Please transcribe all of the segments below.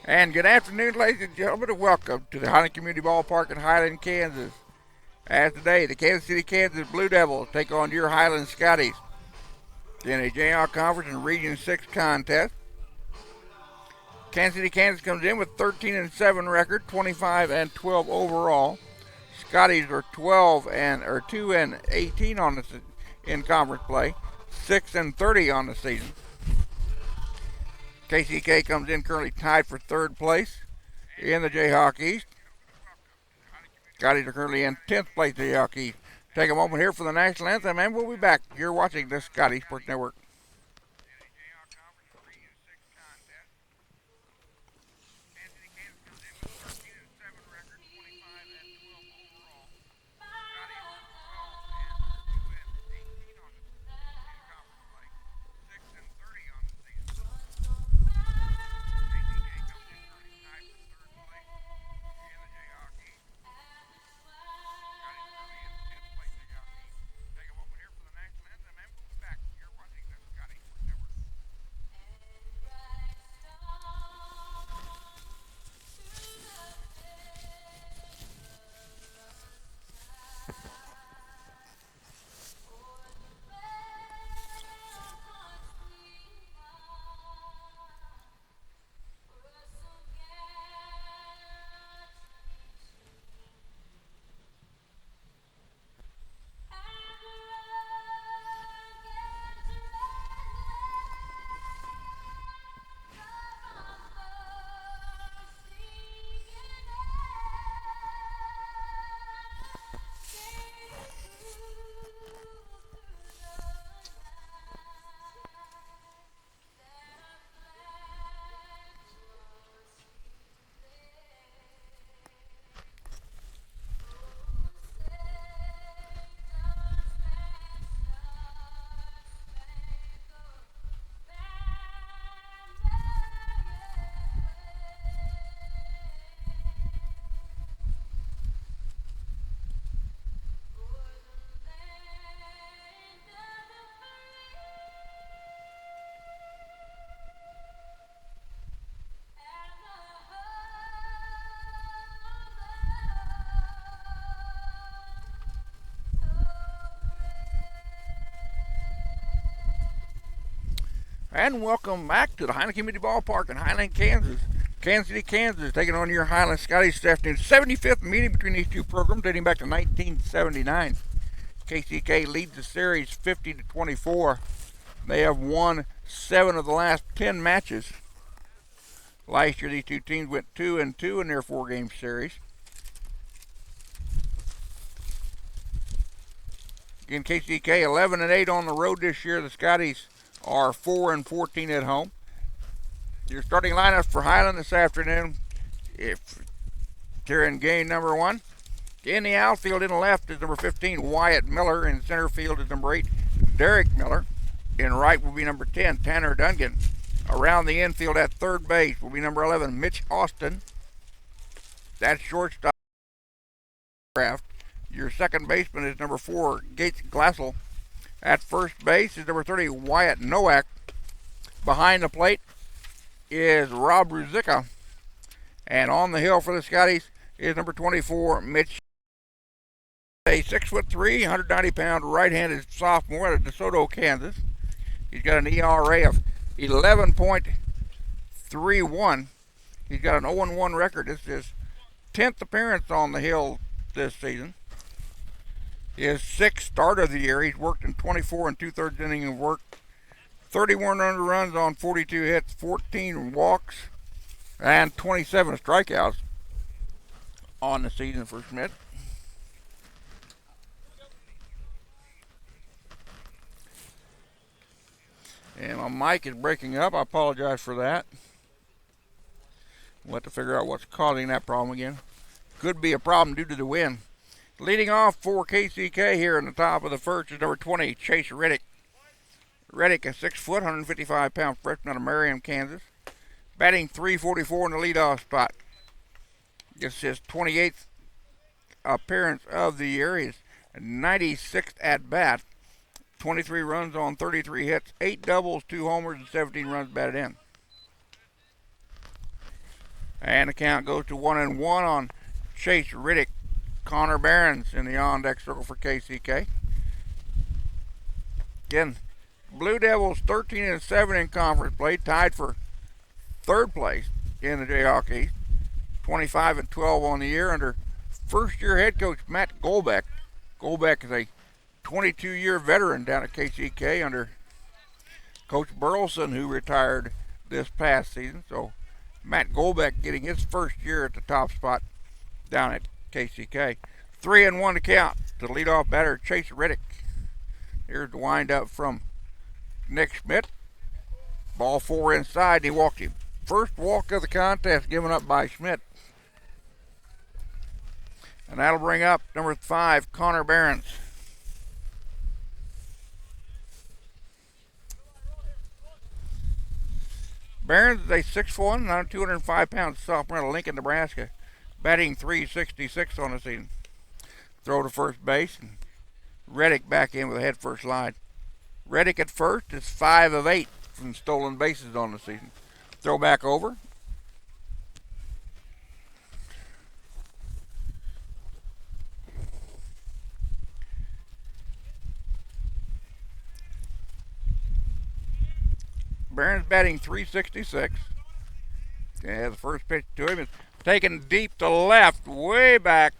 And good afternoon, ladies and gentlemen, and welcome to the Highland Community Ballpark in Highland, Kansas. As today, the Kansas City, Kansas Blue Devils take on your Highland Scotties in a JR Conference and Region 6 contest. Kansas City, Kansas comes in with 13-7 record, 25-12 overall. Scotties are 2-18 on in conference play, 6-30 on the season. KCK comes in currently tied for third place in the Jayhawk East. Scotties are currently in 10th place in the Jayhawk East. Take a moment here for the national anthem, and we'll be back. You're watching the Scottie Sports Network. And welcome back to the Highland Community Ballpark in Highland, Kansas. Kansas City, Kansas, taking on your Highland Scotties this afternoon. 75th meeting between these two programs, dating back to 1979. KCK leads the series 50-24. They have won 7 of the last 10 matches. Last year, these two teams went 2-2 in their 4-game series. Again, KCK 11-8 on the road this year. The Scotties are 4-14 at home. Your starting lineups for Highland this afternoon, if they're in game number 1. In the outfield in the left is number 15, Wyatt Miller. In center field is number 8, Derek Miller. In right will be number 10, Tanner Dungan. Around the infield at third base will be number 11, Mitch Austin. That's shortstop. Your second baseman is number 4, Gates Glassell. At first base is number 30, Wyatt Nowak. Behind the plate is Rob Ruzicka. And on the hill for the Scotties is number 24, Mitch. A 6'3", 190-pound right-handed sophomore out of DeSoto, Kansas. He's got an ERA of 11.31. He's got an 0-1 record. This is his 10th appearance on the hill this season. His 6th start of the year. He's worked in 24 2/3 innings of work, 31 earned runs on 42 hits, 14 walks, and 27 strikeouts on the season for Schmidt. And my mic is breaking up. I apologize for that. We'll have to figure out what's causing that problem again. Could be a problem due to the wind. Leading off for KCK here in the top of the first is number 20, Chase Reddick. Reddick, a 6 foot, 155-pound freshman out of Merriam, Kansas. Batting .344 in the leadoff spot. This is his 28th appearance of the year. His 96th at bat. 23 runs on 33 hits, 8 doubles, 2 homers, and 17 runs batted in. And the count goes to 1-1 on Chase Riddick. Connor Barons in the on-deck circle for KCK. Again, Blue Devils 13-7 in conference play, tied for third place in the Jayhawk East. 25-12 on the year under first-year head coach Matt Golbeck. Golbeck is a 22-year veteran down at KCK under Coach Burleson, who retired this past season. So Matt Golbeck getting his first year at the top spot down at KCK. 3-1 to count to the leadoff batter Chase Riddick. Here's the windup from Nick Schmidt. Ball 4 inside. He walked him. First walk of the contest given up by Schmidt. And that'll bring up number 5, Connor Barons. Barons is a 6'1", 205-pound sophomore out of Lincoln, Nebraska, batting .366 on the season. Throw to first base, and Reddick back in with a head-first slide. Reddick at first is 5 of 8 from stolen bases on the season. Throw back over. Barron's batting .366. Yeah, the first pitch to him is taken deep to left, way back,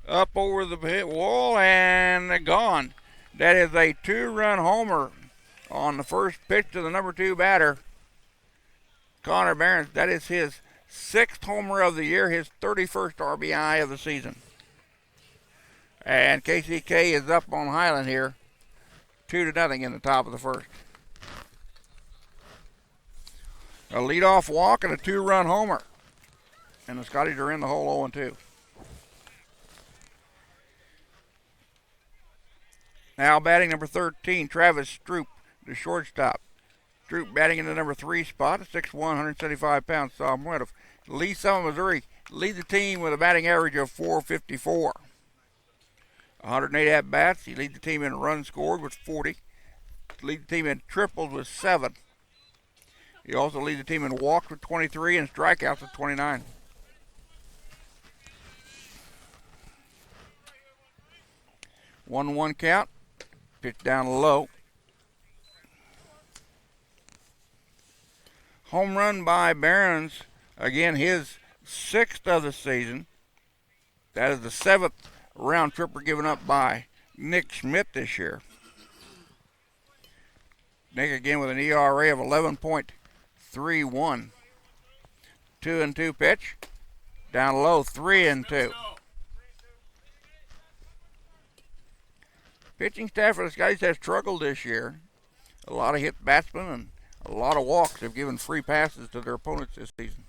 up over the hit wall, and gone. That is a 2-run homer on the first pitch to the number 2 batter, Connor Barons. That is his 6th homer of the year, his 31st RBI of the season. And KCK is up on Highland here, 2-0 in the top of the first. A leadoff walk and a 2-run homer. And the Scotties are in the hole 0-2. Now batting number 13, Travis Stroop, the shortstop. Stroop batting in the number 3 spot, a 6'1", 175-pound sophomore out of Lee Summit, Missouri. Leads the team with a batting average of .454. 108 at-bats. He leads the team in runs scored with 40. Leads the team in triples with 7. He also leads the team in walks with 23 and strikeouts with 29. One count. Pitch down low. Home run by Barons. Again, his 6th of the season. That is the 7th round tripper given up by Nick Schmidt this year. Nick again with an ERA of 11.31. 2-2 pitch. Down low, 3-2. Pitching staff for the Scotties has struggled this year. A lot of hit batsmen and a lot of walks have given free passes to their opponents this season.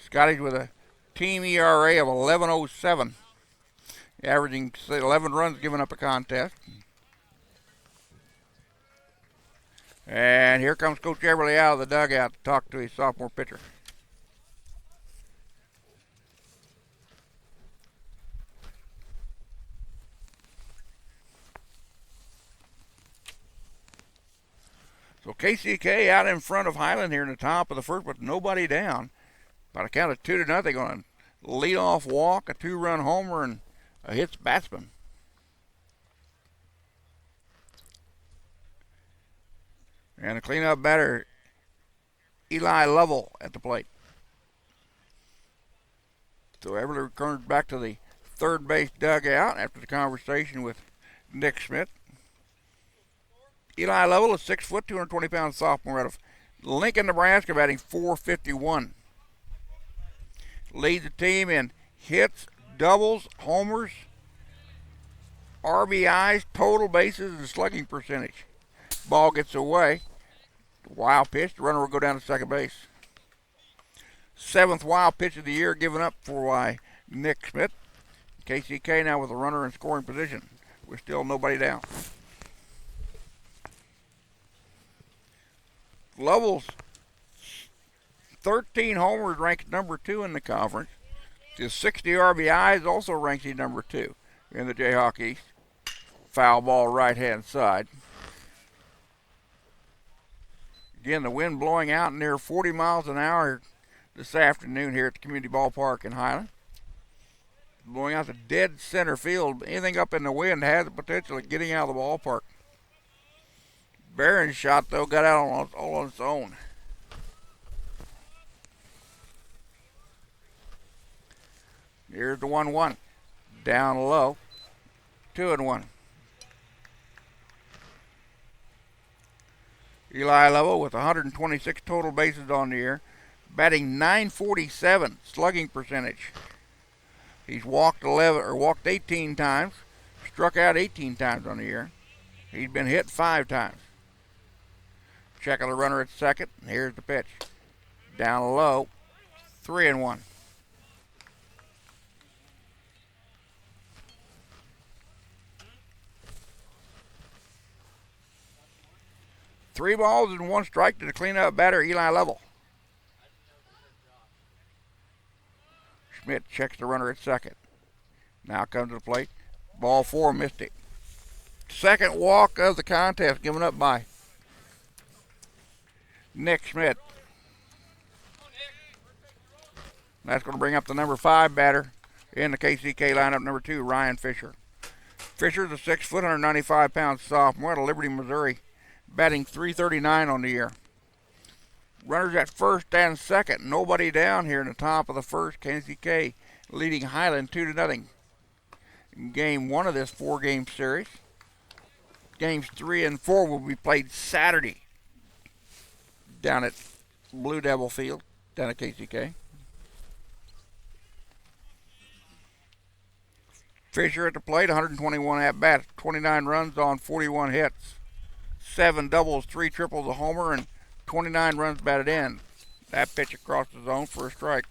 Scotties with a team ERA of 11.07. Averaging 11 runs given up a contest. And here comes Coach Everly out of the dugout to talk to his sophomore pitcher. So KCK out in front of Highland here in the top of the first, but nobody down. By a count of 2-0 on a leadoff walk, a 2-run homer, and a hits batsman. And a cleanup batter, Eli Lovell at the plate. So Everly returns back to the third base dugout after the conversation with Nick Schmidt. Eli Lovell is 6 foot, 220-pound sophomore out of Lincoln, Nebraska, batting .451. Leads the team in hits, doubles, homers, RBIs, total bases, and slugging percentage. Ball gets away. Wild pitch. The runner will go down to second base. 7th wild pitch of the year given up by Nick Schmidt. KCK now with a runner in scoring position. We're still nobody down. Lovell's 13 homers ranked number 2 in the conference. His 60 RBIs also ranks him number 2 in the Jayhawk East. Foul ball right hand side. Again, the wind blowing out near 40 miles an hour this afternoon here at the community ballpark in Highland. Blowing out the dead center field. Anything up in the wind has the potential of getting out of the ballpark. Barron's shot, though, got out all on its own. Here's the 1-1. Down low. 2-1. Eli Level with 126 total bases on the year. Batting .947 slugging percentage. He's walked 18 times, struck out 18 times on the year. He's been hit 5 times. Check on the runner at second. Here's the pitch. Down low. 3-1. Three balls and 1 strike to the cleanup batter, Eli Level. Schmidt checks the runner at second. Now comes to the plate. Ball 4, missed it. Second walk of the contest given up by Nick Schmidt. That's going to bring up the number 5 batter in the KCK lineup, number 2, Ryan Fisher. Fisher's a 6 foot, 195-pound sophomore out of Liberty, Missouri, batting .339 on the year. Runners at first and second. Nobody down here in the top of the first. KCK leading Highland 2-0. In game 1 of this 4-game series. Games 3 and 4 will be played Saturday down at Blue Devil Field, down at KCK. Fisher at the plate, 121 at-bats, 29 runs on 41 hits. 7 doubles, 3 triples, a homer, and 29 runs batted in. That pitch across the zone for a strike.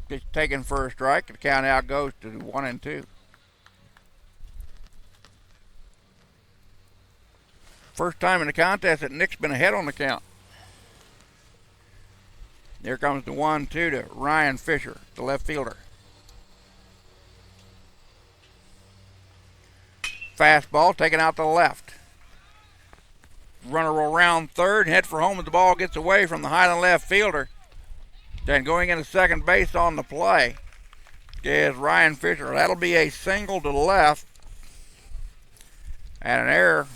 Pitch taken for a strike. The count out goes to 1-2. First time in the contest that Nick's been ahead on the count. Here comes the 1-2 to Ryan Fisher, the left fielder. Fastball taken out to the left. Runner will round third, head for home as the ball gets away from the Highland left fielder. Then going into second base on the play is Ryan Fisher. That'll be a single to the left and an error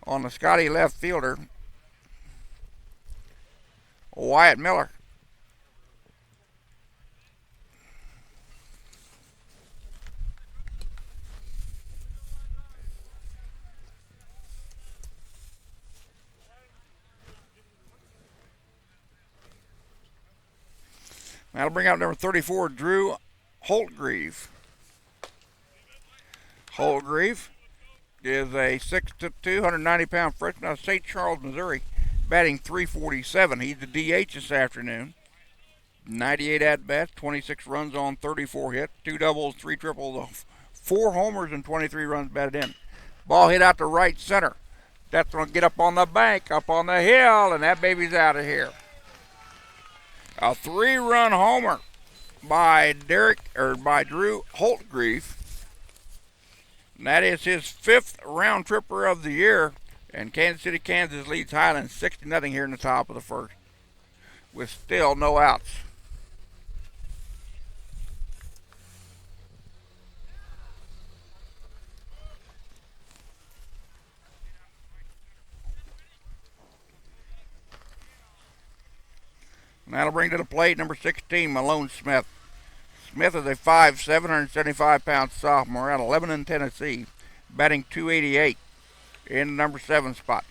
on the Scottie left fielder, Wyatt Miller. That'll bring out number 34, Drew Holtgreave. Holtgreave is a 6'2", 190-pound freshman out of St. Charles, Missouri, batting .347. He's the DH this afternoon. 98 at-bats, 26 runs on 34 hits, 2 doubles, 3 triples, 4 homers, and 23 runs batted in. Ball hit out to right center. That's going to get up on the bank, up on the hill, and that baby's out of here. A 3-run homer by Drew Holtgreave. And that is his 5th round tripper of the year. And Kansas City, Kansas leads Highland 6-0 here in the top of the first, with still no outs. And that'll bring to the plate number 16, Malone Smith. Smith is a 5'7", 175-pound sophomore out of Lebanon, Tennessee, batting .288 in the number 7 spot.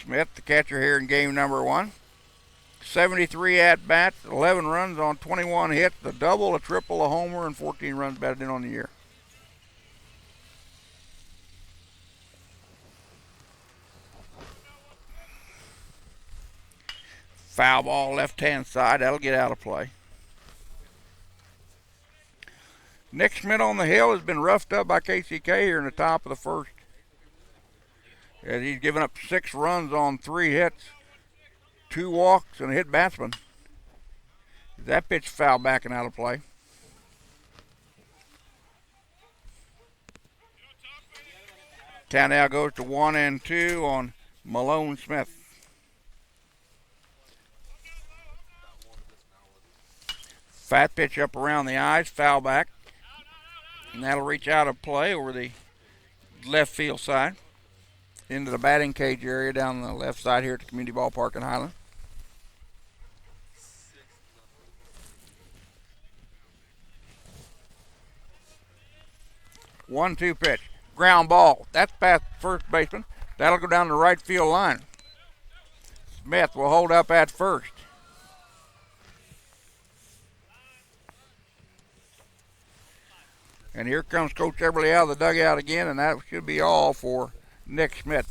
Smith, the catcher here in game number 1. 73 at-bats, 11 runs on 21 hits, a double, a triple, a homer, and 14 runs batted in on the year. Foul ball left-hand side. That'll get out of play. Nick Schmidt on the hill has been roughed up by KCK here in the top of the first. As he's given up 6 runs on 3 hits, 2 walks, and a hit batsman. That pitch foul backing out of play. Count now goes to 1 and 2 on Malone Smith. Fat pitch up around the eyes, foul back. And that'll reach out of play over the left field side into the batting cage area down the left side here at the community ballpark in Highland. One-two pitch. Ground ball. That's past first baseman. That'll go down the right field line. Smith will hold up at first. And here comes Coach Eberly out of the dugout again, and that should be all for Nick Schmidt.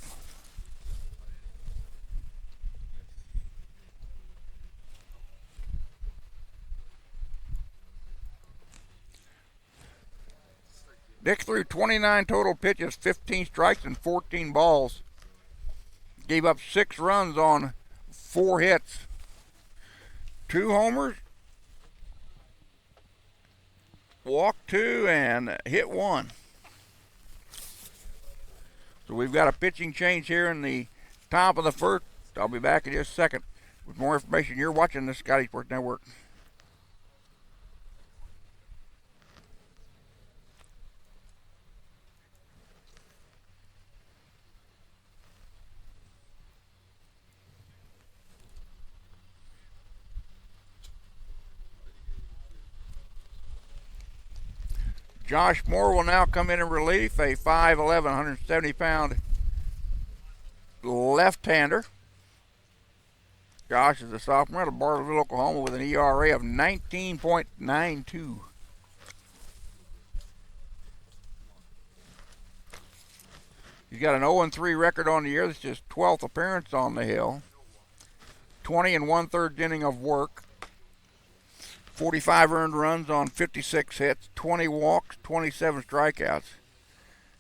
Nick threw 29 total pitches, 15 strikes, and 14 balls. Gave up 6 runs on 4 hits. 2 homers, walked 2, and hit 1. So we've got a pitching change here in the top of the first. I'll be back in just a second with more information. You're watching the Scottie Sports Network. Josh Moore will now come in relief, a 5'11", 170-pound left-hander. Josh is a sophomore out of Bartlesville, Oklahoma, with an ERA of 19.92. He's got an 0-3 record on the year. This is his 12th appearance on the hill. 20 and 1/3 inning of work. 45 earned runs on 56 hits, 20 walks, 27 strikeouts.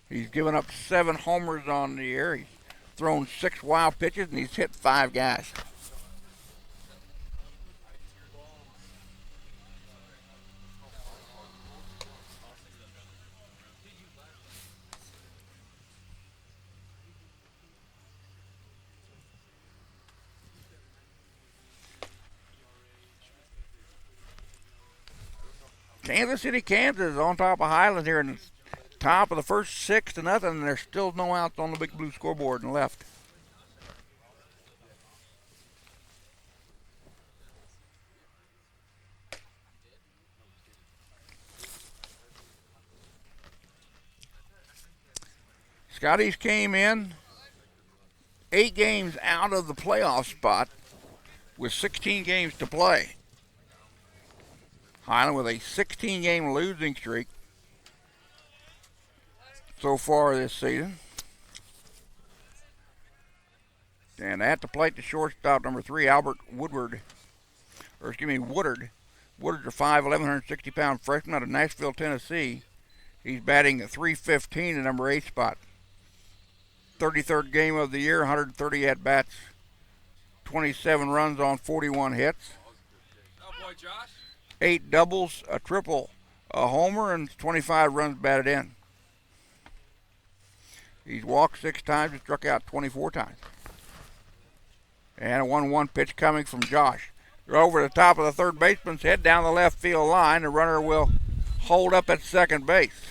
He's given up 7 homers on the year. He's thrown 6 wild pitches, and he's hit 5 guys. Kansas City, Kansas on top of Highland here in the top of the first, 6-0, and there's still no outs on the big blue scoreboard and left. Scotties came in 8 games out of the playoff spot with 16 games to play. Highland with a 16-game losing streak so far this season. And at the plate, the shortstop, number 3, Woodard. Woodard's a 5'11", 160-pound freshman out of Nashville, Tennessee. He's batting at .315, the number 8 spot. 33rd game of the year, 130 at-bats, 27 runs on 41 hits. Oh boy, Josh. 8 doubles, a triple, a homer, and 25 runs batted in. He's walked 6 times and struck out 24 times. And a 1-1 pitch coming from Josh. They're over the top of the third baseman's head down the left field line. The runner will hold up at second base.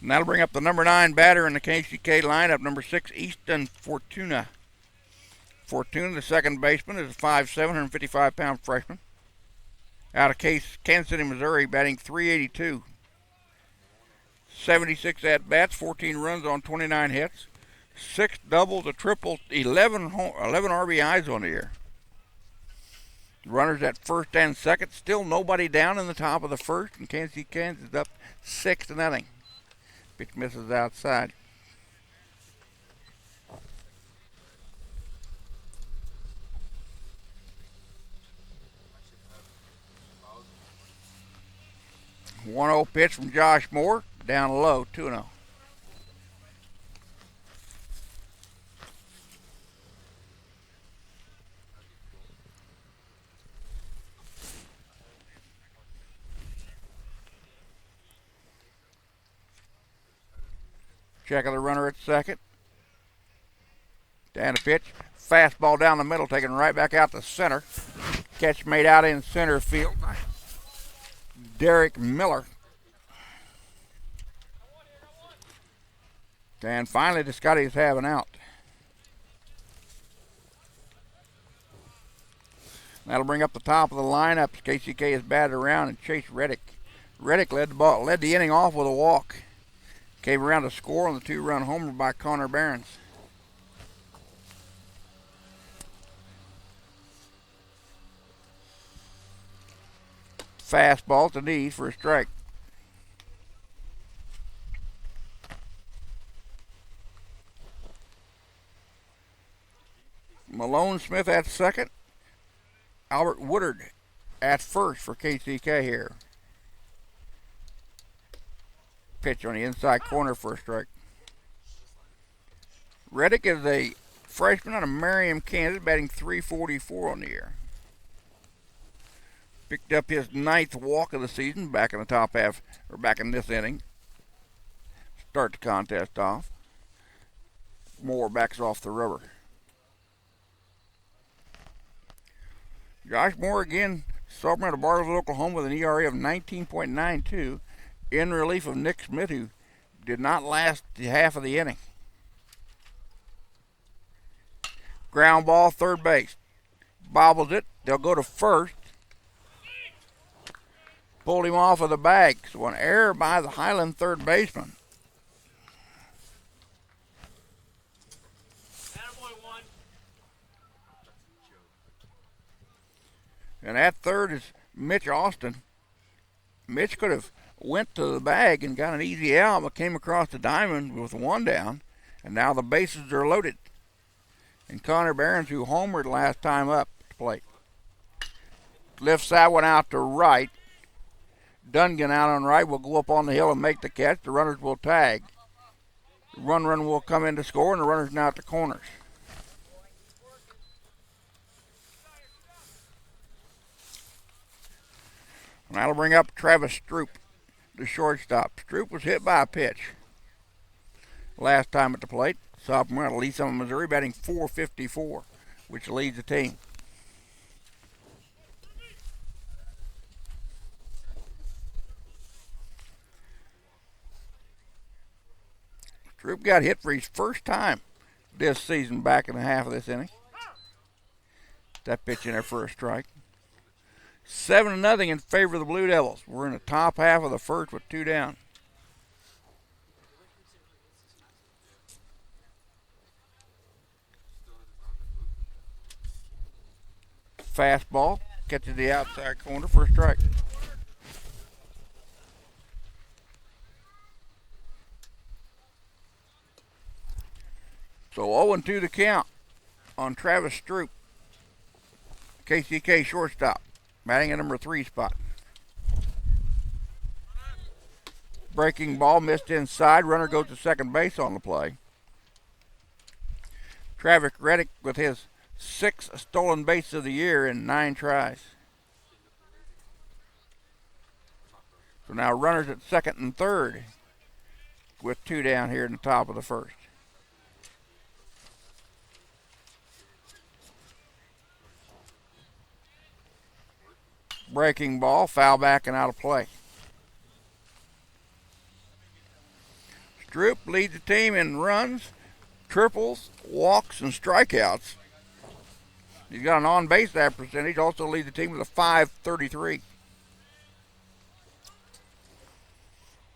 And that'll bring up the number 9 batter in the KCK lineup, number 6, Easton Fortuna. Fortuna, the second baseman, is a 5'7", 155-pound freshman out of Kansas City, Missouri, batting .382. 76 at-bats, 14 runs on 29 hits, 6 doubles, a triple, 11 RBIs on the year. Runners at first and second, still nobody down in the top of the first, and Kansas City, Kansas is up 6-0. Pitch misses outside. 1-0 pitch from Josh Moore, down low, 2-0. Check of the runner at second. Down the pitch. Fastball down the middle, taken right back out to center. Catch made out in center field by Derek Miller. And finally, the Scotties have an out. That'll bring up the top of the lineup. KCK is batted around and Chase Reddick. Reddick led the inning off with a walk. Came around to score on the 2-run homer by Connor Barons. Fastball to knees for a strike. Malone Smith at second. Albert Woodard at first for KCK here. Pitch on the inside corner for a strike. Reddick is a freshman out of Merriam, Kansas, batting .344 on the year. Picked up his 9th walk of the season back in the top half, or back in this inning. Start the contest off. Moore backs off the rubber. Josh Moore again, sophomore out of Bartlesville, Oklahoma, with an ERA of 19.92, in relief of Nick Smith, who did not last the half of the inning. Ground ball, third base. Bobbles it. They'll go to first. Pulled him off of the bag. So an error by the Highland third baseman. And at third is Mitch Austin. Mitch could have went to the bag and got an easy out, but came across the diamond with one down, and now the bases are loaded. And Connor Barons, who homered last time up to plate, lifts that one out to right. Dungan out on right will go up on the hill and make the catch. The runners will tag. The run will come in to score, and the runners now at the corners. And that'll bring up Travis Stroop, the shortstop. Stroop was hit by a pitch last time at the plate. Sophomore out of Lee's-Summit, Missouri, batting .454, which leads the team. Stroop got hit for his first time this season back in the half of this inning. That pitch in there for a strike. 7-0 in favor of the Blue Devils. We're in the top half of the first with 2 down. Fastball catches the outside corner for a strike. So 0-2 the count on Travis Stroop, KCK shortstop, batting at number 3 spot. Breaking ball missed inside. Runner goes to second base on the play. Travis Reddick with his 6th stolen base of the year in 9 tries. So now runners at second and third with 2 down here in the top of the first. Breaking ball, foul back and out of play. Stroop leads the team in runs, triples, walks, and strikeouts. He's got an on-base percentage, also leads the team with a .533.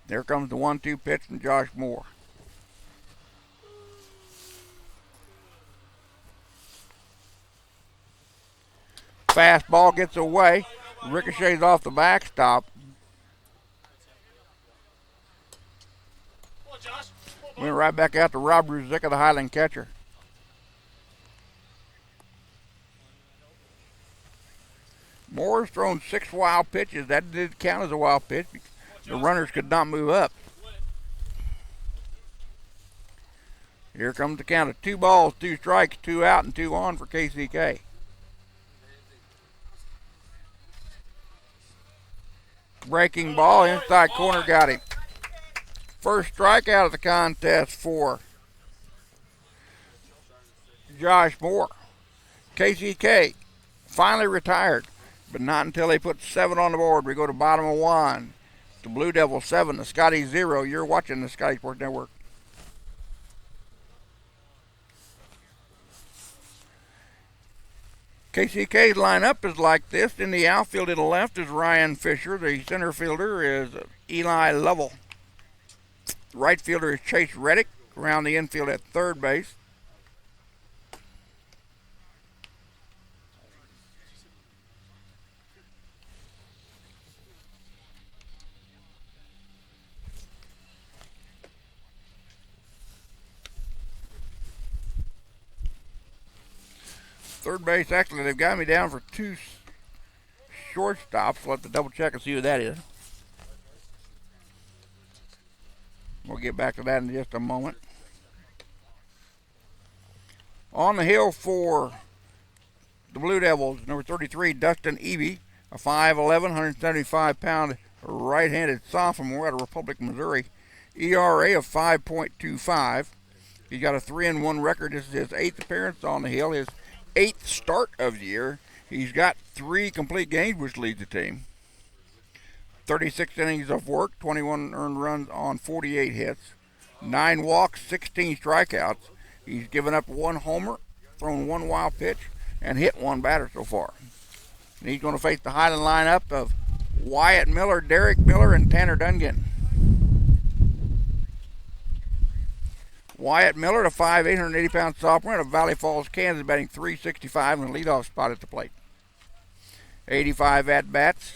There comes the 1-2 pitch from Josh Moore. Fastball gets away. Ricochets off the backstop. Went right back out to Rob Ruzicka, the Highland catcher. Moore's thrown 6 wild pitches. That did count as a wild pitch The runners could not move up. Here comes the count of 2 balls, 2 strikes, 2 out, and 2 on for KCK. Breaking ball, inside corner, got him. First strikeout of the contest for Josh Moore. KCK finally retired, but not until they put 7 on the board. We go to bottom of 1. The Blue Devils 7, the Scottie 0. You're watching the Scottie Sports Network. KCK's lineup is like this. In the outfield to the left is Ryan Fisher. The center fielder is Eli Lovell. Right fielder is Chase Reddick. Around the infield at third base. Third base, actually, they've got me down for 2 shortstops. We'll have to double check and see who that is. We'll get back to that in just a moment. On the hill for the Blue Devils, number 33, Dustin Eby, a 5'11", 175-pound right-handed sophomore out of Republic, Missouri. ERA of 5.25. He's got a 3-1 record. This is his 8th appearance on the hill, his 8th start of the year. He's got 3 complete games, which leads the team. 36 innings of work, 21 earned runs on 48 hits, 9 walks, 16 strikeouts. He's given up 1 homer, thrown 1 wild pitch, and hit 1 batter so far. And he's going to face the Highland lineup of Wyatt Miller, Derek Miller, and Tanner Dungan. Wyatt Miller, a 5'8", 180-pound sophomore out of Valley Falls, Kansas, batting .365 in the leadoff spot at the plate. 85 at-bats.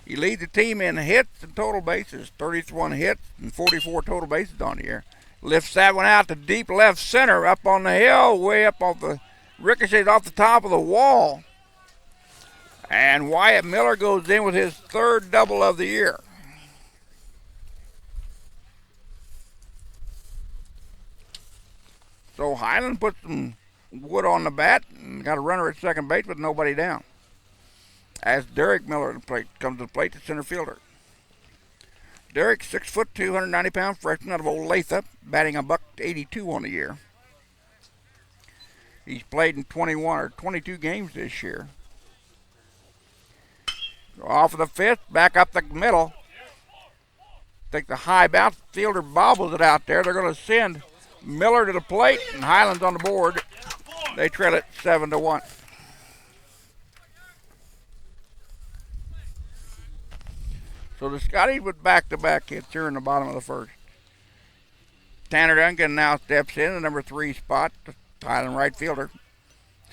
He leads the team in hits and total bases, 31 hits and 44 total bases on the year. Lifts that one out to deep left center, up on the hill, way up off the, ricochets off the top of the wall. And Wyatt Miller goes in with his 3rd double of the year. So Highland put some wood on the bat and got a runner at second base with nobody down. As Derek Miller comes to the plate, the center fielder. Derek, 6'2", 290-pound freshman out of Olathe, batting .182 on the year. He's played in 22 games this year. Off of the 5th, back up the middle. Take the high bounce, fielder bobbles it out there. They're going to send Miller to the plate, and Highland's on the board. They trail it 7-1. So the Scotties with back-to-back hits here in the bottom of the 1st. Tanner Duncan now steps in the number 3 spot, the Highland right fielder.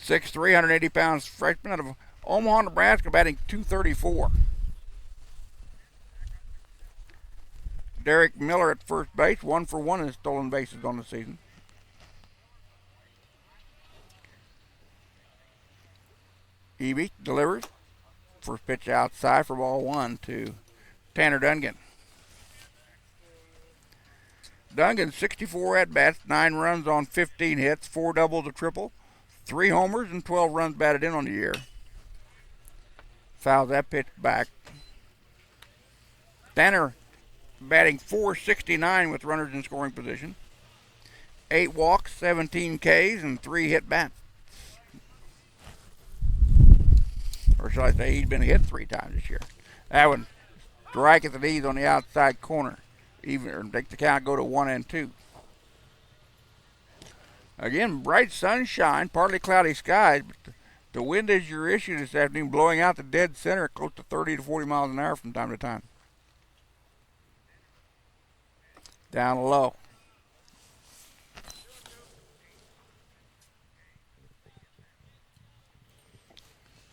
6'3", 180 pounds freshman out of Omaha, Nebraska, batting .234. Derek Miller at first base, 1 for 1 in stolen bases on the season. Eby delivers. First pitch outside for ball 1 to Tanner Dungan. Dungan, 64 at-bats, 9 runs on 15 hits, 4 doubles, a triple, 3 homers, and 12 runs batted in on the year. Fouls that pitch back. Tanner batting .469 with runners in scoring position. 8 walks, 17 Ks, and 3 hit bats. Or shall I say he's been hit 3 times this year. That one, strike at the knees on the outside corner. Even make the count go to 1-2. Again, bright sunshine, partly cloudy skies, but the wind is your issue this afternoon, blowing out the dead center close to 30 to 40 miles an hour from time to time. Down low.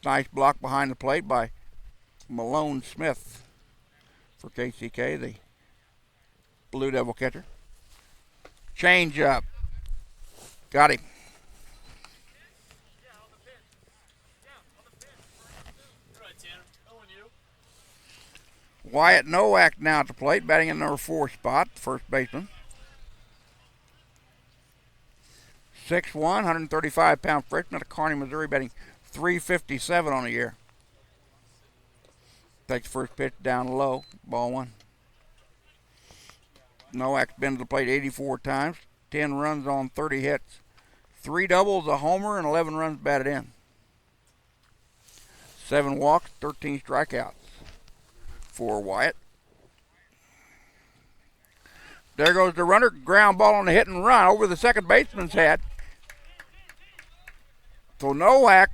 Nice block behind the plate by Malone Smith for KCK, the Blue Devil catcher. Change up. Got him. Wyatt Nowak now at the plate, batting in number 4 spot, first baseman. 6'1", 135-pound freshman out of Karn, Missouri, batting .357 on the year. Takes first pitch down low, ball 1. Nowak's been to the plate 84 times, 10 runs on 30 hits, 3 doubles, a homer, and 11 runs batted in. 7 walks, 13 strikeouts for Wyatt. There goes the runner, ground ball on the hit and run over the second baseman's head. So Nowak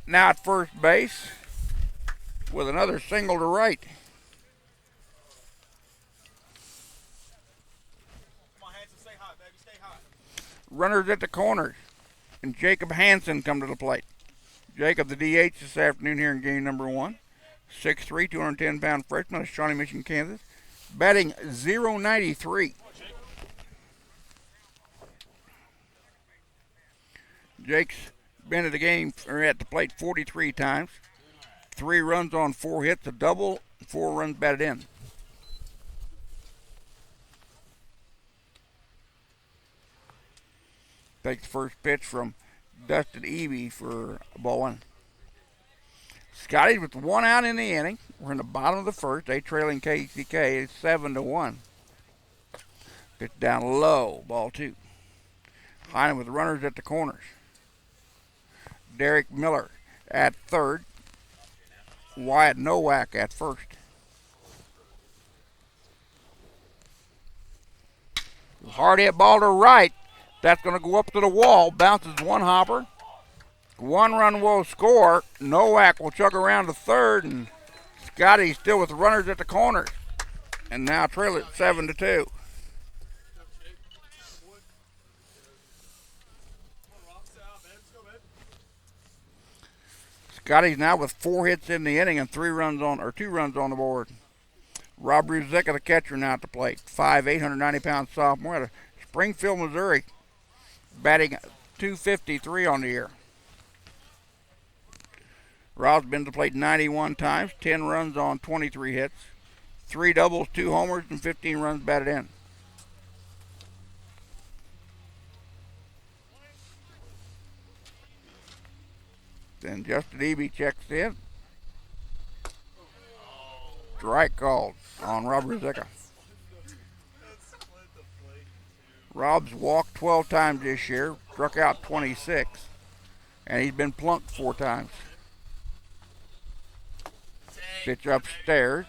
now at first base with another single to right. Come on, Hanson, stay hot, baby, stay hot. Runners at the corners, and Jacob Hansen come to the plate. Jacob, the DH this afternoon here in game number 1. 6'3", 210-pound freshman out of Shawnee Mission, Kansas. Batting .093. Jake's been at the game or at the plate 43 times. 3 runs on 4 hits, a double, 4 runs batted in. Takes the first pitch from Dustin Evie for ball 1. Scottie with 1 out in the inning. We're in the bottom of the first. They trailing KJCCC 7-1. Pitch down low, ball 2. Highland with runners at the corners. Derek Miller at third. Wyatt Nowak at first. Hard hit ball to right. That's going to go up to the wall. Bounces 1 hopper. 1 run will score. Nowak will chug around to third, and Scottie still with runners at the corners. And now trail it 7-2. Scottie's now with 4 hits in the inning and 2 runs on the board. Rob Ruzicka, the catcher, now at the plate. 5'8", 190-pound sophomore out of Springfield, Missouri. Batting .253 on the year. Rob's been to the plate 91 times, 10 runs on 23 hits, 3 doubles, 2 homers, and 15 runs batted in. Then Justin Eby checks in. Strike called on Rob Ruzicka. Rob's walked 12 times this year, struck out 26, and he's been plunked 4 times. Pitch upstairs.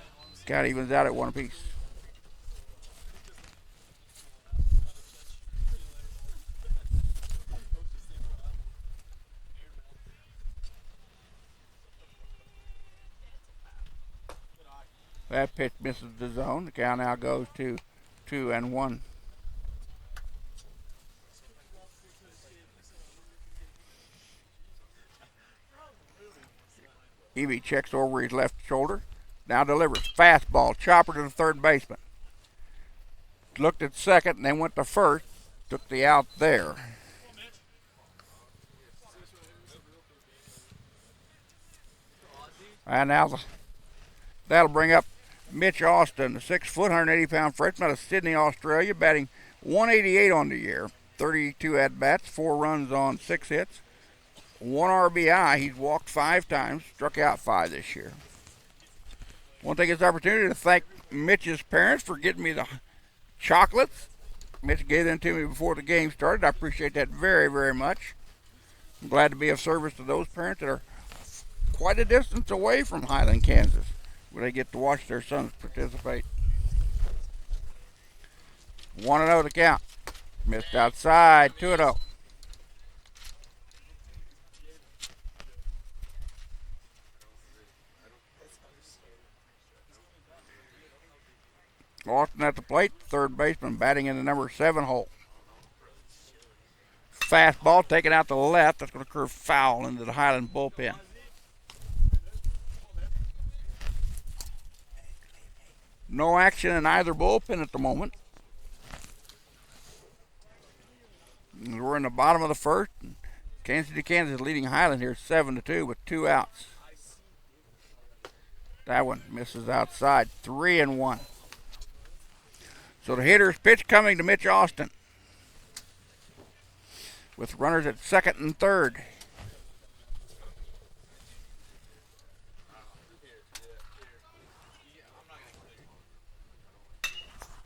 Count evens out at 1 apiece. That pitch misses the zone. The count now goes to 2-1. Evie checks over his left shoulder. Now delivers. Fastball. Chopper to the third baseman. Looked at second and then went to first. Took the out there. And now that'll bring up Mitch Austin, the 6', 180-pound freshman out of Sydney, Australia, batting .188 on the year. 32 at-bats, 4 runs on 6 hits. 1 RBI. He's walked 5 times, struck out 5 this year. I want to take this opportunity to thank Mitch's parents for getting me the chocolates. Mitch gave them to me before the game started. I appreciate that very, very much. I'm glad to be of service to those parents that are quite a distance away from Highland, Kansas, where they get to watch their sons participate. 1-0 the count. Missed outside, 2-0. Austin at the plate, third baseman batting in the number 7 hole. Fastball taken out to the left. That's going to curve foul into the Highland bullpen. No action in either bullpen at the moment. We're in the bottom of the first. Kansas City, Kansas leading Highland here 7-2 with 2 outs. That one misses outside. 3-1. So the hitter's pitch coming to Mitch Austin, with runners at second and third.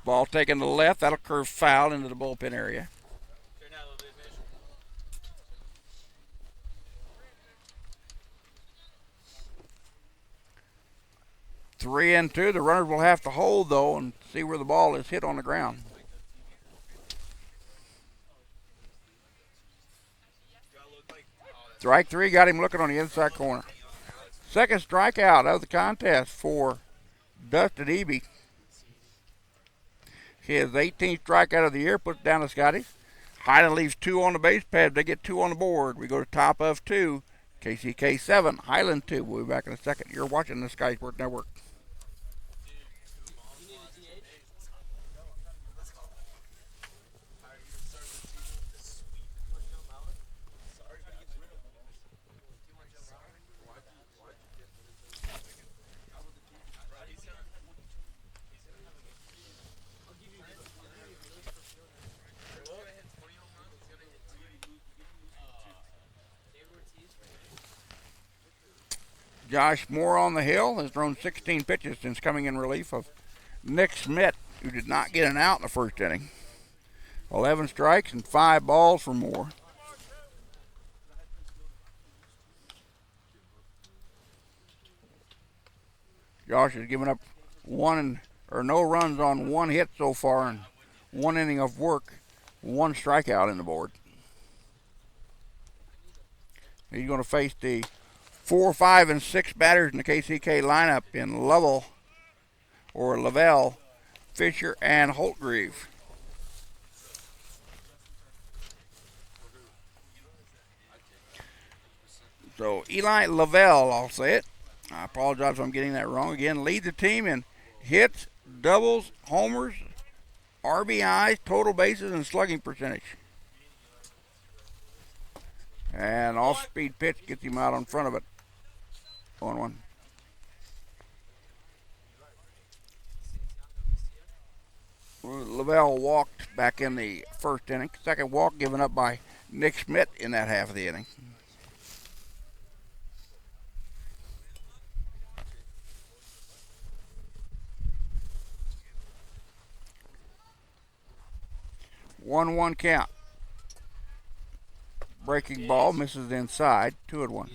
Ball taken to the left. That'll curve foul into the bullpen area. 3-2. The runners will have to hold, though, and see where the ball is hit on the ground. Strike three got him looking on the inside corner. Second strikeout of the contest for Dustin Eby. His 18th strikeout of the year, puts down to Scottie. Highland leaves 2 on the base pad. They get 2 on the board. We go to top of 2. KCK 7, Highland 2. We'll be back in a second. You're watching the Sky Sport Network. Josh Moore on the hill has thrown 16 pitches since coming in relief of Nick Schmidt, who did not get an out in the first inning. 11 strikes and 5 balls for Moore. Josh has given up no runs on 1 hit so far in 1 inning of work, 1 strikeout in the board. He's going to face the 4, 5, and 6 batters in the KCK lineup in Lavelle, Fisher, and Holtgreave. So Eli Lavelle, I'll say it. I apologize if I'm getting that wrong again. Leads the team in hits, doubles, homers, RBIs, total bases, and slugging percentage. And off-speed pitch gets him out in front of it. 1-1. Lavelle walked back in the first inning. Second walk given up by Nick Schmidt in that half of the inning. 1-1 count. Breaking ball misses inside. 2-1.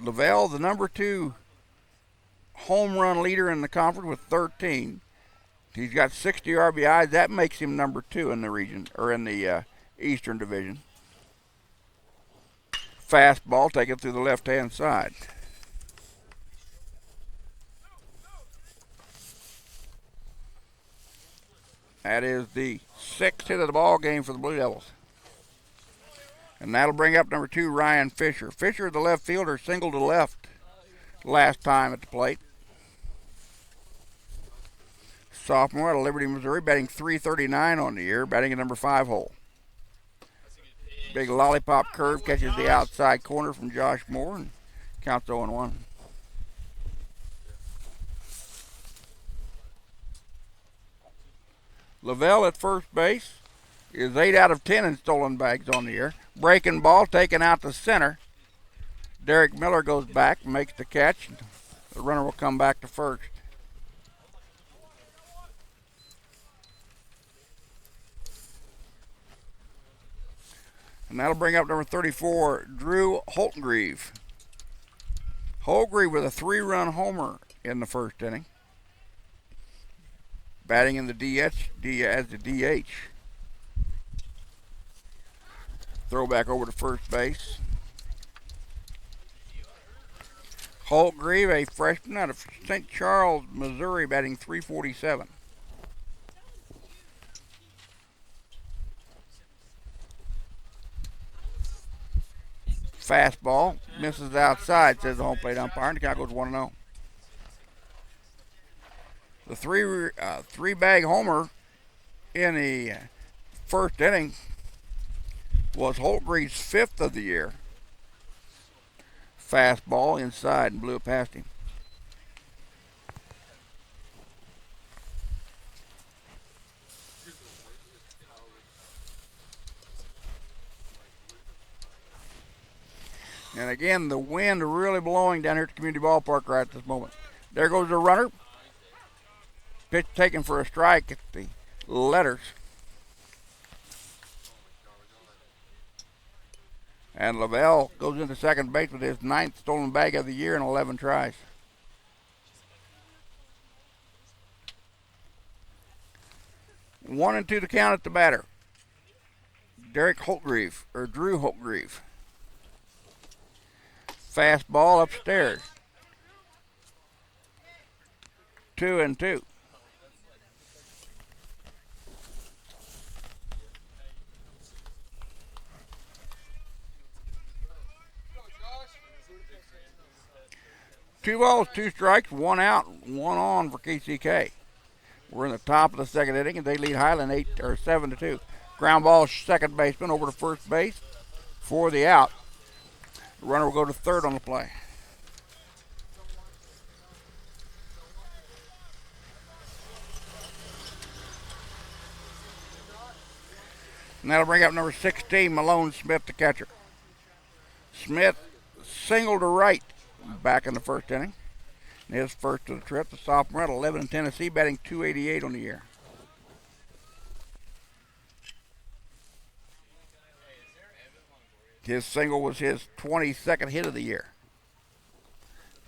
Lavelle, the number 2 home run leader in the conference with 13. He's got 60 RBIs. That makes him number 2 in the region, or in the Eastern Division. Fastball taken through the left-hand side. That is the 6th hit of the ball game for the Blue Devils. And that'll bring up number 2, Ryan Fisher. Fisher, the left fielder, singled to left last time at the plate. Sophomore out of Liberty, Missouri, batting .339 on the year, batting at number 5 hole. Big lollipop curve catches the outside corner from Josh Moore and counts 0-1. Lavelle at first base is 8 out of 10 in stolen bags on the year. Breaking ball taken out to center. Derek Miller goes back, makes the catch. The runner will come back to first. And that'll bring up number 34, Drew Holtgreave. Holtgreave with a 3-run homer in the first inning. Batting in the DH as the DH. Throw back over to first base. Holtgreave, a freshman out of St. Charles, Missouri, batting .347. Fastball misses outside, says the home plate umpire, and the count goes 1-0. The three-bag homer in the first inning was Holtgreave's 5th of the year. Fastball inside and blew it past him. And again, the wind really blowing down here at the community ballpark right at this moment. There goes the runner. Pitch taken for a strike at the letters. And Lavelle goes into second base with his 9th stolen bag of the year in 11 tries. One and two to count at the batter. Drew Holtgreave. Fastball upstairs. 2-2. Two balls, two strikes, one out, one on for KCK. We're in the top of the second inning, and they lead Highland 7-2. Ground ball, second baseman over to first base for the out. The runner will go to third on the play. And that'll bring up number 16, Malone Smith, the catcher. Smith singled to right back in the first inning. His first of the trip, the sophomore at 11 in Tennessee, batting .288 on the year. His single was his 22nd hit of the year.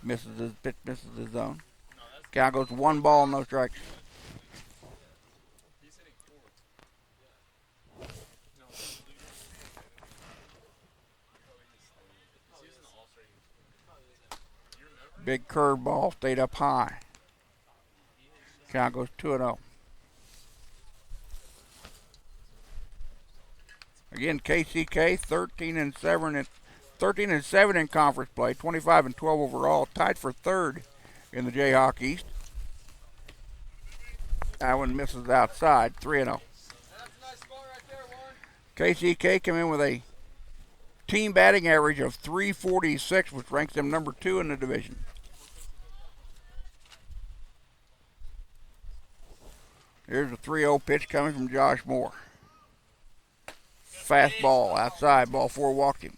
Misses his zone. Count goes 1 ball, no strikes. Big curveball, stayed up high. Count goes 2-0. Again, KCK 13-7 in conference play, 25-12 overall, tied for third in the Jayhawk East. That one misses outside, 3-0. KCK come in with a team batting average of .346, which ranks them number 2 in the division. Here's a 3-0 pitch coming from Josh Moore. Fastball outside, ball 4, walked him.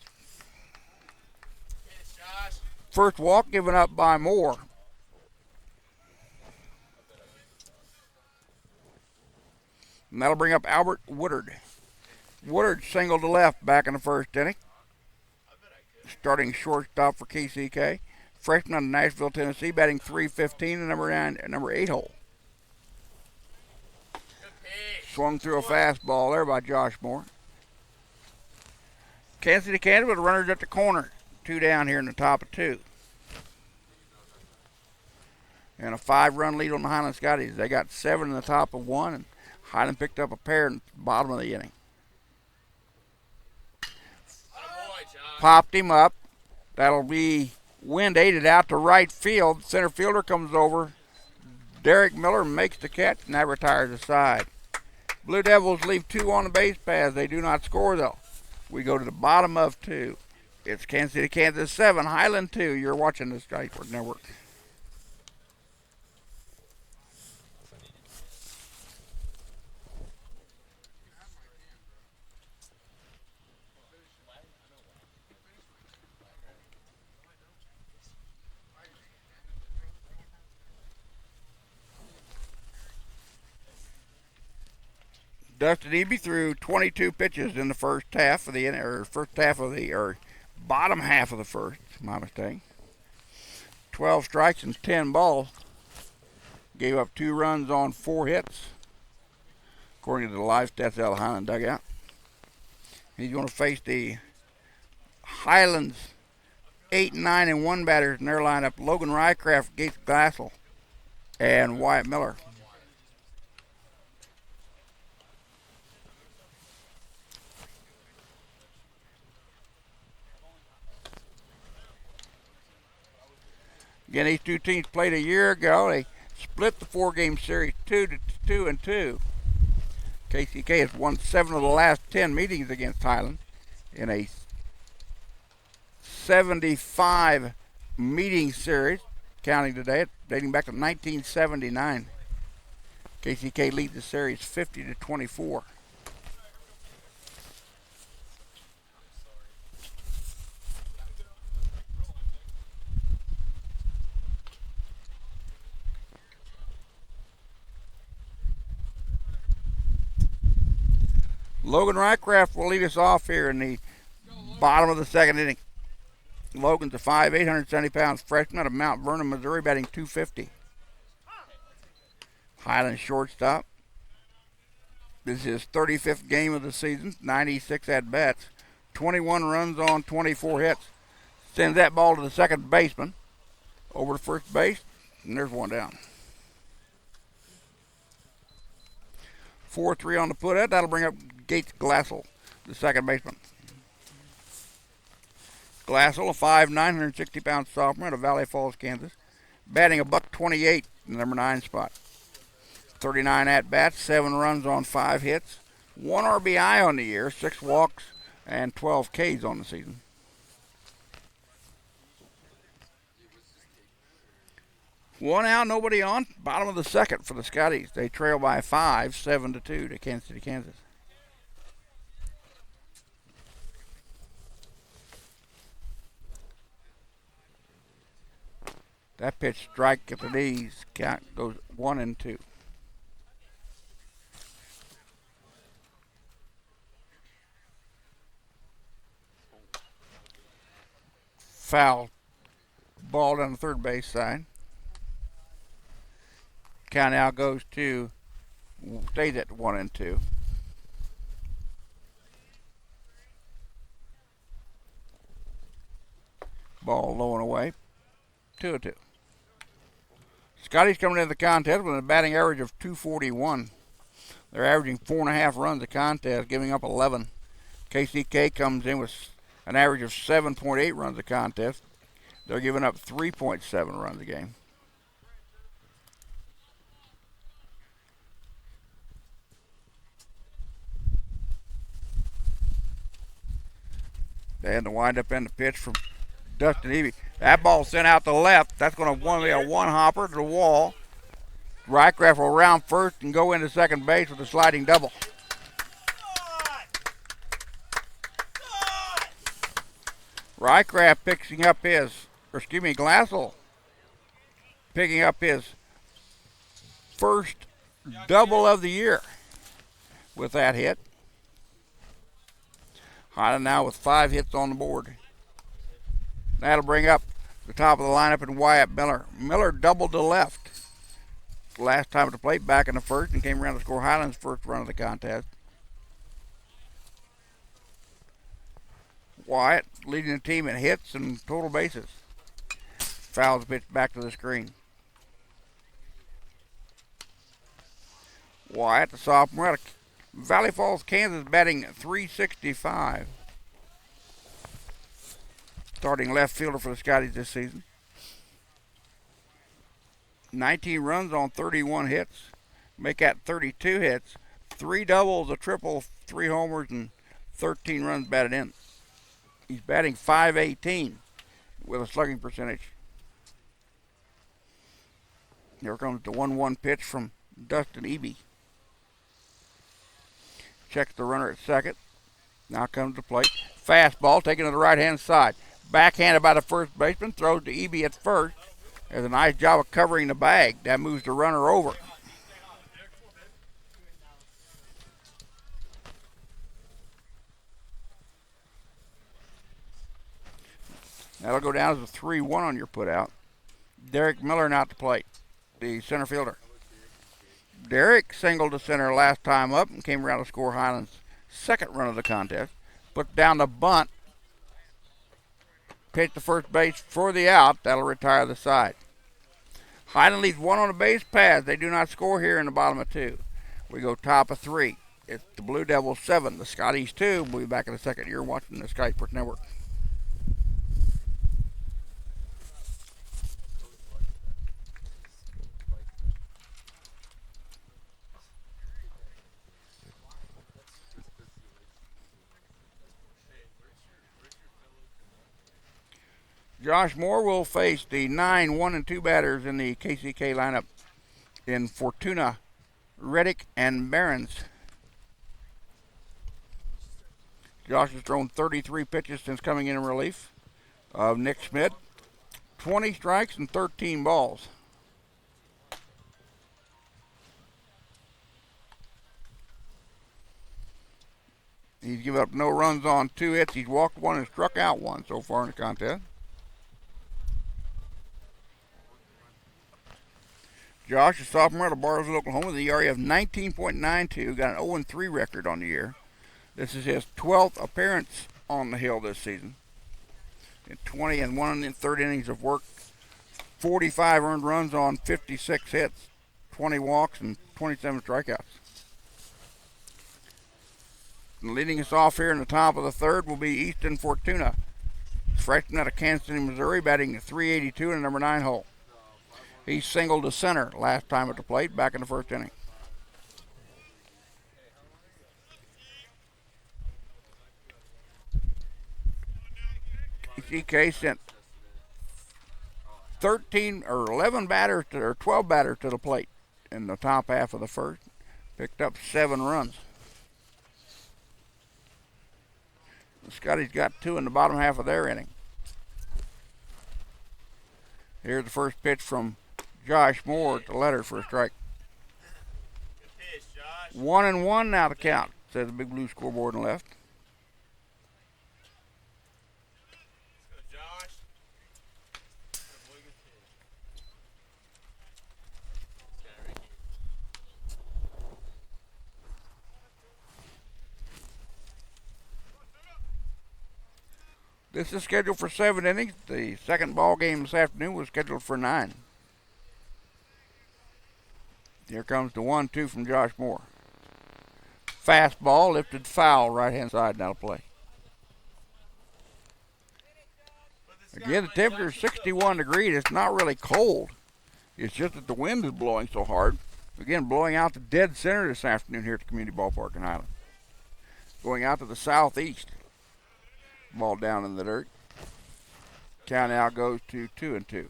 First walk given up by Moore. And that'll bring up Albert Woodard. Woodard singled to left back in the first inning. Starting shortstop for KCK. Freshman out of Nashville, Tennessee, batting .315 in number 8 hole. Swung through a fastball there by Josh Moore. Kansas City, Kansas with runners at the corner. 2 down here in the top of 2. And a 5-run lead on the Highland Scotties. They got 7 in the top of 1, and Highland picked up a pair in the bottom of the inning. Popped him up. That'll be wind aided out to right field. Center fielder comes over. Derek Miller makes the catch, and that retires the side. Blue Devils leave 2 on the base paths. They do not score, though. We go to the bottom of 2. It's Kansas City, Kansas 7, Highland 2. You're watching the Scottie Sports Network. Dustin Eby threw 22 pitches in the first half of the bottom half of the first. My mistake. 12 strikes and 10 balls. Gave up 2 runs on 4 hits, according to the live stats out of the Highland dugout. He's going to face the Highlands 8, 9, and 1 batters in their lineup: Logan Rycraft, Gates Glassell, and Wyatt Miller. Again, these 2 teams played a year ago. They split the 4-game series 2-2. KCK has won 7 of the last 10 meetings against Highland in a 75 meeting series, counting today, dating back to 1979. KCK leads the series 50-24. Logan Rycraft will lead us off here in the bottom of the second inning. Logan's a 5'8", 170-pound freshman out of Mount Vernon, Missouri, batting .250. Highland shortstop. This is his 35th game of the season, 96 at-bats, 21 runs on 24 hits. Sends that ball to the second baseman, over to first base, and there's one down. 4-3 on the put-out. That'll bring up Gates Glassell, the second baseman. Glassell, a 5'9", 160-pound sophomore out of Valley Falls, Kansas, batting a .128 in the number 9 spot. 39 at-bats, 7 runs on 5 hits, 1 RBI on the year, 6 walks, and 12 Ks on the season. One out, nobody on. Bottom of the second for the Scotties. They trail by 5, 7-2 to Kansas City, Kansas. That pitch, strike at the knees, count goes 1-2. Foul ball down the third base side. Count now goes to, stays at 1-2. Ball low and away, 2-2. Scotty's coming into the contest with a batting average of .241. They're averaging 4.5 runs a contest, giving up 11. KCK comes in with an average of 7.8 runs a contest. They're giving up 3.7 runs a game. They had to wind up in the pitch from Dustin Eby. That ball sent out to left. That's going to be a one-hopper to the wall. Rycraft will round first and go into second base with a sliding double. Rycraft Glassell picking up his first double of the year with that hit. Highland now with 5 hits on the board. That'll bring up the top of the lineup and Wyatt Miller. Miller doubled to left last time at the plate, back in the first, and came around to score Highland's first run of the contest. Wyatt leading the team in hits and total bases. Fouls the pitch back to the screen. Wyatt, the sophomore out of Valley Falls, Kansas, batting .365. Starting left fielder for the Scotties this season. 19 runs on 31 hits. Make that 32 hits. 3 doubles, a triple, 3 homers, and 13 runs batted in. He's batting .518 with a slugging percentage. Here comes the 1-1 pitch from Dustin Eby. Checks the runner at second. Now comes the plate. Fastball taken to the right-hand side. Backhanded by the first baseman. Throws to Eby at first. Does a nice job of covering the bag. That moves the runner over. That'll go down as a 3-1 on your putout. Derek Miller now at the plate, the center fielder. Derek singled to center last time up and came around to score Highland's second run of the contest. Put down the bunt. Pitch to first base for the out. That'll retire the side. Highland leads 1 on the base paths. They do not score here in the bottom of 2. We go top of 3. It's the Blue Devils 7, the Scotties 2. We'll be back in a second. You're watching the Sky Sports Network. Josh Moore will face the 9, 1, and 2 batters in the KCK lineup in Fortuna, Reddick, and Barons. Josh has thrown 33 pitches since coming in relief of Nick Schmidt. 20 strikes and 13 balls. He's given up no runs on 2 hits. He's walked 1 and struck out 1 so far in the contest. Josh, a sophomore out of Bartlesville, Oklahoma, with an ERA of 19.92, got an 0-3 record on the year. This is his 12th appearance on the hill this season. In 20 and 1/3 innings of work, 45 earned runs on 56 hits, 20 walks, and 27 strikeouts. And leading us off here in the top of the third will be Easton Fortuna, freshman out of Kansas City, Missouri, batting .382 in the number 9 hole. He singled to center last time at the plate back in the first inning. KCK sent 13 or 11 batters or 12 batters to the plate in the top half of the first. Picked up 7 runs. Scottie's got 2 in the bottom half of their inning. Here's the first pitch from Josh Moore to Letter for a strike. Good pitch, Josh. 1-1 now the count, says the big blue scoreboard on the left. Let's go, Josh. Good boy, good pitch. This is scheduled for 7 innings. The second ball game this afternoon was scheduled for 9. Here comes the 1-2 from Josh Moore. Fastball lifted foul right hand side now to play. Again, the temperature is 61 degrees. It's not really cold. It's just that the wind is blowing so hard. Again, blowing out the dead center this afternoon here at the community ballpark in Highland. Going out to the southeast. Ball down in the dirt. Count now goes to 2-2.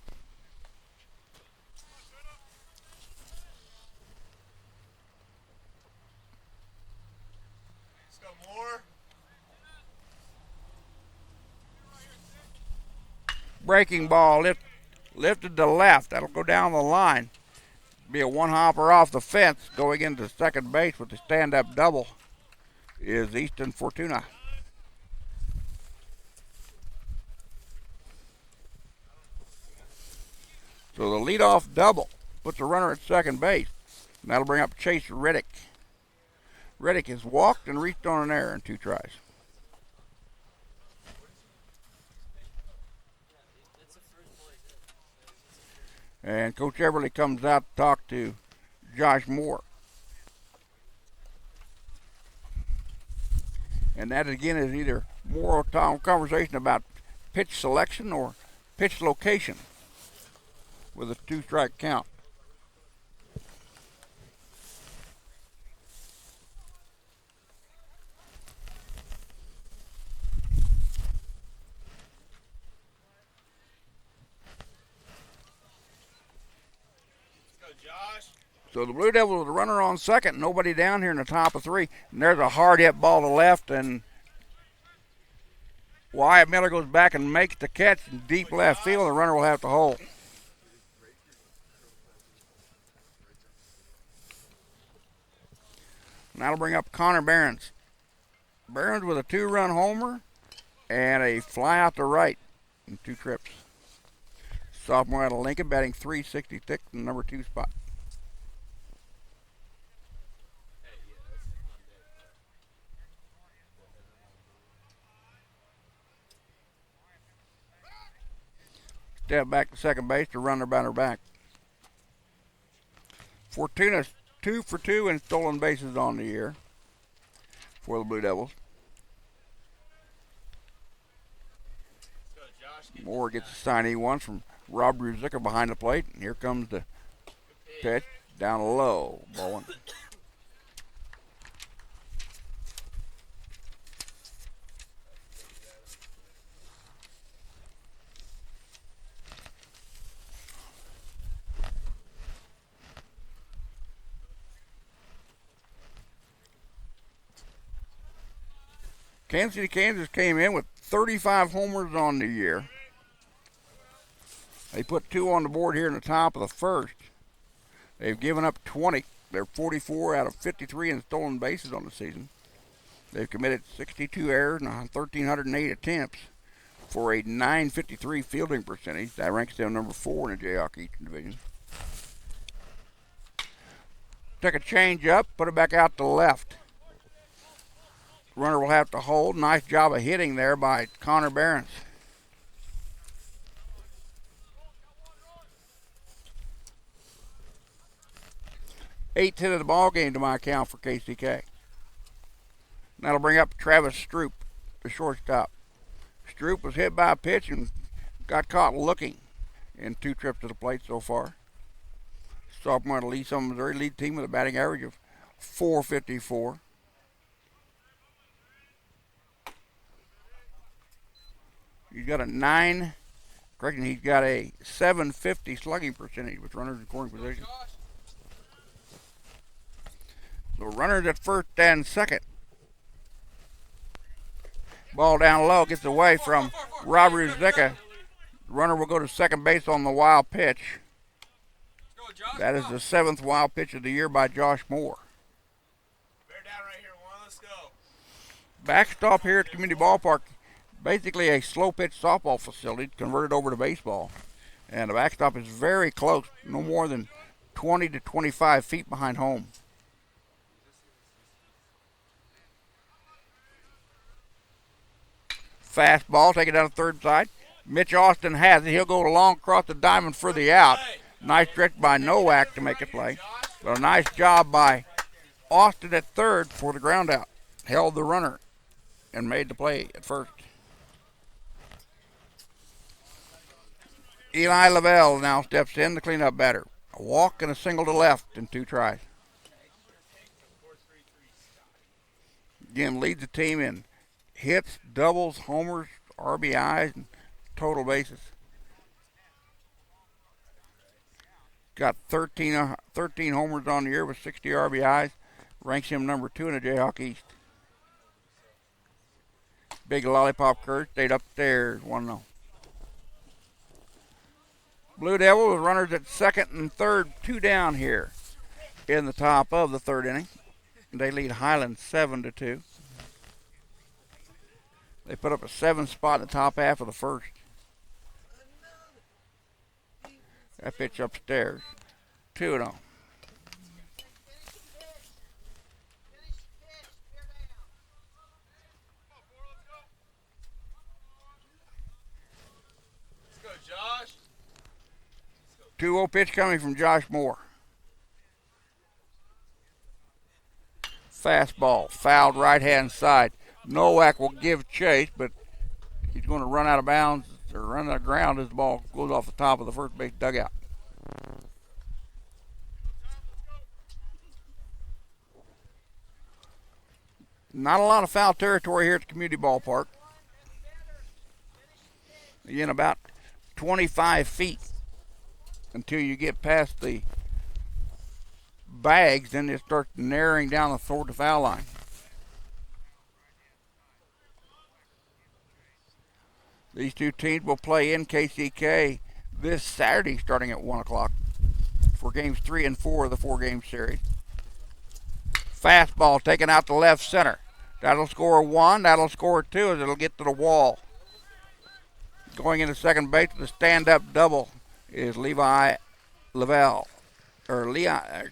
Let's go, Moore. Breaking ball lifted to left. That'll go down the line. Be a one-hopper off the fence. Going into second base with the stand-up double is Easton Fortuna. So the leadoff double puts a runner at second base. And that'll bring up Chase Reddick. Reddick has walked and reached on an error in 2 tries. And Coach Everly comes out to talk to Josh Moore. And that again is either more a conversation about pitch selection or pitch location with a 2-strike count. So the Blue Devils with a runner on second, nobody down here in the top of 3. And there's a hard hit ball to left, and Wyatt Miller goes back and makes the catch in deep left field. The runner will have to hold. And that'll bring up Connor Barons. Barons with a 2-run homer and a fly out to right in 2 trips. Sophomore out of Lincoln, batting .366 in the number 2 spot. Step back to second base to run their batter back. Fortuna's 2 for 2 in stolen bases on the year for the Blue Devils. Moore gets a signee once from Rob Ruzicka behind the plate. And here comes the pitch down low. Ball 1. Kansas City, Kansas came in with 35 homers on the year. They put 2 on the board here in the top of the first. They've given up 20. They're 44 out of 53 in stolen bases on the season. They've committed 62 errors and 1,308 attempts for a .953 fielding percentage. That ranks them number 4 in the Jayhawk Eastern Division. Took a change up, put it back out to left. Runner will have to hold. Nice job of hitting there by Connor Behrens. 8-10 of the ball game to my account for KCK. That'll bring up Travis Stroop, the shortstop. Stroop was hit by a pitch and got caught looking in 2 trips to the plate so far. Sophomore to lead some Missouri, lead team with a batting average of .454. He's got a he's got a .750 slugging percentage with runners in scoring position. So runners at first and second. Ball down low, gets away from Robert Zecca. Runner will go to second base on the wild pitch. That is the 7th wild pitch of the year by Josh Moore. Bear down right here, one. Let's go. Backstop here at Community Ballpark, basically a slow pitch softball facility converted over to baseball. And the backstop is very close, no more than 20 to 25 feet behind home. Fastball, take it down the third side. Mitch Austin has it. He'll go long across the diamond for the out. Nice stretch by Nowak to make a play. But a nice job by Austin at third for the ground out. Held the runner and made the play at first. Eli Lavelle now steps in, the cleanup batter. A walk and a single to left in 2 tries. Again, leads the team in hits, doubles, homers, RBIs, and total bases. Got 13 homers on the year with 60 RBIs. Ranks him number 2 in the Jayhawk East. Big lollipop Kurt stayed upstairs, 1-0. Blue Devils with runners at second and third, 2 down here in the top of the 3rd inning. They lead Highland 7-2. They put up a 7th spot in the top half of the first. That pitch upstairs, 2-0. Let's go, Josh. 2-0 pitch coming from Josh Moore. Fastball, fouled right-hand side. Nowak will give chase, but he's going to run out of bounds or run out of ground as the ball goes off the top of the first base dugout. Not a lot of foul territory here at the Community Ballpark. Again, about 25 feet until you get past the bags, then it starts narrowing down toward the foul line. These 2 teams will play in KCK this Saturday starting at 1 o'clock for games 3 and 4 of the 4-game series. Fastball taken out to left center. That'll score 1, that'll score 2 as it'll get to the wall. Going into second base with a stand-up double is Levi Lavelle, or Eli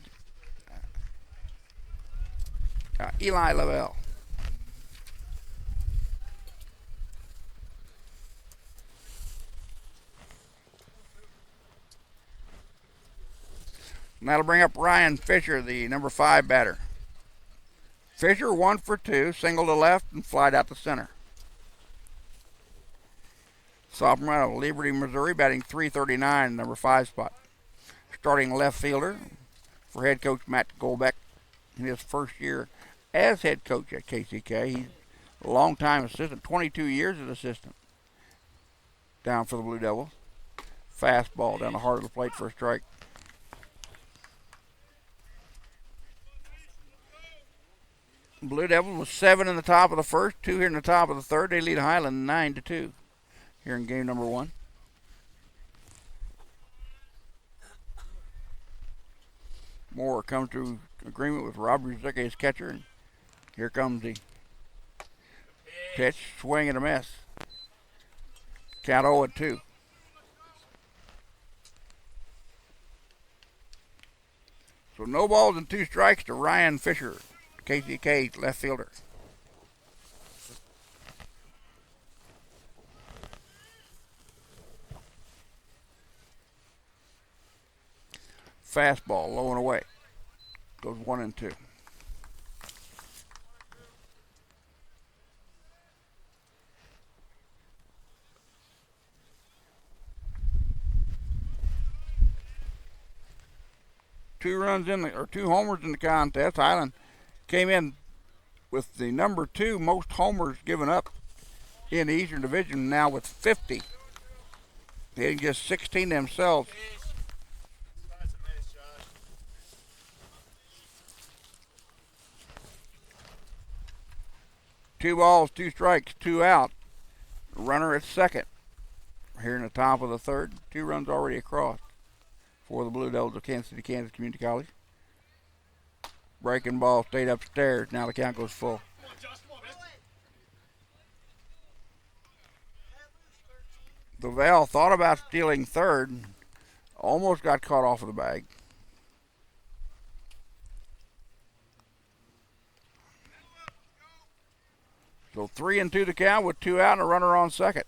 Lavelle. And that'll bring up Ryan Fisher, the number 5 batter. Fisher 1 for 2, single to left and flied out to center. Sophomore out of Liberty, Missouri, batting .339, number 5 spot. Starting left fielder for head coach Matt Golbeck in his first year as head coach at KCK. He's a long-time assistant, 22 years as assistant. Down for the Blue Devils. Fastball down the heart of the plate for a strike. Blue Devils with 7 in the top of the first, 2 here in the top of the third. They lead Highland 9-2 here in game number 1. Moore comes to agreement with Robert Rizicki as catcher, and here comes the pitch, swing and a miss. Count 0-2. So no balls and 2 strikes to Ryan Fisher, KCK left fielder. Fastball, low and away. Goes 1-2. Two homers in the contest. Highland came in with the number 2 most homers given up in the Eastern Division, now with 50. They didn't get 16 themselves. Two balls, 2 strikes, 2 out. Runner at second. Here in the top of the third. 2 runs already across for the Blue Devils of Kansas City, Kansas Community College. Breaking ball stayed upstairs. Now the count goes full. Lavelle thought about stealing third. Almost got caught off of the bag. So 3-2 the count with 2 out and a runner on second.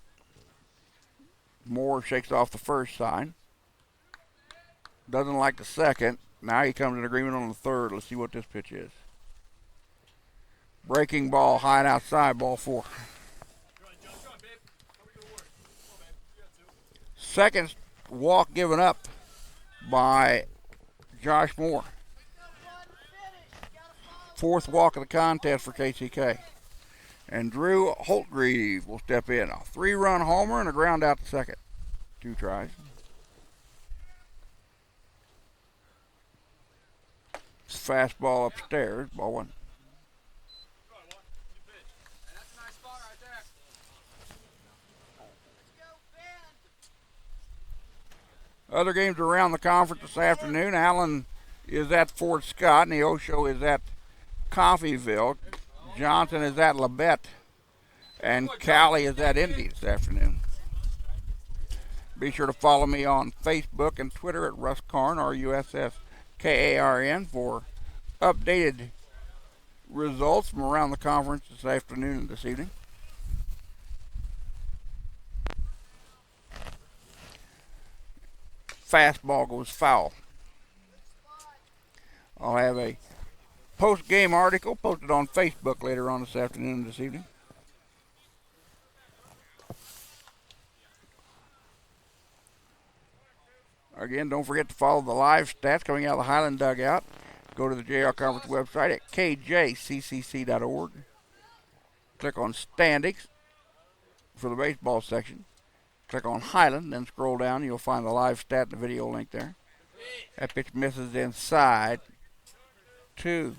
Moore shakes off the first sign. Doesn't like the second. Now he comes in agreement on the third. Let's see what this pitch is. Breaking ball high and outside, ball 4. Second walk given up by Josh Moore. 4th walk of the contest for KCK. And Drew Holtgreave will step in. A 3-run homer and a ground out to second. 2 tries. Fastball upstairs, ball 1. Other games around the conference this afternoon. Allen is at Fort Scott, and the Osho is at Coffeyville. Johnson is at Labette, and Cali is at Indy this afternoon. Be sure to follow me on Facebook and Twitter at Russ Karn, RUSSKARN, for updated results from around the conference this afternoon and this evening. Fastball goes foul. I'll have a post-game article posted on Facebook later on this afternoon and this evening. Again, don't forget to follow the live stats coming out of the Highland dugout. Go to the JR Conference website at KJCCC.org. Click on Standings for the baseball section. Click on Highland, then scroll down. You'll find the live stat and the video link there. That pitch misses inside. 2-2.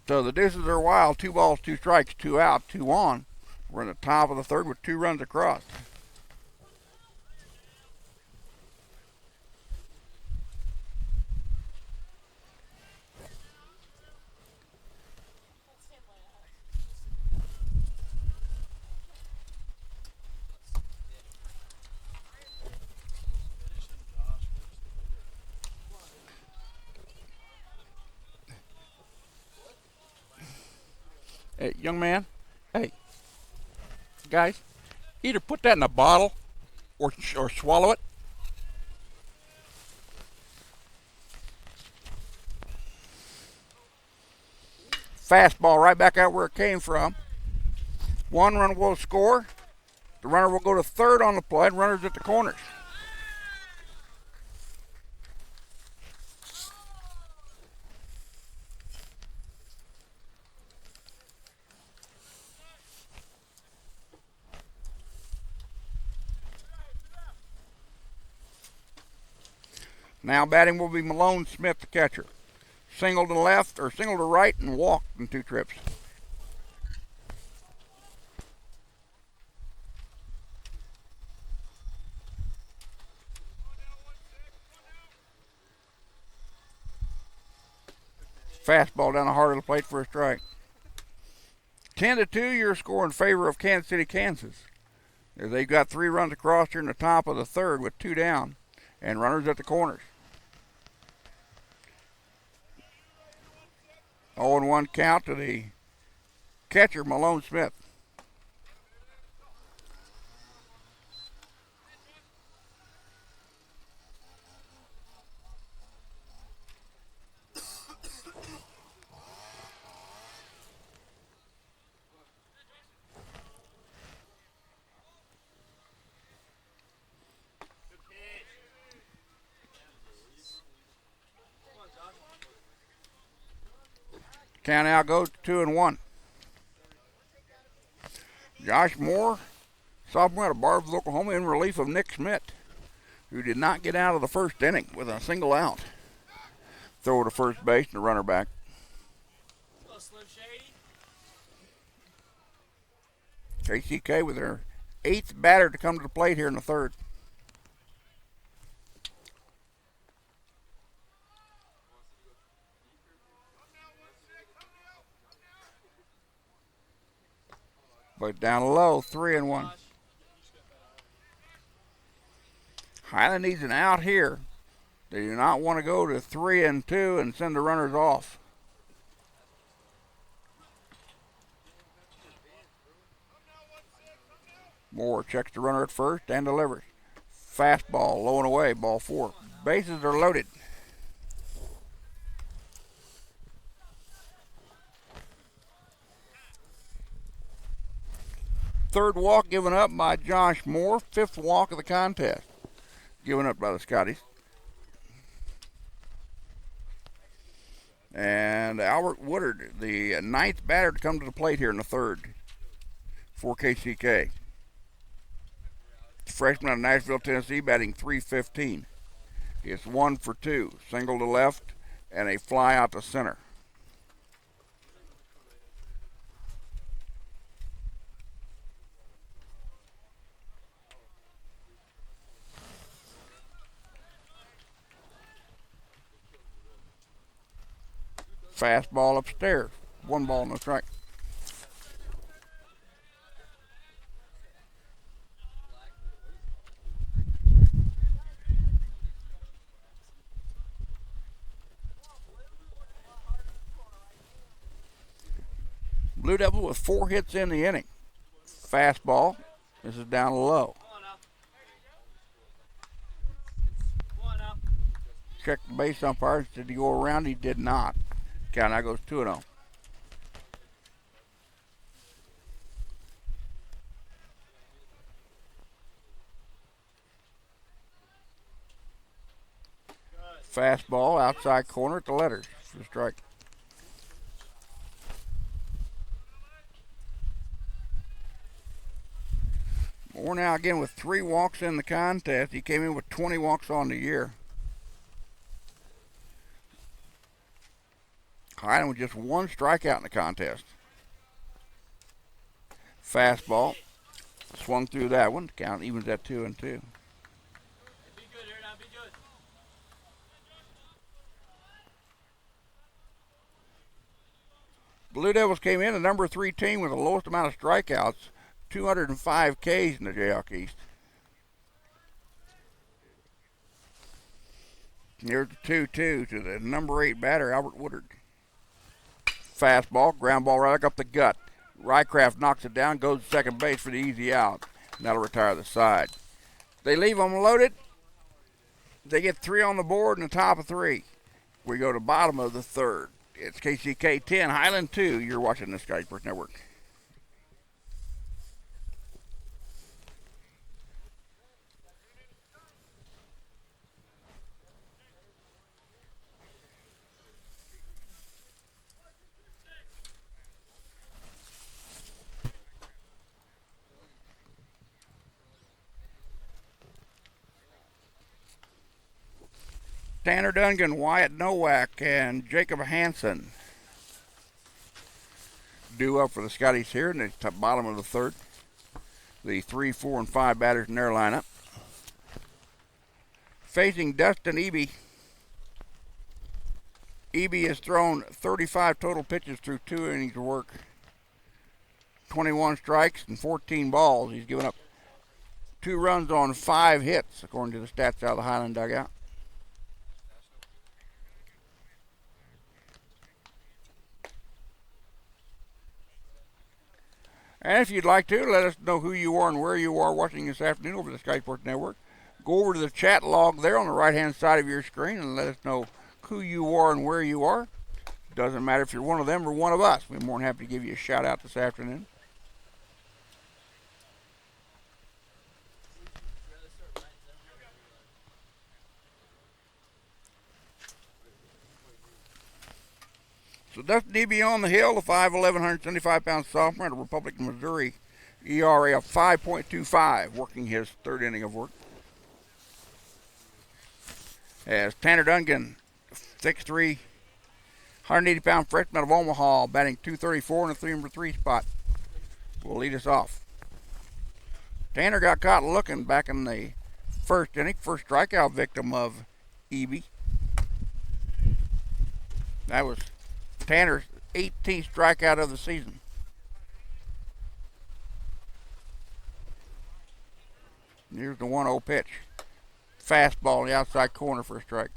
So the deuces are wild. 2 balls, 2 strikes, 2 out, 2 on. We're in the top of the third with 2 runs across. Hey, young man, hey, guys, either put that in a bottle or swallow it. Fastball right back out where it came from. 1 run will score. The runner will go to third on the play, and runners at the corners. Now batting will be Malone Smith, the catcher. single to left or single to right and walk in 2 trips. Fastball down the heart of the plate for a strike. 10-2, your score in favor of Kansas City, Kansas. They've got 3 runs across here in the top of the 3rd with 2 down and runners at the corners. 0-1 count to the catcher, Malone Smith. Count out goes 2-1. Josh Moore, sophomore out of Barville, Oklahoma, in relief of Nick Schmidt, who did not get out of the 1st inning with a single out. Throw to first base and a runner back. KCK with their 8th batter to come to the plate here in the 3rd. But down low, 3-1. Highland needs an out here. They do not want to go to 3-2 and send the runners off. Moore checks the runner at first and delivers. Fastball, low and away, ball 4. Bases are loaded. Third walk given up by Josh Moore. 5th walk of the contest given up by the Scotties. And Albert Woodard, the 9th batter to come to the plate here in the 3rd for KCK. Freshman out of Nashville, Tennessee, batting .315. It's 1 for 2. Single to left and a fly out to center. Fastball upstairs. 1 ball, no strike. Blue Devil with 4 hits in the inning. Fastball. This is down low. Checked the base umpire. Did he go around? He did not. Count now goes 2-0. Fastball outside corner at the letters for the strike. Moore now again with 3 walks in the contest. He came in with 20 walks on the year. Highland with just 1 strikeout in the contest. Fastball. Swung through that one. Count evens at 2-2. Blue Devils came in the number 3 team with the lowest amount of strikeouts, 205 Ks in the Jayhawk East. Here's the 2-2 to the number 8 batter, Albert Woodard. Fastball, ground ball right up the gut. Rycraft knocks it down, goes to second base for the easy out. And that'll retire the side. They leave them loaded. They get 3 on the board in the top of 3. We go to bottom of the 3rd. It's KCK 10, Highland 2. You're watching the Scottie Sports Network. Tanner Dungan, Wyatt Nowak, and Jacob Hansen due up for the Scotties here in the bottom of the third. The 3, 4, and 5 batters in their lineup. Facing Dustin Eby. Eby has thrown 35 total pitches through 2 innings of work. 21 strikes and 14 balls. He's given up 2 runs on 5 hits, according to the stats out of the Highland dugout. And if you'd like to, let us know who you are and where you are watching this afternoon over the Sky Sports Network. Go over to the chat log there on the right-hand side of your screen and let us know who you are and where you are. Doesn't matter if you're one of them or one of us. We're more than happy to give you a shout-out this afternoon. So Dustin Eby on the hill, the 5'11", 175-pound sophomore out of Republic, Missouri. ERA of 5.25, working his third inning of work. As Tanner Dungan, 6'3", 180-pound freshman out of Omaha, batting .234 in the 3 spot, will lead us off. Tanner got caught looking back in the first inning, first strikeout victim of Eby. That was Tanner's 18th strikeout of the season. Here's the 1-0 pitch. Fastball in the outside corner for a strike.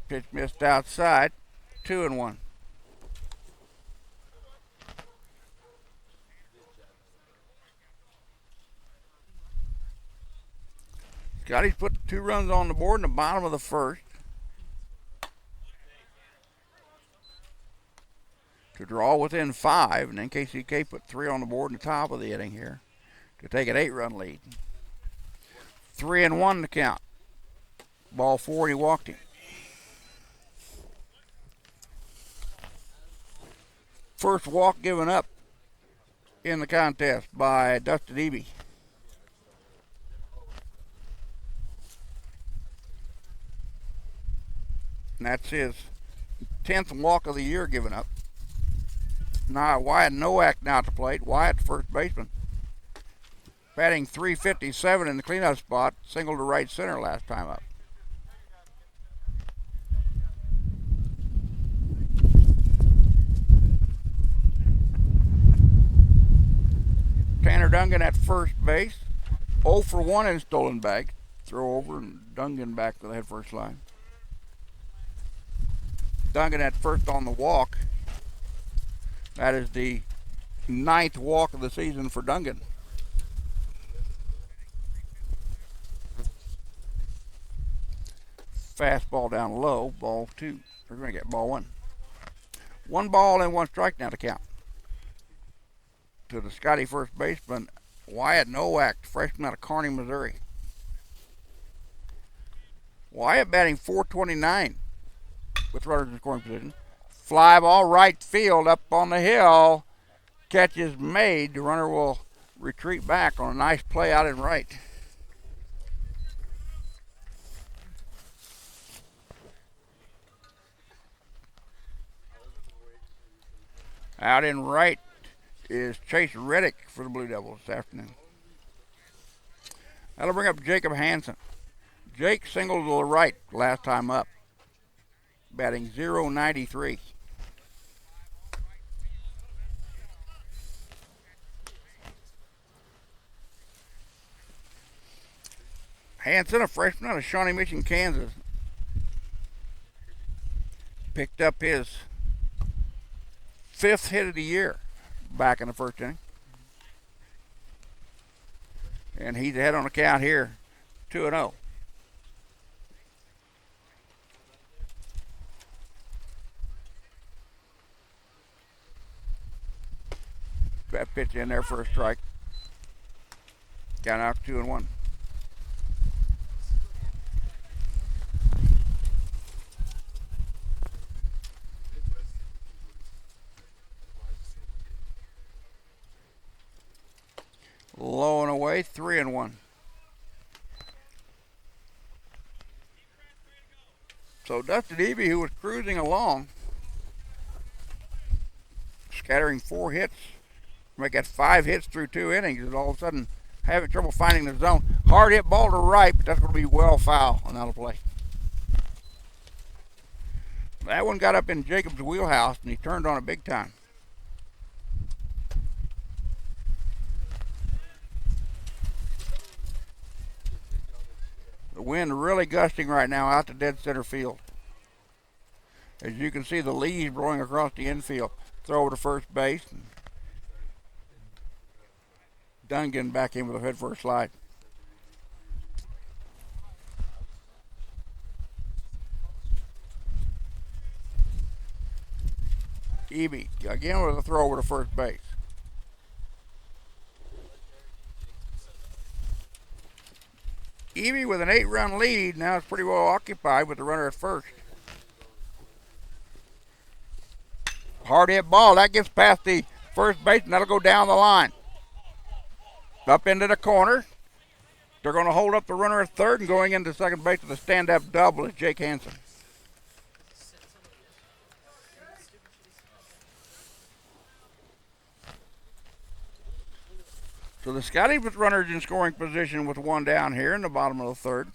Pitch missed outside. 2-1. Scottie's put 2 runs on the board in the bottom of the first to draw within 5, and then KCK put 3 on the board in the top of the inning here to take an 8-run lead. 3-1 to count. Ball 4, and he walked him. First walk given up in the contest by Dustin Eby. And that's his 10th walk of the year given up. Now Wyatt Nowak now at the plate. Wyatt, first baseman. Batting .357 in the cleanup spot. Single to right center last time up. Tanner Dungan at first base. 0 for 1 in stolen bag. Throw over and Dungan back to the head first line. Dungan at first on the walk. That is the 9th walk of the season for Dungan. Fastball down low, ball 2. We're going to get ball 1. 1 ball and 1 strike now to count. To the Scottie first baseman, Wyatt Nowak, freshman out of Karn, Missouri. Wyatt batting .429 with runners in scoring position. Fly ball right field up on the hill. Catch is made. The runner will retreat back on a nice play out in right. Out in right is Chase Reddick for the Blue Devils this afternoon. That'll bring up Jacob Hansen. Jake singled to the right last time up, batting .093. Hansen, a freshman out of Shawnee Mission, Kansas, picked up his 5th hit of the year back in the first inning. And he's ahead on the count here, 2-0. That pitch in there for a strike. Count out 2-1. away, 3-1. So Dustin Eby, who was cruising along, scattering 4 hits, make that 5 hits through 2 innings, and all of a sudden having trouble finding the zone. Hard hit ball to right, but that's going to be well foul and out of play. That one got up in Jacob's wheelhouse, and he turned on it big time. The wind really gusting right now out to dead center field. As you can see, the leaves blowing across the infield. Throw over to first base. Dungan back in with a head first slide. Eby again with a throw over to first base. Eby with an 8-run lead. Now it's pretty well occupied with the runner at first. Hard hit ball. That gets past the first base, and that'll go down the line. Up into the corner. They're going to hold up the runner at third, and going into second base with a stand-up double is Jake Hansen. So the Scottie with runners in scoring position with 1 down here in the bottom of the third.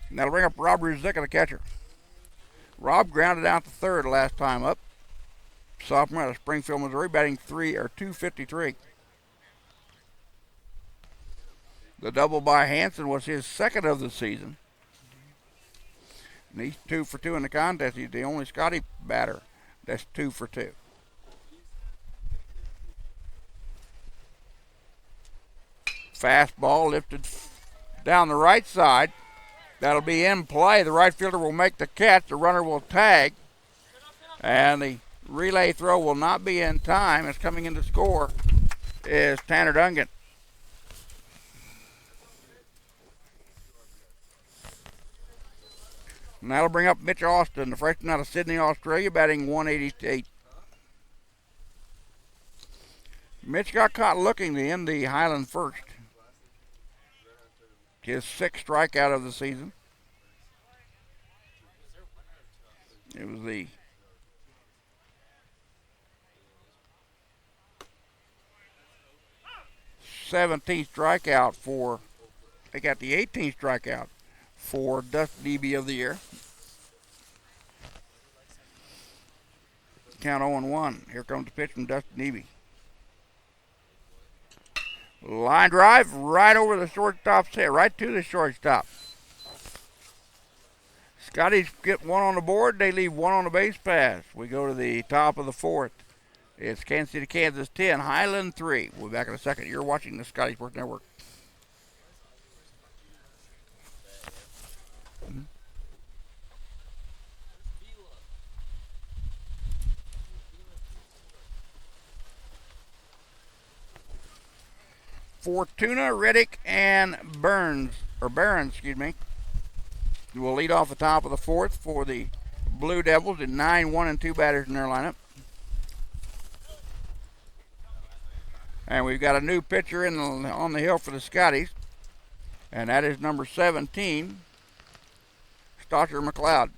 And that'll bring up Rob Ruzicka, the catcher. Rob grounded out to third last time up. Sophomore out of Springfield, Missouri, batting 253. The double by Hansen was his second of the season. And he's 2 for 2 in the contest. He's the only Scottie batter that's 2 for 2. Fastball lifted down the right side. That'll be in play. The right fielder will make the catch. The runner will tag. And the relay throw will not be in time. It's coming in to score is Tanner Dungan. And that'll bring up Mitch Austin, the freshman out of Sydney, Australia, batting 188. Mitch got caught looking to end the Highland first. His 6th strikeout of the season. It was the th strikeout for, they got the 18th strikeout for Dustin Eby of the year. Count 0-1. Here comes the pitch from Dustin Eby. Line drive right over the shortstop's head, right to the shortstop. Scotties get 1 on the board. They leave 1 on the base pass. We go to the top of the 4th. It's Kansas City, Kansas 10, Highland 3. We'll be back in a second. You're watching the Scottie Sports Network. Fortuna, Reddick, and Barons, will lead off the top of the 4th for the Blue Devils and 9 1-2 batters in their lineup. And we've got a new pitcher on the hill for the Scotties, and that is number 17, Stosher McLeod.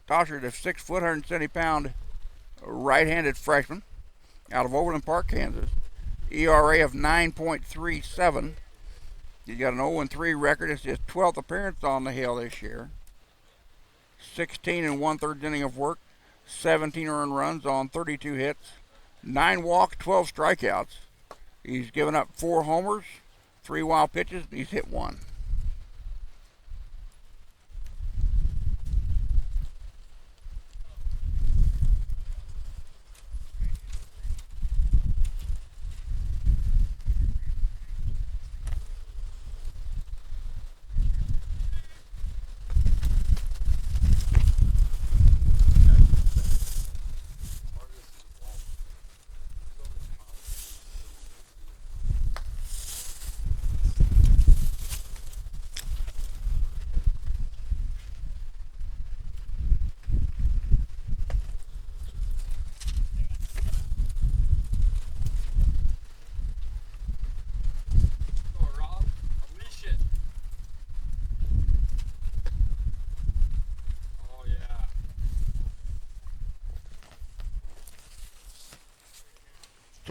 Stosher is a 6-foot, 170-pound right-handed freshman out of Overland Park, Kansas. ERA of 9.37. He's got an 0-3 record. It's his 12th appearance on the hill this year. 16 1/3 inning of work, 17 earned runs on 32 hits, 9 walks, 12 strikeouts. He's given up 4 homers, 3 wild pitches, and he's hit 1.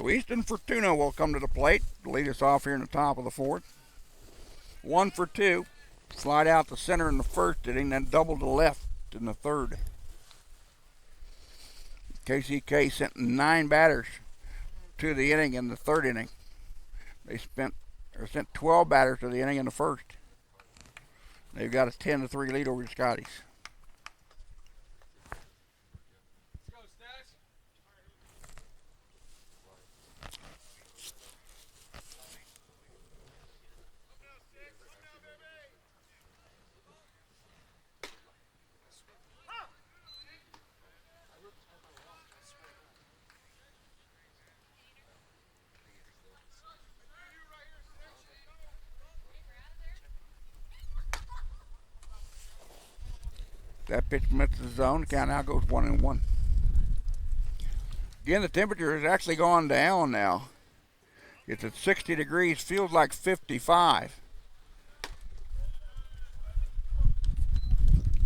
So Easton Fortuna will come to the plate to lead us off here in the top of the fourth. 1 for 2. Slide out the center in the first inning, then double to left in the third. KCK sent 9 batters to the inning in the third inning. They sent 12 batters to the inning in the first. They've got a 10-3 lead over the Scotties. That pitch misses the zone. The count now goes 1-1. Again, the temperature has actually gone down now. It's at 60 degrees, feels like 55.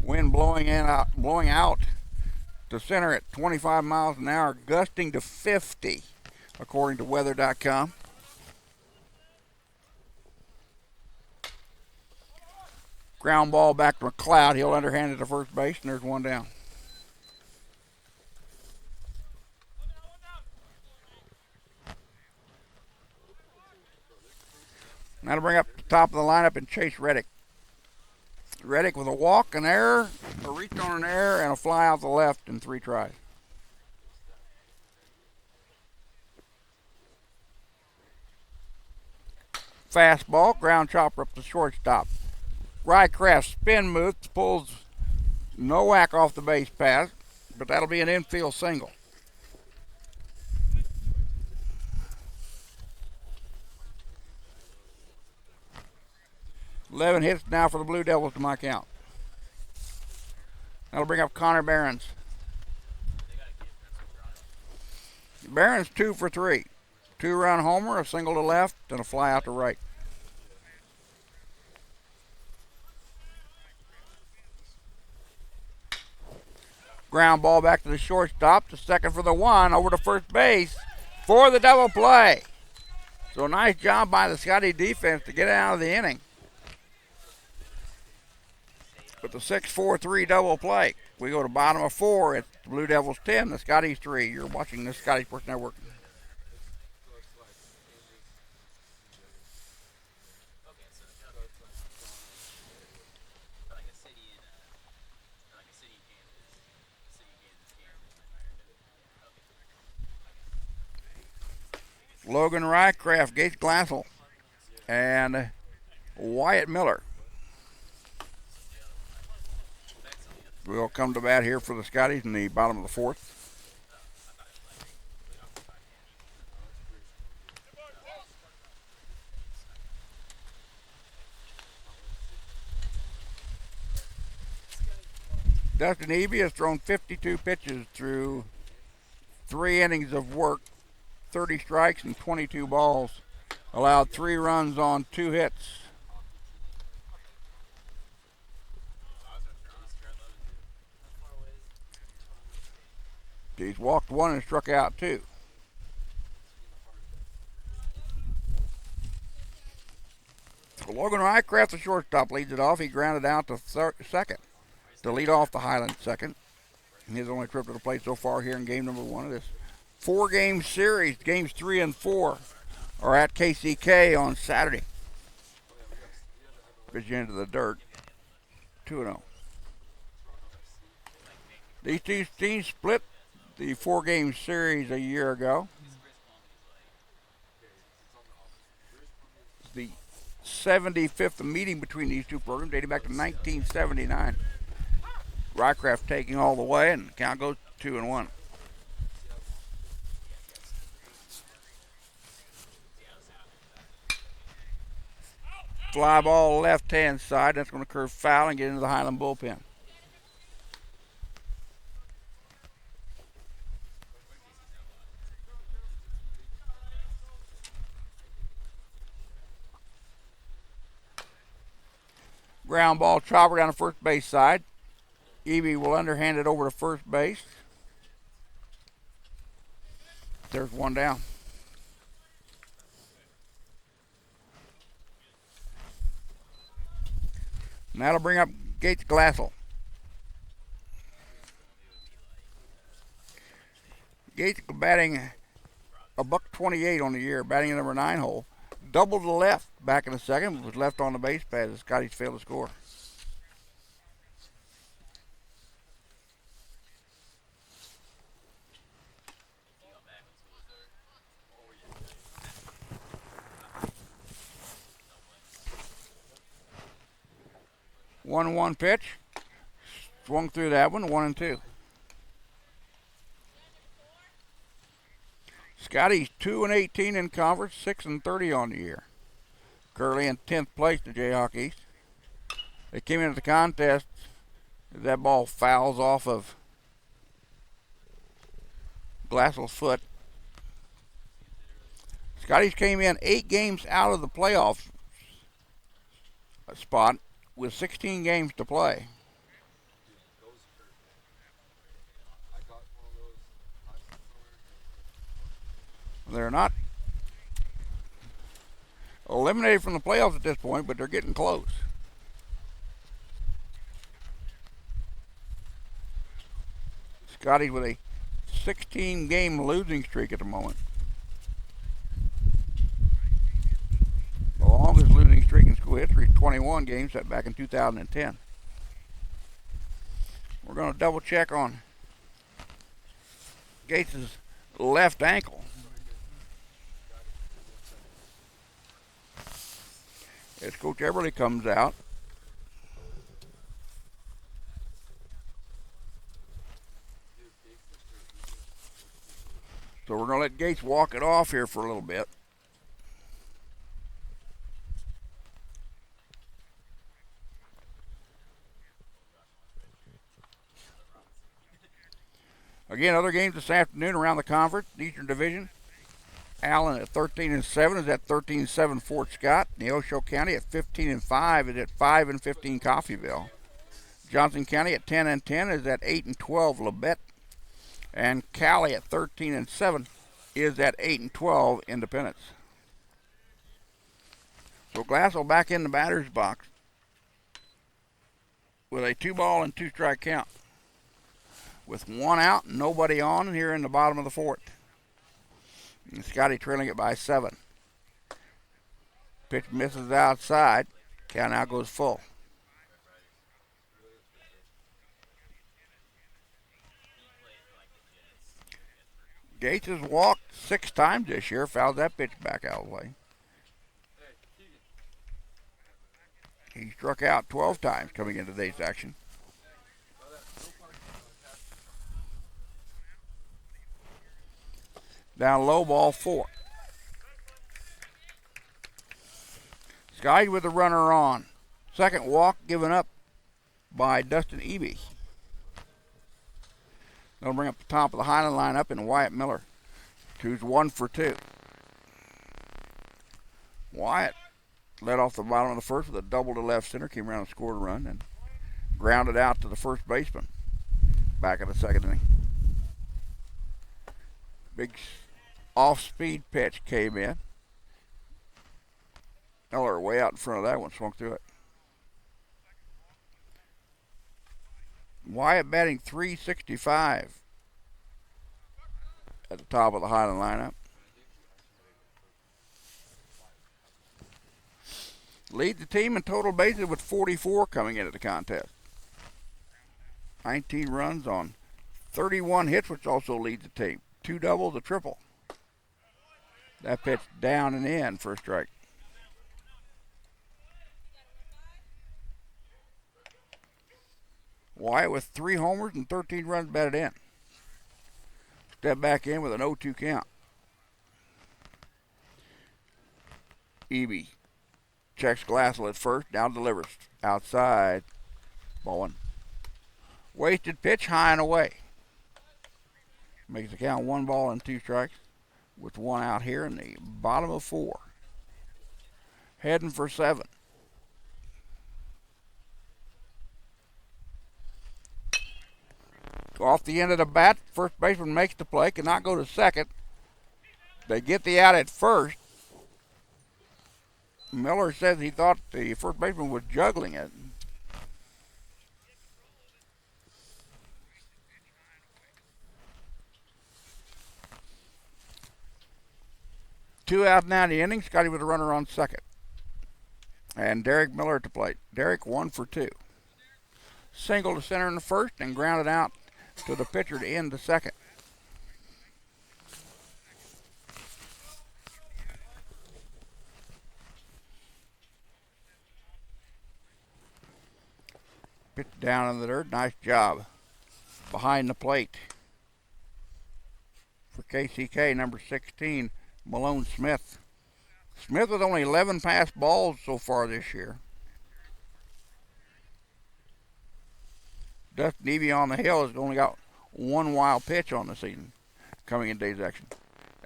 Wind blowing out to center at 25 miles an hour, gusting to 50, according to weather.com. Ground ball back to McLeod. He'll underhand it to first base, and there's one down. Now to bring up the top of the lineup and Chase Reddick. Reddick with a walk, an error, a reach on an error, and a fly out the left in 3 tries. Fastball, ground chopper up the shortstop. Rycraft spin move, pulls Nowak off the base pass, but that'll be an infield single. Eleven hits now for the Blue Devils to my count. That'll bring up Connor Behrens. Behrens 2 for 3. 2-run homer, a single to left, and a fly out to right. Ground ball back to the shortstop, to second for the 1, over to first base for the double play. So nice job by the Scottie defense to get out of the inning with the 6-4-3 double play. We go to bottom of 4. It's the Blue Devils 10, the Scotties 3. You're watching the Scottie Sports Network. Logan Rycraft, Gates Glassell, and Wyatt Miller will come to bat here for the Scotties in the bottom of the 4th. Dustin Eby has thrown 52 pitches through 3 innings of work, 30 strikes and 22 balls. Allowed 3 runs on 2 hits. He's walked 1 and struck out 2. Logan Rycraft, the shortstop, leads it off. He grounded out to second to lead off the Highland second. His only trip to the plate so far here in game number 1 of this 4-game series. Games 3 and 4 are at KCK on Saturday. Pitch into the dirt. 2-0. These two teams split the 4-game series a year ago. It's the 75th meeting between these two programs, dating back to 1979. Rycraft taking all the way, and the count goes 2-1. Fly ball left-hand side. That's going to curve foul and get into the Highland bullpen. Ground ball chopper down the first base side. Eby will underhand it over to first base. There's one down. And that'll bring up Gates Glassell. Gates batting a $128 on the year, batting the number 9 hole. Double to the left, back in the second, was left on the base pad as Scotty's failed to score. One pitch, swung through that one, 1-2. Scotty's 2-18 in conference, 6-30 on the year. Currently in 10th place in the Jayhawk East. They came into the contest. That ball fouls off of Glassell's foot. Scotty's came in 8 games out of the playoff spot with 16 games to play. They're not eliminated from the playoffs at this point, but they're getting close. Scotty with a 16-game losing streak at the moment. The longest losing streak in school history is 21 games, set back in 2010. We're going to double check on Gates' left ankle. As Coach Everly comes out. So we're going to let Gates walk it off here for a little bit. Again, other games this afternoon around the conference, Eastern Division. Allen at 13-7 is at 13-7 Fort Scott. Neosho County at 15-5 is at 5-15 Coffeyville. Johnson County at 10-10 is at 8-12 Labette. And Cali at 13-7 is at 8-12 Independence. So Glassell back in the batter's box with a 2-ball and 2-strike count. With 1 out and nobody on here in the bottom of the 4th. And Scotty trailing it by 7. Pitch misses outside. Count now goes full. Gates has walked 6 times this year. Fouled that pitch back out of the way. He struck out 12 times coming into today's action. Down low, ball 4. Scotty with the runner on. Second walk given up by Dustin Eby. They'll bring up the top of the Highland lineup in Wyatt Miller, who's 1 for 2. Wyatt led off the bottom of the first with a double to left center, came around and scored a run, and grounded out to the first baseman back in the second inning. Big off-speed pitch came in. Miller way out in front of that one, swung through it. Wyatt batting .365 at the top of the Highland lineup. Leads the team in total bases with 44 coming into the contest. 19 runs on 31 hits, which also leads the team. 2 doubles, a triple. That pitch down and in for a strike. Wyatt with 3 homers and 13 runs batted in. Step back in with an 0-2 count. Eby checks Glassell at first, down delivers. Outside, ball 1. Wasted pitch, high and away. Makes the count 1 ball and 2 strikes with 1 out here in the bottom of 4. Heading for 7. Off the end of the bat, first baseman makes the play, cannot go to second. They get the out at first. Miller says he thought the first baseman was juggling it. 2 out now in the inning. Scottie with a runner on second. And Derek Miller at the plate. Derek 1 for 2. Single to center in the first and grounded out to the pitcher to end the second. Pitch down in the dirt. Nice job behind the plate for KCK, number 16, Malone Smith. Smith with only 11 pass balls so far this year. Dustin Eby on the hill has only got 1 wild pitch on the season coming in today's action.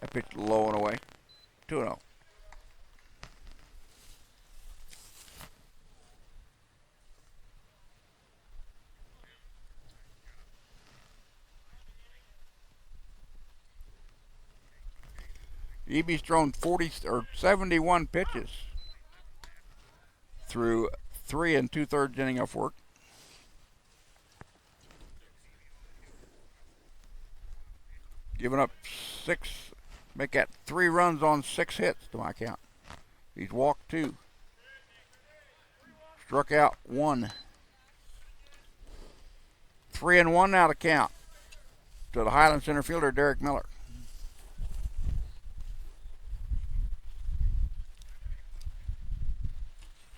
That pitch low and away. 2-0. Eby's thrown 71 pitches through 3 2/3 inning of work. Giving up 6, make that 3 runs on 6 hits to my count. He's walked 2, struck out 1. 3-1 now to count to the Highland center fielder, Derek Miller.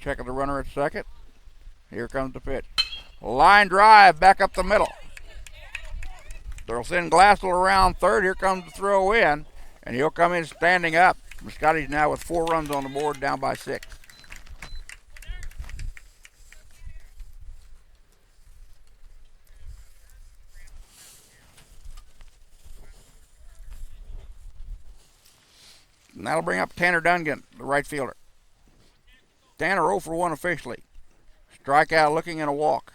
Checking the runner at second. Here comes the pitch. Line drive back up the middle. They'll send Glassell around third. Here comes the throw in, and he'll come in standing up. Scottie's now with 4 runs on the board, down by 6. And that'll bring up Tanner Dungan, the right fielder. Tanner 0 for 1 officially. Strikeout looking and a walk.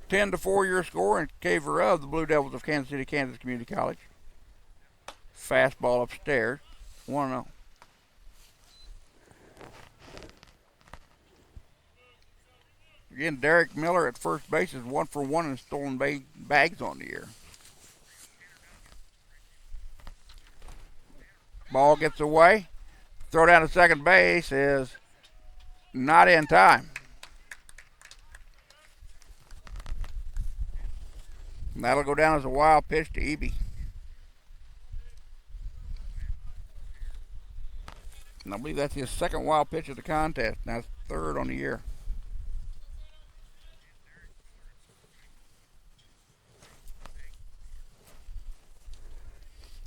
Ten to 4 your score in favor of the Blue Devils of Kansas City, Kansas Community College. Fastball upstairs. 1-0. Again, Derek Miller at first base is 1 for 1 in stolen bags on the year. Ball gets away. Throw down to second base is not in time. And that'll go down as a wild pitch to Eby. And I believe that's his second wild pitch of the contest. Now it's 3rd on the year.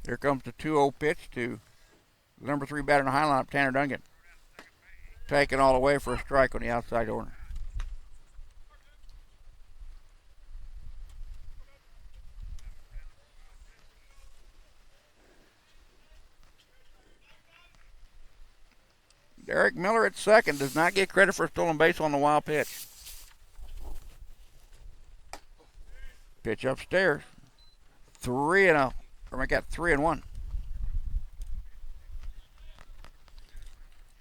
Here comes the 2-0 pitch to the number 3 batter in the high lineup, Tanner Dungan. Taken all the way for a strike on the outside corner. Derek Miller at second does not get credit for a stolen base on the wild pitch. Pitch upstairs. 3-0. Or make that 3-1.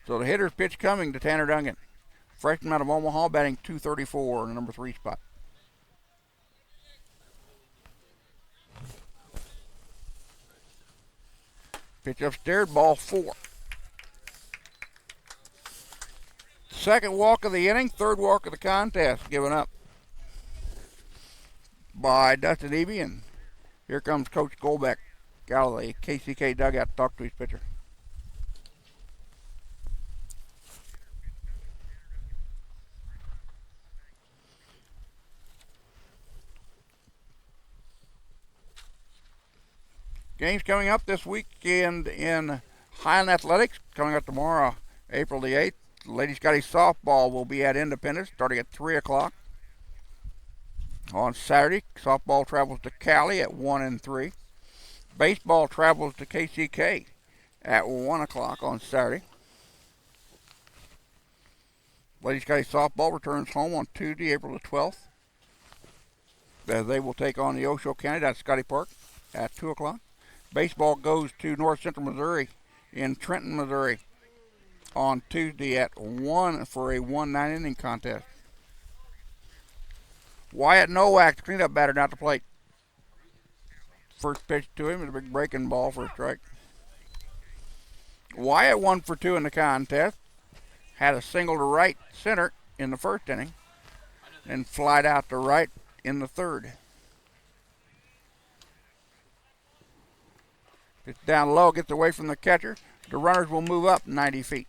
So the hitter's pitch coming to Tanner Dungan. Freshman out of Omaha, batting .234 in the number 3 spot. Pitch upstairs, ball 4. Second walk of the inning, 3rd walk of the contest given up by Dustin Eby, and here comes Coach Golbeck out of the KCK dugout to talk to his pitcher. Games coming up this weekend in Highland Athletics. Coming up tomorrow, April the 8th. Lady Scottie softball will be at Independence starting at 3 o'clock. On Saturday, softball travels to Cali at 1 and 3. Baseball travels to KCK at 1 o'clock on Saturday. Lady Scottie softball returns home on Tuesday, April the 12th. They will take on the Osho County at Scottie Park at 2 o'clock. Baseball goes to North Central Missouri in Trenton, Missouri on Tuesday at 1 for a 1-9 inning contest. Wyatt Nowak, the cleanup batter, down at the plate. First pitch to him is a big breaking ball for a strike. Wyatt 1 for 2 in the contest. Had a single to right center in the first inning, and flied out to right in the third. It's down low, gets away from the catcher. The runners will move up 90 feet.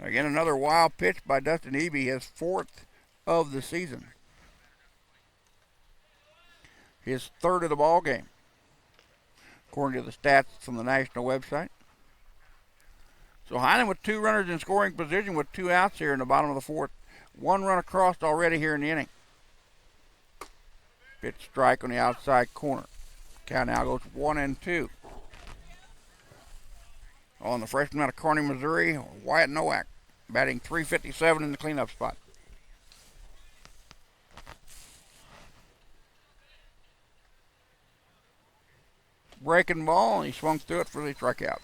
Again, another wild pitch by Dustin Eby, his 4th of the season. His 3rd of the ball game, according to the stats from the national website. So Highland with 2 runners in scoring position with 2 outs here in the bottom of the 4th. 1 run across already here in the inning. Pitch strike on the outside corner. Count now goes 1-2. On the freshman out of Karn, Missouri, Wyatt Nowak, batting .357 in the cleanup spot. Breaking ball, and he swung through it for the strikeout.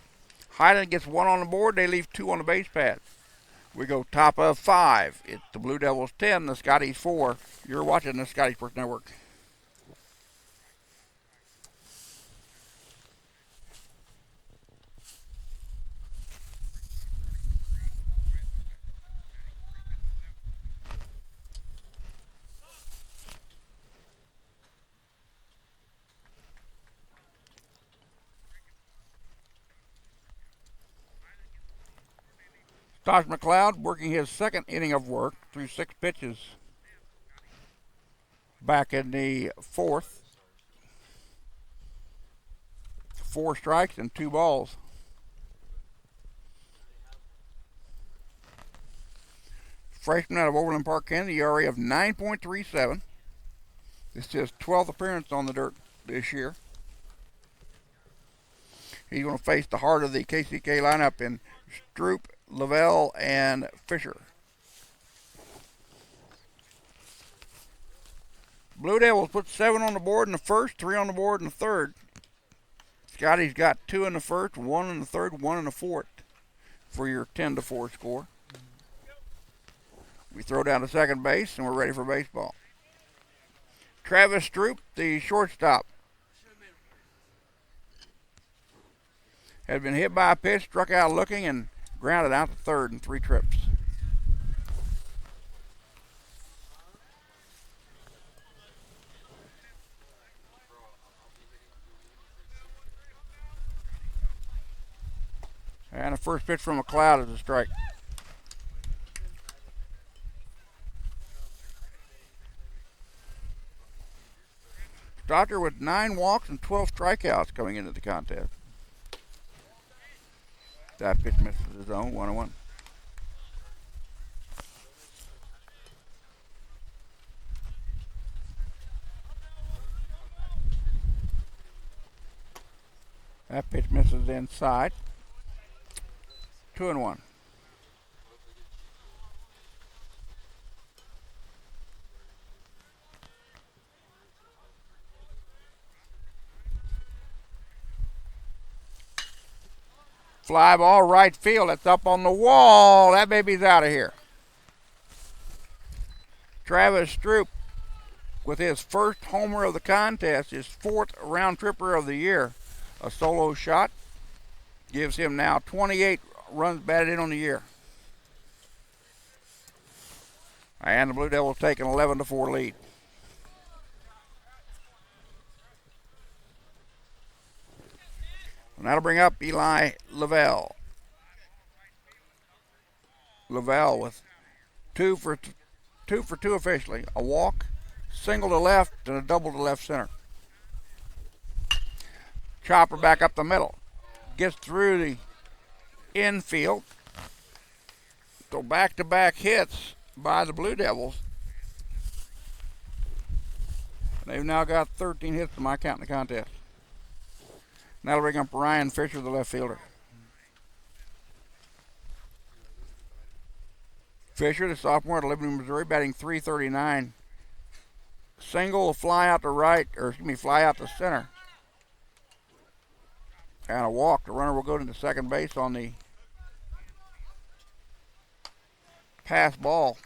Highland gets 1 on the board. They leave 2 on the base paths. We go top of 5. It's the Blue Devils 10, the Scotties 4. You're watching the Scottie Sports Network. Tosh McLeod working his 2nd inning of work through 6 pitches back in the 4th. 4 strikes and 2 balls. Freshman out of Overland Park, Kansas, the ERA of 9.37. This is his 12th appearance on the dirt this year. He's going to face the heart of the KCK lineup in Stroop, Lavelle, and Fisher. Blue Devils put 7 on the board in the first, 3 on the board in the third. Scottie's got 2 in the first, 1 in the third, 1 in the fourth for your 10-4 score. We throw down to second base, and we're ready for baseball. Travis Stroop, the shortstop, had been hit by a pitch, struck out looking, and grounded out to third in 3 trips. And the first pitch from McLeod is a strike. Stocker with 9 walks and 12 strikeouts coming into the contest. That pitch misses the zone, 1-1. That pitch misses inside, 2-1. Fly ball right field. That's up on the wall. That baby's out of here. Travis Stroop with his first homer of the contest, his 4th round tripper of the year. A solo shot gives him now 28 runs batted in on the year. And the Blue Devils take an 11-4 lead. And that'll bring up Eli Lavelle. Lavelle with 2 for 2 officially. A walk, single to left, and a double to left center. Chopper back up the middle. Gets through the infield. So back-to-back hits by the Blue Devils. They've now got 13 hits to my count in the contest. And that'll bring up Ryan Fisher, the left fielder. Fisher, the sophomore out of Liberty, Missouri, batting .339. Single, a fly out to right, fly out to center. And a walk. The runner will go to second base on the pass ball.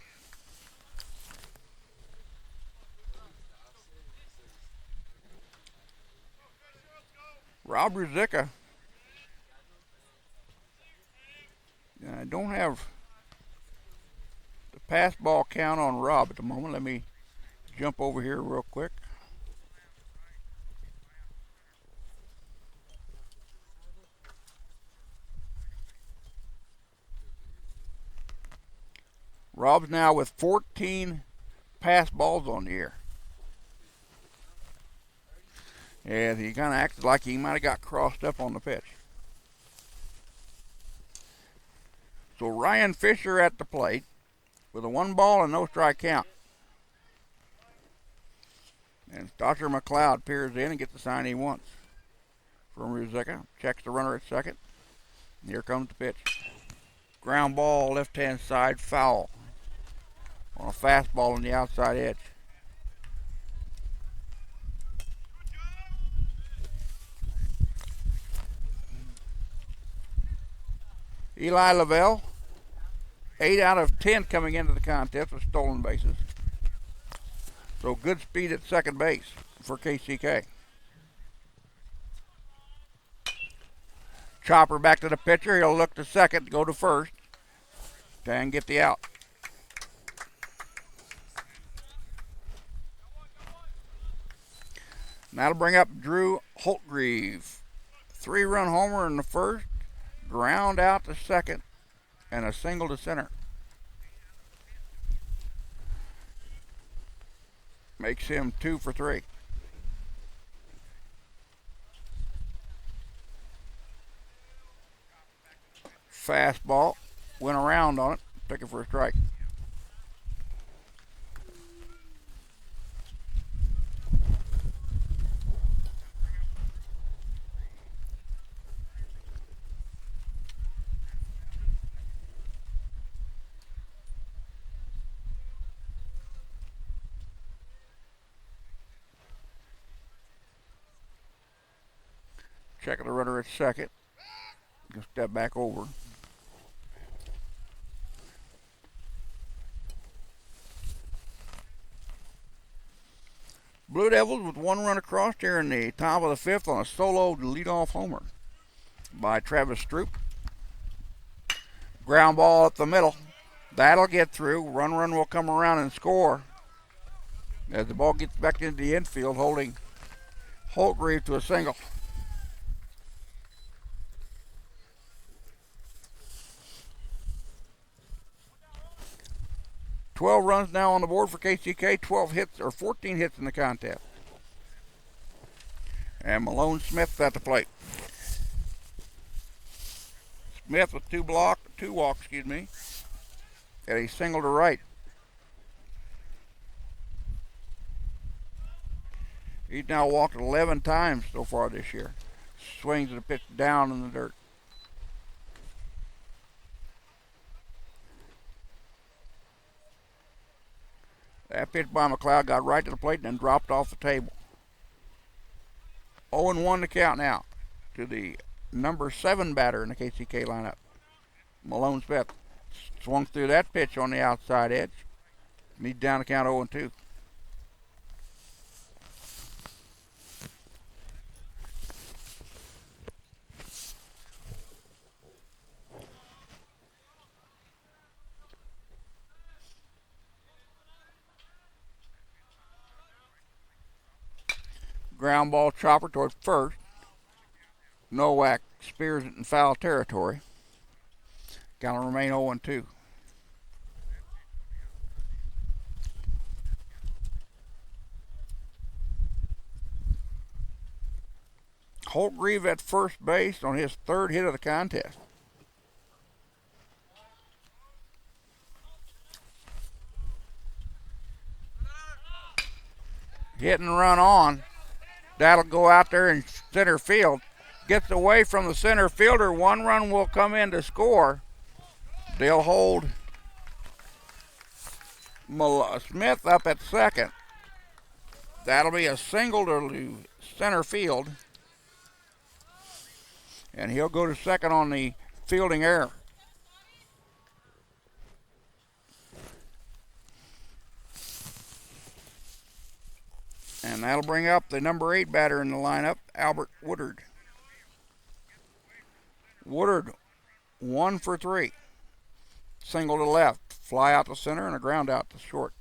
Rob Ruzicka. I don't have the pass ball count on Rob at the moment. Let me jump over here real quick. Rob's now with 14 pass balls on the year. Yeah, he kind of acted like he might have got crossed up on the pitch. So Ryan Fisher at the plate with a 1 ball and no strike count. And Dr. McLeod peers in and gets the sign he wants from Ruzicka. Checks the runner at second. And here comes the pitch. Ground ball, left-hand side, foul. On a fastball on the outside edge. Eli Lavelle, 8 out of 10 coming into the contest with stolen bases. So good speed at second base for KCK. Chopper back to the pitcher. He'll look to second, go to first, and get the out. And that'll bring up Drew Holtgreave. 3-run homer in the first, ground out to second, and a single to center. Makes him 2 for 3. Fastball, went around on it, took it for a strike. Checking the runner at second. Just step back over. Blue Devils with 1 run across here in the top of the 5th on a solo leadoff homer by Travis Stroop. Ground ball up the middle. That'll get through. Run will come around and score as the ball gets back into the infield, holding Holtgreave to a single. $12 runs now on the board for KCK, 14 hits in the contest. And Malone Smith at the plate. Smith with two walks, and a single to right. He's now walked 11 times so far this year. Swings the pitch down in the dirt. That pitch by McLeod got right to the plate and then dropped off the table. 0-1 to count now to the number 7 batter in the KCK lineup. Malone Smith swung through that pitch on the outside edge. He's down to count 0-2. Ground ball chopper toward first. Nowak spears it in foul territory. Got to remain 0-2. Holtgreave at first base on his 3rd hit of the contest. Hit and run on. That'll go out there in center field. Gets away from the center fielder. 1 run will come in to score. They'll hold Smith up at second. That'll be a single to center field. And he'll go to second on the fielding error. And that'll bring up the number 8 batter in the lineup, Albert Woodard. Woodard, 1 for 3. Single to left, fly out to center, and a ground out to short.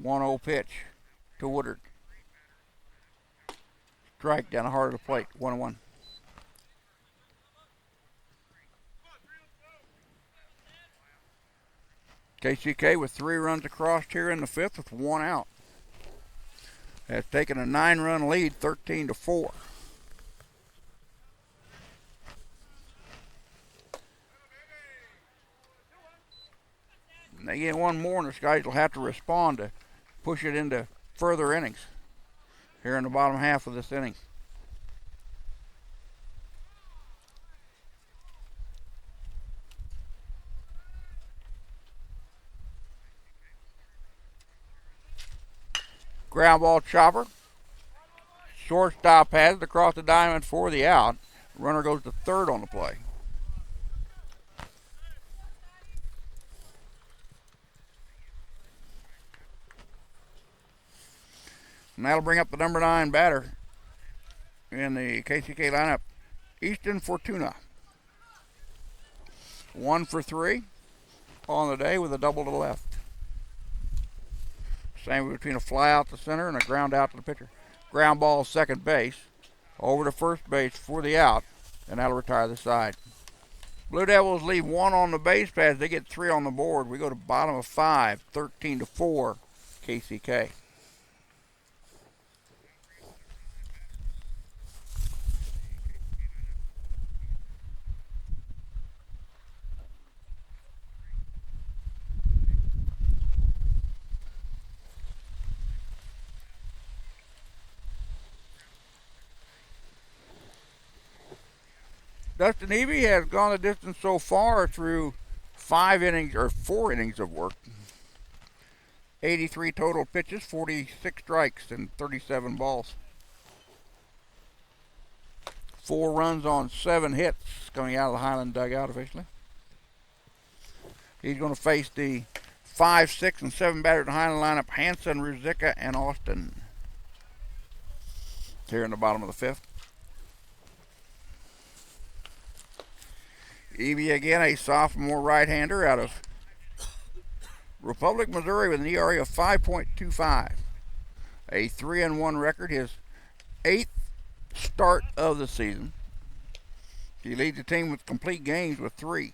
One 0 pitch to Woodard. Strike down the heart of the plate, 1-1. KCK with 3 runs across here in the 5th with 1 out. Has taken a 9-run lead, 13-4. And they get one more, and the Skies will have to respond to push it into further innings here in the bottom half of this inning. Ground ball chopper. Shortstop has it across the diamond for the out. Runner goes to third on the play. And that'll bring up the number 9 batter in the KCK lineup, Easton Fortuna. 1 for 3 on the day with a double to left. Same between a fly out to center and a ground out to the pitcher. Ground ball second base, over to first base for the out, and that'll retire the side. Blue Devils leave 1 on the base paths. They get 3 on the board. We go to bottom of 5, 13-4, KCK. Dustin Evie has gone the distance so far through 4 innings of work. 83 total pitches, 46 strikes, and 37 balls. 4 runs on 7 hits coming out of the Highland dugout officially. He's going to face the 5, 6, and 7 batters in the Highland lineup, Hanson, Ruzicka, and Austin. Here in the bottom of the 5th. Evie again, a sophomore right-hander out of Republic, Missouri with an ERA of 5.25. A 3-1 record, his 8th start of the season. He leads the team with complete games with 3.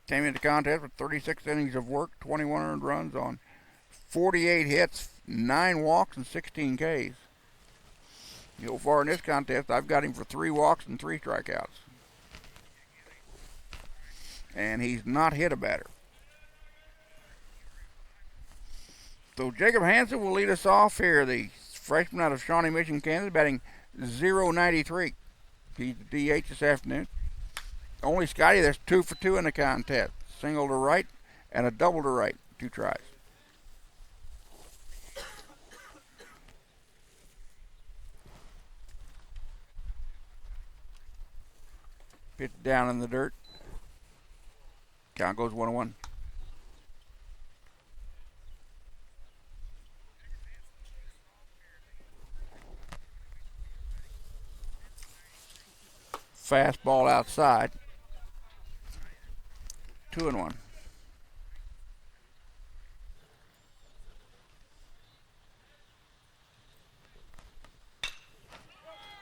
Came into contest with 36 innings of work, 21 earned runs on 48 hits, 9 walks, and 16 Ks. So far in this contest, I've got him for 3 walks and 3 strikeouts. And he's not hit a batter. So Jacob Hansen will lead us off here, the freshman out of Shawnee Mission, Kansas, batting .093. He's the DH this afternoon. Only Scottie, there's 2 for 2 in the contest. Single to right and a double to right. 2 tries. Pitch down in the dirt. Count goes 1-1. Fastball outside. 2-1.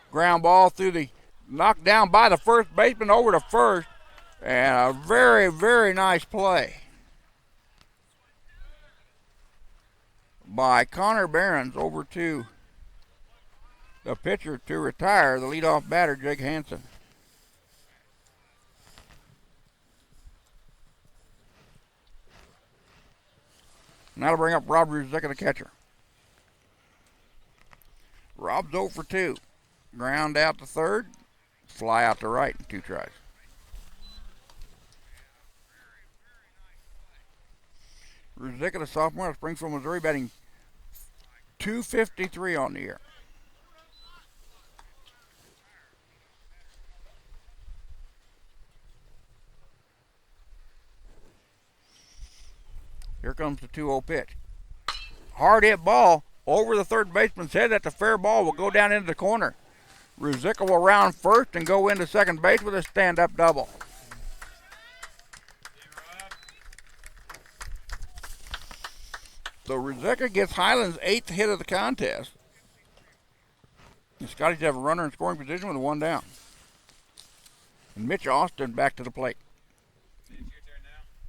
Ground ball through the knocked down by the first baseman over to first, and a very, very nice play by Connor Behrens over to the pitcher to retire the leadoff batter, Jake Hansen. And that'll bring up Rob Ruzicka, the catcher. Rob's 0 for 2. Ground out to third. Fly out to right in 2 tries. Ruzicka, the sophomore out of Springfield, Missouri, batting .253 on the year. Here comes the 2-0 pitch. Hard hit ball over the third baseman's head. That's a fair ball. Will go down into the corner. Ruzicka will round first and go into second base with a stand-up double. So Ruzicka gets Highland's 8th hit of the contest. The Scotties have a runner in scoring position with 1 down. And Mitch Austin back to the plate.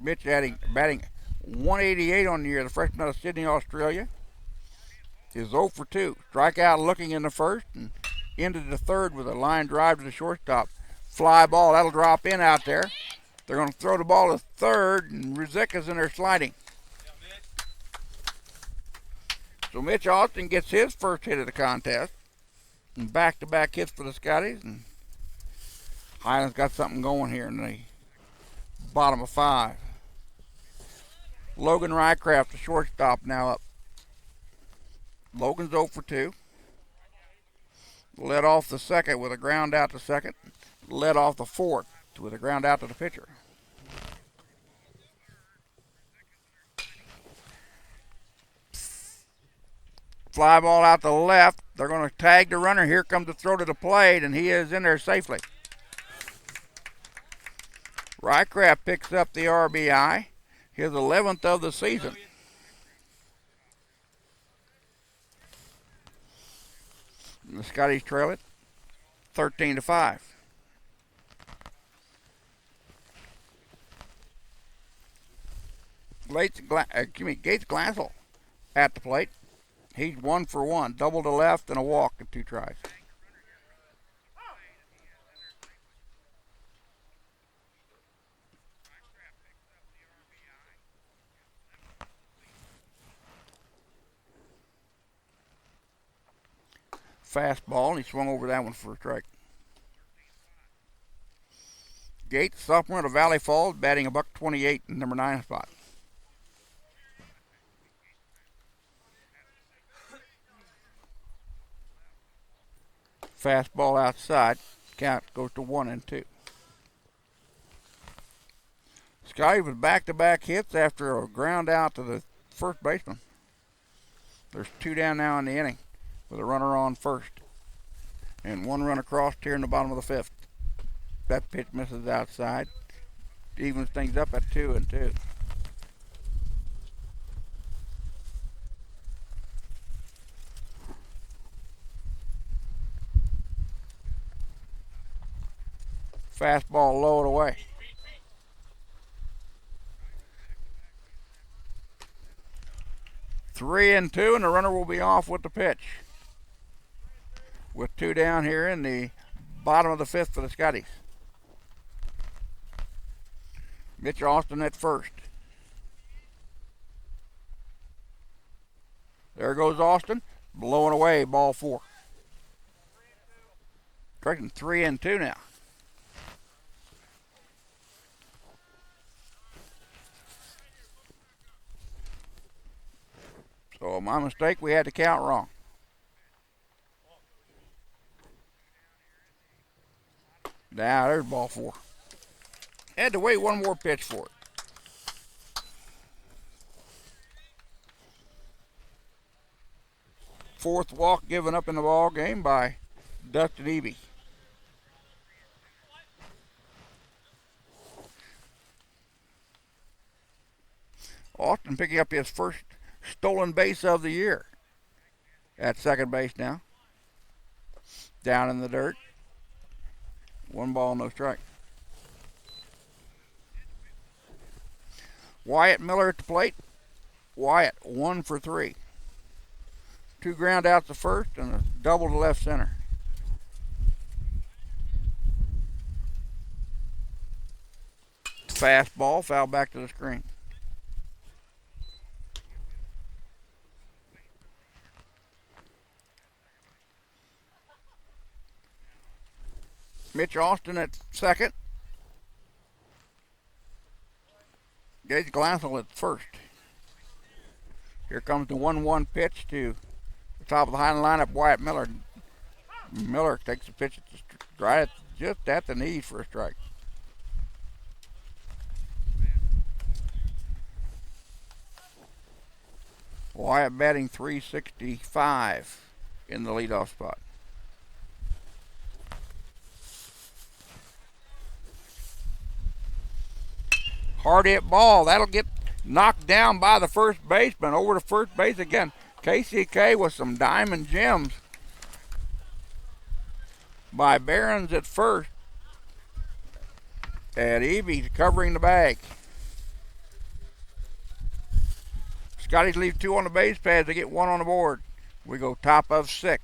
Mitch batting 188 on the year. The freshman out of Sydney, Australia, is 0 for 2. Strikeout looking in the first and into the third with a line drive to the shortstop. Fly ball, that'll drop in out there. They're going to throw the ball to third, and Ruzicka's in there sliding. So Mitch Austin gets his first hit of the contest. And back-to-back hits for the Scotties. And Highland's got something going here in the bottom of 5. Logan Rycraft, the shortstop, now up. Logan's 0 for 2. Led off the second with a ground out to second. Led off the fourth with a ground out to the pitcher. Fly ball out to left. They're going to tag the runner. Here comes the throw to the plate, and he is in there safely. Rycraft picks up the RBI, his 11th of the season. And the Scotties trail it 13-5. Gates Glassel at the plate. He's 1 for 1, double to left and a walk in 2 tries. Fastball, and he swung over that one for a strike. Gates, sophomore out of Valley Falls, batting $128 in number 9 spot. Fastball outside. Count goes to 1-2. Scottie with back-to-back hits after a ground out to the first baseman. There's 2 down now in the inning with a runner on first. And 1 run across here in the bottom of the 5th. That pitch misses outside. Evens things up at 2-2. Fastball low and away. Three and two, and the runner will be off with the pitch. With 2 down here in the bottom of the 5th for the Scotties. Mitch Austin at first. There goes Austin, blowing away, ball 4. Striking 3 and 2 now. So my mistake, we had to count wrong. Now there's ball 4. Had to wait 1 more pitch for it. Fourth walk given up in the ball game by Dustin Eby. Austin picking up his first stolen base of the year. At second base now. Down in the dirt. 1 ball, no strike. Wyatt Miller at the plate. Wyatt 1 for 3. 2 ground outs to first and a double to left center. Fastball, foul back to the screen. Mitch Austin at second. Gage Glassel at first. Here comes the 1-1 pitch to the top of the Highland lineup, Wyatt Miller. Miller takes the pitch right just at the knees for a strike. Wyatt batting 365 in the leadoff spot. Hard hit ball. That'll get knocked down by the first baseman. Over to first base again. KCK with some diamond gems by Barons at first. And Evie's covering the bag. Scotties leave 2 on the base pads. They get 1 on the board. We go top of 6.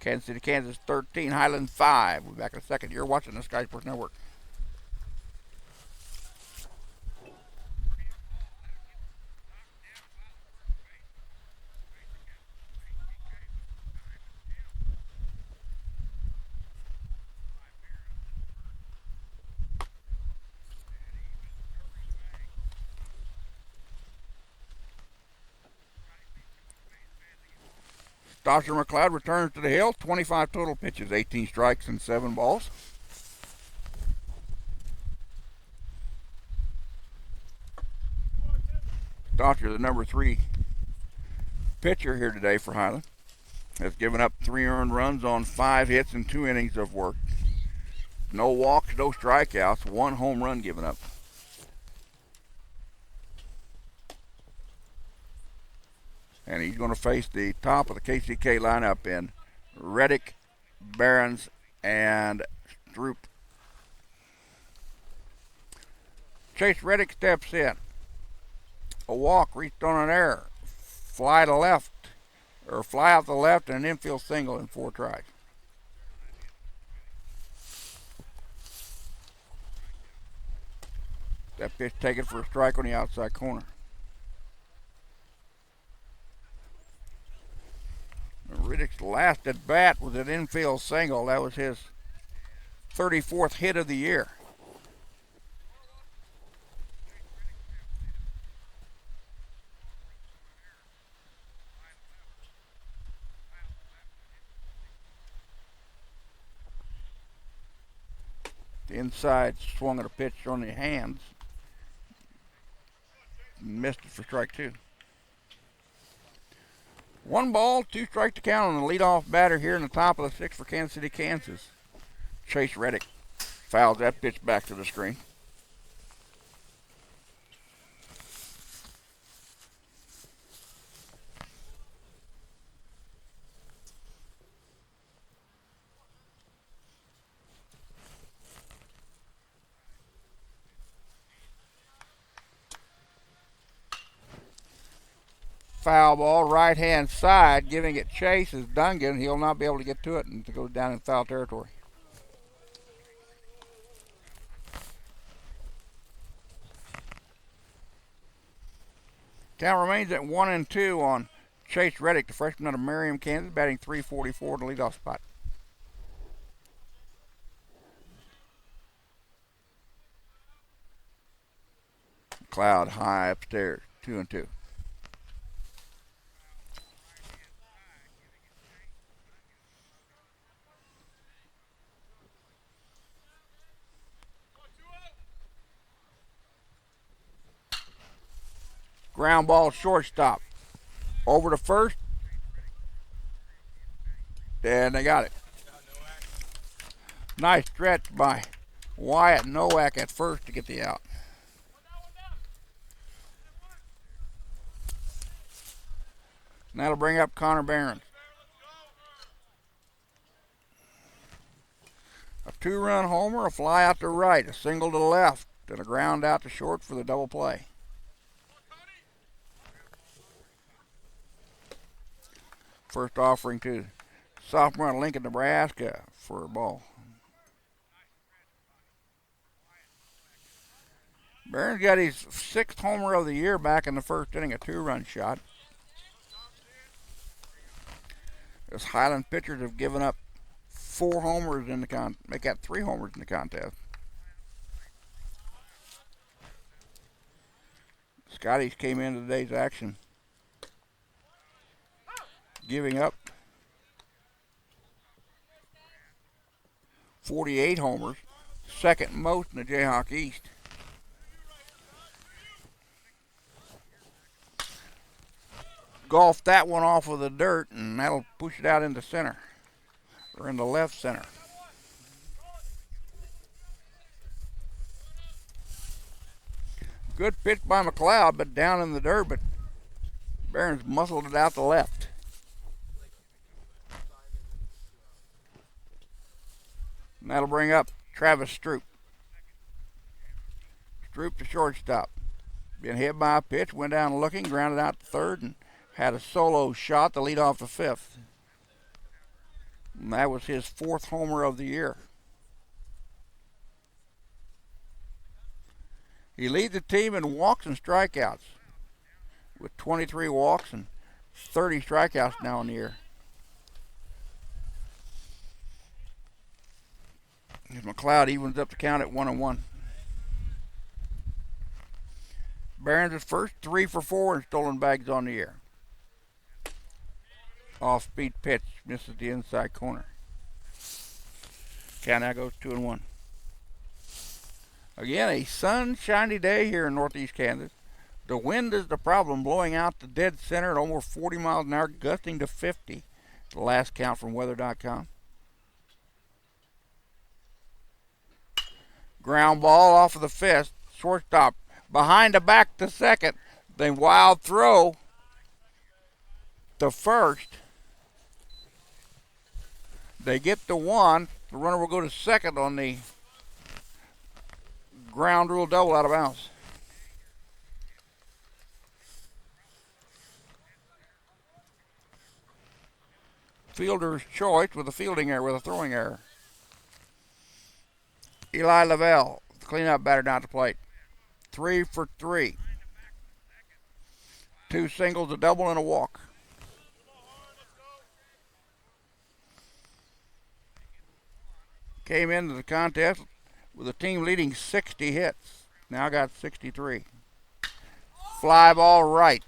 Kansas City, Kansas 13, Highland 5. We'll be back in a second. You're watching the Sky Sports Network. Dr. McLeod returns to the hill. 25 total pitches, 18 strikes and 7 balls. Dr., the number 3 pitcher here today for Highland, has given up 3 earned runs on 5 hits and 2 innings of work. No walks, no strikeouts, 1 home run given up. And he's going to face the top of the KCK lineup in Reddick, Barons, and Stroop. Chase Reddick steps in. A walk reached on an error. Fly to left, or fly out the left, and an infield single in 4 tries. That pitch taken for a strike on the outside corner. Riddick's last at bat was an infield single. That was his 34th hit of the year. The inside swung at a pitch on the hands. Missed it for strike 2. 1 ball, 2 strike to count on the leadoff batter here in the top of the 6th for Kansas City, Kansas. Chase Reddick fouls that pitch back to the screen. Foul ball, right hand side, giving it chase is Dungan. He'll not be able to get to it and to go down in foul territory. Count remains at 1-2 on Chase Reddick, the freshman out of Merriam, Kansas, batting .344 to leadoff spot. Cloud high upstairs, 2-2. Ground ball shortstop. Over to first. And they got it. Nice stretch by Wyatt Nowak at first to get the out. And that'll bring up Connor Barron. A 2-run homer, a fly out to right, a single to left, and a ground out to short for the double play. First offering to sophomore out of Lincoln, Nebraska for a ball. Barron's got his 6th homer of the year back in the first inning, a 2-run shot. This Highland pitchers have given up 4 homers in the contest. They got 3 homers in the contest. Scotties came into today's action giving up 48 homers, second most in the Jayhawk East. golf that one off of the dirt, and that'll push it out into center, or in the left center. Good pitch by McLeod, but down in the dirt, but Barron's muscled it out to left. And that'll bring up Travis Stroop. Stroop to shortstop. Been hit by a pitch, went down looking, grounded out to third, and had a solo shot to lead off the fifth. And that was his 4th homer of the year. He leads the team in walks and strikeouts with 23 walks and 30 strikeouts now in the year. McLeod evens up the count at 1-1. Barron's his first 3 for 4 in stolen bags on the year. Off-speed pitch, misses the inside corner. Count now goes 2-1. Again, a sunshiny day here in northeast Kansas. The wind is the problem, blowing out to dead center at almost 40 miles an hour, gusting to 50. The last count from weather.com. Ground ball off of the fist. Shortstop behind the back to second. Then wild throw to first. They get to 1. The runner will go to second on the ground rule double out of bounds. Fielder's choice with a fielding error, with a throwing error. Eli Lavelle, cleanup batter down to plate. 3 for 3. 2 singles, a double, and a walk. Came into the contest with a team leading 60 hits. Now got 63. Fly ball right.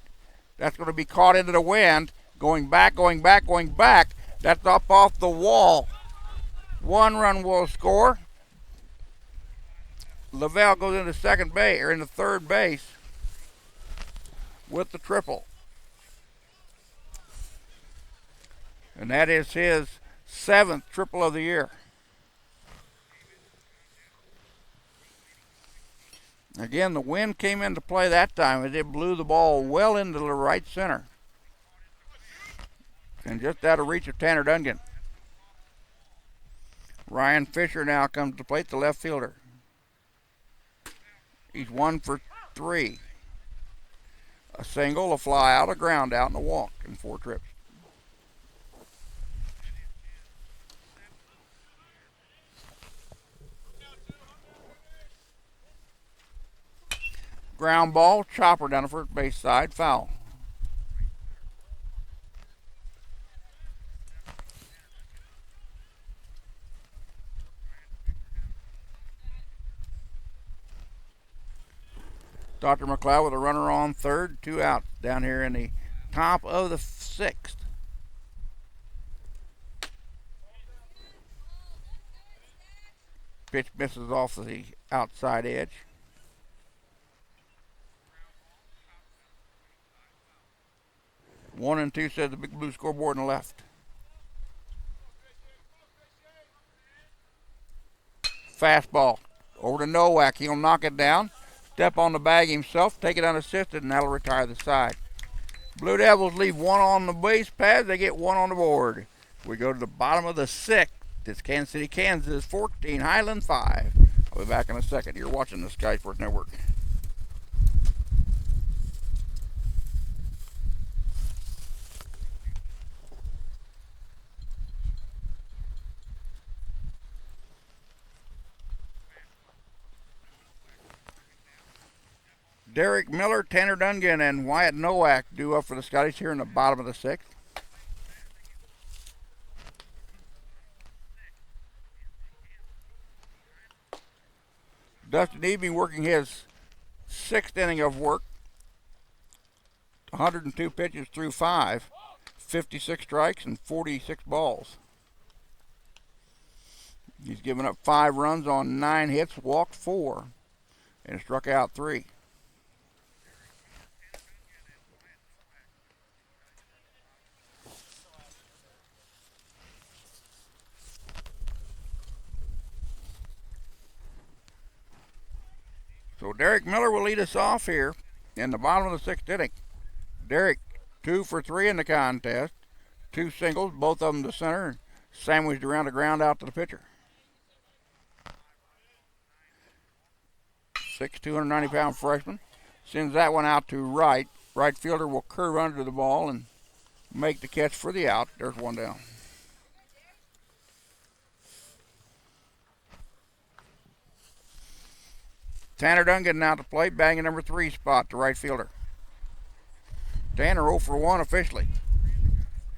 That's going to be caught into the wind. Going back, going back, going back. That's up off the wall. 1 run will score. Lavelle goes into second base, or into third base with the triple. And that is his 7th triple of the year. Again, the wind came into play that time as it blew the ball well into the right center. And just out of reach of Tanner Dungan. Ryan Fisher now comes to plate, the left fielder. He's 1 for 3. A single, a fly out, a ground out, and a walk in 4 trips. Ground ball, chopper down the first base side, foul. Dr. McLeod with a runner on third, 2 out down here in the top of the 6th. Pitch misses off the outside edge. One and 2 says the big blue scoreboard on the left. Fastball over to Nowak. He'll knock it down. Step on the bag himself, take it unassisted, and that'll retire the side. Blue Devils leave 1 on the base pad. They get 1 on the board. We go to the bottom of the 6th. It's Kansas City, Kansas 14, Highland 5. I'll be back in a second. You're watching the Sky Sports Network. Derek Miller, Tanner Dungan, and Wyatt Nowak due up for the Scotties here in the bottom of the 6th. Dustin Eby working his 6th inning of work. 102 pitches through 5, 56 strikes and 46 balls. He's given up 5 runs on 9 hits, walked 4, and struck out 3. So Derek Miller will lead us off here in the bottom of the sixth inning. Derek 2 for 3 in the contest. 2 singles, both of them to center, and sandwiched around the ground out to the pitcher. 6', 290-pound freshman. Sends that one out to right. Right fielder will curve under the ball and make the catch for the out. There's one down. Tanner Dunn getting out to play, banging number 3 spot to right fielder. Tanner 0 for 1 officially.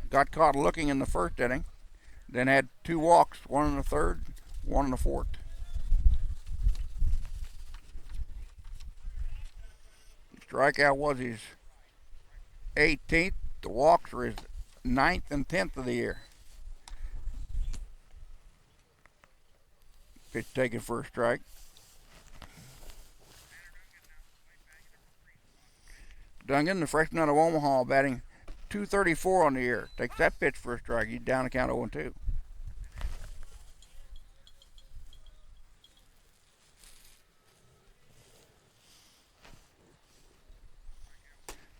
Got caught looking in the first inning, then had 2 walks, 1 in the third, 1 in the fourth. Strikeout was his 18th. The walks were his 9th and 10th of the year. Pitch taken for a strike. Dungan, the freshman out of Omaha, batting .234 on the year. Takes that pitch for a strike. He's down to count 0-2.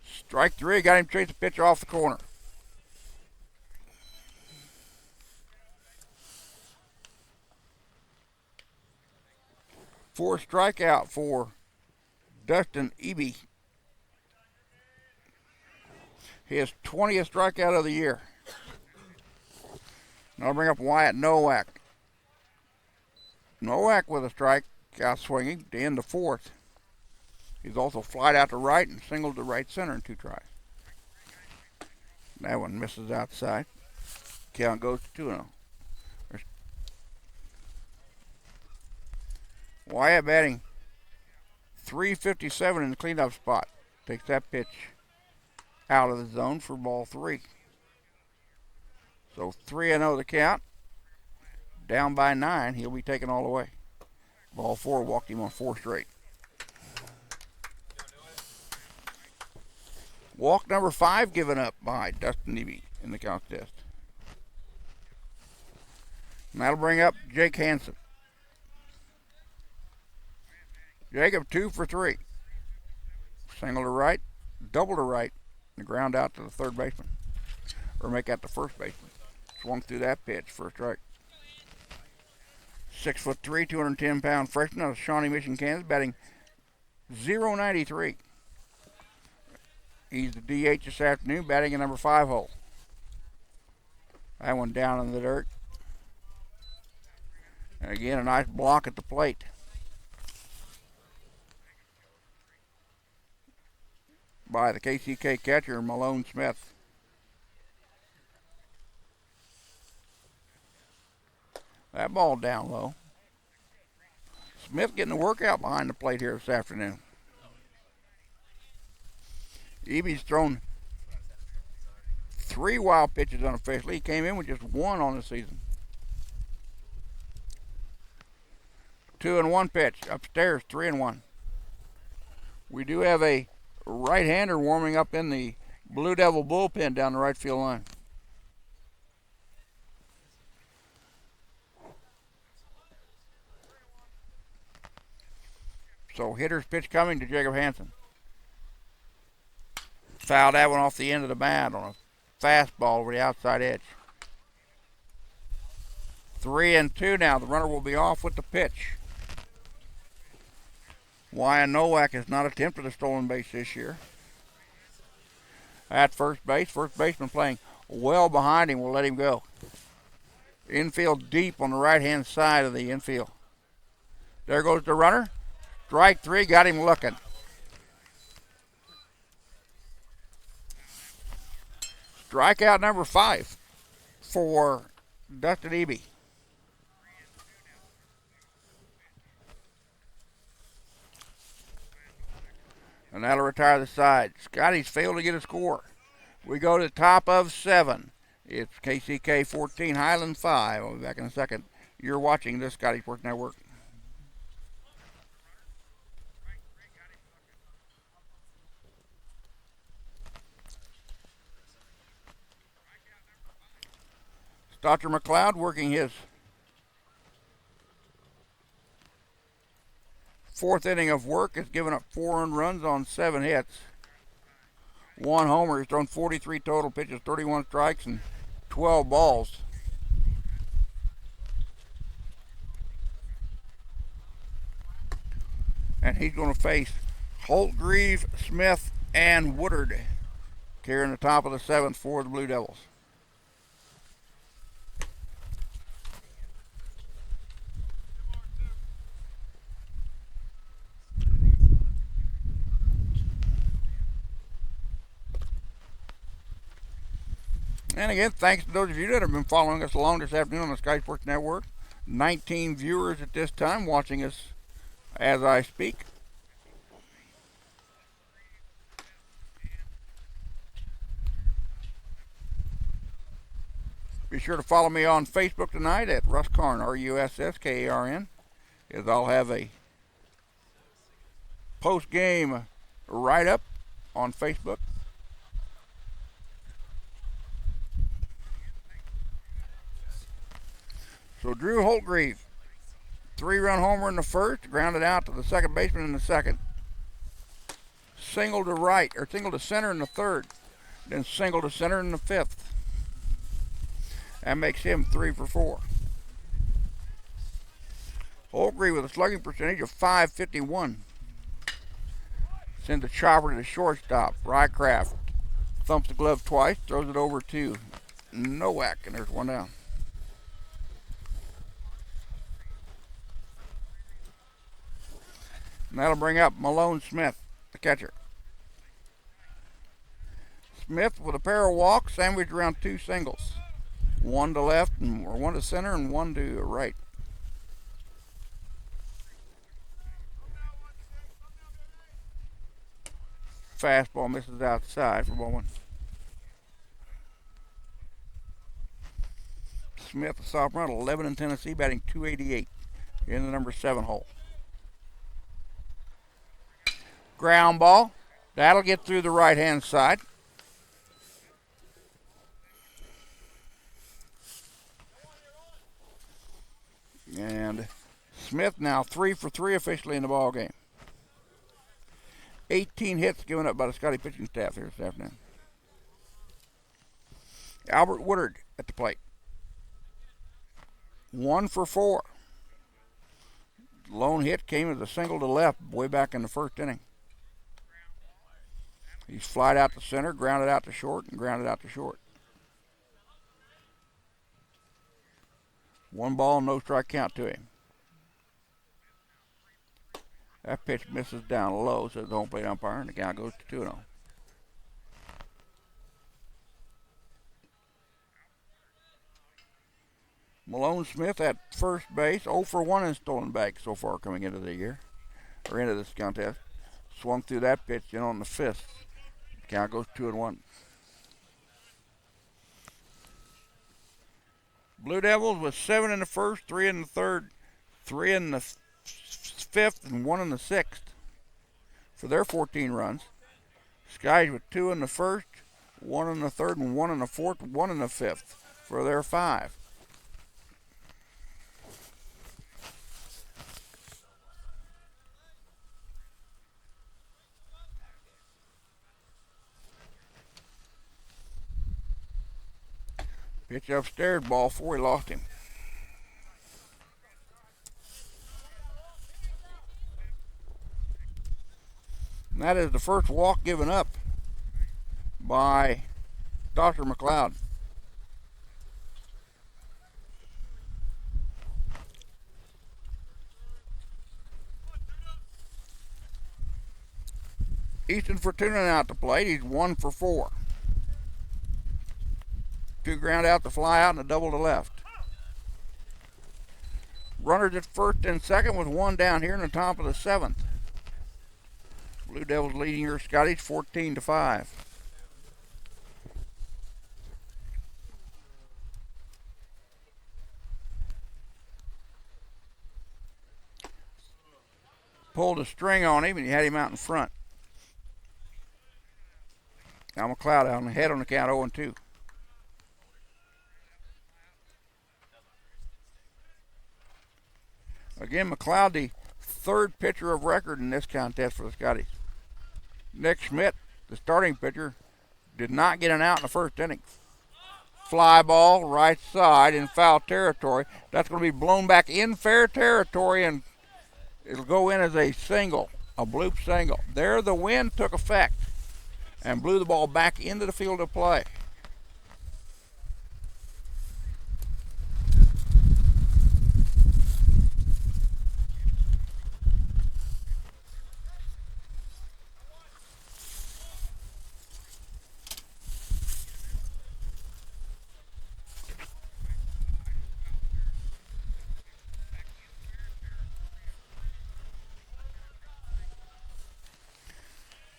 Strike 3, got him to chase the pitch off the corner. Fourth strikeout for Dustin Eby. His 20th strikeout of the year. Now I'll bring up Wyatt Nowak. Nowak with a strike, out swinging to end the fourth. He's also flied out to right and singled to right center in 2 tries. That one misses outside. Count goes to 2-0. Wyatt batting .357 in the cleanup spot. Takes that pitch out of the zone for ball 3. So 3-0 the count. Down by 9. He'll be taken all the way. Ball 4 walked him on 4 straight. Walk number 5 given up by Dustin Eby in the contest. And that'll bring up Jake Hansen. Jacob 2 for 3. Single to right, double to right, and ground out to the third baseman. Or make out the first baseman. Swung through that pitch for a strike. 6'3", 210-pound freshman out of Shawnee Mission, Kansas, batting .093. He's the DH this afternoon, batting a number 5 hole. That one down in the dirt. And again, a nice block at the plate. By the KCK catcher, Malone Smith. That ball down low. Smith getting the workout behind the plate here this afternoon. Eby's thrown 3 wild pitches unofficially. He came in with just 1 on the season. 2-1 pitch. Upstairs, 3-1. We do have a right-hander warming up in the Blue Devil bullpen down the right field line. So hitter's pitch coming to Jacob Hansen. Fouled that one off the end of the bat on a fastball over the outside edge. 3-2 now. The runner will be off with the pitch. Wyatt Nowak has not attempted a stolen base this year. At first baseman playing well behind him will let him go. Infield deep on the right-hand side of the infield. There goes the runner. Strike 3, got him looking. Strikeout number 5 for Dustin Eby. And that'll retire the side. Scottie's failed to get a score. We go to the top of 7. It's KCK 14, Highland 5. I'll be back in a second. You're watching the Scottie Sports Network. Dr. McLeod working his Fourth inning of work has given up 4 earned runs on 7 hits. 1 homer. He's thrown 43 total pitches, 31 strikes, and 12 balls. And he's going to face Holtgreave, Smith, and Woodard here in the top of the 7th for the Blue Devils. And again, thanks to those of you that have been following us along this afternoon on the Sky Sports Network. 19 viewers at this time watching us as I speak. Be sure to follow me on Facebook tonight at Russ Karn, RUSSKARN, as I'll have a post-game write-up on Facebook. So Drew Holtgreave, 3-run homer in the first, grounded out to the second baseman in the second. Single to right, or single to center in the third, then single to center in the fifth. That makes him 3 for 4. Holtgreave with a slugging percentage of .551. Sends a chopper to the shortstop. Rycraft thumps the glove twice, throws it over to Nowak, and there's one down. And that'll bring up Malone Smith, the catcher. Smith with a pair of walks, sandwiched around 2 singles. 1 to left, or 1 to center, and 1 to right. Fastball misses outside for ball 1. Smith, a sophomore, 11 in Tennessee, batting .288 in the number 7 hole. Ground ball. That'll get through the right-hand side. And Smith now 3 for 3 officially in the ball game. 18 hits given up by the Scottie pitching staff here this afternoon. Albert Woodard at the plate. 1 for 4. Lone hit came as a single to left way back in the first inning. He's flied out to center, grounded out to short, and grounded out to short. 1 ball, no strike count to him. That pitch misses down low, says the home plate umpire, and the guy goes to 2-0. Malone Smith at first base, 0 for 1 in stolen bags so far coming into the year, or into this contest. Swung through that pitch in on the 5th. Count goes 2-1. Blue Devils with 7 in the first, 3 in the third, 3 in the 5th, and 1 in the 6th for their 14 runs. Skies with 2 in the first, 1 in the third, and 1 in the 4th, 1 in the 5th for their 5. Pitch upstairs, ball 4, he lost him. And that is the first walk given up by Dr. McLeod. Easton Fortuna out to plate. He's 1 for 4. 2 ground out to fly out and a double to left. Runners at first and second with 1 down here in the top of the 7th. Blue Devils leading your Scotties 14-5. Pulled a string on him and he had him out in front. Now McLeod out ahead on the count 0-2. Again, McLeod, the third pitcher of record in this contest for the Scotties. Nick Schmidt, the starting pitcher, did not get an out in the first inning. Fly ball, right side in foul territory. That's going to be blown back in fair territory, and it'll go in as a single, a bloop single. There the wind took effect and blew the ball back into the field of play.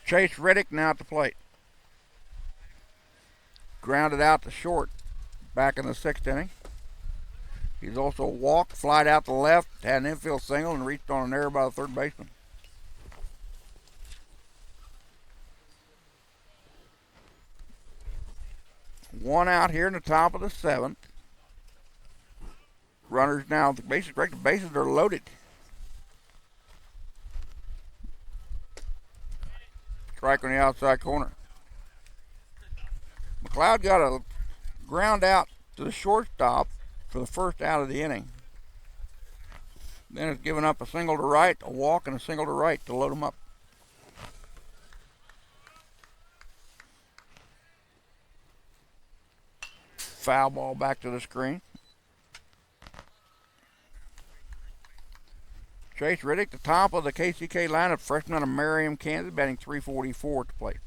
Chase Riddick now at the plate. Grounded out to short back in the sixth inning. He's also walked, flied out to left, had an infield single, and reached on an error by the third baseman. One out here in the top of the seventh. Runners now, the bases correct, the bases are loaded. Strike on the outside corner. McLeod got a ground out to the shortstop for the first out of the inning. Then it's given up a single to right, a walk, and a single to right to load him up. Foul ball back to the screen. Chase Riddick, the top of the KCK lineup, freshman out of Merriam, Kansas, batting .344 at the plate.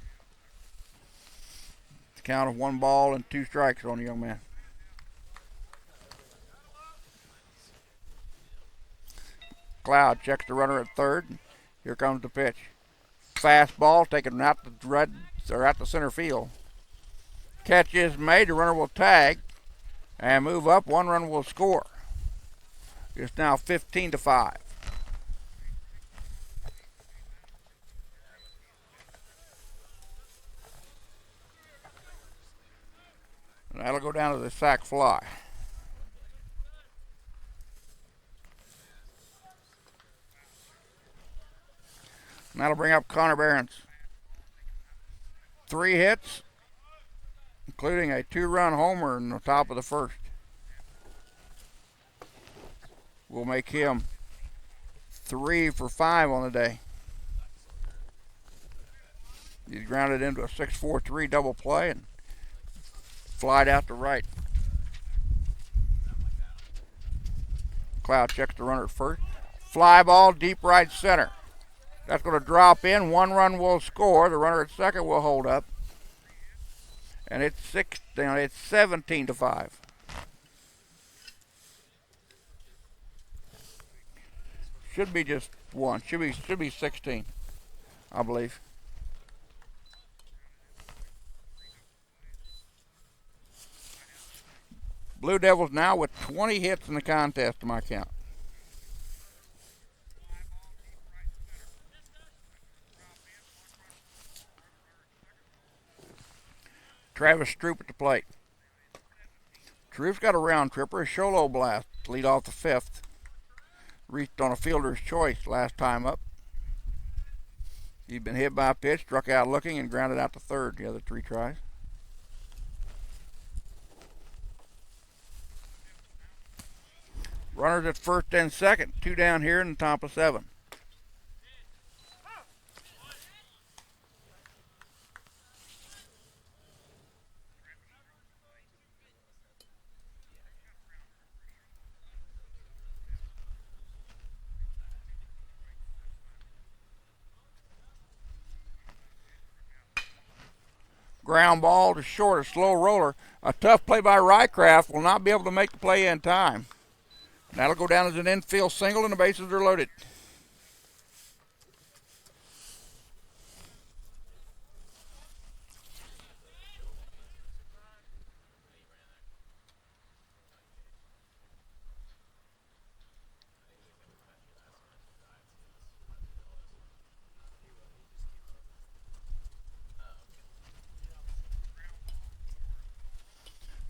The count of 1 ball and 2 strikes on the young man. Cloud checks the runner at third. Here comes the pitch. Fastball taken out to center field. Catch is made. The runner will tag and move up. 1 run will score. It's now 15-5. And that'll go down to the sac fly. And that'll bring up Connor Behrens. 3 hits, including a 2-run homer in the top of the first. Will make him 3 for 5 on the day. He's grounded into a 6-4-3 double play and flied out to right. Cloud checks the runner at first. Fly ball deep right center. That's going to drop in. 1 run will score. The runner at second will hold up. And it's 17-5. Should be just 1. Should be 16, I believe. Blue Devils now with 20 hits in the contest to my count. Travis Stroop at the plate. Stroop's got a round tripper, a solo blast to lead off the 5th. Reached on a fielder's choice last time up. He's been hit by a pitch, struck out looking, and grounded out to third the other 3 tries. Runners at first and second. 2 down here in the top of 7. Ground ball to short, a slow roller. A tough play by Rycraft, will not be able to make the play in time. That'll go down as an infield single, and the bases are loaded.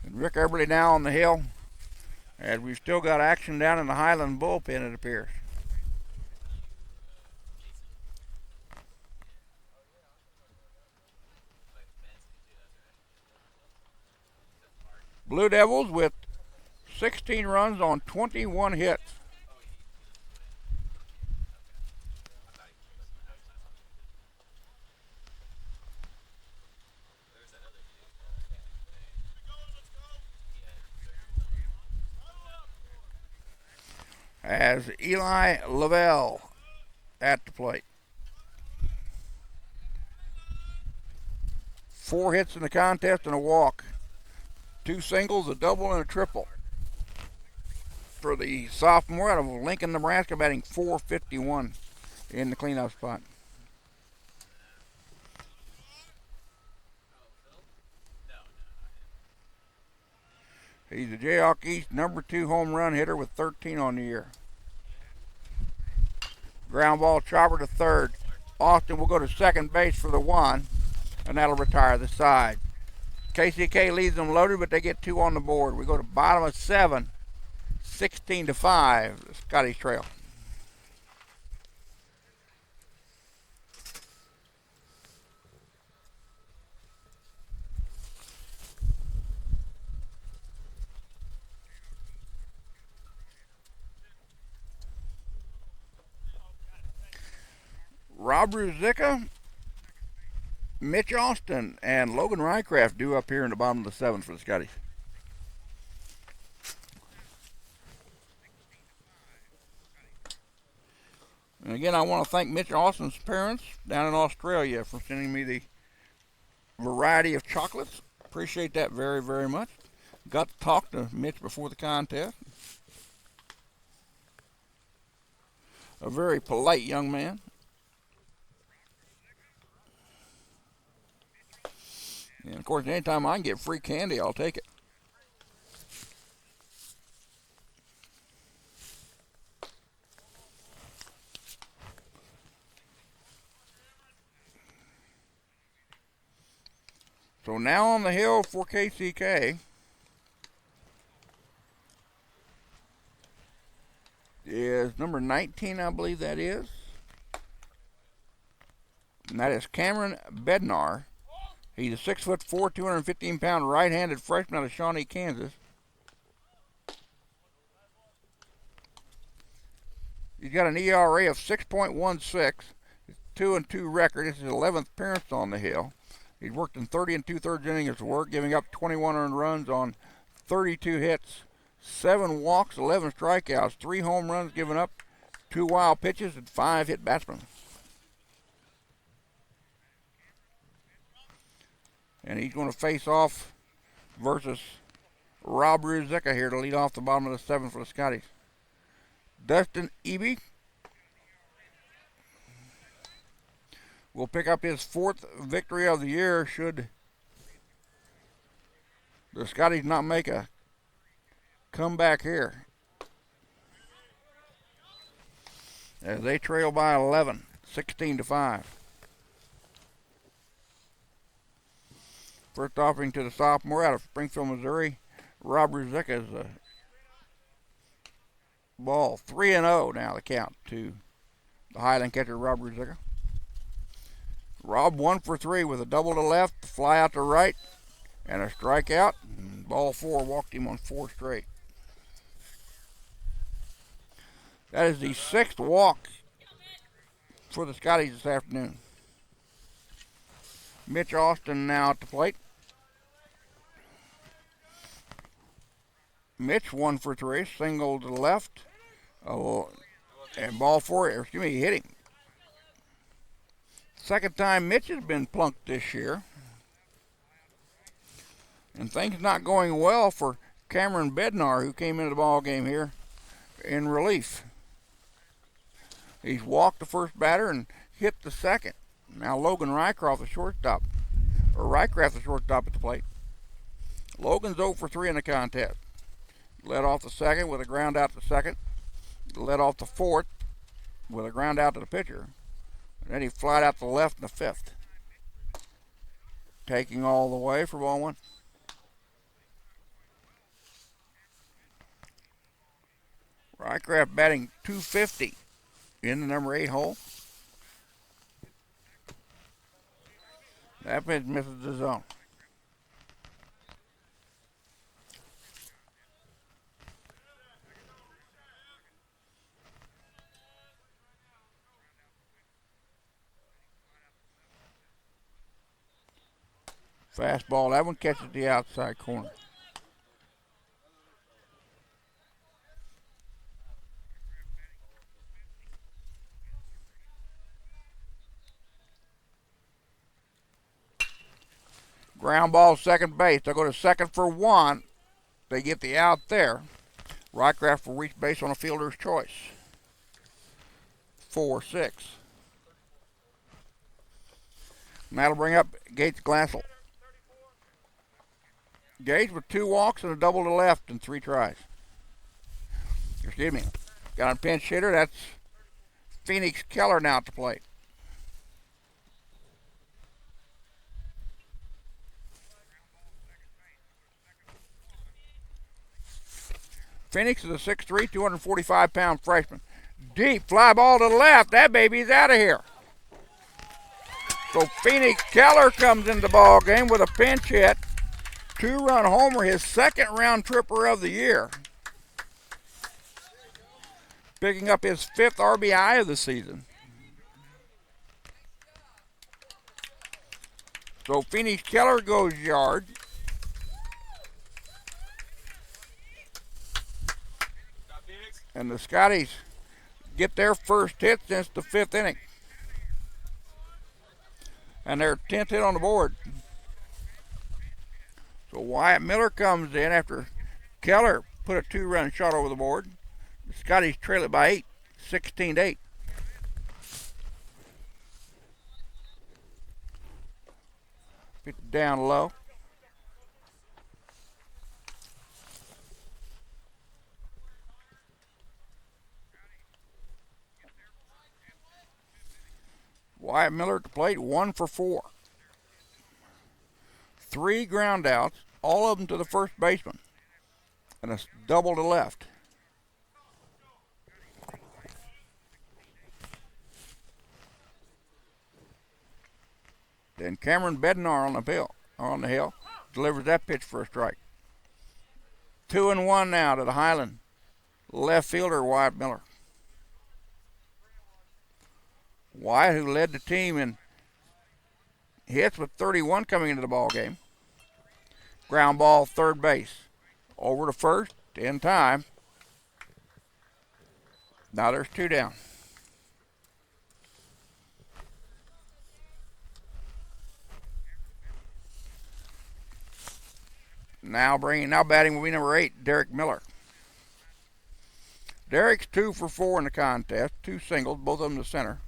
And Rick Eberly now on the hill. And we've still got action down in the Highland bullpen, it appears. Blue Devils with 16 runs on 21 hits. As Eli Lavelle at the plate. 4 hits in the contest and a walk. 2 singles, a double, and a triple. For the sophomore out of Lincoln, Nebraska, batting .451 in the cleanup spot. He's the Jayhawk East #2 home run hitter with 13 on the year. Ground ball chopper to third. Austin will go to second base for the 1, and that'll retire the side. KCK leaves them loaded, but they get 2 on the board. We go to bottom of 7, 16-5, the Scottie trail. Rob Ruzicka, Mitch Austin, and Logan Rycraft due up here in the bottom of the 7th for the Scotties. And again, I want to thank Mitch Austin's parents down in Australia for sending me the variety of chocolates. Appreciate that very, very much. Got to talk to Mitch before the contest. A very polite young man. And of course, anytime I can get free candy, I'll take it. So now on the hill for KCK is number 19, I believe that is. And that is Cameron Bednar. He's a 6'4", 215-pound right-handed freshman out of Shawnee, Kansas. He's got an ERA of 6.16, 2-2 record. This is his 11th appearance on the hill. He's worked in 30 2/3 innings of work, giving up 21 earned runs on 32 hits, 7 walks, 11 strikeouts, 3 home runs given up, 2 wild pitches, and 5 hit batsmen. And he's going to face off versus Rob Ruzicka here to lead off the bottom of the 7th for the Scotties. Dustin Eby will pick up his 4th victory of the year should the Scotties not make a comeback here, as they trail by 11, 16-5. First offering to the sophomore out of Springfield, Missouri, Rob Ruzicka is a ball. 3-0 now the count to the Highland catcher, Rob Ruzicka. Rob 1 for 3 with a double to left, fly out to right, and a strikeout. And ball 4 walked him on 4 straight. That is the 6th walk for the Scotties this afternoon. Mitch Austin now at the plate. Mitch 1 for 3, single to the left, and ball 4. He hit him. Second time Mitch has been plunked this year. And things not going well for Cameron Bednar, who came into the ball game here in relief. He's walked the first batter and hit the second. Now Logan Rycraft, the shortstop at the plate. Logan's 0 for 3 in the contest. Led off the second with a ground out to second. Led off the 4th with a ground out to the pitcher. And then he flied out to the left in the 5th. Taking all the way for ball 1. Rycraft batting .250 in the number 8 hole. That pitch misses the zone. Fastball. That one catches the outside corner. Ground ball, second base. They'll go to second for one. They get the out there. Rycraft will reach base on a fielder's choice. 4-6. And that'll bring up Gates Glassel. Gates with 2 walks and a double to left in 3 tries. Excuse me. Got a pinch hitter. That's Phoenix Keller now at the plate. Phoenix is a 6'3", 245-pound freshman. Deep fly ball to the left. That baby's out of here. So Phoenix Keller comes into the ball game with a pinch hit. 2-run homer, his second round tripper of the year. Picking up his 5th RBI of the season. So Phoenix Keller goes yard. And the Scotties get their first hit since the 5th inning. And their 10th hit on the board. So Wyatt Miller comes in after Keller put a 2-run shot over the board. The Scotties trail it by 8, 16-8. Pitch down low. Wyatt Miller at the plate, 1 for 4. 3 ground outs, all of them to the first baseman, and a double to left. Then Cameron Bednar on the hill, delivers that pitch for a strike. 2-1 now to the Highland left fielder Wyatt Miller. Wyatt, who led the team in hits with 31 coming into the ball game. Ground ball, third base. Over to first, in time. Now there's 2 down. Now batting will be number 8, Derek Miller. Derek's 2 for 4 in the contest, 2 singles, both of them to center.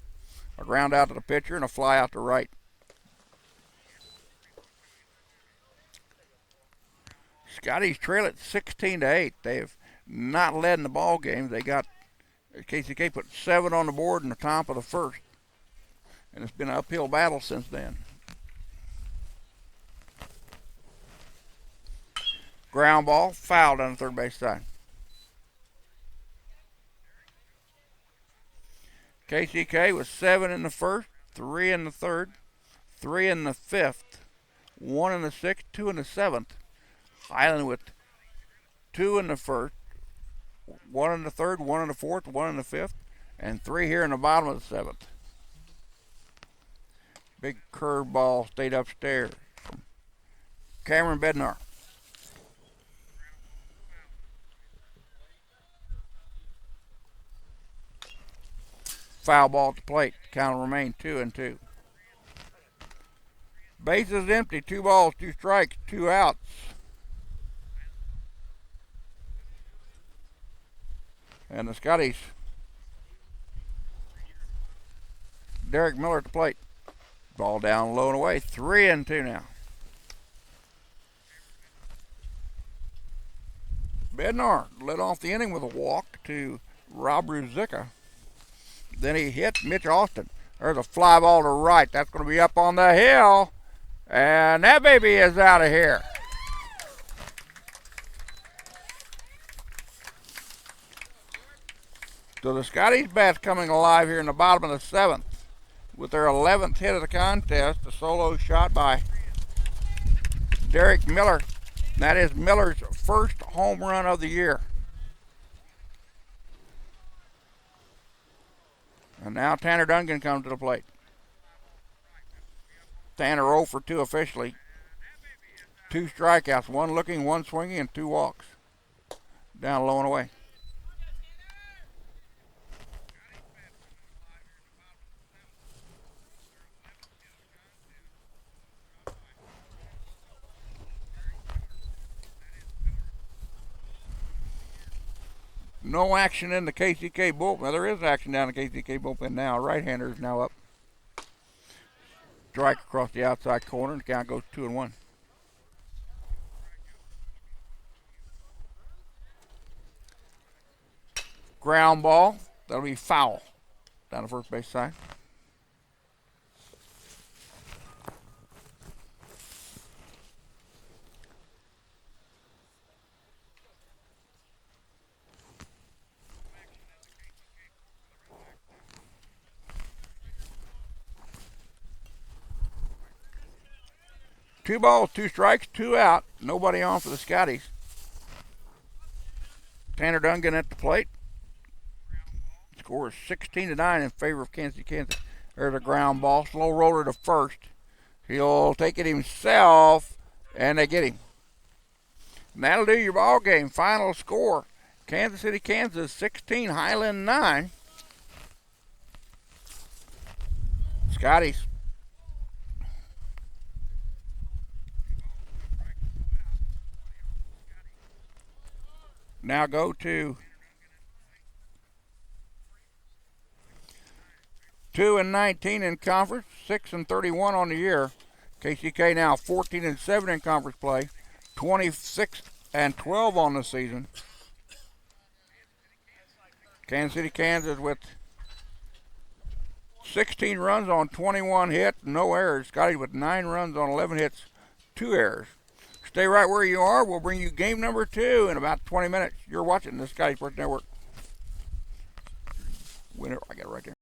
A ground out to the pitcher and a fly out to right. Scotties trail at 16-8. They have not led in the ball game. They got KCK put 7 on the board in the top of the first, and it's been an uphill battle since then. Ground ball, foul down the third base side. KCK was 7 in the first, 3 in the third, 3 in the fifth, 1 in the sixth, 2 in the seventh. Highland with 2 in the first, 1 in the third, 1 in the fourth, 1 in the fifth, and 3 here in the bottom of the seventh. Big curveball stayed upstairs from Cameron Bednar. Foul ball at the plate. Count will remain 2-2. Bases empty. 2 balls, 2 strikes, 2 outs. And the Scotties. Derek Miller at the plate. Ball down low and away. 3-2 now. Bednar led off the inning with a walk to Rob Ruzicka. Then he hit Mitch Austin. There's a fly ball to right. That's going to be up on the hill. And that baby is out of here. So the Scotties bats coming alive here in the bottom of the 7th with their 11th hit of the contest. A solo shot by Derek Miller. That is Miller's first home run of the year. And now Tanner Duncan comes to the plate. Tanner 0 for 2 officially. 2 strikeouts, 1 looking, 1 swinging, and 2 walks. Down low and away. No action in the KCK bullpen. Well, there is action down the KCK bullpen now. Right-hander is now up. Strike across the outside corner, and the count goes 2-1. Ground ball. That'll be foul down the first base side. Two balls, 2 strikes, 2 out. Nobody on for the Scotties. Tanner Dungan at the plate. Score is 16-9 in favor of Kansas City, Kansas. There's a ground ball. Slow roller to first. He'll take it himself, and they get him. And that'll do your ball game. Final score: Kansas City, Kansas 16, Highland 9. Scotties. Now go to 2-19 in conference, 6-31 on the year. KCK now 14-7 in conference play, 26-12 on the season. Kansas City, Kansas with 16 runs on 21 hits, no errors. Scottie with 9 runs on 11 hits, 2 errors. Stay right where you are. We'll bring you game number 2 in about 20 minutes. You're watching the Scottie Sports Network. Winner, I got it right there.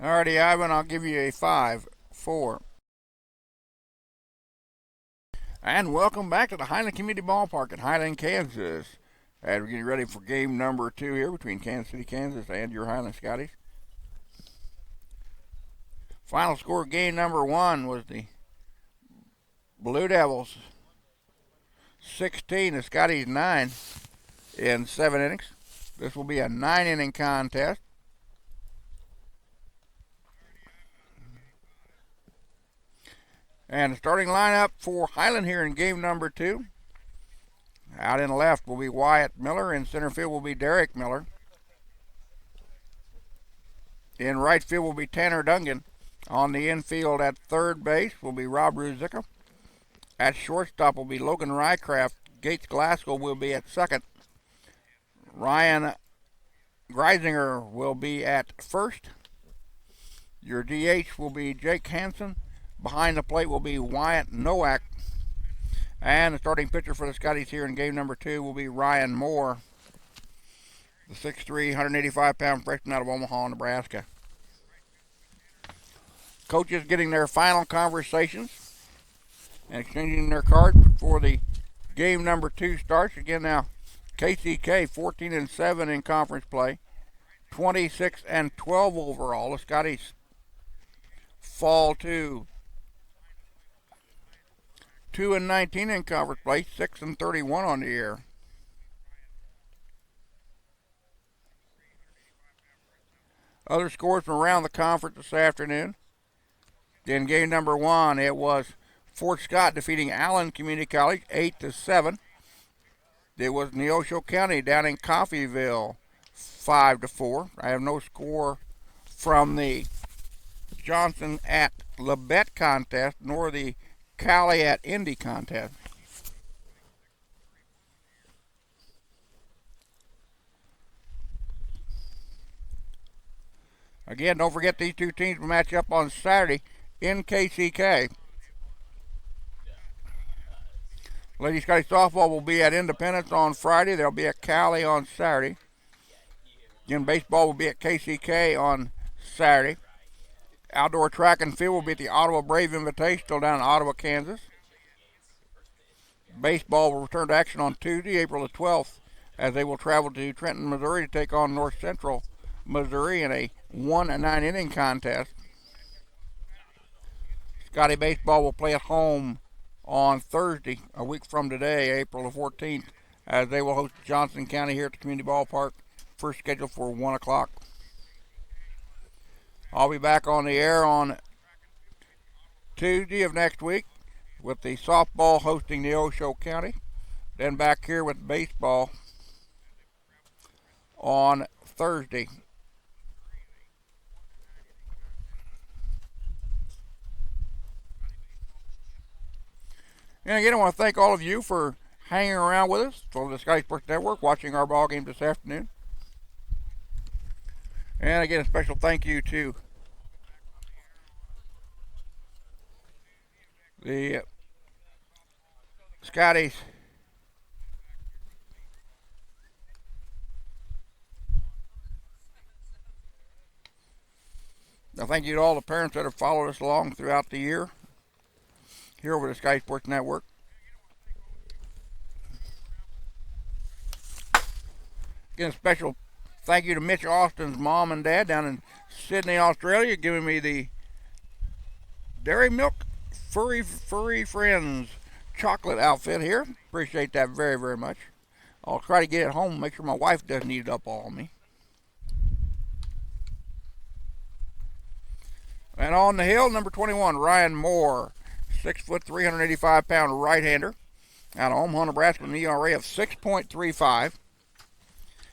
Alrighty, Ivan, I'll give you a 5, 4. And welcome back to the Highland Community Ballpark at Highland, Kansas. And we're getting ready for game number 2 here between Kansas City, Kansas and your Highland Scotties. Final score of game number 1 was the Blue Devils 16, the Scotties 9 in 7 innings. This will be a 9-inning contest. And the starting lineup for Highland here in game number 2. Out in the left will be Wyatt Miller. In center field will be Derek Miller. In right field will be Tanner Dungan. On the infield at third base will be Rob Ruzicka. At shortstop will be Logan Rycraft. Gates Glasgow will be at second. Ryan Greisinger will be at first. Your DH will be Jake Hansen. Behind the plate will be Wyatt Nowak. And the starting pitcher for the Scotties here in game number 2 will be Ryan Moore, the 6'3", 185-pound freshman out of Omaha, Nebraska. Coaches getting their final conversations and exchanging their cards before the game number 2 starts. Again now, KCK 14-7 in conference play, 26-12 overall. The Scotties fall to 2-19 in conference play, 6-31 on the year. Other scores from around the conference this afternoon. In game number 1, it was Fort Scott defeating Allen Community College 8-7. It was Neosho County down in Coffeyville 5-4. I have no score from the Johnson at Labette contest nor the Cali at Indy contest. Again, don't forget these two teams will match up on Saturday in KCK. Lady Scotty softball will be at Independence on Friday. They'll be at Cali on Saturday. Again, baseball will be at KCK on Saturday. Outdoor track and field will be at the Ottawa Brave Invitational down in Ottawa, Kansas. Baseball will return to action on Tuesday, April the 12th, as they will travel to Trenton, Missouri to take on North Central Missouri in a 1-9-inning contest. Scotty baseball will play at home on Thursday, a week from today, April the 14th, as they will host Johnson County here at the Community Ballpark, first scheduled for 1 o'clock. I'll be back on the air on Tuesday of next week with the softball hosting Neosho County. Then back here with baseball on Thursday. And again, I want to thank all of you for hanging around with us for the Scottie Sports Network, watching our ball game this afternoon. And again, a special thank you to the Scotties Now, thank you to all the parents that have followed us along throughout the year here over the Scottie Sports Network. Again, a special thank you to Mitch Austin's mom and dad down in Sydney, Australia, giving me the Dairy Milk Furry Friends chocolate outfit here. Appreciate that very, very much. I'll try to get it home, make sure my wife doesn't eat it up all on me. And on the hill, number 21, Ryan Moore, 6 foot, 385-pound right-hander out of Omaha, Nebraska, with an ERA of 6.35.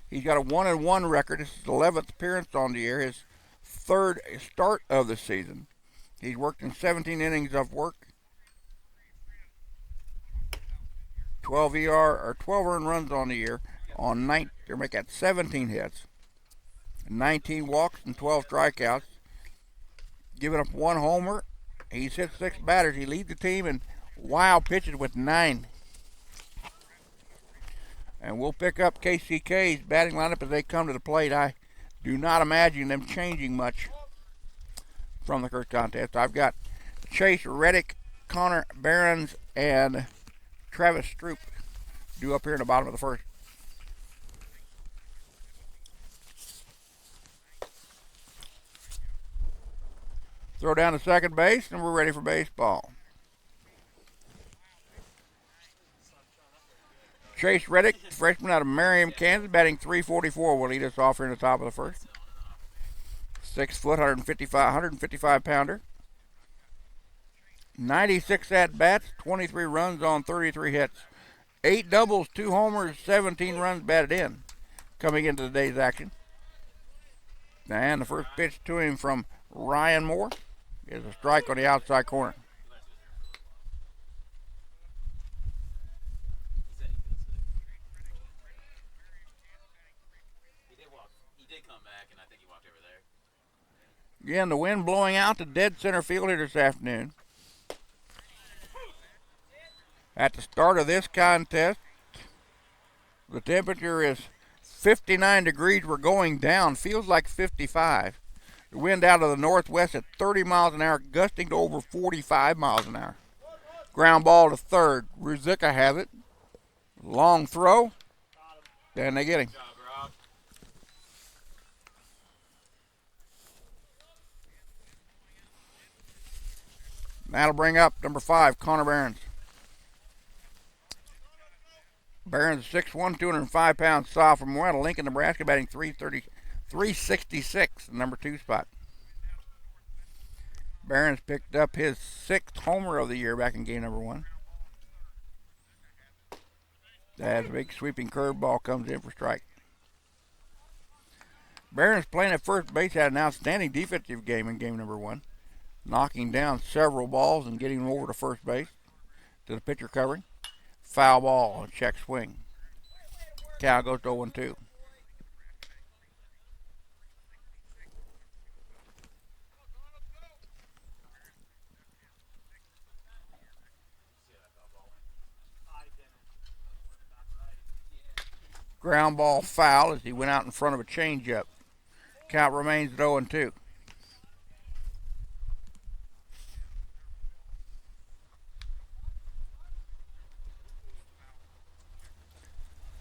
He's got a 1-1 record. This is his 11th appearance on the year, his third start of the season. He's worked in 17 innings of work, 12 earned runs on the year. They make that 17 hits, 19 walks, and 12 strikeouts. Giving up 1 homer. He's hit 6 batters. He leads the team in wild pitches with 9. And we'll pick up KCK's batting lineup as they come to the plate. I do not imagine them changing much from the first contest. I've got Chase Reddick, Connor Behrens, and Travis Stroop due up here in the bottom of the first. Throw down to second base, and we're ready for baseball. Chase Reddick, freshman out of Merriam, Kansas, batting .344, will lead us off here in the top of the first. 6 foot, 155 pounder. 96 at bats, 23 runs on 33 hits. 8 doubles, 2 homers, 17 runs batted in coming into the day's action. And the first pitch to him from Ryan Moore is a strike on the outside corner. Again, the wind blowing out to dead center field here this afternoon. At the start of this contest, the temperature is 59 degrees. We're going down. Feels like 55. The wind out of the northwest at 30 miles an hour, gusting to over 45 miles an hour. Ground ball to third. Ruzicka has it. Long throw. And they get him. That'll bring up number 5, Connor Behrens. Behrens, 6'1", 205 pounds sophomore out of Lincoln, Nebraska, batting .366, the number 2 spot. Behrens picked up his 6th homer of the year back in game number 1. As a big sweeping curveball comes in for strike. Behrens playing at first base had an outstanding defensive game in game number 1. Knocking down several balls and getting them over to first base to the pitcher covering. Foul ball, a check swing. Count goes to 0-2. Ground ball foul as he went out in front of a changeup. Count remains at 0-2.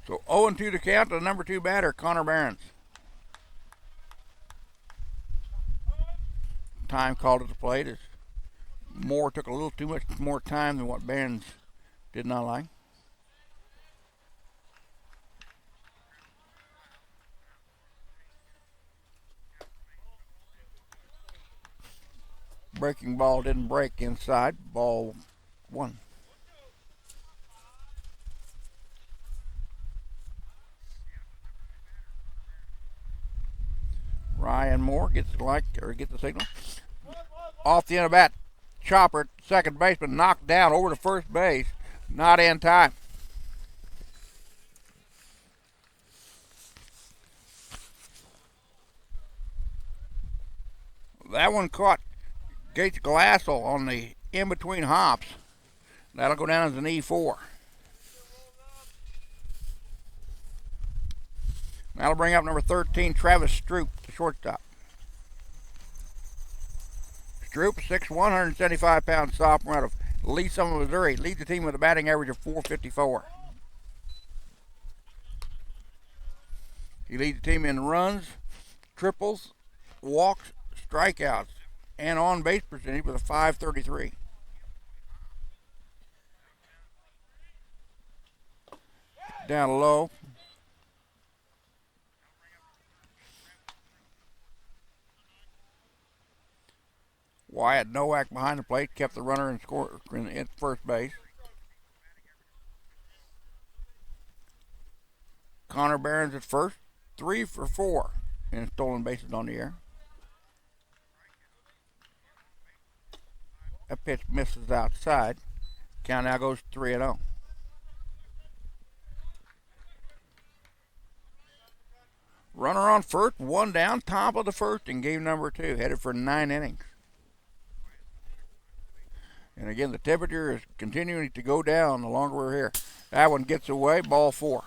So 0-2 to count to the number 2 batter, Connor Behrens. Time called at the plate as Moore took a little too much more time than what Behrens did not like. Breaking ball didn't break inside. Ball 1. Ryan Moore gets the signal. Off the end of bat, chopper, second baseman knocked down over to first base. Not in time. That one caught Gates Glassell on the in-between hops. That'll go down as an E4. That'll bring up number 13, Travis Stroop, the shortstop. Stroop, 6'1", 175 pound sophomore out of Lee Summit, Missouri. Leads the team with a batting average of .454. He leads the team in runs, triples, walks, strikeouts, and on-base percentage with a .533. Down low. Wyatt Nowak behind the plate kept the runner and score at first base. Connor Behrens at first, 3 for 4 in stolen bases on the air. That pitch misses outside. Count now goes 3-0. Runner on first, 1 down, top of the first in game number 2, headed for 9 innings. And again, the temperature is continuing to go down the longer we're here. That one gets away, ball 4.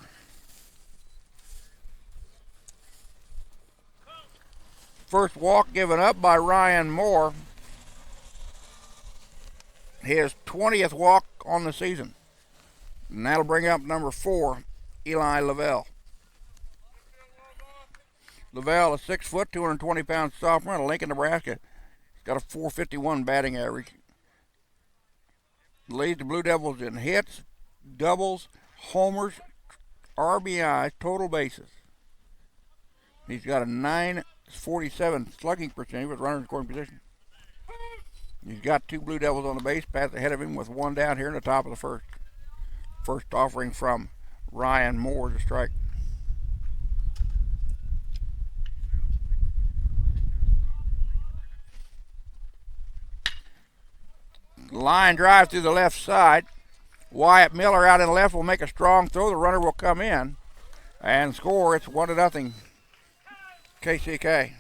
First walk given up by Ryan Moore. his 20th walk on the season. And that'll bring up number 4, Eli Lavelle. Lavelle, a 6 foot, 220 pound sophomore out of Lincoln, Nebraska. He's got a 451 batting average. Leads the Blue Devils in hits, doubles, homers, RBIs, total bases. He's got a 947 slugging percentage with runners in scoring position. He's got 2 Blue Devils on the base path ahead of him with 1 down here in the top of the first. First offering from Ryan Moore to strike. Line drive through the left side. Wyatt Miller out in the left will make a strong throw. The runner will come in and score. It's 1-0 KCK.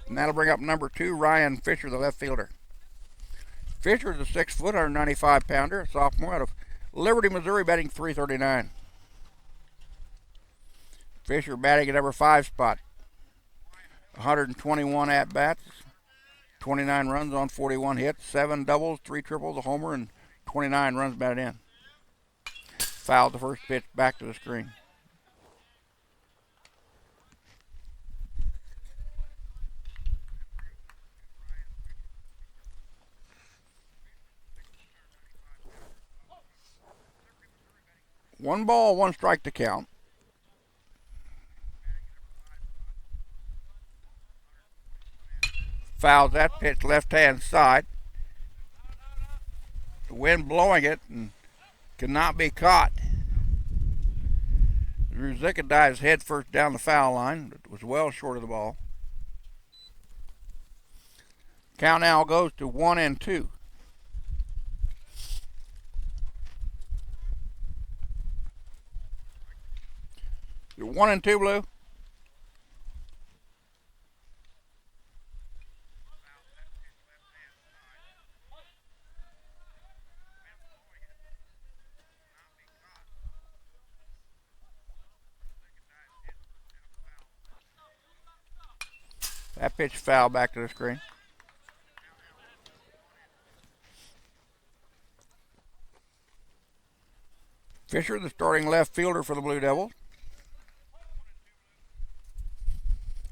And that'll bring up number 2, Ryan Fisher, the left fielder. Fisher is a 6 foot, 195 pounder, a sophomore out of Liberty, Missouri, batting .339. Fisher batting at number 5 spot. 121 at bats, 29 runs on 41 hits, 7 doubles, 3 triples, a homer, and 29 runs batted in. Fouled the first pitch back to the screen. One ball, 1 strike to count. Fouls that pitch left-hand side. The wind blowing it and cannot be caught. Ruzicka dives head first down the foul line, but was well short of the ball. Count now goes to 1-2. You're 1-2, Blue. That pitch foul back to the screen. Fisher, the starting left fielder for the Blue Devils.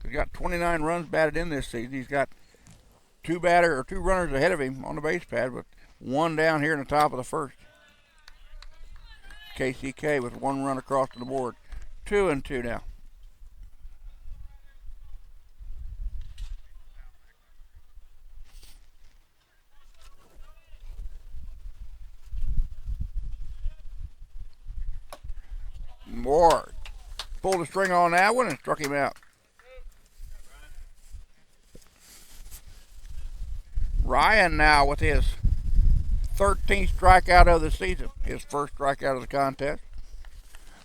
He's got 29 runs batted in this season. He's got 2 runners ahead of him on the base pad, with 1 down here in the top of the first. KCK with 1 run across the board. 2-2 now. Moore pulled the string on that one and struck him out. Ryan now with his 13th strikeout of the season, his first strikeout of the contest.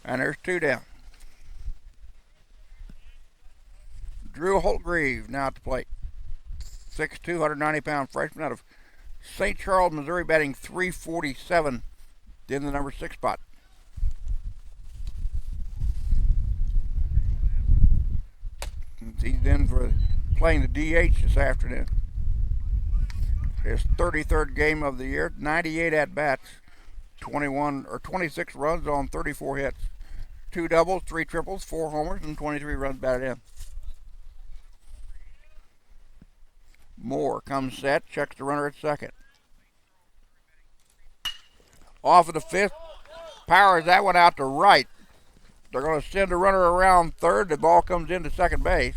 And there's 2 down. Drew Holtgreave now at the plate. 6'2", 190-pound freshman out of St. Charles, Missouri, batting .347 in the number 6 spot. He's in for playing the DH this afternoon. His 33rd game of the year, 98 at-bats, 26 runs on 34 hits, 2 doubles, 3 triples, 4 homers, and 23 runs batted in. Moore comes set, checks the runner at second. Off of the 5th, powers that one out to right. They're going to send the runner around third. The ball comes into second base.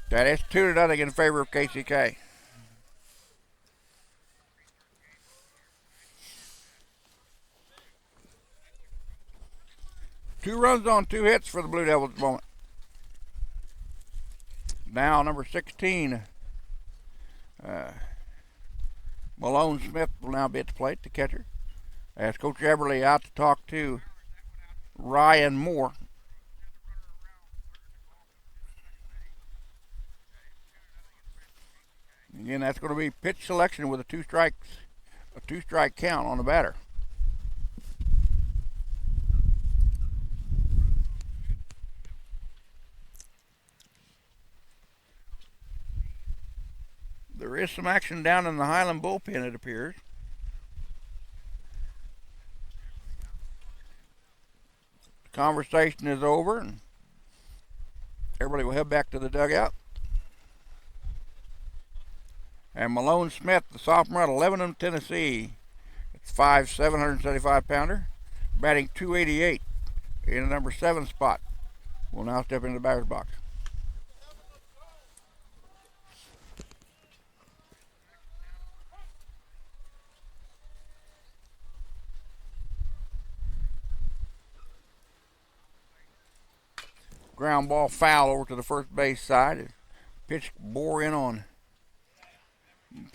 That is 2-0 in favor of KCK. Two runs on 2 hits for the Blue Devils at the moment. Now number 16, Malone Smith will now be at the plate, the catcher, as Coach Eberly out to talk to Ryan Moore. Again, that's going to be pitch selection with a 2-strike count on the batter. is some action down in the Highland bullpen, it appears. The conversation is over, and everybody will head back to the dugout. And Malone Smith, the sophomore out of Lebanon, Tennessee, it's 5'7", 175-pounder, batting .288 in the number 7 spot. Will now step into the batter's box. Ground ball foul over to the first base side. Pitch bore in on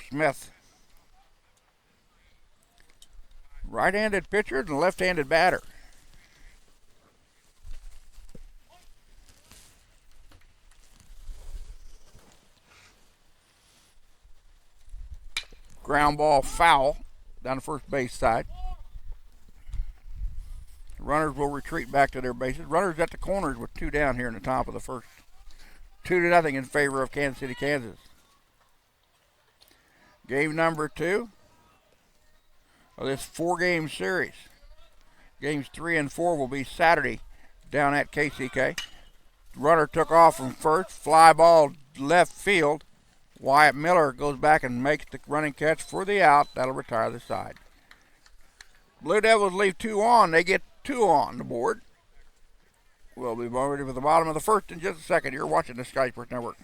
Smith. Right-handed pitcher and left-handed batter. Ground ball foul down the first base side. Runners will retreat back to their bases. Runners at the corners with 2 down here in the top of the first. 2-0 in favor of Kansas City, Kansas. Game number 2 of this 4-game series. Games 3 and 4 will be Saturday down at KCK. Runner took off from first. Fly ball left field. Wyatt Miller goes back and makes the running catch for the out. That'll retire the side. Blue Devils leave 2 on. They get 2 on the board. We'll be ready for the bottom of the first in just a second. You're watching the Scottie Sports Network.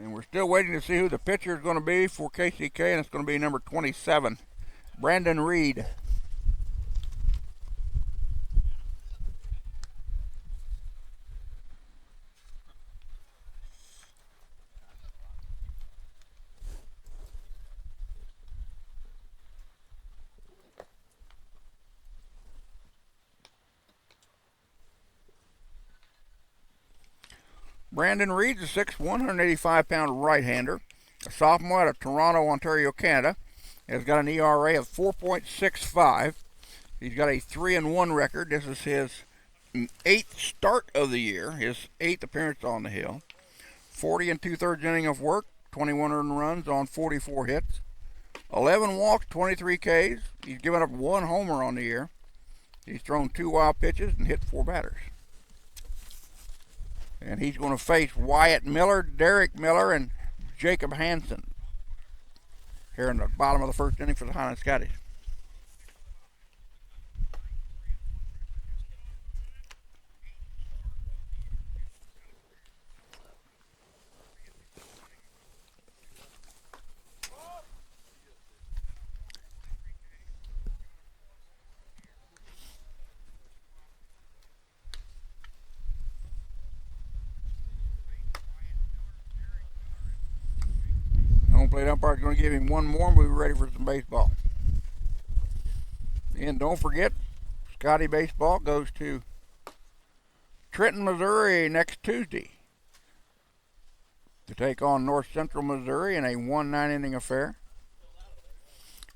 And we're still waiting to see who the pitcher is going to be for KCK, and it's going to be number 27, Brandon Reed. Brandon Reed's a 6'1", 185-pound right-hander, a sophomore out of Toronto, Ontario, Canada. Has got an ERA of 4.65. He's got a 3-1 record. This is his 8th start of the year, his 8th appearance on the hill. 40 2/3 inning of work, 21 earned runs on 44 hits, 11 walks, 23 Ks. He's given up 1 homer on the year. He's thrown 2 wild pitches and hit 4 batters. And he's going to face Wyatt Miller, Derek Miller, and Jacob Hansen here in the bottom of the first inning for the Highland Scotties. Home plate umpire is going to give him 1 more, and we'll be ready for some baseball. And don't forget, Scottie baseball goes to Trenton, Missouri next Tuesday to take on North Central Missouri in a 1-9 inning affair.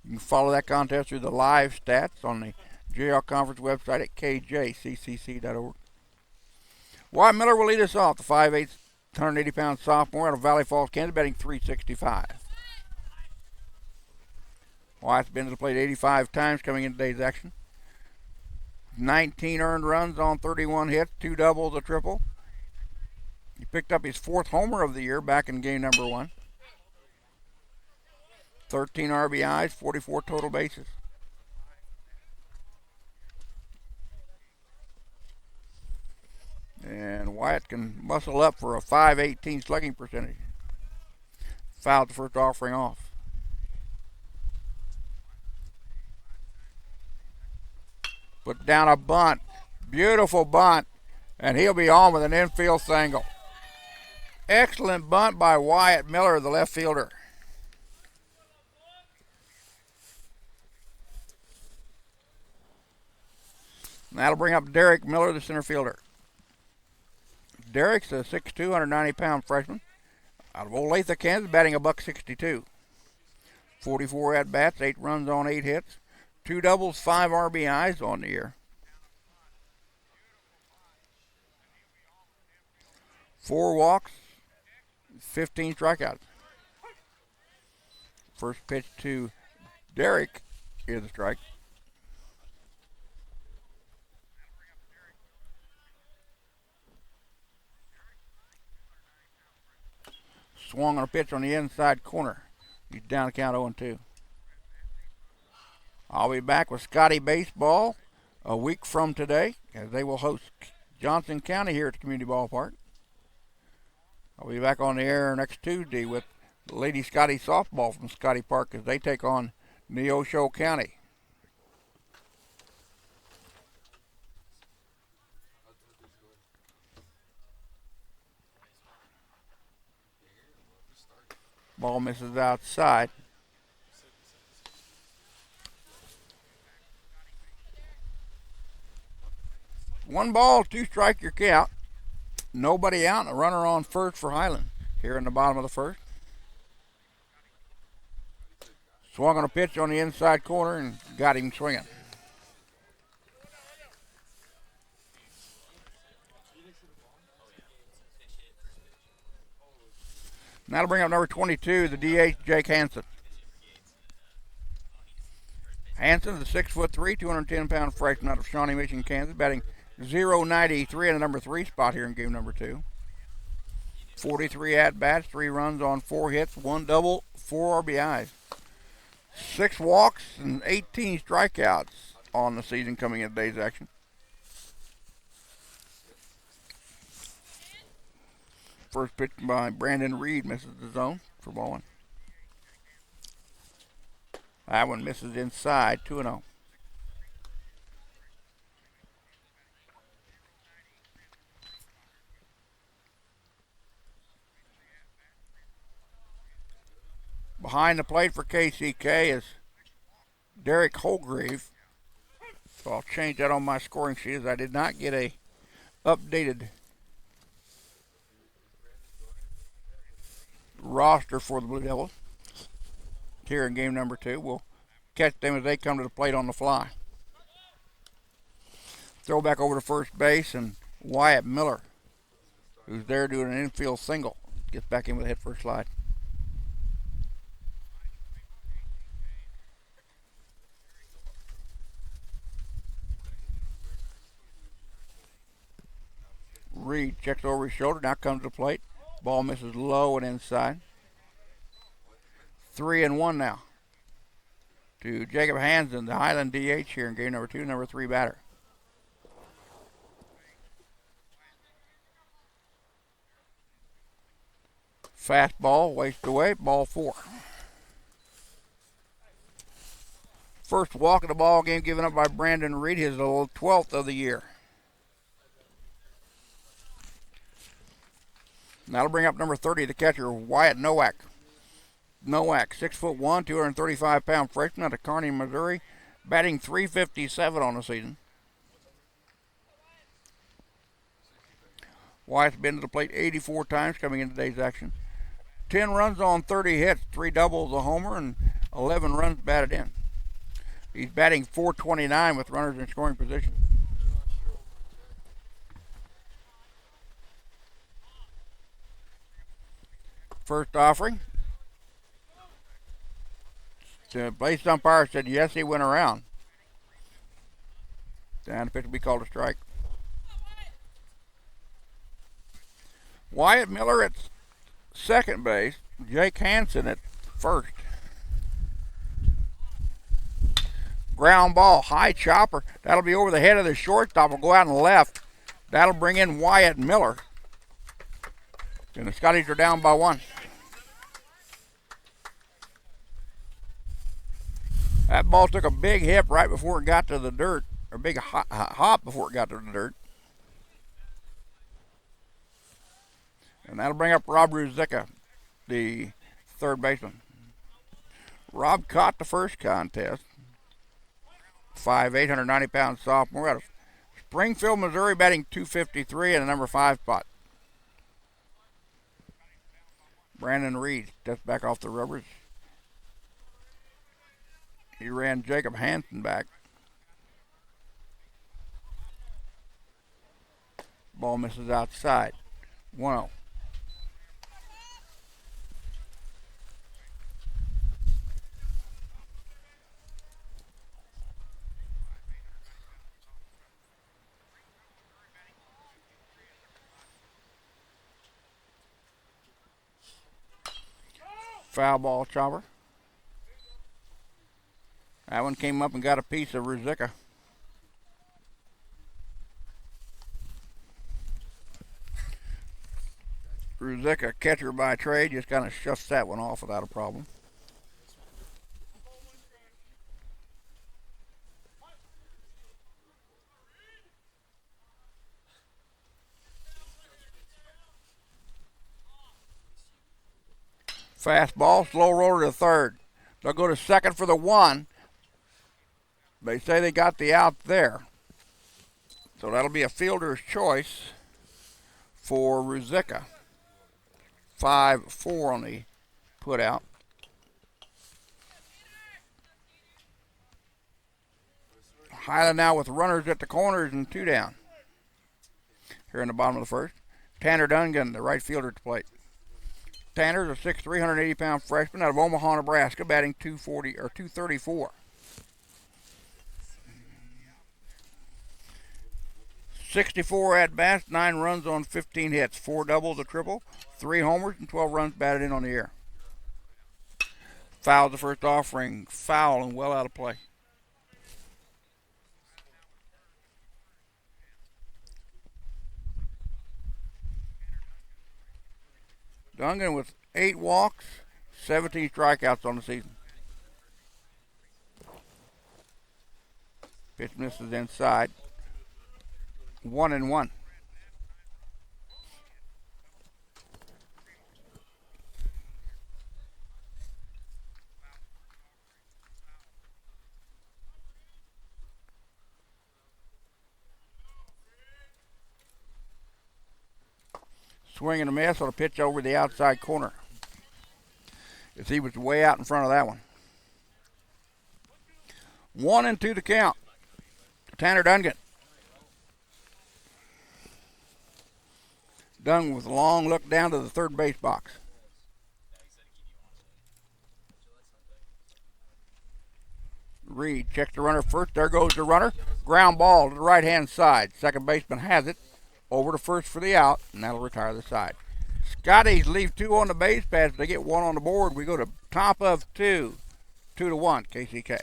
You can follow that contest through the live stats on the JL Conference website at KJCCC.org. Wyatt Miller will lead us off, the 5'8", 180-pound sophomore out of Valley Falls, Kansas, batting .365. Wyatt's been to the plate 85 times coming into today's action. 19 earned runs on 31 hits, 2 doubles, a triple. He picked up his 4th homer of the year back in game number 1. 13 RBIs, 44 total bases. And Wyatt can muscle up for a .518 slugging percentage. Fouled the first offering off. Put down a bunt. Beautiful bunt. And he'll be on with an infield single. Excellent bunt by Wyatt Miller, the left fielder. And that'll bring up Derek Miller, the center fielder. Derek's a 6'2", 190-pound freshman out of Olathe, Kansas, batting a $162. 44 at-bats, 8 runs on 8 hits, 2 doubles, 5 RBIs on the year. 4 walks, 15 strikeouts. First pitch to Derek is a strike. Swung on a pitch on the inside corner. He's down to count 0-2. I'll be back with Scottie Baseball a week from today as they will host Johnson County here at the community ballpark. I'll be back on the air next Tuesday with Lady Scottie softball from Scottie Park as they take on Neosho County. Ball misses outside. One ball, 2 strike your count. Nobody out and a runner on first for Highland here in the bottom of the first. Swung on a pitch on the inside corner and got him swinging. Now to bring up number 22, the DH, Jake Hansen. Hansen, the 6'3", 210-pound freshman out of Shawnee Mission, Kansas, batting .093 in the number 3 spot here in game number 2. 43 at-bats, 3 runs on 4 hits, 1 double, 4 RBIs. 6 walks and 18 strikeouts on the season coming in today's action. First pitch by Brandon Reed misses the zone for ball 1. That one misses inside, 2-0. Behind the plate for KCK is Derek Holgrave. So I'll change that on my scoring sheet as I did not get a updated roster for the Blue Devils here in game number 2. We'll catch them as they come to the plate on the fly. Throw back over to first base, and Wyatt Miller, who's there doing an infield single, gets back in with a hit for a slide. Reed checks over his shoulder, now comes to the plate. Ball misses low and inside. 3-1 now to Jacob Hansen, the Highland DH here in game number 2, number 3 batter. Fastball, waste away, ball 4. First walk of the ball game given up by Brandon Reed, his 12th of the year. That'll bring up number 30, the catcher, Wyatt Nowak. Nowak, 6'1", 235-pound freshman out of Karn, Missouri, batting .357 on the season. Wyatt's been to the plate 84 times coming into today's action. 10 runs on 30 hits, 3 doubles, a homer, and 11 runs batted in. He's batting .429 with runners in scoring position. First offering. The base umpire said yes, he went around. And the pitch will be called a strike. Wyatt Miller at second base. Jake Hansen at first. Ground ball, high chopper. That'll be over the head of the shortstop. Will go out and left. That'll bring in Wyatt Miller. And the Scotties are down by 1. That ball took a big hip right before it got to the dirt, or big hop before it got to the dirt. And that'll bring up Rob Ruzicka, the third baseman. Rob caught the first contest. 5'8", 190-pound sophomore out of Springfield, Missouri, batting 253 in the number 5 spot. Brandon Reed steps back off the rubbers. He ran Jacob Hansen back. Ball misses outside. 1-0. Foul ball, Chopper. That one came up and got a piece of Ruzicka. Ruzicka, catcher by trade, just kind of shuffs that one off without a problem. Fastball, slow roller to third. They'll go to second for the 1. They say they got the out there. So that'll be a fielder's choice for Ruzicka. 5-4 on the put out. Highland now with runners at the corners and 2 down. Here in the bottom of the first. Tanner Dungan, the right fielder at the plate. Tanner's a 6'3", 380-pound freshman out of Omaha, Nebraska, batting 240 or 234. 64 at-bats, 9 runs on 15 hits, 4 doubles, a triple, 3 homers, and 12 runs batted in on the year. Fouled the first offering, foul and well out of play. Dungan with 8 walks, 17 strikeouts on the season. Pitch misses inside. 1-1. Swing and a miss on a pitch over the outside corner. As he was way out in front of that one. 1-2 the count. Tanner Dungan. Dungan with a long look down to the third base box. Reed checks the runner first. There goes the runner. Ground ball to the right-hand side. Second baseman has it. Over to first for the out, and that'll retire the side. Scotties leave 2 on the base pass, but they get 1 on the board. We go to top of 2. 2-1, KCK.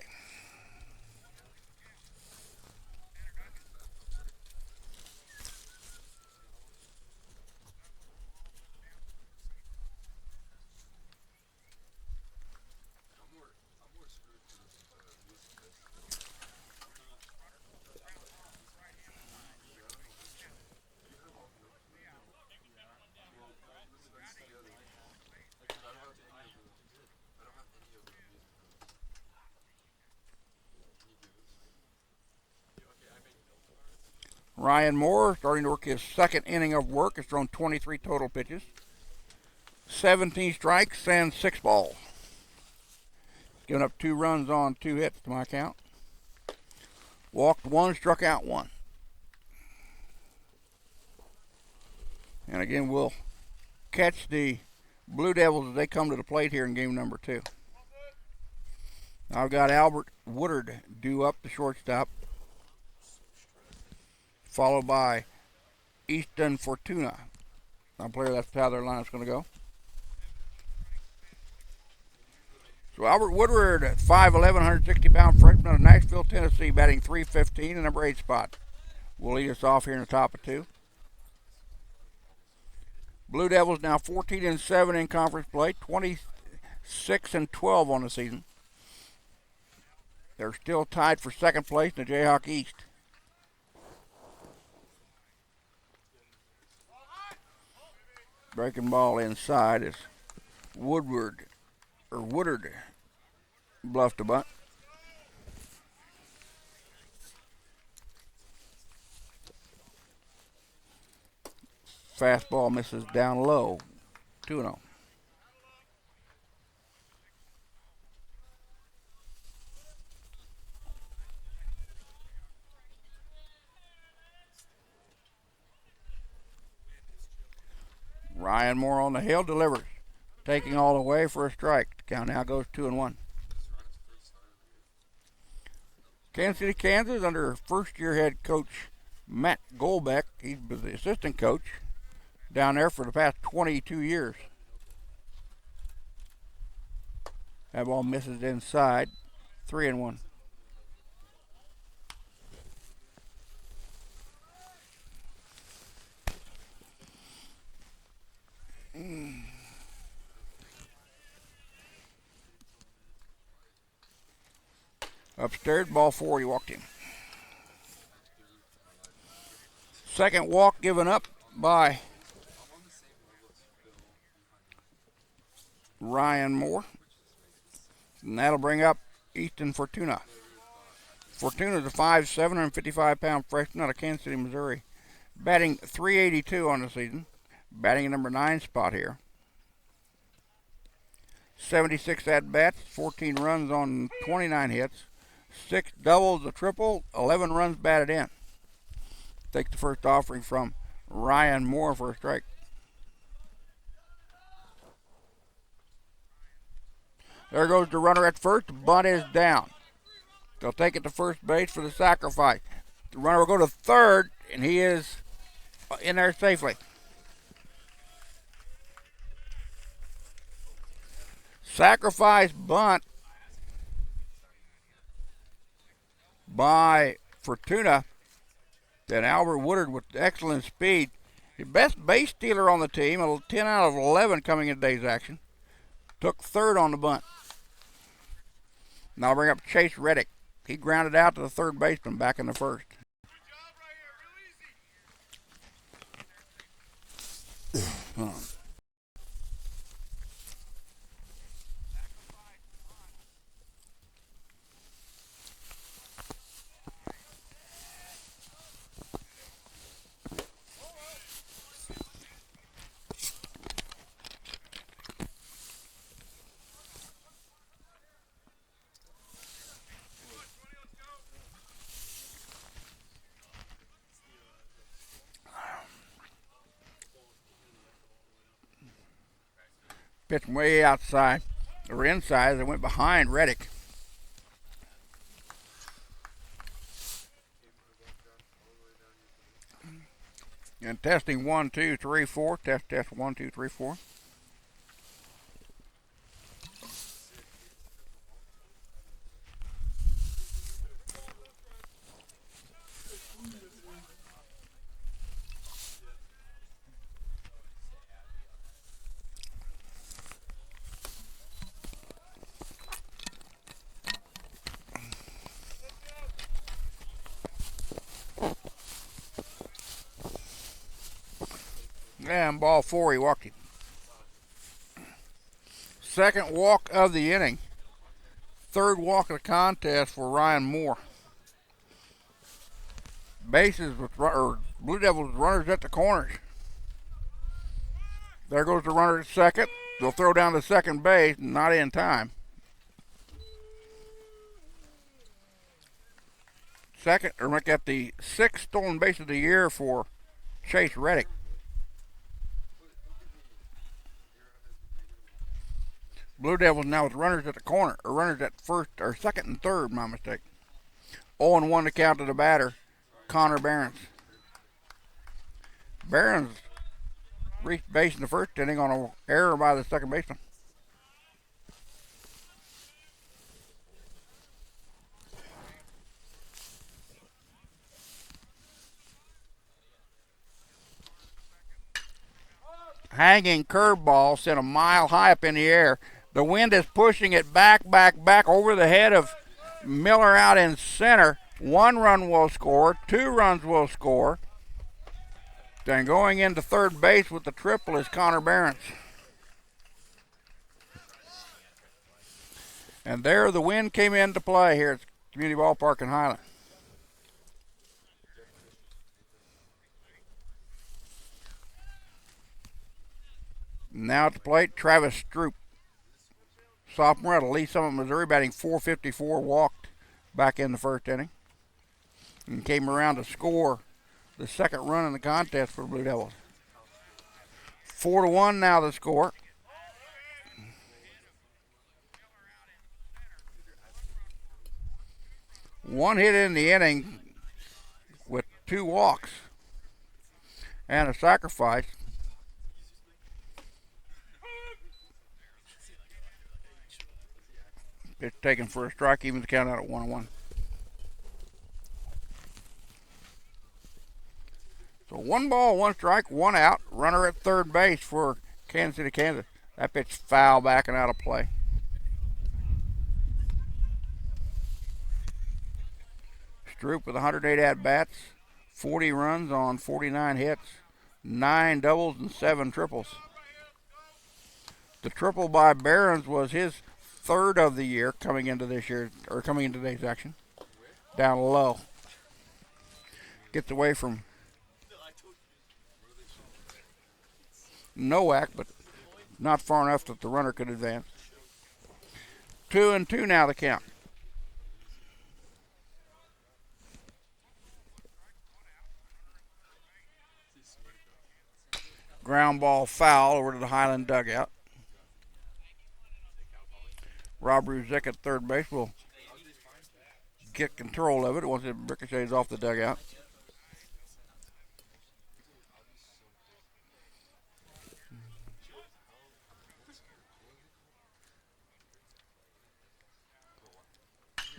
Ryan Moore starting to work his second inning of work. Has thrown 23 total pitches. 17 strikes and 6 balls. Given up 2 runs on 2 hits to my count. Walked 1, struck out 1. And again, we'll catch the Blue Devils as they come to the plate here in game number 2. I've got Albert Woodard due up the shortstop, followed by Easton Fortuna. I'm clear that's how their lineup's going to go. So Albert Woodward, 5'11", 160-pound freshman out of Nashville, Tennessee, batting .315, the number 8 spot. Will lead us off here in the top of 2. Blue Devils now 14-7 in conference play, 26-12 on the season. They're still tied for second place in the Jayhawk East. Breaking ball inside is Woodward bluffed a bunt. Fastball misses down low. 2-0. Ryan Moore on the hill delivers. Taking all the way for a strike. Count now goes 2-1. Kansas City, Kansas, under first-year head coach Matt Golbeck. He's been the assistant coach down there for the past 22 years. That ball misses inside. 3-1. Upstairs, ball 4, he walked in. Second walk given up by Ryan Moore. And that'll bring up Easton Fortuna. Fortuna's a 5'7", 155-pound freshman out of Kansas City, Missouri. Batting .382 on the season. Batting at number 9 spot here. 76 at-bats, 14 runs on 29 hits. 6 doubles, a triple, 11 runs batted in. Take the first offering from Ryan Moore for a strike. There goes the runner at first. The bunt is down. They'll take it to first base for the sacrifice. The runner will go to third, and he is in there safely. Sacrifice bunt by Fortuna. Then Albert Woodard with excellent speed. The best base stealer on the team, a 10 out of 11 coming in today's action. Took third on the bunt. Now I'll bring up Chase Reddick. He grounded out to the third baseman back in the first. Pitched way outside, or inside, as it went behind Reddick. And testing 1, 2, 3, 4. Test 1, 2, 3, 4. And ball 4, he walked him. Second walk of the inning. Third walk of the contest for Ryan Moore. Bases with Blue Devils runners at the corners. There goes the runner at second. They'll throw down to second base, not in time. Second, or look at the 6th stolen base of the year for Chase Reddick. Blue Devils now with runners at the corner, or runners at first, or second and third, my mistake. 0-1 to count to the batter, Connor Barons. Barons reached base in the first inning on an error by the second baseman. Hanging curveball sent a mile high up in the air. The wind is pushing it back over the head of Miller out in center. 1 run will score, 2 runs will score. Then going into third base with the triple is Connor Barons. And there the wind came into play here at Community Ballpark in Highland. Now at the plate, Travis Stroop, sophomore out of Lee Summit, Missouri, batting .454, walked back in the first inning, and came around to score the second run in the contest for the Blue Devils. 4-1 now the score. One hit in the inning with 2 walks and a sacrifice. It's taken for a strike, even the count out at 1-1. So 1 ball, 1 strike, 1 out. Runner at third base for Kansas City, Kansas. That pitch foul back and out of play. Stroop with 108 at-bats, 40 runs on 49 hits, 9 doubles and 7 triples. The triple by Barons was his third of the year coming into today's action. Down low. Gets away from Nowak, but not far enough that the runner could advance. 2-2 now the count. Ground ball foul over to the Highland dugout. Rob Ruzek at third base will get control of it once it ricochets off the dugout.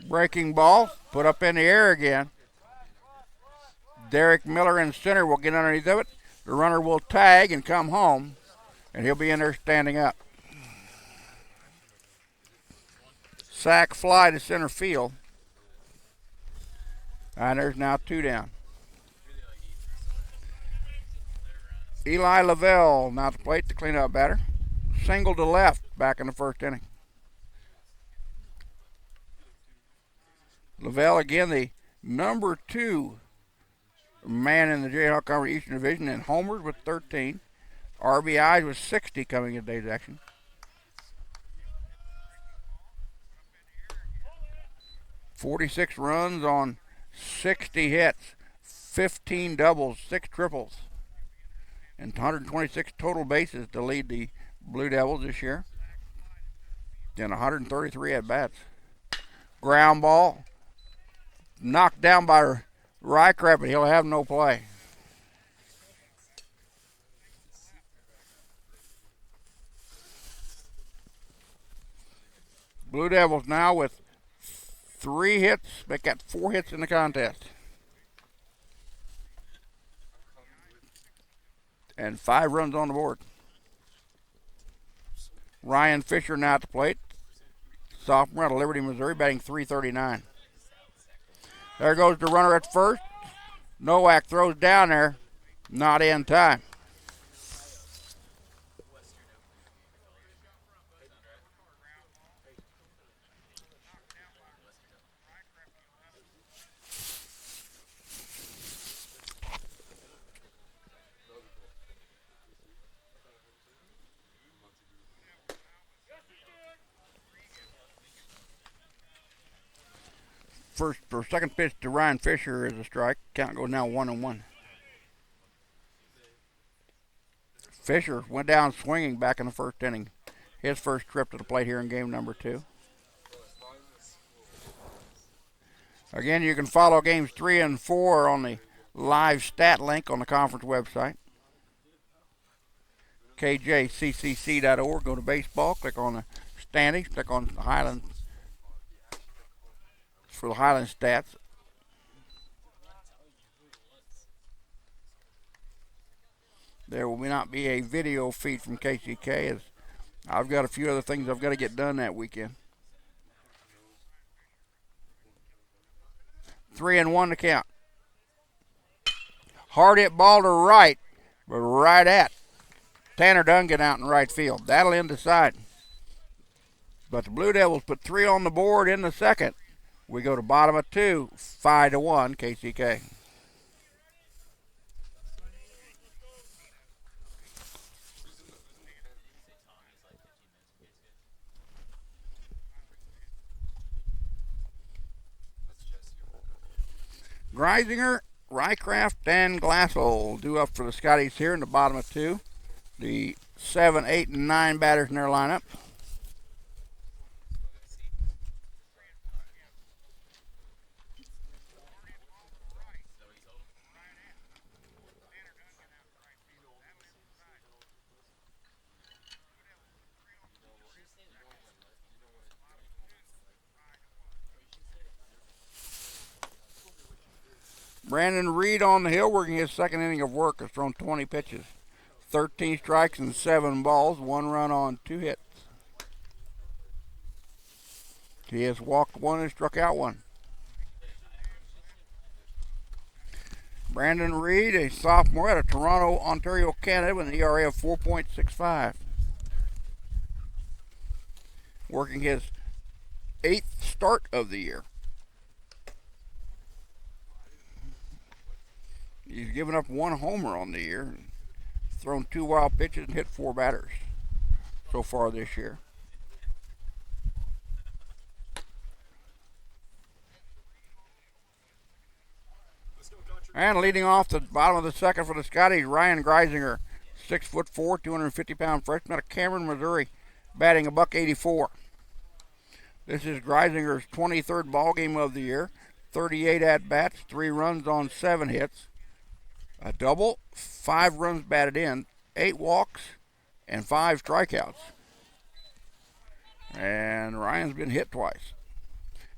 Breaking ball, put up in the air again. Derek Miller in center will get underneath of it. The runner will tag and come home, and he'll be in there standing up. Sack fly to center field. And there's now 2 down. Eli Lavelle now to plate, the cleanup batter. Single to left back in the first inning. Lavelle again, the number 2 man in the Jayhawk Conference Eastern Division, and homers with 13. RBIs with 60 coming in today's action. .46 runs on 60 hits, 15 doubles, 6 triples, and 126 total bases to lead the Blue Devils this year. And 133 at-bats. Ground ball, knocked down by Rycraft, but he'll have no play. Blue Devils now with 3 hits. They got 4 hits in the contest. And 5 runs on the board. Ryan Fisher now at the plate. Sophomore out of Liberty, Missouri, batting .339. There goes the runner at first. Nowak throws down there. Not in time. First or second pitch to Ryan Fisher is a strike. Count goes now 1-1. Fisher went down swinging back in the first inning. His first trip to the plate here in game number 2. Again, you can follow games 3 and 4 on the live stat link on the conference website. KJCCC.org. Go to baseball, click on the standings, click on the Highland for the Highland stats. There will not be a video feed from KCK, as I've got a few other things I've got to get done that weekend. 3-1 to count. Hard hit ball to right, but right at Tanner Duncan out in right field. That'll end the side. But the Blue Devils put 3 on the board in the second. We go to bottom of 2, 5-1, KCK. Greisinger, Rycraft, and Glassell due up for the Scotties here in the bottom of 2. The 7, 8, and 9 batters in their lineup. Brandon Reed on the hill working his second inning of work, has thrown 20 pitches. 13 strikes and 7 balls, 1 run on 2 hits. He has walked 1 and struck out 1. Brandon Reed, a sophomore out of Toronto, Ontario, Canada, with an ERA of 4.65. Working his 8th start of the year. He's given up 1 homer on the year, thrown 2 wild pitches, and hit 4 batters so far this year. And leading off the bottom of the second for the Scotties, Ryan Greisinger, 6'4", 250-pound freshman out of Cameron, Missouri, batting $1.84. This is Greisinger's 23rd ball game of the year. 38 at-bats, 3 runs on 7 hits, a double, 5 runs batted in, 8 walks, and 5 strikeouts. And Ryan's been hit twice.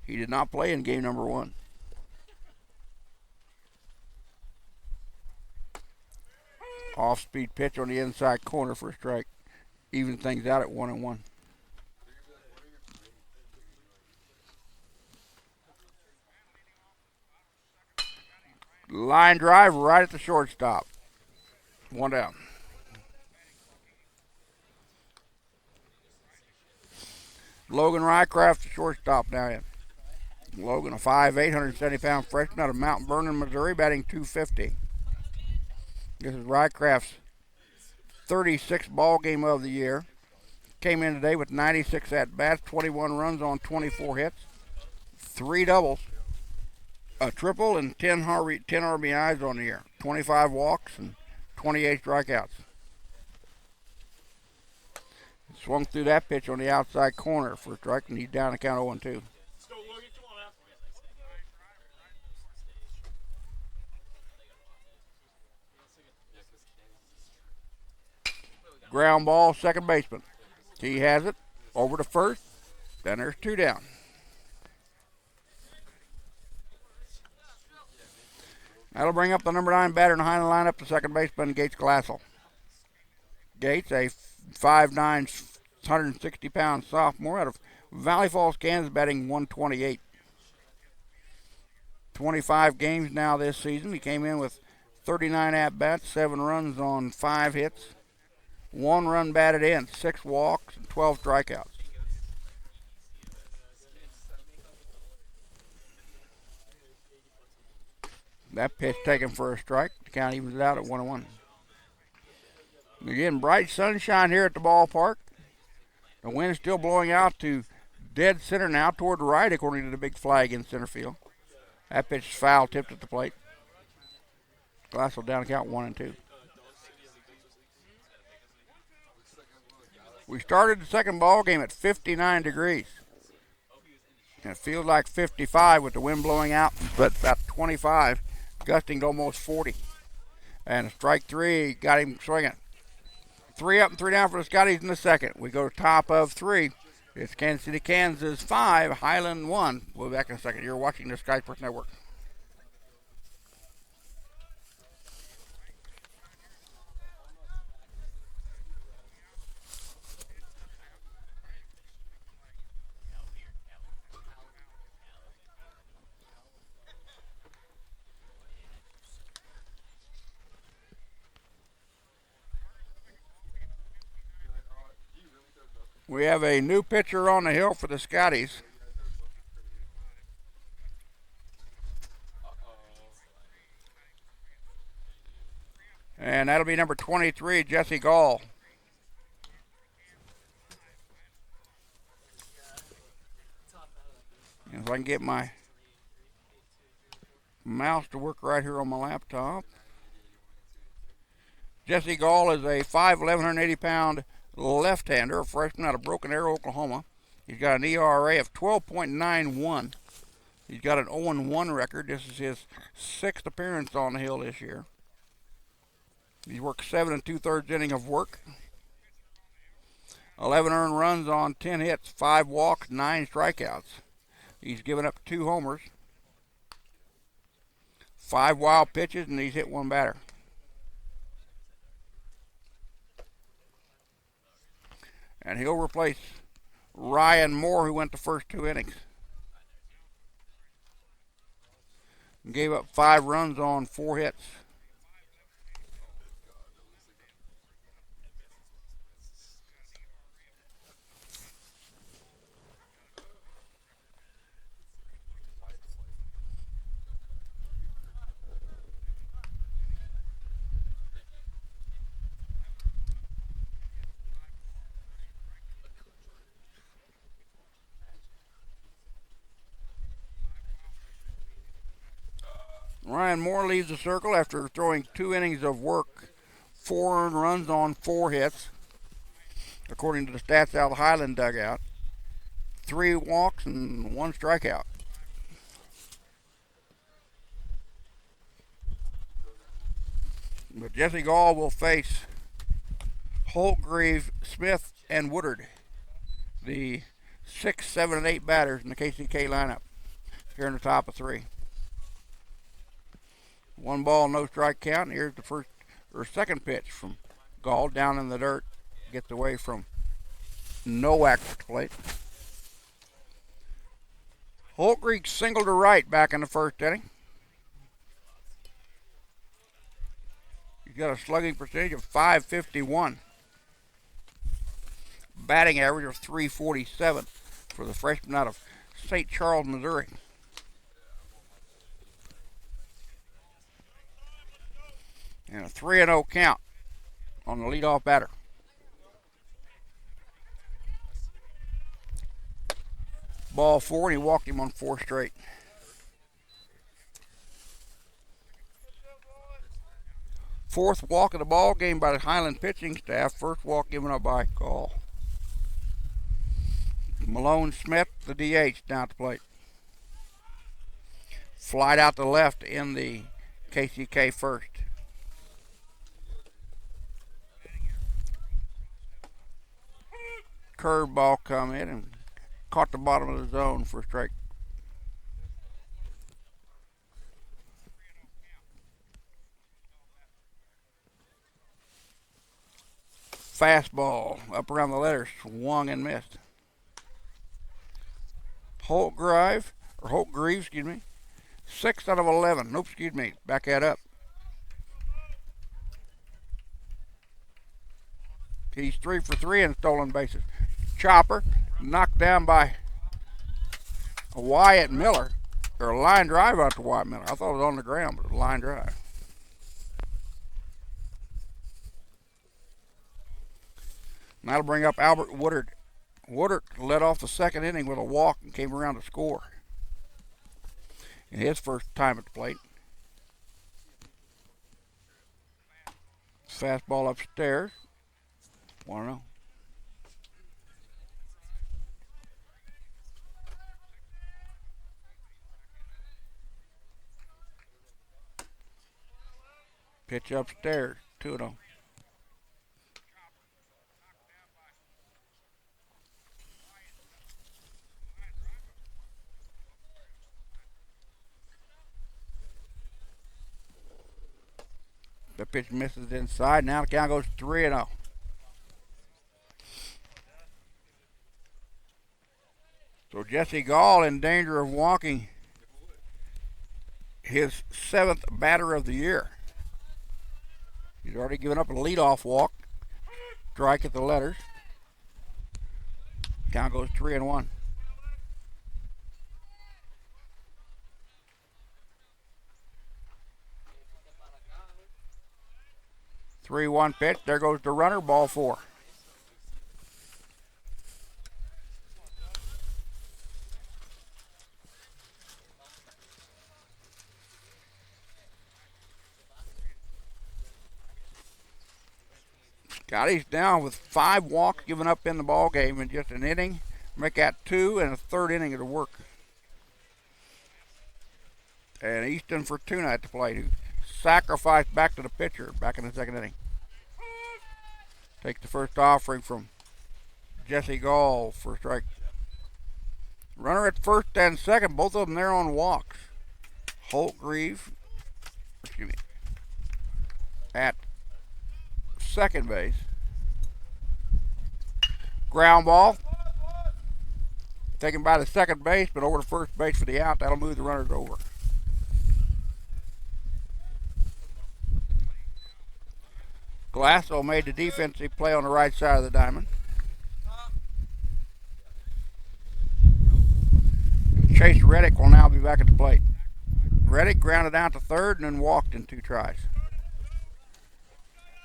He did not play in game number 1. Off-speed pitch on the inside corner for a strike. Even things out at 1-1. Line drive right at the shortstop. 1 down. Logan Rycraft, the shortstop now in. Logan, a 5'8", 170-pound freshman out of Mount Vernon, Missouri, batting .250. This is Rycraft's 36th ball game of the year. Came in today with 96 at-bats, 21 runs on 24 hits, 3 doubles, a triple, and 10 RBIs on the year, 25 walks, and 28 strikeouts. Swung through that pitch on the outside corner for a strike, and he's down to count 0-2. Ground ball, second baseman. He has it over to first. Then there's 2 down. That'll bring up the number 9 batter in the Highland lineup, the second baseman, Gates Glassell. Gates, a 5'9", 160-pound sophomore out of Valley Falls, Kansas, batting .128. 25 games now this season. He came in with 39 at-bats, 7 runs on 5 hits, 1 run batted in, 6 walks, and 12 strikeouts. That pitch taken for a strike. The count evens it out at 1-1. Again, bright sunshine here at the ballpark. The wind is still blowing out to dead center now toward the right, according to the big flag in center field. That pitch is foul, tipped at the plate. Glassell down to count 1-2. We started the second ball game at 59 degrees. And it feels like 55 with the wind blowing out, but about 25, gusting to almost 40. And strike 3 got him swinging. 3 up and 3 down for the Scotties in the second. We go to top of 3. It's Kansas City, Kansas 5, Highland 1. We'll be back in a second. You're watching the Sky Sports Network. We have a new pitcher on the hill for the Scotties. And that'll be number 23, Jesse Gall. And if I can get my mouse to work right here on my laptop. Jesse Gall is a 5'11", 180-pound left-hander, a freshman out of Broken Arrow, Oklahoma. He's got an ERA of 12.91. He's got an 0-1 record. This is his 6th appearance on the hill this year. He's worked 7 2/3 inning of work. 11 earned runs on 10 hits, 5 walks, 9 strikeouts. He's given up 2 homers, 5 wild pitches, and he's hit 1 batter. And he'll replace Ryan Moore, who went the first 2 innings. Gave up 5 runs on 4 hits. Ryan Moore leaves the circle after throwing 2 innings of work, 4 earned runs on 4 hits, according to the stats out of the Highland dugout. 3 walks and 1 strikeout. But Jesse Gall will face Holtgreave, Smith, and Woodard, the 6, 7, and 8 batters in the KCK lineup here in the top of 3. 1 ball, no strike count. And here's the second pitch from Gall down in the dirt. Gets away from Nowak at the plate. Holtgreave singled to right back in the first inning. He's got a slugging percentage of .551. Batting average of .347 for the freshman out of St. Charles, Missouri. And a 3-0 count on the leadoff batter. Ball 4, and he walked him on 4 straight. Fourth walk of the ball game by the Highland pitching staff. First walk given up by Gall. Malone Smith, the DH, down at the plate. Flied out to left in the KCK first. Curveball come in and caught the bottom of the zone for a strike. Fastball up around the letters, swung and missed. Holtgreave, 6 out of 11. Nope, back that up. He's 3 for 3 in stolen bases. Chopper knocked down by Wyatt Miller, or a line drive out to Wyatt Miller. I thought it was on the ground, but it was a line drive. And that'll bring up Albert Woodard. Woodard led off the second inning with a walk and came around to score in his first time at the plate. Fastball upstairs. 1-0. Pitch upstairs. 2-0. The pitch misses inside. Now the count goes 3-0. So Jesse Gall in danger of walking his 7th batter of the year. He's already given up a leadoff walk. Strike at the letters. Count goes 3-1. Three-one pitch. There goes the runner. Ball 4. Scotty's down with 5 walks given up in the ball game in just an inning. Make that 2 and a third inning of the work. And Easton Fortuna at the plate, who sacrificed back to the pitcher back in the second inning. Take the first offering from Jesse Gall for a strike. Runner at first and second, both of them there on walks. Holtgreave, at second base. Ground ball. Taken by the second base, but over to first base for the out. That'll move the runners over. Glasso made the defensive play on the right side of the diamond. Chase Reddick will now be back at the plate. Reddick grounded out to third and then walked in 2 tries.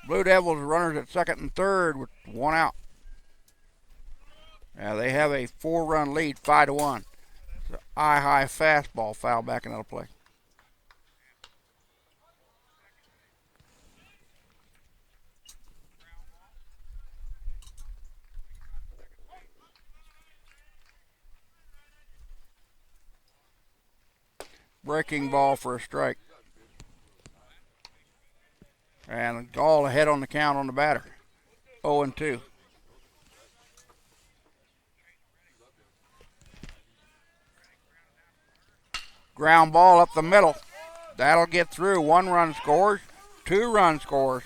Blue Devils runners at second and third with 1 out. Now they have a 4-run lead, 5-1. It's an eye-high fastball foul back into play. Breaking ball for a strike. And Gall ahead on the count on the batter. 0-2. Ground ball up the middle. That'll get through. 1 run scores. 2 run scores.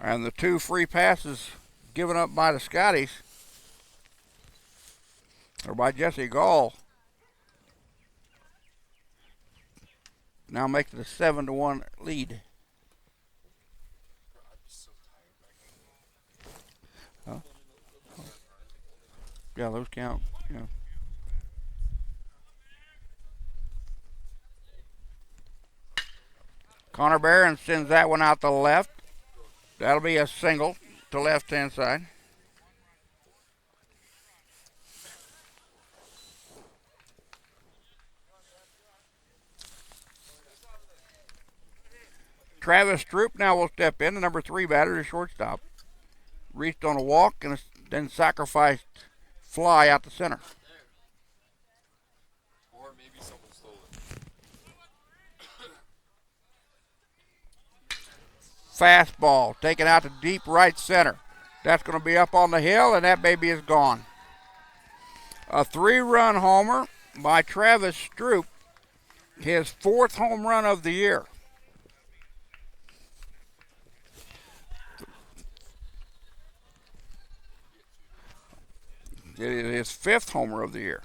And the 2 free passes given up by the Scotties, or by Jesse Gall, now makes it a 7-1 lead. Huh? Yeah, those count. Yeah. Connor Barron sends that one out to the left. That'll be a single to left-hand side. Travis Stroop now will step in, the number 3 batter, the shortstop. Reached on a walk and then sacrificed fly out the center. Or maybe someone stole it. Fastball taken out to deep right center. That's going to be up on the hill, and that baby is gone. A 3-run homer by Travis Stroop, his 4th home run of the year. It is his 5th homer of the year.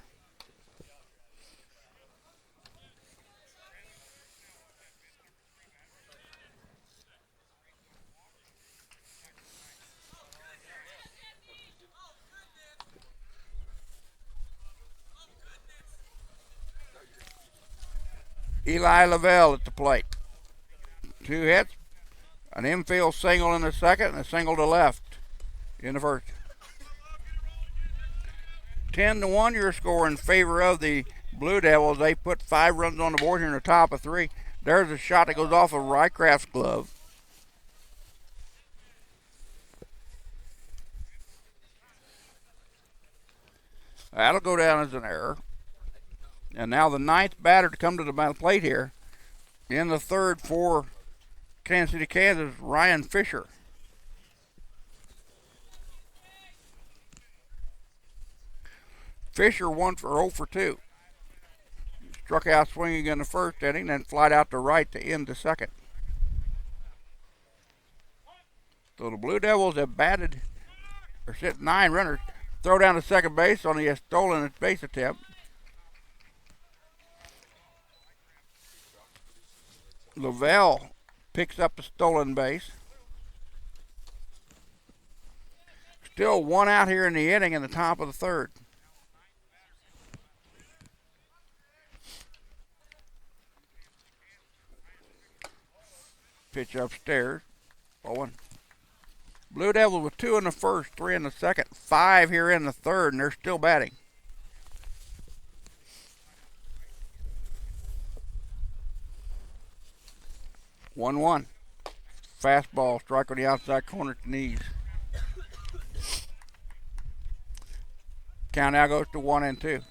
Eli Lavelle at the plate. 2 hits, an infield single in the second, and a single to left in the first. 10-1 your score in favor of the Blue Devils. They put 5 runs on the board here in the top of 3. There's a shot that goes off of Rycraft's glove. That'll go down as an error. And now the 9th batter to come to the plate here in the third for Kansas City, Kansas, Ryan Fisher. Fisher 1 for 0 for 2. Struck out swinging in the first inning, then flied out to right to end the second. So the Blue Devils have batted, or sent 9 runners. Throw down to second base on the stolen base attempt. Lavelle picks up the stolen base. Still 1 out here in the inning in the top of the third. Pitch upstairs. 0-1. Blue Devils with 2 in the first, 3 in the second, 5 here in the third, and they're still batting. 1-1. Fastball, strike on the outside corner to knees. Count now goes to 1-2.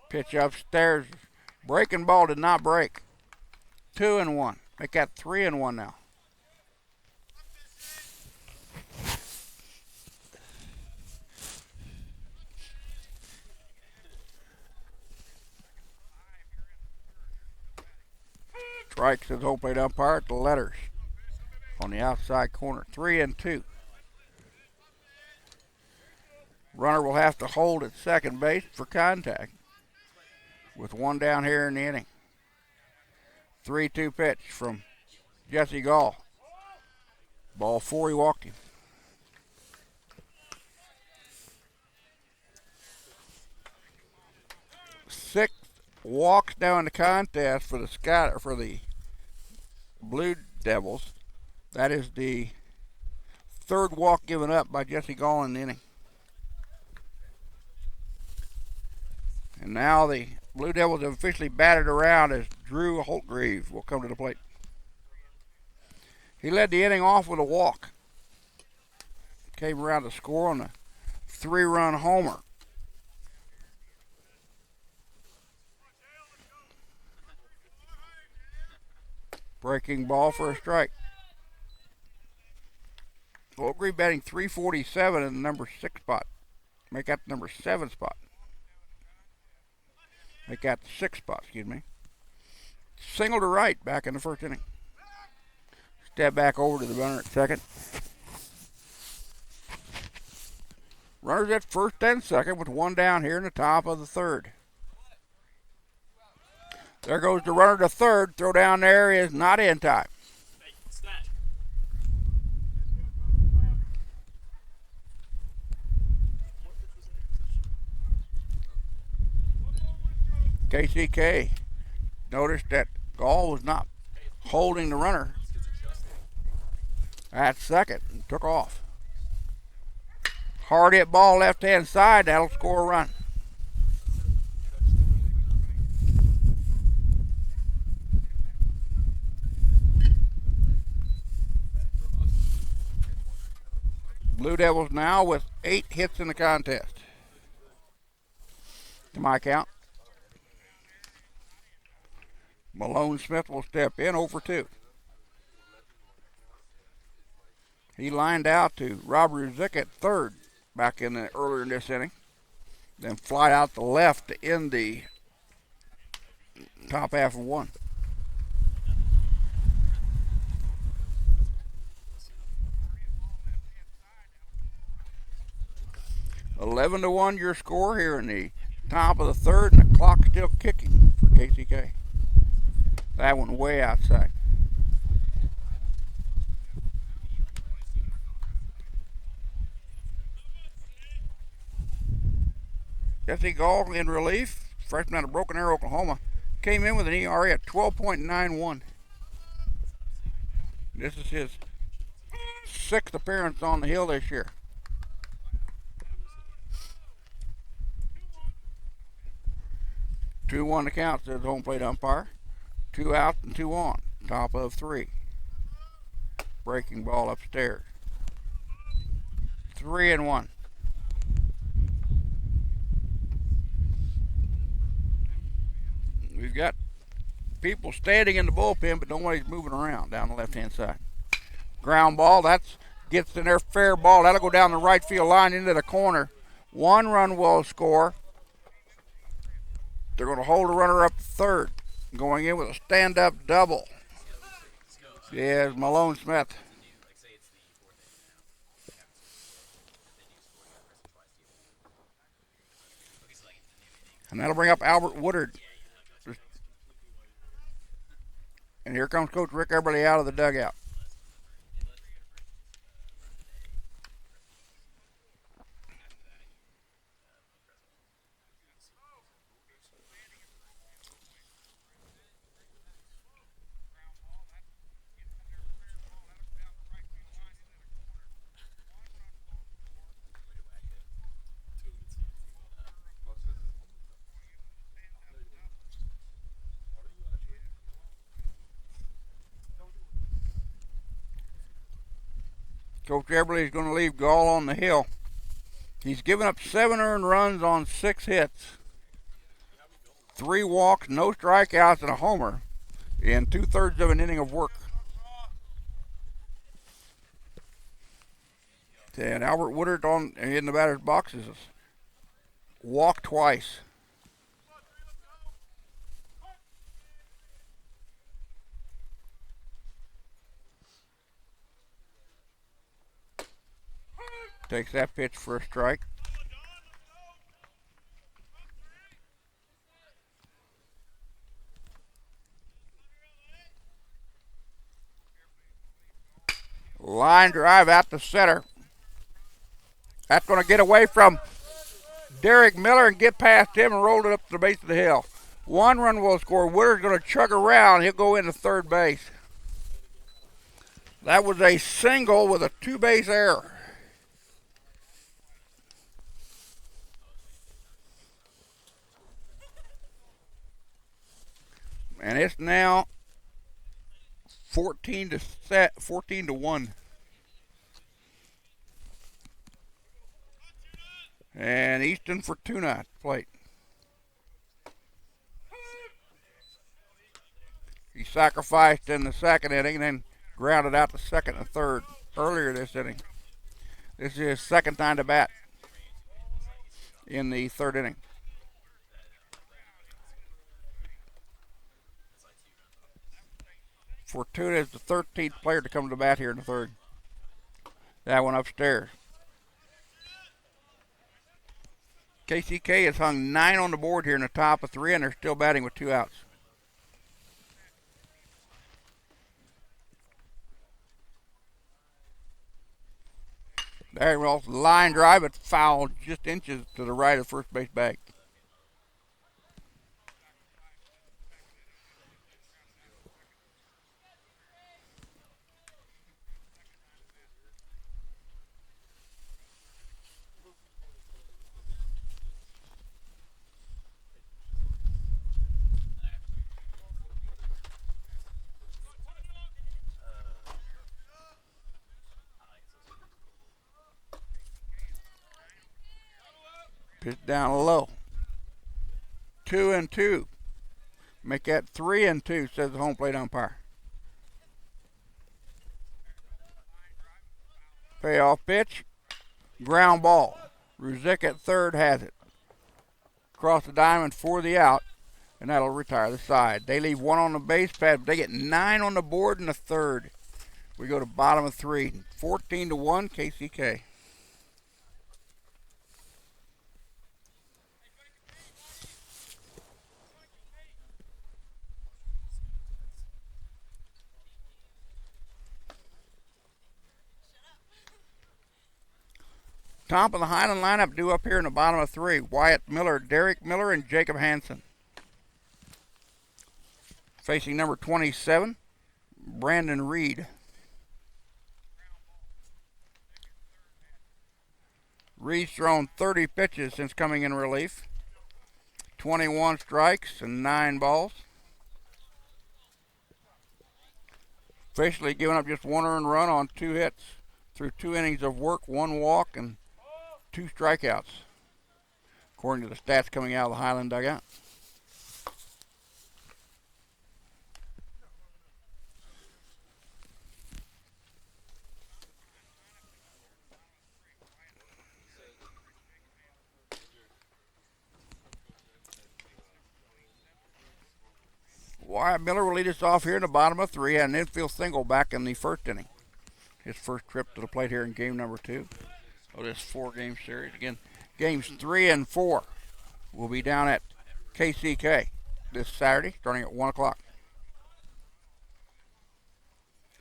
Pitch upstairs. Breaking ball did not break. 2-1. Make that 3-1 now. Strikes his home plate umpire at the letters on the outside corner. 3-2. Runner will have to hold at second base for contact with one down here in the inning. 3-2 pitch from Jesse Gall. Ball 4, he walked him. Sixth walks now in the contest for the Blue Devils. That is the third walk given up by Jesse Gall in the inning. And now the Blue Devils have officially batted around as Drew Holtgreave will come to the plate. He led the inning off with a walk. Came around to score on a 3-run homer. Breaking ball for a strike. Holtgreave batting .347 in the number 6 spot. Make that the number 7 spot. Make that the 6th spot, excuse me. Single to right back in the first inning. Step back over to the runner at second. Runners at first and second with one down here in the top of the third. There goes the runner to third. Throw down there is not in time. KCK noticed that Gall was not holding the runner at second and took off. Hard hit ball left hand side. That'll score a run. Blue Devils now with 8 hits in the contest. To my count. Malone Smith will step in over 2. He lined out to Robert Zick at third back in the earlier in this inning. Then fly out the left to end the top half of 1. (11-1) your score here in the top of the third, and the clock still kicking for KCK. That one way outside. Jesse Gall in relief, freshman out of Broken Arrow, Oklahoma, came in with an ERA at 12.91. This is his 6th appearance on the hill this year. Two on the count, says home plate umpire. 2 out and 2 on. Top of 3. Breaking ball upstairs. 3-1. We've got people standing in the bullpen, but nobody's moving around down the left-hand side. Ground ball, that's gets in there, fair ball. That'll go down the right field line into the corner. 1 run will score. They're going to hold the runner up to third. Going in with a stand-up double. Yes, Malone Smith. And that'll bring up Albert Woodard. And here comes Coach Rick Eberly out of the dugout. Coach Eberly is going to leave Gall on the hill. He's given up 7 earned runs on 6 hits, 3 walks, no strikeouts, and a homer in 2/3 of an inning of work. And Albert Woodard in the batter's boxes walked twice. Takes that pitch for a strike. Line drive out to center. That's going to get away from Derek Miller and get past him and roll it up to the base of the hill. 1 run will score. Woodard's going to chug around. He'll go into third base. That was a single with a 2-base error. And it's now 14-1. And Easton Fortuna at the plate. He sacrificed in the second inning and then grounded out the second and third earlier this inning. This is his second time to bat in the third inning. Fortuna is the 13th player to come to bat here in the third. That one upstairs. KCK has hung 9 on the board here in the top of 3, and they're still batting with 2 outs. There, well, line drive, but foul just inches to the right of first base bag. Pitch down low. 2-2. Make that 3-2, says the home plate umpire. Payoff pitch. Ground ball. Ruzick at third has it. Across the diamond for the out, and that'll retire the side. They leave 1 on the base pad. They get 9 on the board in the third. We go to bottom of 3. 14-1 KCK. Top of the Highland lineup due up here in the bottom of 3. Wyatt Miller, Derek Miller, and Jacob Hansen. Facing number 27, Brandon Reed. Reed's thrown 30 pitches since coming in relief. 21 strikes and 9 balls. Officially giving up just 1 earned run on 2 hits through 2 innings of work, 1 walk, and 2 strikeouts, according to the stats coming out of the Highland dugout. Wyatt Miller will lead us off here in the bottom of 3. Had an infield single back in the first inning. His first trip to the plate here in game number 2. Of this 4-game series. Again, games 3 and 4 will be down at KCK this Saturday, starting at 1 o'clock.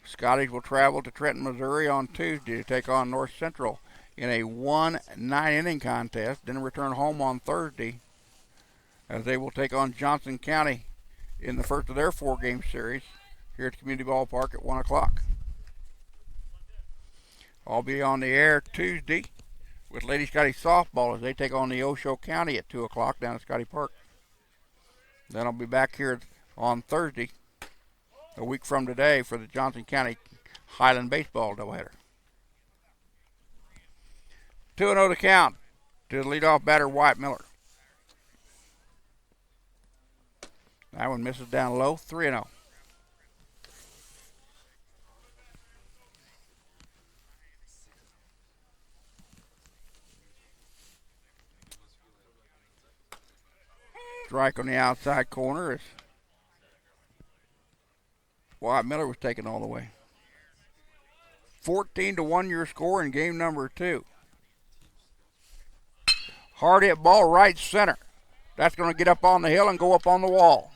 Scotties will travel to Trenton, Missouri on Tuesday to take on North Central in a 1 9-inning contest, then return home on Thursday as they will take on Johnson County in the first of their 4-game series here at Community Ballpark at 1 o'clock. I'll be on the air Tuesday with Lady Scottie softball as they take on the Osho County at 2 o'clock down at Scottie Park. Then I'll be back here on Thursday, a week from today, for the Johnson County Highland baseball doubleheader. 2-0 to count to the leadoff batter, Wyatt Miller. That one misses down low, 3-0. Strike on the outside corner as Wyatt Miller was taken all the way. 14-1 your score in game number 2. Hard hit ball right center. That's going to get up on the hill and go up on the wall.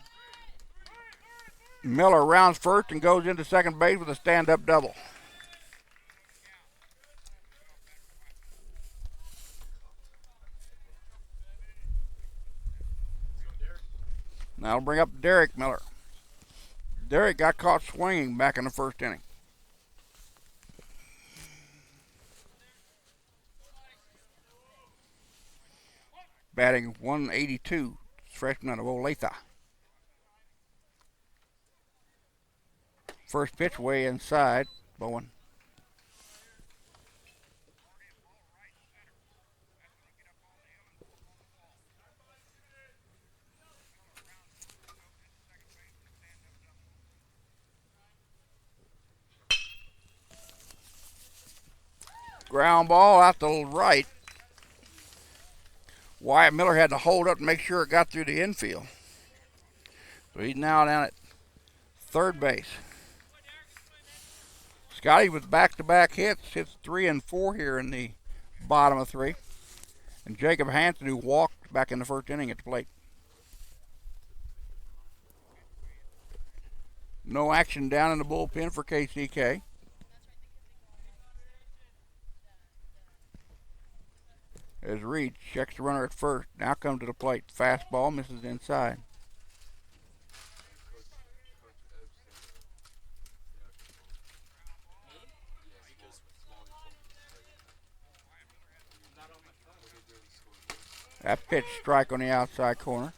Miller rounds first and goes into second base with a stand-up double. That'll bring up Derek Miller. Derek got caught swinging back in the first inning. Batting 182, freshman out of Olathe. First pitch way inside, Bowen. Ground ball out to right. Wyatt Miller had to hold up to make sure it got through the infield. So he's now down at third base. Scottie with back-to-back hits 3 and 4 here in the bottom of 3. And Jacob Hansen, who walked back in the first inning at the plate. No action down in the bullpen for KCK. As Reed checks the runner at first. Now comes to the plate. Fastball misses inside. That pitch strike on the outside corner.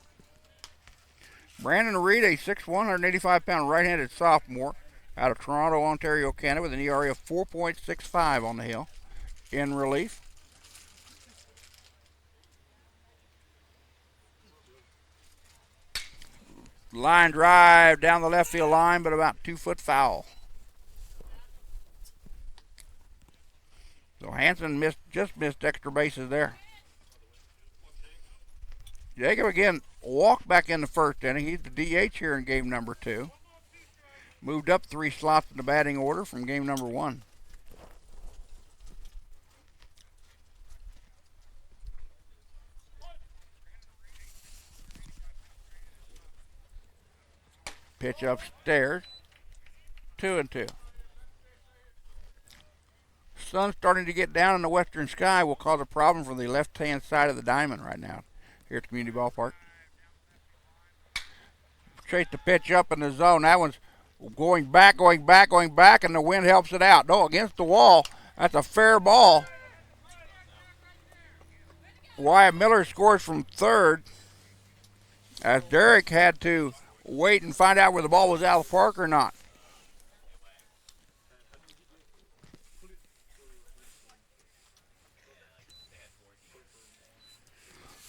Brandon Reed, a 6'1", 185-pound right-handed sophomore out of Toronto, Ontario, Canada, with an ERA of 4.65 on the hill. In relief. Line drive down the left field line, but about 2 foot foul. So Hansen just missed extra bases there. Jacob again walked back in the first inning. He's the DH here in game number 2. Moved up 3 slots in the batting order from game number 1. Pitch upstairs, 2-2. Sun starting to get down in the western sky will cause a problem for the left-hand side of the diamond right now here at Community Ballpark. Chase the pitch up in the zone. That one's going back, and the wind helps it out. No, against the wall. That's a fair ball. Wyatt Miller scores from third as Derek had to wait and find out where the ball was out of the park or not.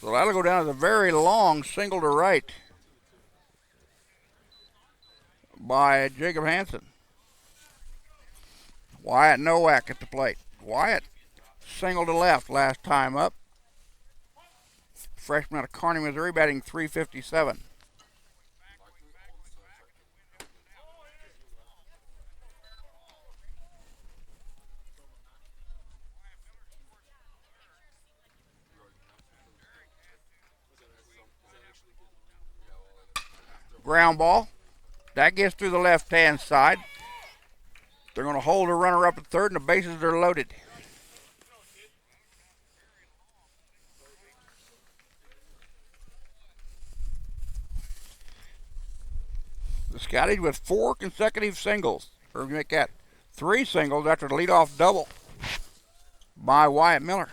So that'll go down as a very long single to right by Jacob Hansen. Wyatt Nowak at the plate. Wyatt single to left last time up. Freshman out of Karn, Missouri, batting .357. Ground ball. That gets through the left-hand side. They're going to hold the runner up at third, and the bases are loaded. The Scotties with 4 consecutive singles. Or make that 3 singles after the leadoff double by Wyatt Miller.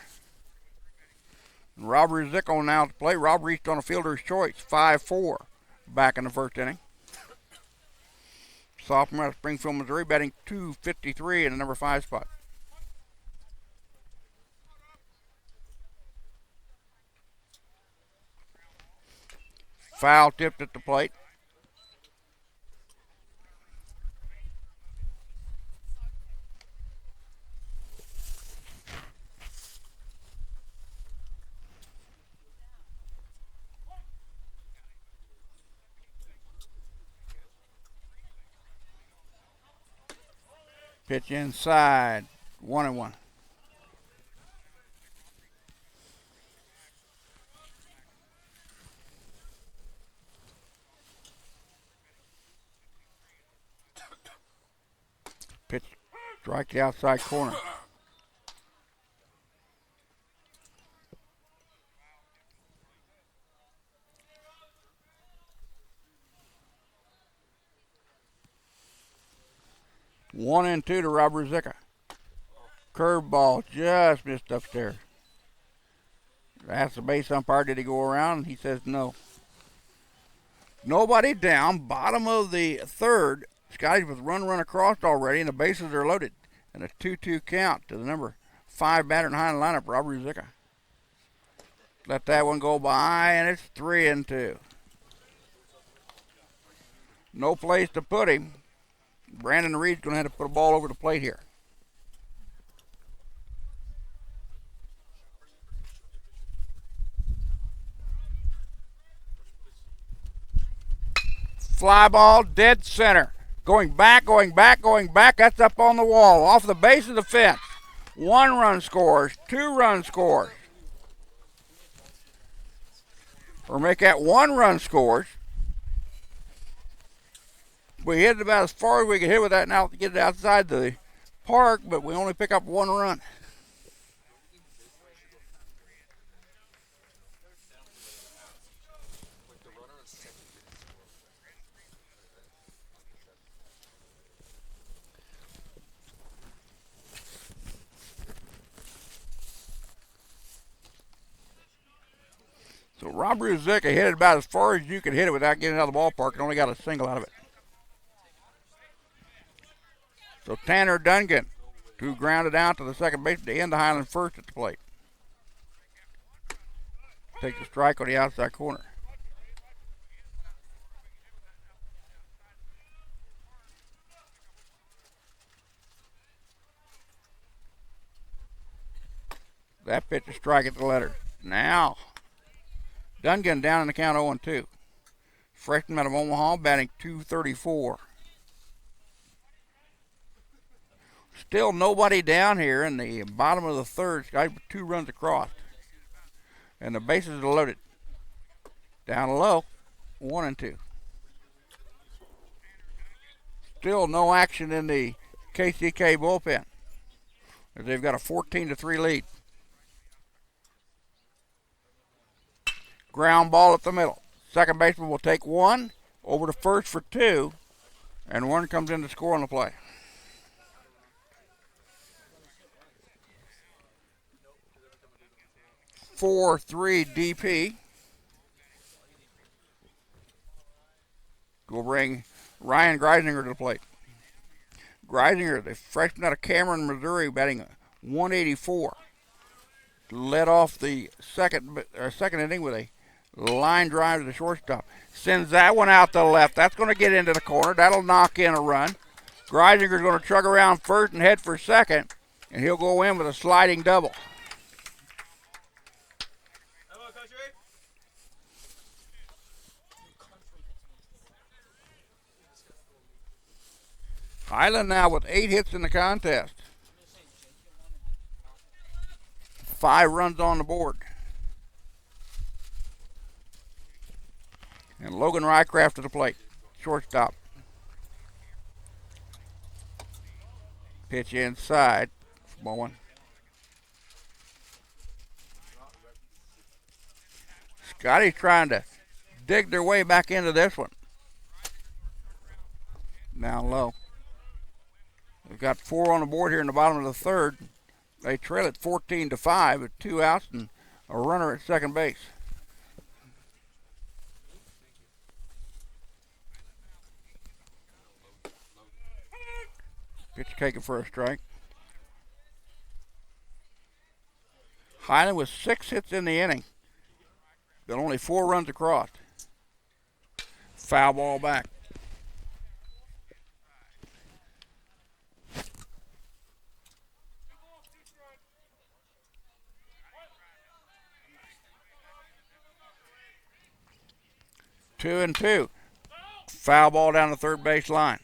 And Rob Rizzico now to play. Rob reached on a fielder's choice, 5-4 back in the first inning. Sophomore out of Springfield, Missouri, batting .253 in the number 5 spot. Foul tipped at the plate. Pitch inside. 1-1. Pitch strike the outside corner. 1-2 to Rob Ruzicka. Curveball just missed upstairs. Asked the base umpire, did he go around? He says no. Nobody down. Bottom of the third. Scottie with run across already, and the bases are loaded. And a 2-2 count to the number 5 batter in Highland lineup, Rob Ruzicka. Let that one go by, and it's 3-2. No place to put him. Brandon Reed's going to have to put a ball over the plate here. Fly ball, dead center. Going back. That's up on the wall, off the base of the fence. 1 run scores, 2 run scores. Or make that 1 run scores. We hit it about as far as we could hit with that now to get it outside the park, but we only pick up 1 run. So Rob Ruzicka hit it about as far as you could hit it without getting out of the ballpark and only got a single out of it. So Tanner Duncan, who grounded out to the second base to end the Highland first at the plate. Takes a strike on the outside corner. That pitch is strike at the letter. Now, Duncan down in the count 0-2. Freshman out of Omaha, batting .234. Still nobody down here in the bottom of the third. Scottie with 2 runs across. And the bases are loaded. Down low, 1-2. Still no action in the KCK bullpen, as they've got a 14-3 lead. Ground ball at the middle. Second baseman will take 1, over to first for 2, and 1 comes in to score on the play. (4-3) DP. We'll bring Ryan Greisinger to the plate. Greisinger, the freshman out of Cameron, Missouri, batting .184. Led off the second inning with a line drive to the shortstop. Sends that one out to the left. That's going to get into the corner. That'll knock in a run. Greisinger's going to chug around first and head for second, and he'll go in with a sliding double. Highland now with 8 hits in the contest. 5 runs on the board. And Logan Rycraft to the plate. Shortstop. Pitch inside. Ball 1. Scottie's trying to dig their way back into this one. Now low. They've got 4 on the board here in the bottom of the third. They trail it 14-5 with 2 outs and a runner at second base. Pitch taken for a strike. Highland with 6 hits in the inning, but only 4 runs across. Foul ball back. Two and two. Foul ball down the third base line.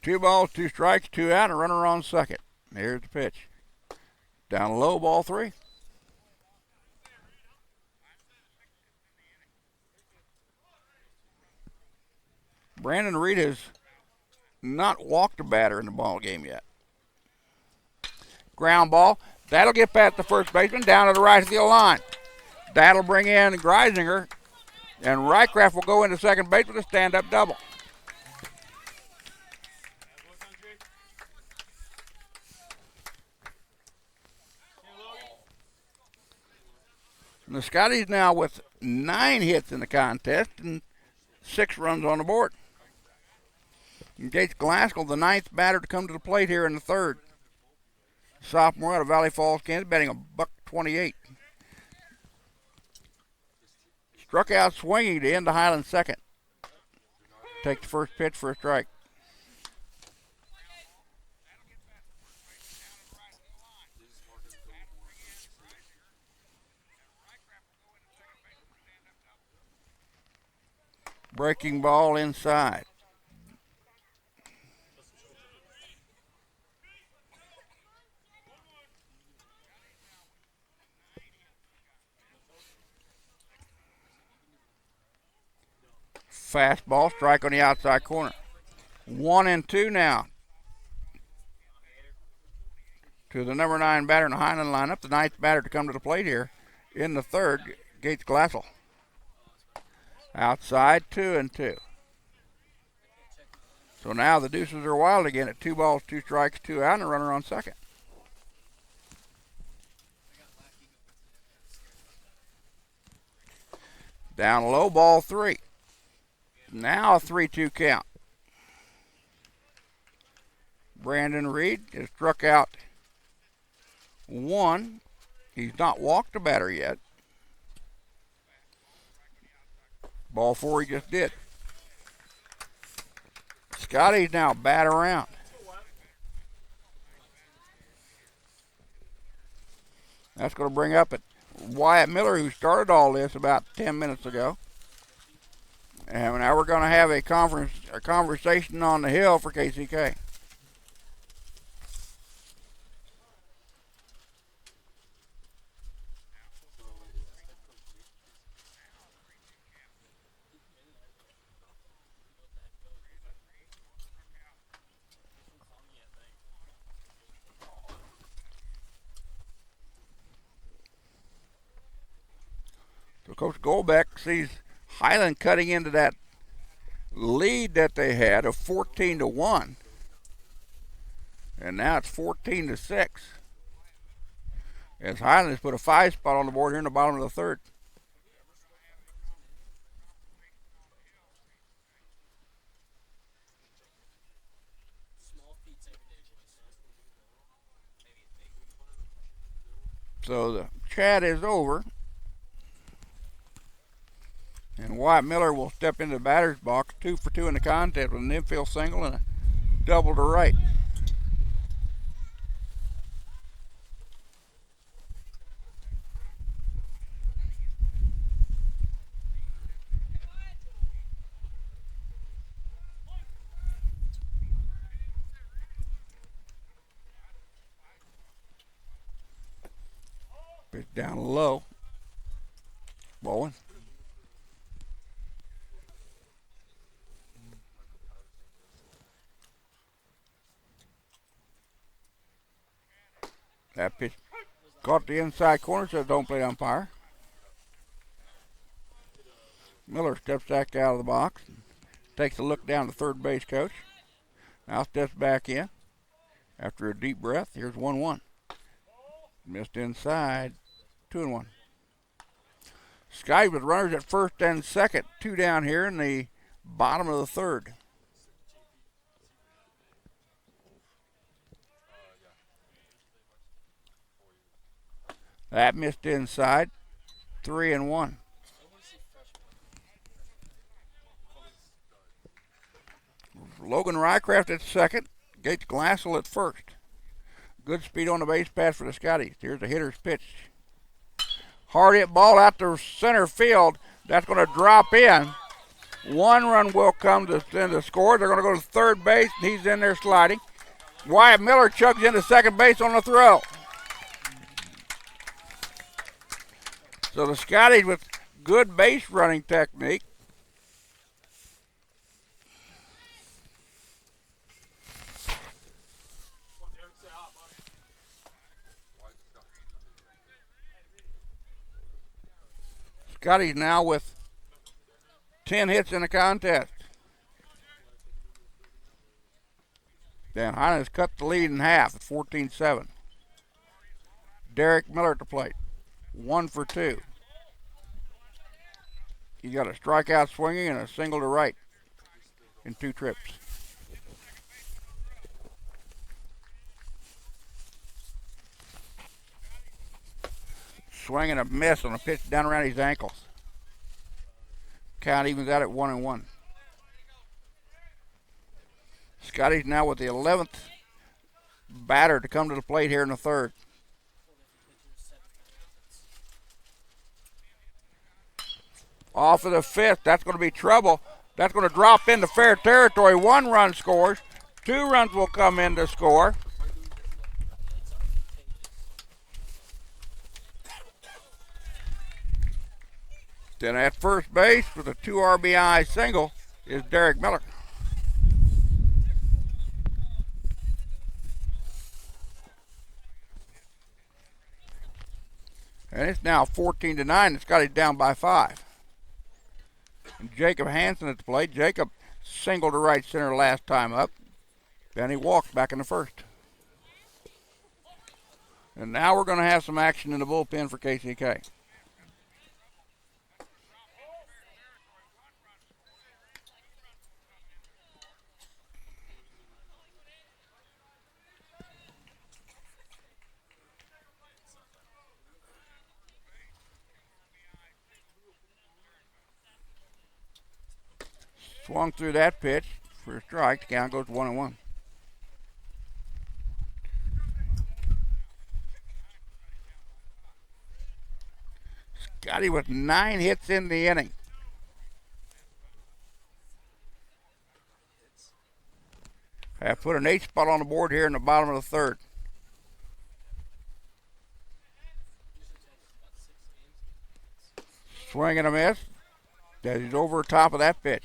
Two balls, two strikes, two out, and a runner on second. Here's the pitch. Down low, ball three. Brandon Reed has not walked a batter in the ball game yet. Ground ball. That'll get past the first baseman down to the right field line. That'll bring in Greisinger, and Rycraft will go into second base with a stand-up double. And the Scotties now with 9 hits in the contest and 6 runs on the board. And Gates Glasgow, the 9th batter to come to the plate here in the third. Sophomore out of Valley Falls, Kansas, batting $128. Struck out swinging to end the Highland second. Take the first pitch for a strike. Breaking ball inside. Fastball, strike on the outside corner. 1 and 2 now. To the number 9 batter in the Highland lineup, the 9th batter to come to the plate here in the third, Gates Glassell. Outside, 2 and 2. So now the deuces are wild again at 2 balls, 2 strikes, 2 out, and a runner on second. Down low, ball 3. Now a 3-2 count. Brandon Reed has struck out 1. He's not walked a batter yet. Ball 4 he just did. Scottie's now bat around. That's going to bring up at Wyatt Miller, who started all this about 10 minutes ago. And now we're going to have a conversation on the hill for KCK. So Coach Goldbeck sees Highland cutting into that lead that they had of 14-1. And now it's 14-6. As Highland has put a 5 spot on the board here in the bottom of the third. So the chat is over. And Wyatt Miller will step into the batter's box, 2 for 2 in the contest with an infield single and a double to right. Pitch down low. Bowling. That pitch caught the inside corner, says don't play umpire. Miller steps back out of the box and takes a look down to third base coach. Now steps back in. After a deep breath, here's 1-1. Missed inside, 2-1. Scottie with runners at first and second. 2 down here in the bottom of the third. That missed inside. 3-1. Logan Rycraft at second. Gates Glassell at first. Good speed on the base pass for the Scotties. Here's the hitter's pitch. Hard hit ball out to center field. That's going to drop in. 1 run will come to send the score. They're going to go to third base, and he's in there sliding. Wyatt Miller chugs into second base on the throw. So the Scotties with good base running technique. Scotties now with 10 hits in the contest. Dan Highland has cut the lead in half at 14-7. Derek Miller at the plate. 1 for 2. He got a strikeout swinging and a single to right in 2 trips. Swing and a miss on a pitch down around his ankles. Count evens out at 1-1. Scotty's now with the 11th batter to come to the plate here in the third. Off of the 5th, that's going to be trouble. That's going to drop into fair territory. 1 run scores. 2 runs will come in to score. Then at first base with a 2 RBI single is Derek Miller. And it's now 14-9. And Scotty's down by 5. And Jacob Hansen at the plate. Jacob singled to right center last time up. Then he walked back in the first. And now we're going to have some action in the bullpen for KCK. Swung through that pitch for a strike. The count goes 1-1. Scottie with 9 hits in the inning. Have put an 8 spot on the board here in the bottom of the third. Swing and a miss. That is over top of that pitch.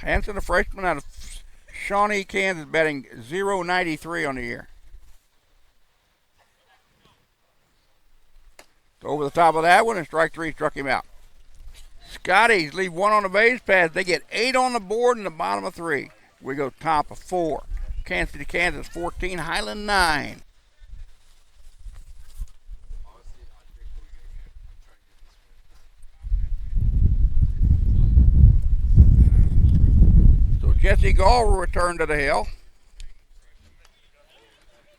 Hansen, a freshman out of Shawnee, Kansas, batting .093 on the year. So over the top of that one, and strike 3 struck him out. Scotties leave 1 on the base pass. They get 8 on the board in the bottom of 3. We go top of 4. Kansas City, Kansas 14, Highland 9. Jesse Gall will return to the hill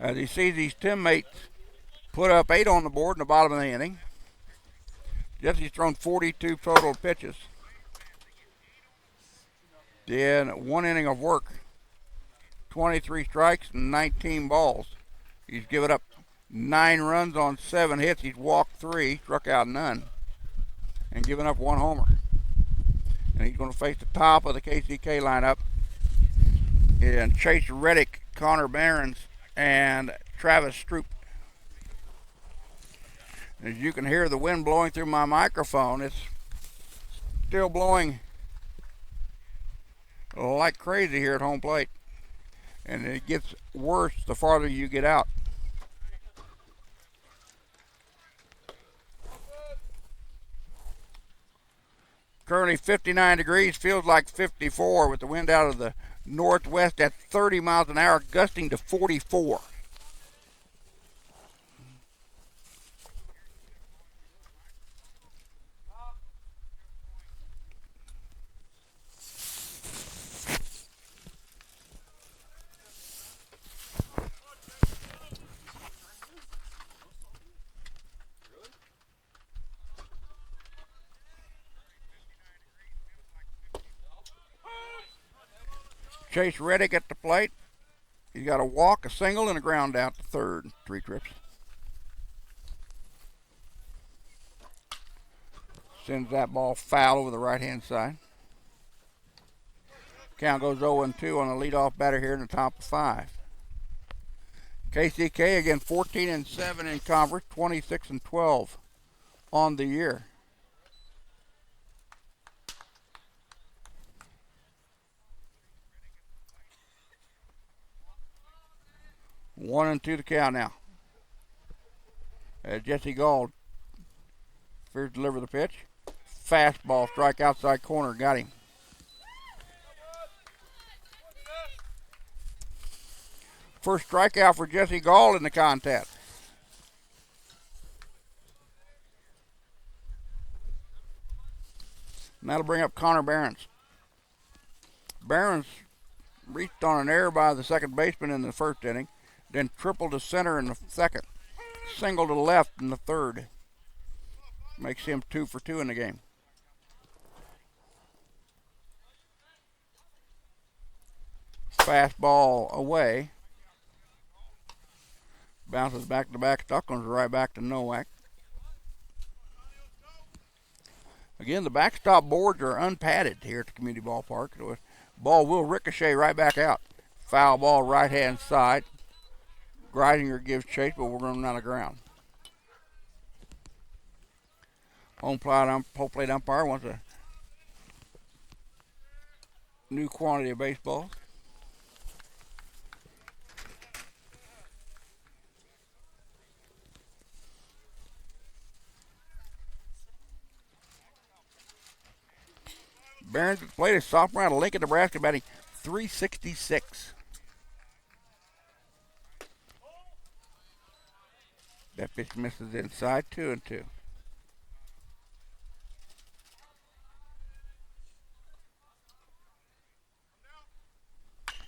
as he sees his teammates put up 8 on the board in the bottom of the inning. Jesse's thrown 42 total pitches. In 1 inning of work, 23 strikes and 19 balls. He's given up 9 runs on 7 hits. He's walked 3, struck out none, and given up 1 homer. And he's going to face the top of the KCK lineup. And Chase Reddick, Connor Barons, and Travis Stroop. As you can hear the wind blowing through my microphone, it's still blowing like crazy here at home plate. And it gets worse the farther you get out. Currently 59 degrees, feels like 54 with the wind out of the northwest at 30 miles an hour, gusting to 44. Chase Reddick at the plate. He's got a walk, a single, and a ground out to third. 3 trips. Sends that ball foul over the right-hand side. Count goes 0-2 on the leadoff batter here in the top of 5. KCK again 14-7 in conference, 26-12 on the year. One and 2 the count now. Jesse Gall fears to deliver the pitch. Fastball, strike outside corner, got him. First strikeout for Jesse Gall in the contest. And that'll bring up Connor Behrens. Behrens reached on an error by the second baseman in the first inning, then tripled to center in the second, single to left in the third. Makes him 2 for 2 in the game. Fastball away. Bounces back to back. Stuckland's right back to Nowak. Again, the backstop boards are unpadded here at the community ballpark. The ball will ricochet right back out. Foul ball right hand side. Greisinger gives chase, but we're running out of ground. Home plate umpire wants a new quantity of baseball. Behrens played a sophomore out of Lincoln, Nebraska, batting .366. That pitch misses inside, 2-2.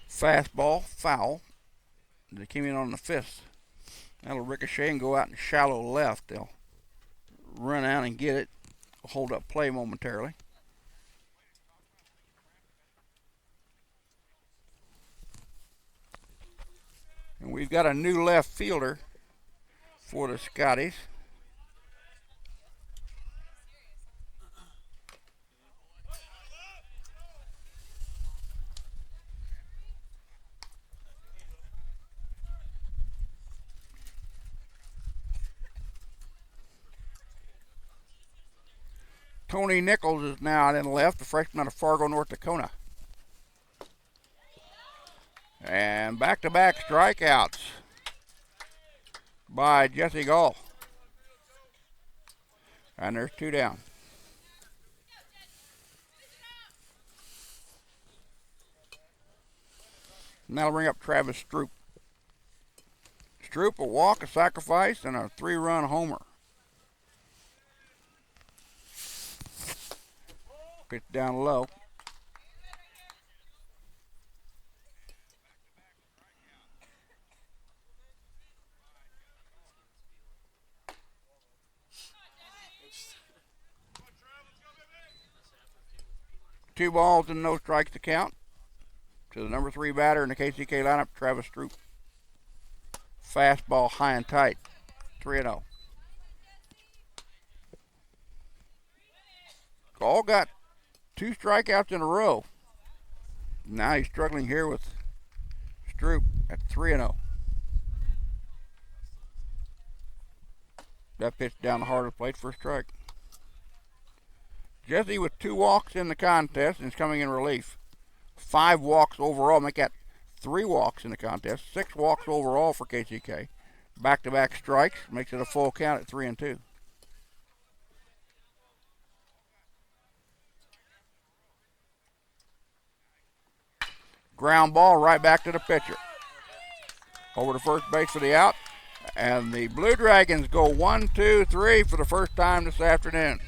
Fastball, foul. They came in on the fifth. That'll ricochet and go out in shallow left. They'll run out and get it. Hold up play momentarily. And we've got a new left fielder for the Scotties. Tony Nichols is now out in the left, the freshman out of Fargo, North Dakota. And back-to-back strikeouts by Jesse Gall. And there's 2 down. And that'll bring up Travis Stroop. Stroop, a walk, a sacrifice, and a 3-run homer. Pitch down low. Two balls and no strikes to count. To the number 3 batter in the KCK lineup, Travis Stroop. Fastball high and tight. 3-0. Gall got 2 strikeouts in a row. Now he's struggling here with Stroop at 3-0. That pitch down the heart of the plate for a strike. Jesse with 2 walks in the contest and is coming in relief. 5 walks overall, make that 3 walks in the contest. 6 walks overall for KCK. Back-to-back strikes, makes it a full count at 3-2. Ground ball right back to the pitcher. Over to first base for the out. And the Blue Dragons go 1, 2, 3 for the first time this afternoon.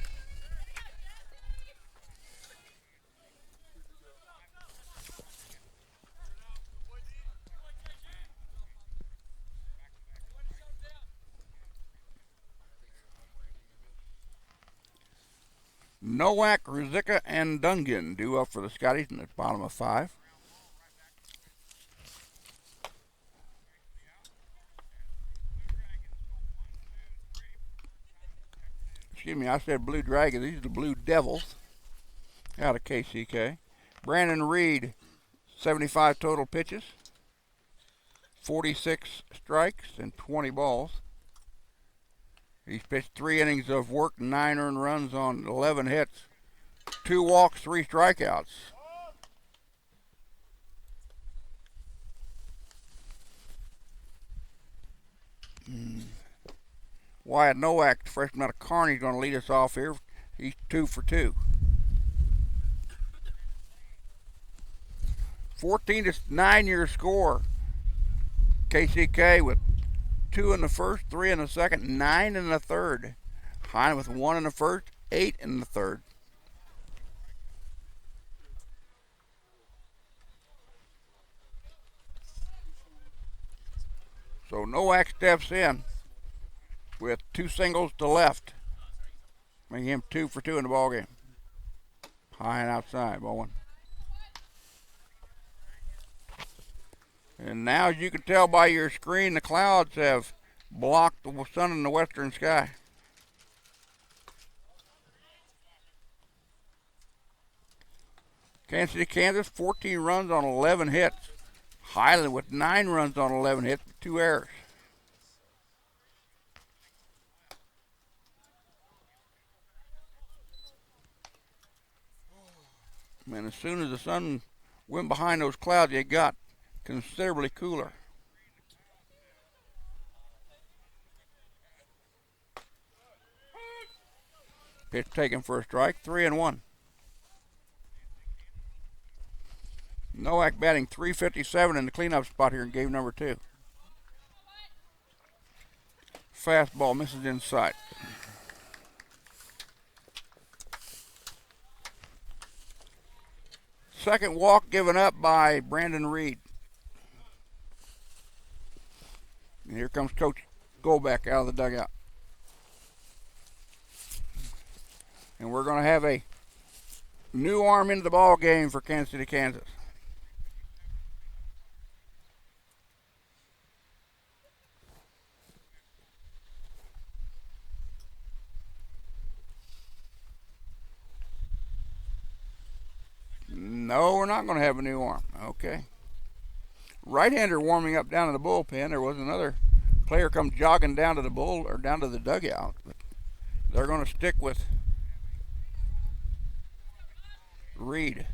Nowak, Ruzicka, and Dungan due up for the Scotties in the bottom of 5. excuse me, I said Blue Dragons. These are the Blue Devils out of KCK. Brandon Reed, 75 total pitches, 46 strikes, and 20 balls. He's pitched 3 innings of work, 9 earned runs on 11 hits, 2 walks, 3 strikeouts. Wyatt Nowak, freshman out of Karn, he's going to lead us off here. He's 2 for 2. 14 to 9-year score. KCK with 2 in the first, 3 in the second, 9 in the third. Highland with 1 in the first, 8 in the third. So Nowak steps in with 2 singles to left, making him 2 for 2 in the ballgame. High and outside, ball 1. And now, as you can tell by your screen, the clouds have blocked the sun in the western sky. Kansas City, Kansas, 14 runs on 11 hits. Highland with 9 runs on 11 hits, 2 errors. And as soon as the sun went behind those clouds, it got considerably cooler. Pitch taken for a strike, 3-1. Nowak batting .357 in the cleanup spot here in game number 2. Fastball misses inside. Second walk given up by Brandon Reed. And here comes Coach Goldbeck out of the dugout. And we're going to have a new arm into the ball game for Kansas City, Kansas. No, we're not going to have a new arm. Okay. Right-hander warming up down in the bullpen. There was another player come jogging down to the down to the dugout. But they're going to stick with Reed.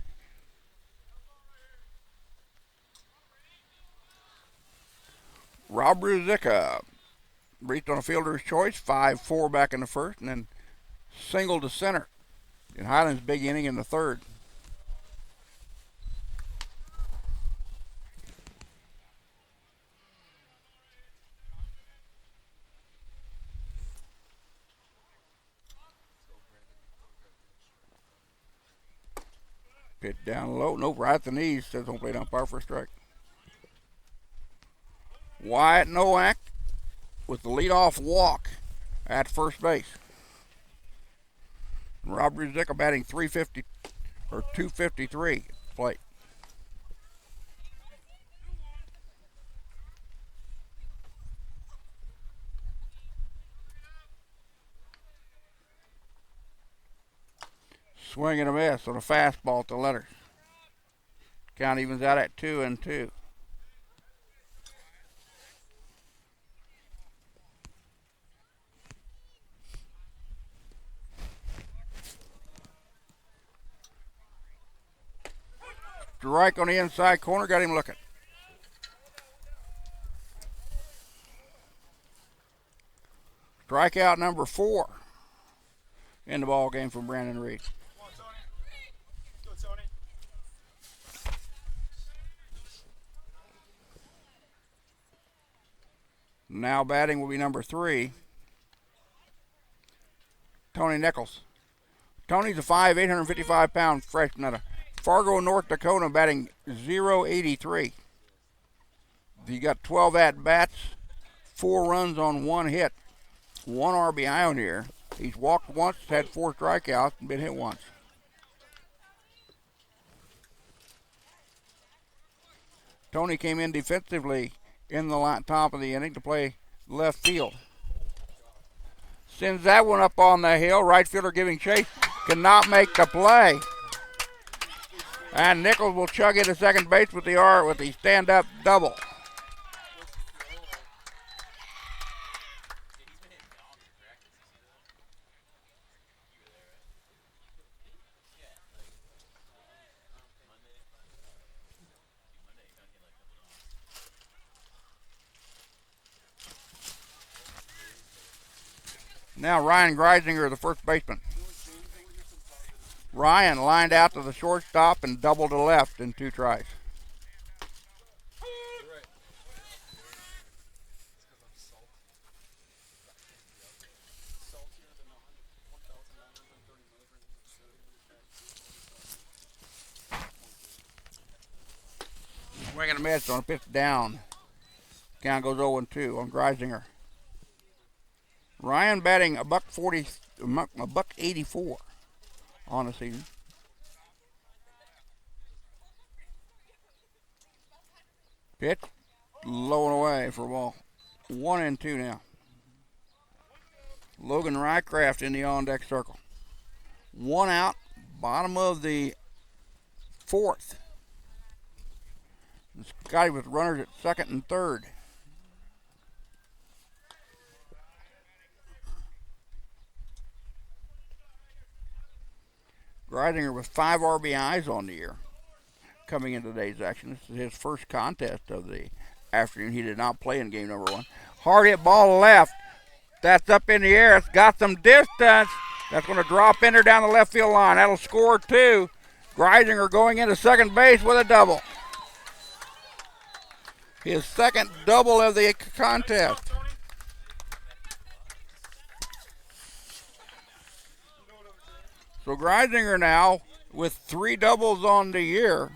Rob Ruzicka reached on a fielder's choice, 5-4 back in the first, and then singled to center in Highland's big inning in the third. Pitch down low. Nope, right at the knees. Says home plate umpire for a strike. Wyatt Nowak with the leadoff walk at first base. Rob Ruzicka batting .350 or .253 plate. Swing and a miss on a fastball at the letters. Count evens out at 2-2. Strike on the inside corner, got him looking. Strikeout number 4 in the ball game from Brandon Reed. Now batting will be number 3, Tony Nichols. Tony's a 855-pound freshman out of Fargo, North Dakota, batting .083. He got 12 at-bats, 4 runs on 1 hit, 1 RBI on here. He's walked once, had 4 strikeouts, and been hit once. Tony came in defensively in the top of the inning to play left field. Sends that one up on the hill. Right fielder giving chase. Cannot make the play. And Nichols will chug into second base with the stand-up double. Now Ryan Greisinger, the first baseman. Ryan lined out to the shortstop and doubled to left in 2 tries. Swinging a miss on a pitch down. Count goes 0-2 on Greisinger. Ryan batting a buck 84 on the season. Pitch low and away for a ball. 1-2 now. Logan Rycraft in the on-deck circle. 1 out, bottom of the 4th. Scottie with runners at second and third. Greisinger with 5 RBIs on the year coming into today's action. This is his first contest of the afternoon. He did not play in game number 1. Hard hit ball left. That's up in the air. It's got some distance. That's going to drop in there down the left field line. That'll score 2. Greisinger going into second base with a double. His second double of the contest. So Greisinger now with 3 doubles on the year.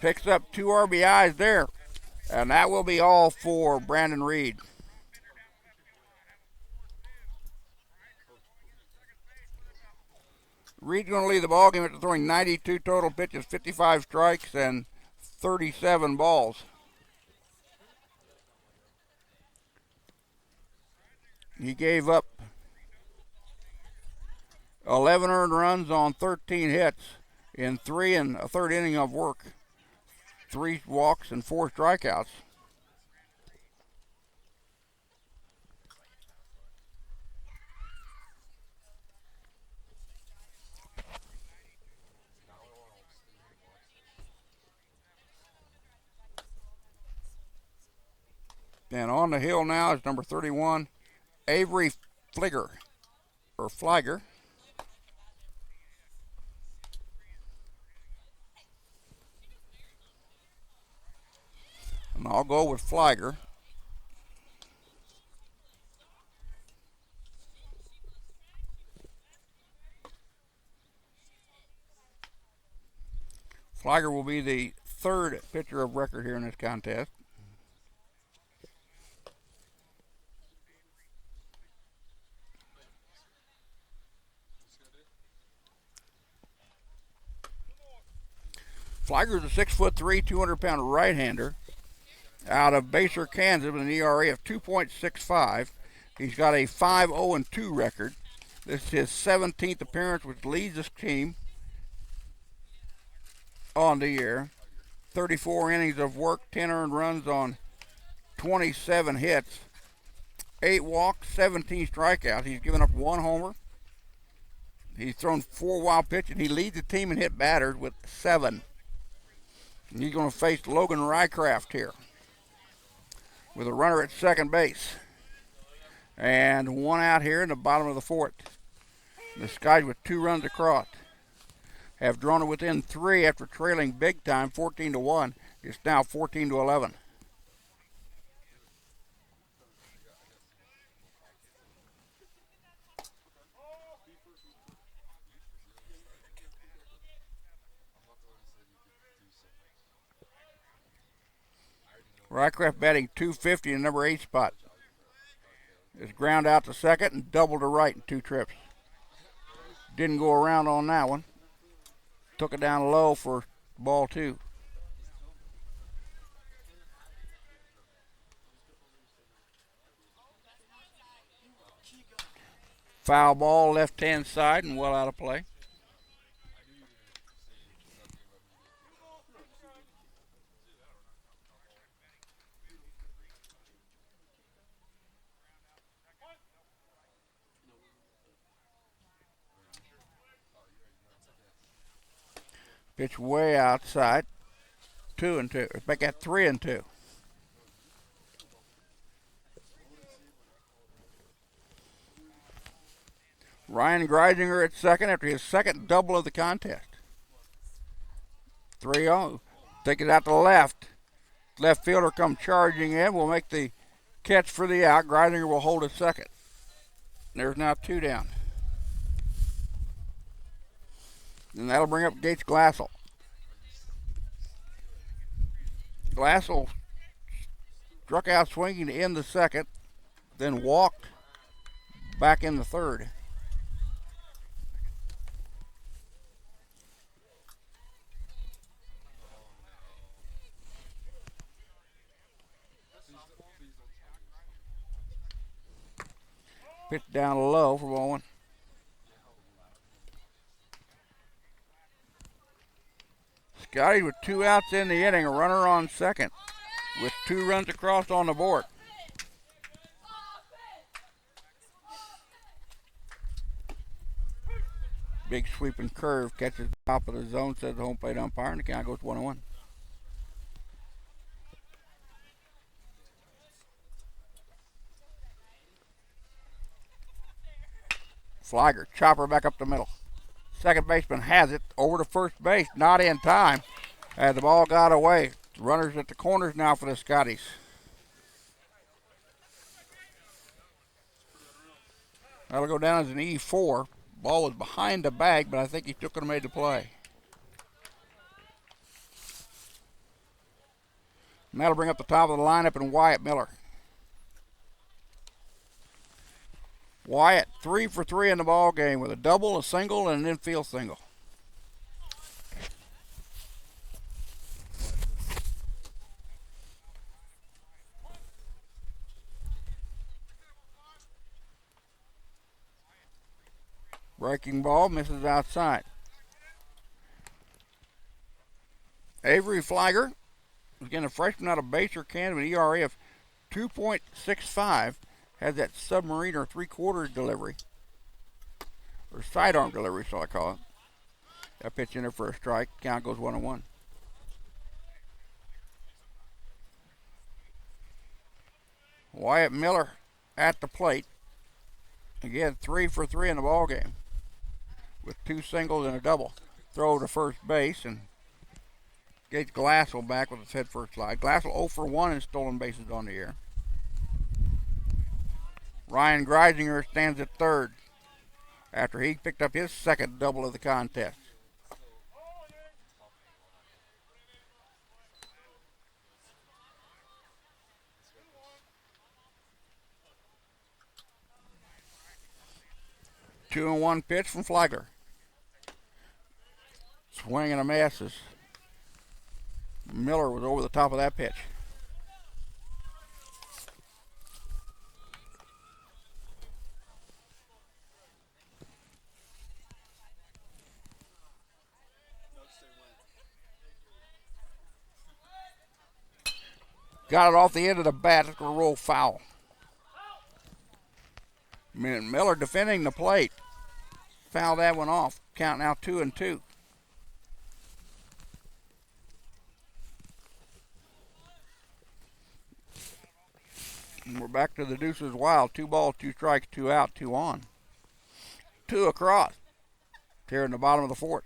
Picks up 2 RBIs there. And that will be all for Brandon Reed. Reed's going to lead the ball game after throwing 92 total pitches, 55 strikes, and 37 balls. He gave up 11 earned runs on 13 hits in 3 1/3 inning of work, 3 walks and 4 strikeouts. And on the hill now is number 31, Avery Flieger. And I'll go with Flieger. Flieger will be the 3rd pitcher of record here in this contest. Flieger's a 6'3", 200-pound right-hander out of Baser, Kansas, with an ERA of 2.65. He's got a 5-0-2 record. This is his 17th appearance, which leads his team on the year. 34 innings of work, 10 earned runs on 27 hits, 8 walks, 17 strikeouts. He's given up 1 homer. He's thrown 4 wild pitches. He leads the team in hit batters with 7. And he's going to face Logan Rycraft here with a runner at second base. And 1 out here in the bottom of the 4th. The Skies with 2 runs across have drawn it within 3 after trailing big time, 14-1. It's now 14-11. Rycraft batting .250 in the number 8 spot. Is ground out to second and double to right in 2 trips. Didn't go around on that one. Took it down low for ball 2. Foul ball, left-hand side, and well out of play. Pitch way outside. 2-2. Back at 3-2. Ryan Greisinger at second after his second double of the contest. 3-0. Take it out to the left. Left fielder come charging in. Will make the catch for the out. Greisinger will hold at second. There's now 2 down. And that'll bring up Gates Glassell. Glassell struck out swinging to end the second, then walked back in the third. Pitch down low for ball one. Scottie with 2 outs in the inning, a runner on second with 2 runs across on the board. Big sweeping curve catches the top of the zone, says the home plate umpire, and the count goes 1-1. Flagger, chopper back up the middle. Second baseman has it over to first base, not in time as the ball got away. Runners at the corners now for the Scotties. That'll go down as an E4. Ball was behind the bag, but I think he still could have made the play. And that'll bring up the top of the lineup and Wyatt Miller. Wyatt 3 for 3 in the ball game with a double, a single, and an infield single. Breaking ball misses outside. Avery Flagger, again a freshman out of Baser, Kansas, with an ERA of 2.65. Has that submarine or 3/4 delivery. Or sidearm delivery, so I call it. That pitch in there for a strike. Count goes 1-1. Wyatt Miller at the plate. Again, 3 for 3 in the ball game, with 2 singles and a double. Throw to first base, and Gates Glassell back with his head first slide. Glassell 0 for 1 in stolen bases on the year. Ryan Greisinger stands at third after he picked up his second double of the contest. Two and one pitch from Flagler. Swing and a miss as Miller was over the top of that pitch. Got it off the end of the bat. It's going to roll foul. Miller defending the plate. Foul that one off. Count now 2-2. And we're back to the deuces wild. 2 balls, 2 strikes, 2 out, 2 on. 2 across. Here in the bottom of the fourth.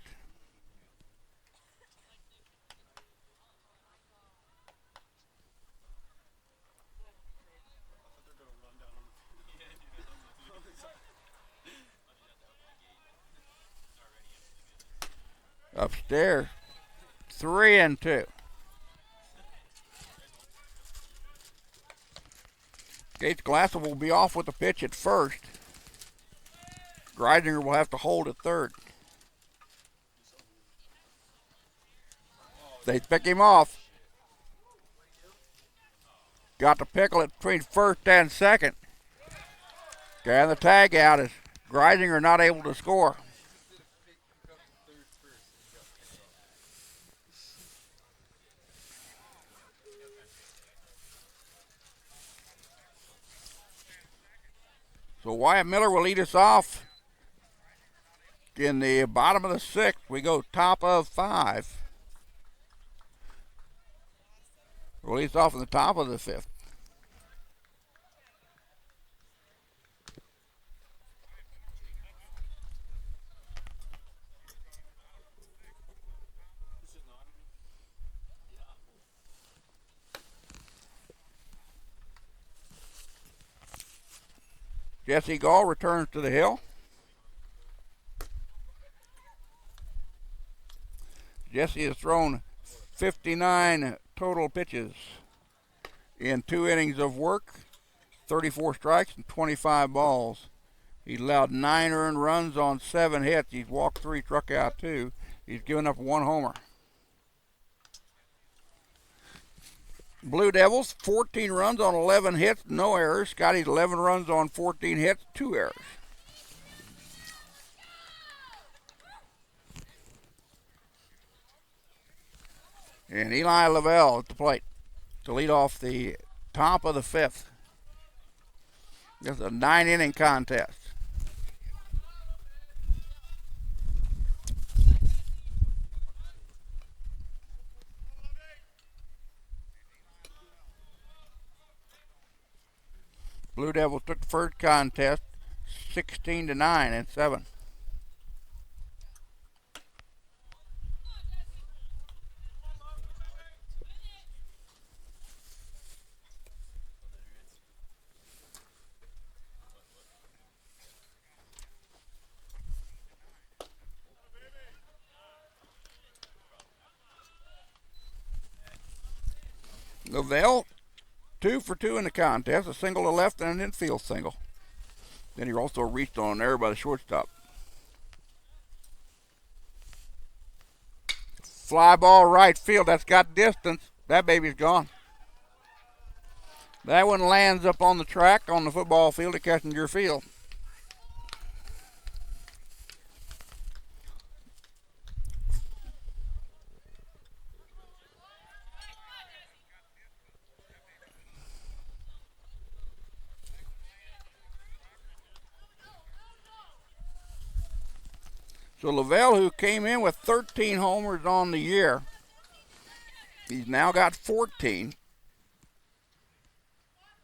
Upstairs, 3-2. Gates Glassell will be off with the pitch at first. Greisinger will have to hold at third. They pick him off. Got to pickle it between first and second. And the tag out is Greisinger not able to score. So Wyatt Miller will lead us off in the bottom of the sixth. We go top of 5. We'll lead us off in the top of the 5th. Jesse Gall returns to the hill. Jesse has thrown 59 total pitches in 2 innings of work, 34 strikes and 25 balls. He's allowed 9 earned runs on 7 hits. He's walked 3, struck out 2. He's given up 1 homer. Blue Devils, 14 runs on 11 hits, no errors. Scottie's 11 runs on 14 hits, 2 errors. And Eli Lavelle at the plate to lead off the top of the 5th. This is a 9-inning contest. Blue Devils took the first contest 16-9 in 7. Lavelle, 2 for 2 in the contest, a single to left and an infield single. Then he also reached on there by the shortstop. Fly ball right field, that's got distance. That baby's gone. That one lands up on the track on the football field at Kessinger Field. So Lavelle, who came in with 13 homers on the year, he's now got 14,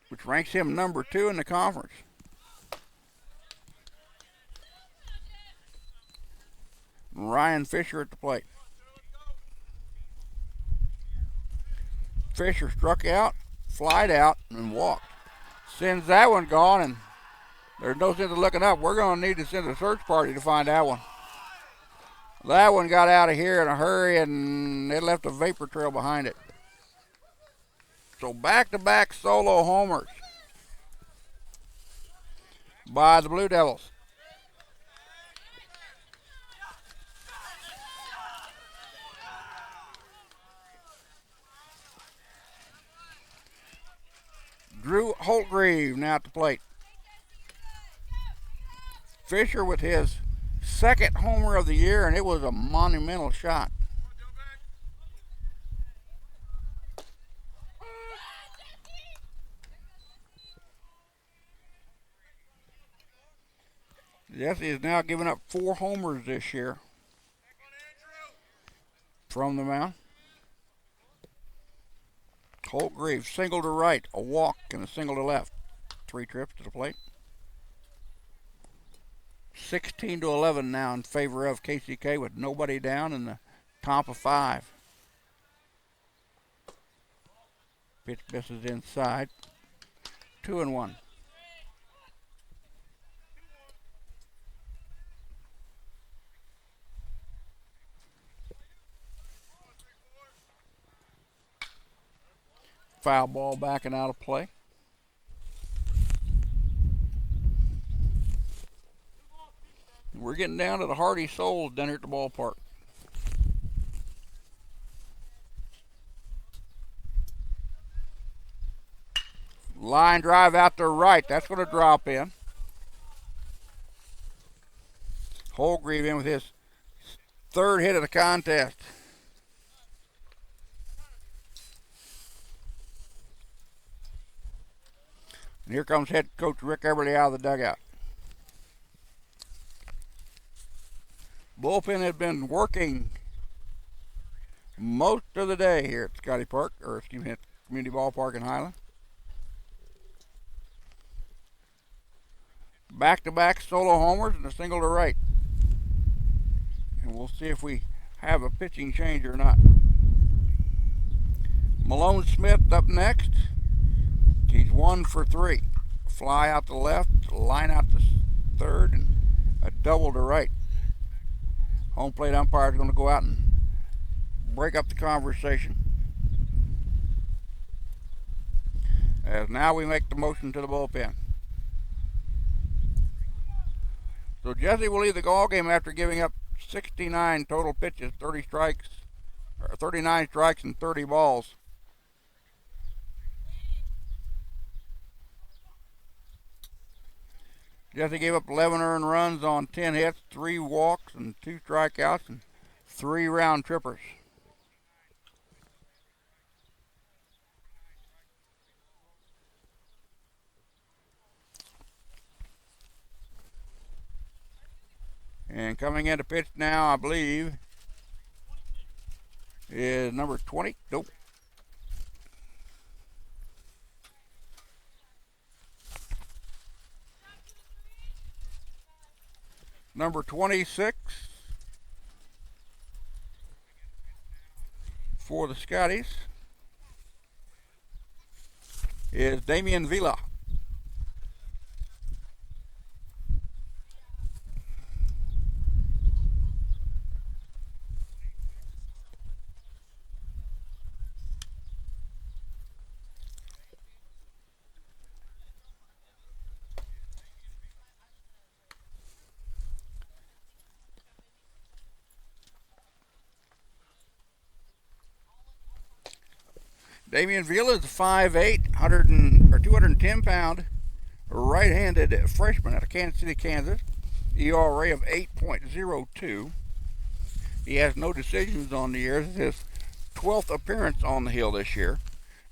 which ranks him number 2 in the conference. Ryan Fisher at the plate. Fisher struck out, flied out, and walked. Sends that one gone, and there's no sense of looking up. We're going to need to send a search party to find that one. That one got out of here in a hurry, and it left a vapor trail behind it. So back-to-back solo homers by the Blue Devils. Drew Holtgreave now at the plate. Fisher with his second homer of the year, and it was a monumental shot. Jesse has now given up 4 homers this year from the mound. Holtgreave, single to right, a walk, and a single to left. 3 trips to the plate. 16-11 now in favor of KCK with nobody down in the top of 5. Pitch misses inside. 2-1. Foul ball backing out of play. We're getting down to the hearty souls down here at the ballpark. Line drive out to right. That's going to drop in. Holgrave in with his third hit of the contest. And here comes head coach Rick Everly out of the dugout. Bullpen had been working most of the day here at Scottie Park, or excuse me, at Community Ballpark in Highland. Back-to-back solo homers and a single to right. And we'll see if we have a pitching change or not. Malone Smith up next. He's 1 for 3. Fly out to left, line out to third, and a double to right. Home plate umpire is going to go out and break up the conversation. As now we make the motion to the bullpen. So Jesse will lead the ball game after giving up 69 total pitches, 39 strikes and 30 balls. Jesse gave up 11 earned runs on 10 hits, 3 walks and 2 strikeouts and 3 round trippers. And coming in to pitch now, I believe, is number 20. Nope. Number 26 for the Scotties is Damian Vila. Damian Vila is a 5'8", 210-pound right-handed freshman out of Kansas City, Kansas. ERA of 8.02. He has no decisions on the year. This is his 12th appearance on the hill this year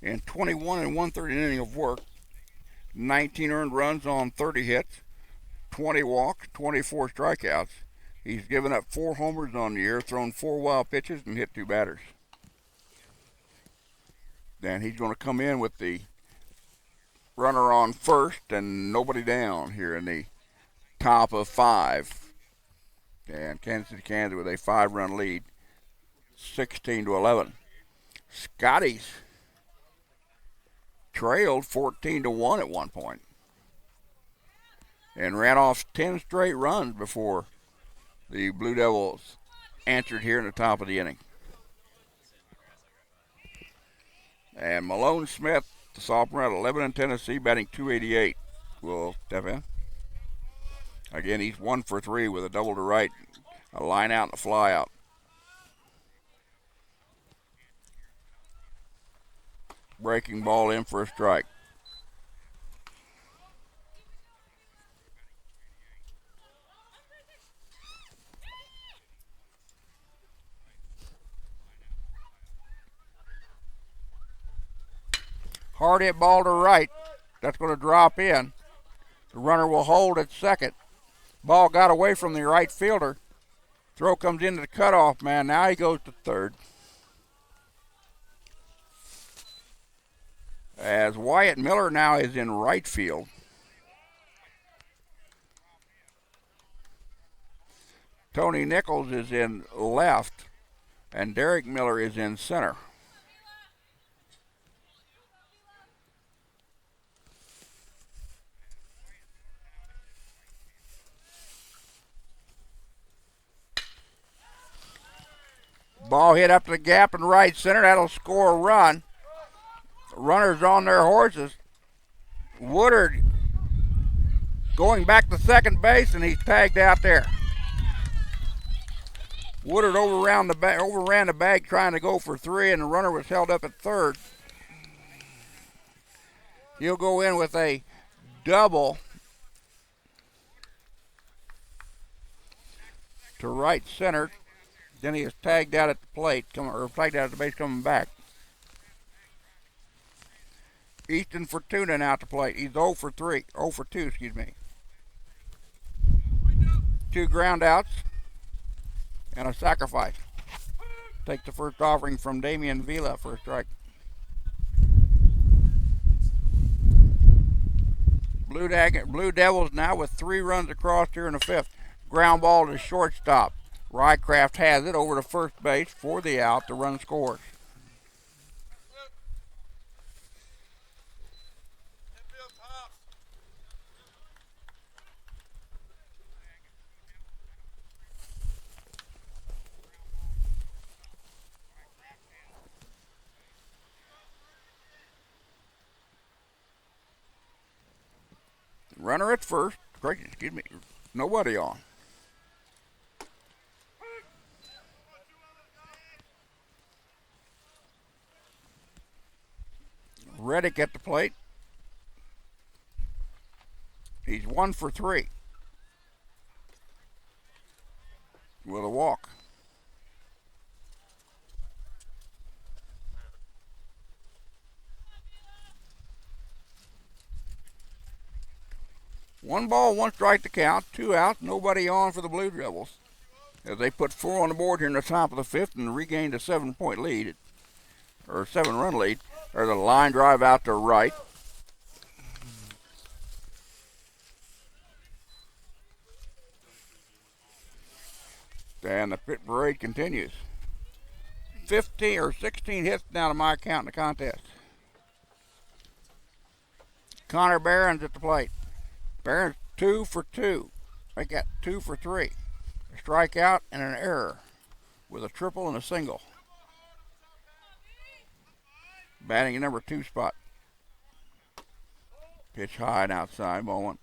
in 21 and 1/3 inning of work. 19 earned runs on 30 hits, 20 walks, 24 strikeouts. He's given up 4 homers on the year, thrown 4 wild pitches, and hit 2 batters. Then he's going to come in with the runner on first and nobody down here in the top of 5. And Kansas City, Kansas with a 5-run lead, 16-11. Scotties trailed 14-1 at one point and ran off 10 straight runs before the Blue Devils answered here in the top of the inning. And Malone Smith, the sophomore at 11 in Tennessee, batting .288, will step in. Again, he's 1 for 3 with a double to right, a line out and a fly out. Breaking ball in for a strike. Hard hit ball to right. That's going to drop in. The runner will hold at second. Ball got away from the right fielder. Throw comes into the cutoff man. Now he goes to third. As Wyatt Miller now is in right field. Tony Nichols is in left. And Derek Miller is in center. Ball hit up the gap in right center. That'll score a run. Runners on their horses. Woodard going back to second base, and he's tagged out there. Woodard overran the bag trying to go for 3, and the runner was held up at third. He'll go in with a double. to right center. Then he is tagged out at the plate, or tagged out at the base coming back. Easton Fortuna now at the plate. He's 0 for 3. 0 for 2, excuse me. 2 ground outs and a sacrifice. Take the first offering from Damian Vila for a strike. Blue Devils now with 3 runs across here in the 5th. Ground ball to shortstop. Rycraft has it over to first base for the out. The run scores. Runner at first. Excuse me. Nobody on. Reddick at the plate. He's 1 for 3 with a walk. One ball, 1 strike to count. 2 outs, nobody on for the Blue Devils as they put 4 on the board here in the top of the 5th and regained a 7-point lead, or 7-run lead. There's a line drive out to right. And the pit parade continues. 15 or 16 hits now to my count in the contest. Connor Barron's at the plate. Barron's 2 for 2. They got 2 for 3. A strikeout and an error with a triple and a single. Batting at number 2 spot. Pitch high and outside, ball 1.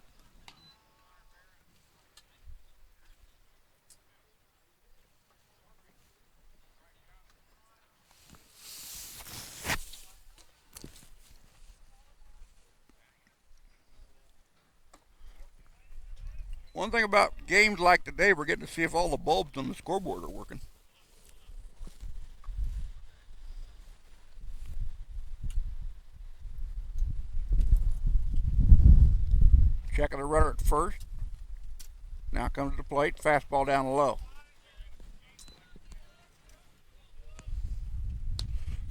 One thing about games like today, we're getting to see if all the bulbs on the scoreboard are working. Checking the runner at first. Now comes to the plate, fastball down low.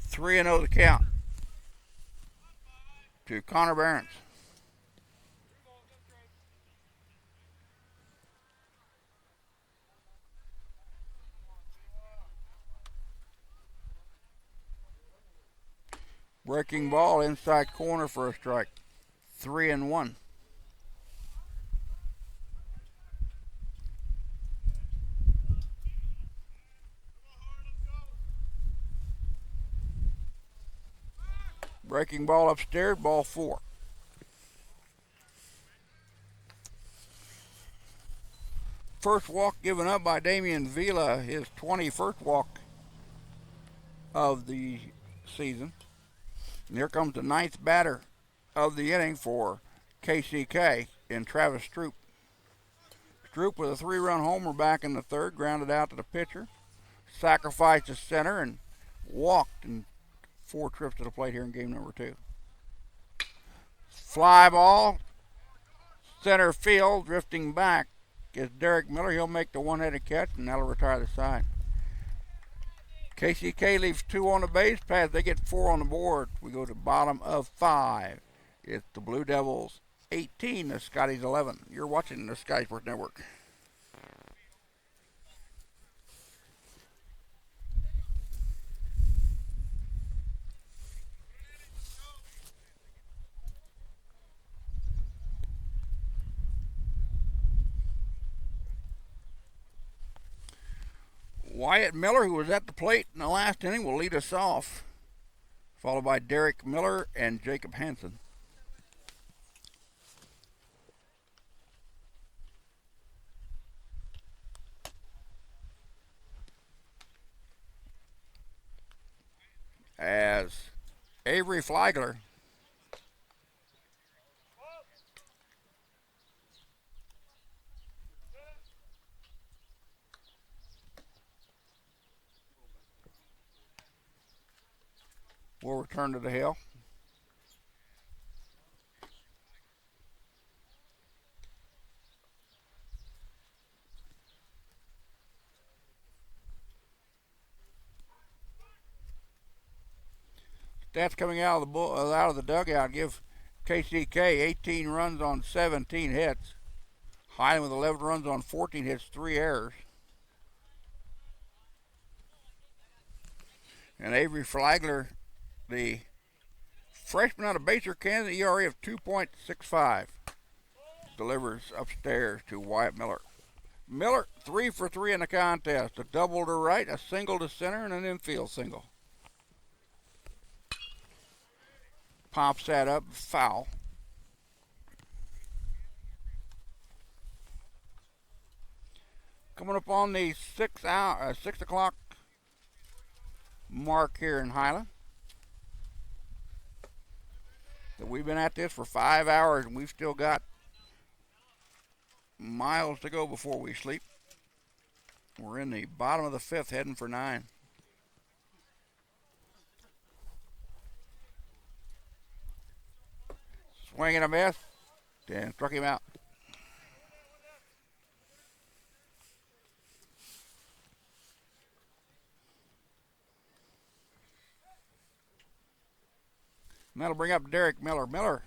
3-0 the count to Connor Barron's. Breaking ball inside corner for a strike. 3-1. Breaking ball upstairs, ball 4. First walk given up by Damian Vila, his 21st walk of the season. And here comes the 9th batter of the inning for KCK in Travis Stroop. Stroop with a 3-run homer back in the 3rd, grounded out to the pitcher, sacrificed to center, and walked in 4 trips to the plate here in game number 2. Fly ball, center field, drifting back is Derek Miller. He'll make the one-headed catch, and that'll retire the side. KCK leaves 2 on the base path. They get 4 on the board. We go to bottom of 5. It's the Blue Devils 18, the Scotties 11. You're watching the Sky Sports Network. Wyatt Miller, who was at the plate in the last inning, will lead us off, followed by Derek Miller and Jacob Hansen. As Avery Flagler We'll return to the hill. Stats coming out of the dugout give KCK 18 runs on 17 hits. Highland with 11 runs on 14 hits, 3 errors. And Avery Flagler, the freshman out of Baser, Kansas, ERA of 2.65, delivers upstairs to Wyatt Miller. Miller, 3 for 3 in the contest. A double to right, a single to center, and an infield single. Pops that up, foul. Coming up on the 6 o'clock mark here in Highland. We've been at this for 5 hours and we've still got miles to go before we sleep. We're in the bottom of the 5th, heading for 9. Swing and a miss, and struck him out. And that'll bring up Derek Miller. Miller,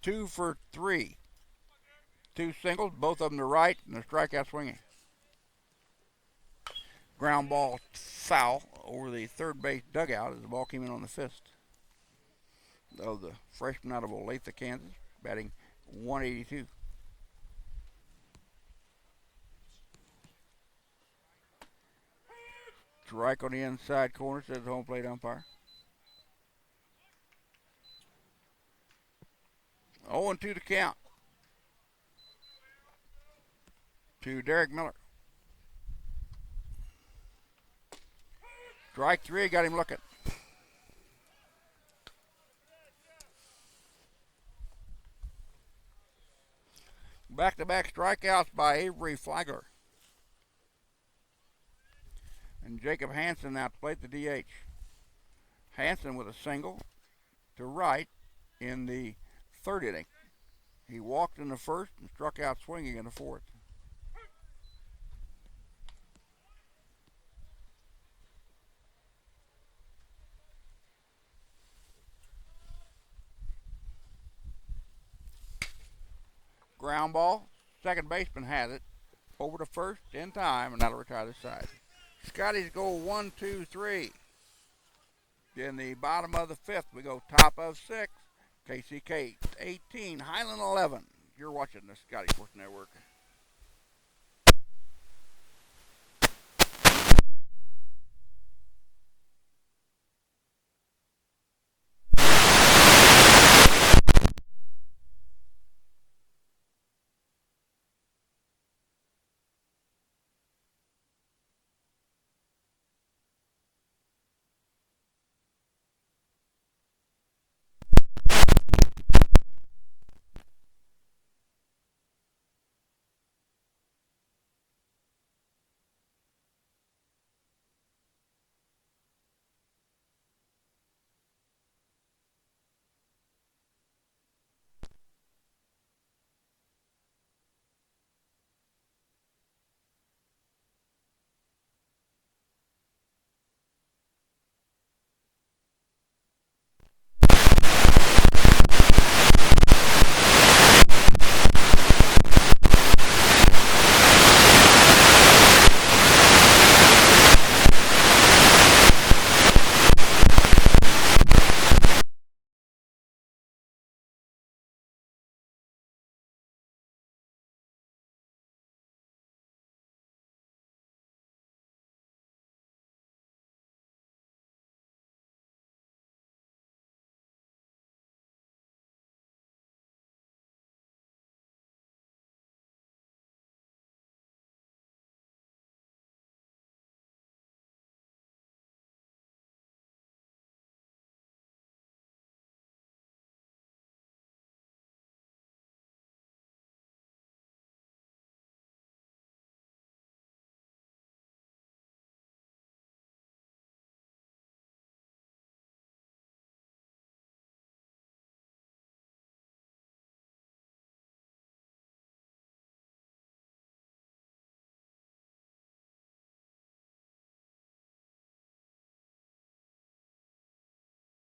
2 for 3. 2 singles, both of them to right, and a strikeout swinging. Ground ball foul over the third base dugout as the ball came in on the fist of the freshman out of Olathe, Kansas, batting 182. Strike on the inside corner, says the home plate umpire. 0-2 to count to Derek Miller. Strike 3, got him looking. Back-to-back strikeouts by Avery Flagler. And Jacob Hansen out to play the DH. Hansen with a single to right in the 3rd inning. He walked in the 1st and struck out swinging in the 4th. Ground ball, second baseman has it, over to 1st in time, and that'll retire the side. Scotty's go 1, 2, 3. In the bottom of the 5th, we go top of 6. KCK 18, Highland 11. You're watching the Scottie Sports Network.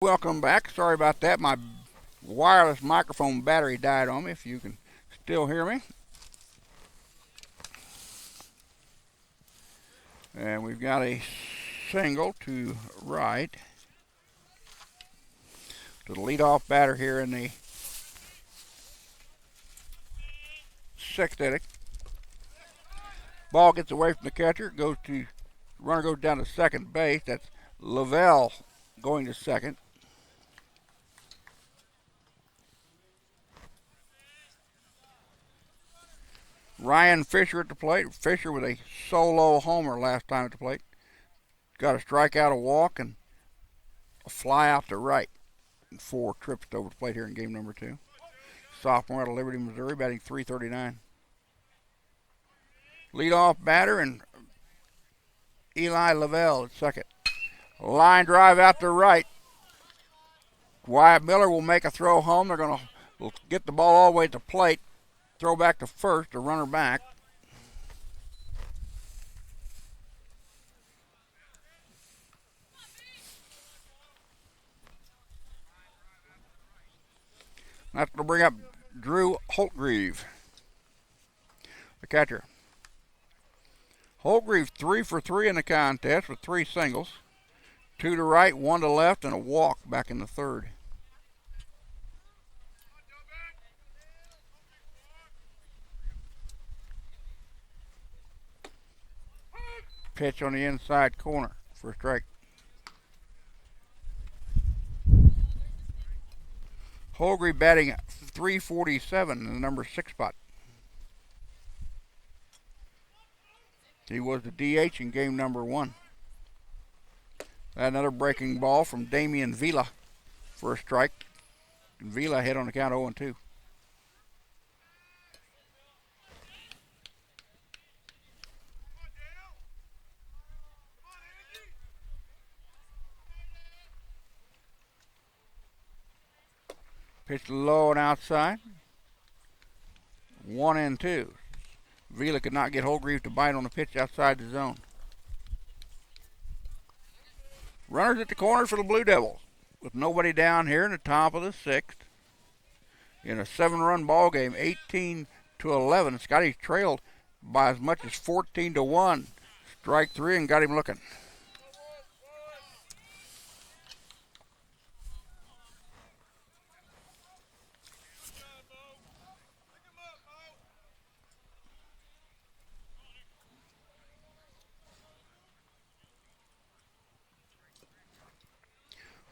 Welcome back. Sorry about that. My wireless microphone battery died on me. If you can still hear me. And we've got a single to right. To the leadoff batter here in the sixth inning. Ball gets away from the catcher. Runner goes down to second base. That's Lavelle going to second. Ryan Fisher at the plate. Fisher with a solo homer last time at the plate. Got a strikeout, a walk, and a fly out to right. 4 trips over the plate here in game number 2. Sophomore out of Liberty, Missouri, batting .339. Leadoff batter and Eli Lavelle at second. Line drive out to right. Wyatt Miller will make a throw home. They're going to get the ball all the way to the plate. Throw back to first, a runner back. That's going to bring up Drew Holtgreave, the catcher. Holtgreave 3 for 3 in the contest with 3 singles. 2 to right, 1 to left, and a walk back in the third. Pitch on the inside corner for a strike. Holgreave batting .347 in the number 6 spot. He was the DH in game number 1. Another breaking ball from Damian Vila for a strike. Vila hit on the count 0-2. Pitched low and outside. 1-2. Vila could not get Holgreave to bite on the pitch outside the zone. Runners at the corner for the Blue Devils. With nobody down here in the top of the 6th. In a 7-run ball game, 18-11. Scottie trailed by as much as 14-1. Strike 3 and got him looking.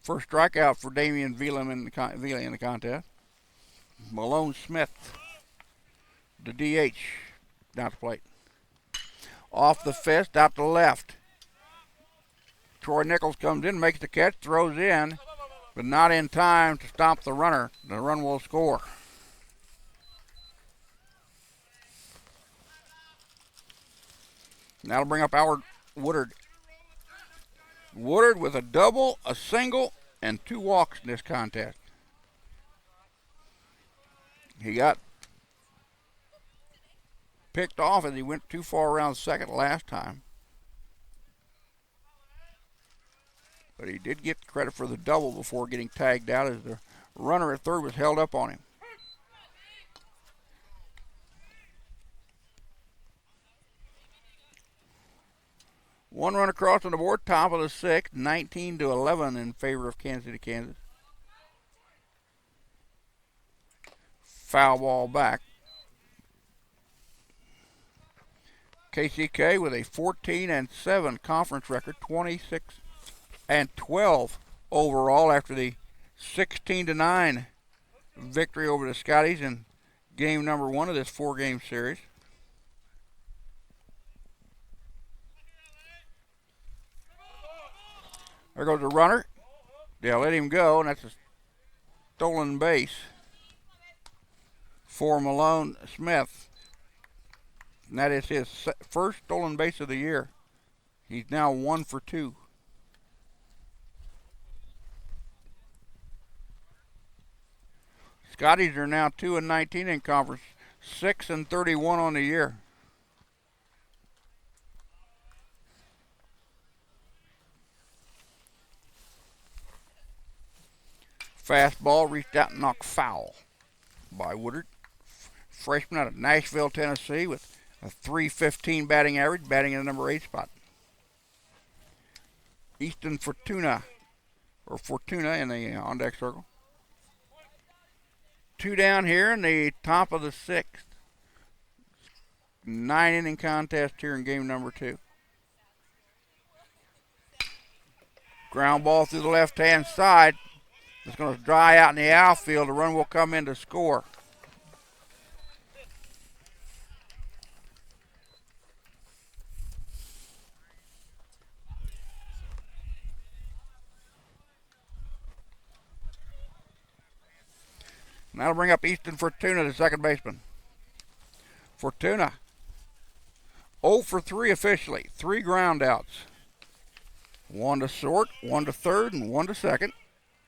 First strikeout for Damian Vila in the contest. Malone Smith, the DH, down the plate. Off the fist, out to left. Troy Nichols comes in, makes the catch, throws in, but not in time to stop the runner. The run will score. That'll bring up Howard Woodard. Woodard with a double, a single, and 2 walks in this contest. He got picked off as he went too far around second last time. But he did get credit for the double before getting tagged out as the runner at third was held up on him. One run across on the board, top of the 6th, 19-11 in favor of Kansas City, Kansas. Foul ball back. KCK with a 14-7 conference record, 26-12 overall after the 16-9 victory over the Scotties in game number 1 of this 4-game series. There goes the runner. They'll let him go, and that's a stolen base for Malone Smith. And that is his first stolen base of the year. He's now 1 for 2. Scotties are now 2-19 in conference, 6-31 on the year. Fastball reached out and knocked foul by Woodard. Freshman out of Nashville, Tennessee, with a .315 batting average, batting in the number 8 spot. Easton Fortuna in the on-deck circle. 2 down here in the top of the 6th. 9-inning contest here in game number 2. Ground ball through the left-hand side. It's going to dry out in the outfield. The run will come in to score. And that'll bring up Easton Fortuna, the second baseman. Fortuna 0 for 3 officially. 3 ground outs. 1 to short, 1 to third, and 1 to second.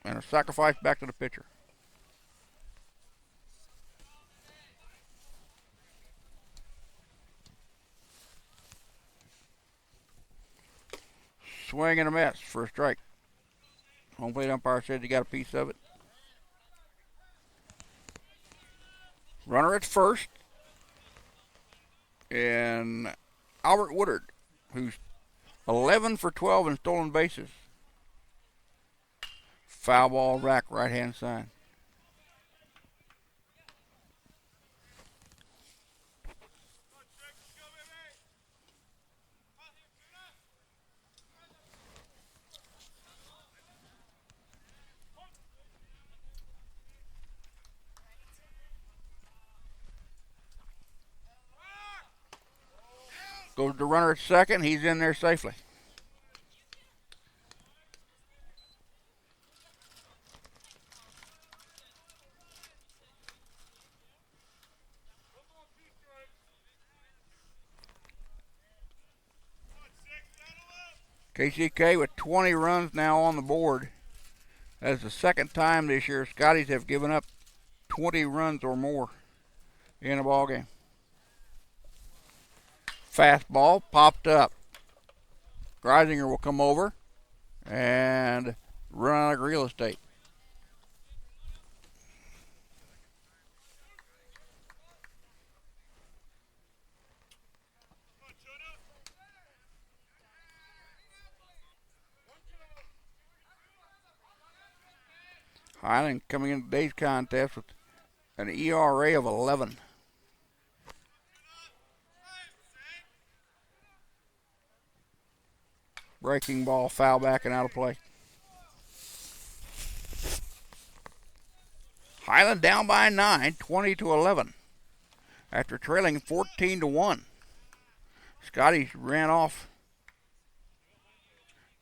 And a sacrifice back to the pitcher. Swing and a miss for a strike. Home plate umpire said you got a piece of it. Runner at first. And Albert Woodard, who's 11 for 12 in stolen bases. Foul ball rack right-hand side. Goes to runner at second. He's in there safely. KCK with 20 runs now on the board. That's the second time this year Scotties have given up 20 runs or more in a ball game. Fastball popped up. Greisinger will come over and run out of real estate. Highland coming into today's contest with an ERA of 11. Breaking ball, foul back and out of play. Highland down by 9, 20-11. After trailing 14-1. Scottie ran off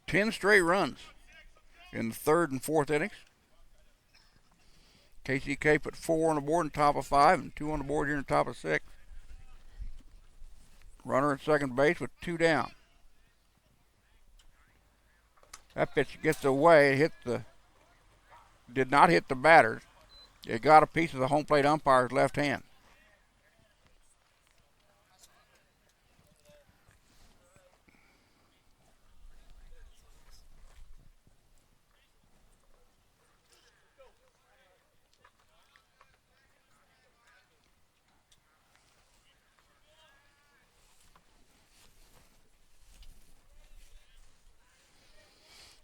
10 straight runs in the 3rd and 4th innings. KCK put 4 on the board in the top of 5 and 2 on the board here in the top of 6. Runner at second base with 2 down. That pitch gets away. Did not hit the batters. It got a piece of the home plate umpire's left hand.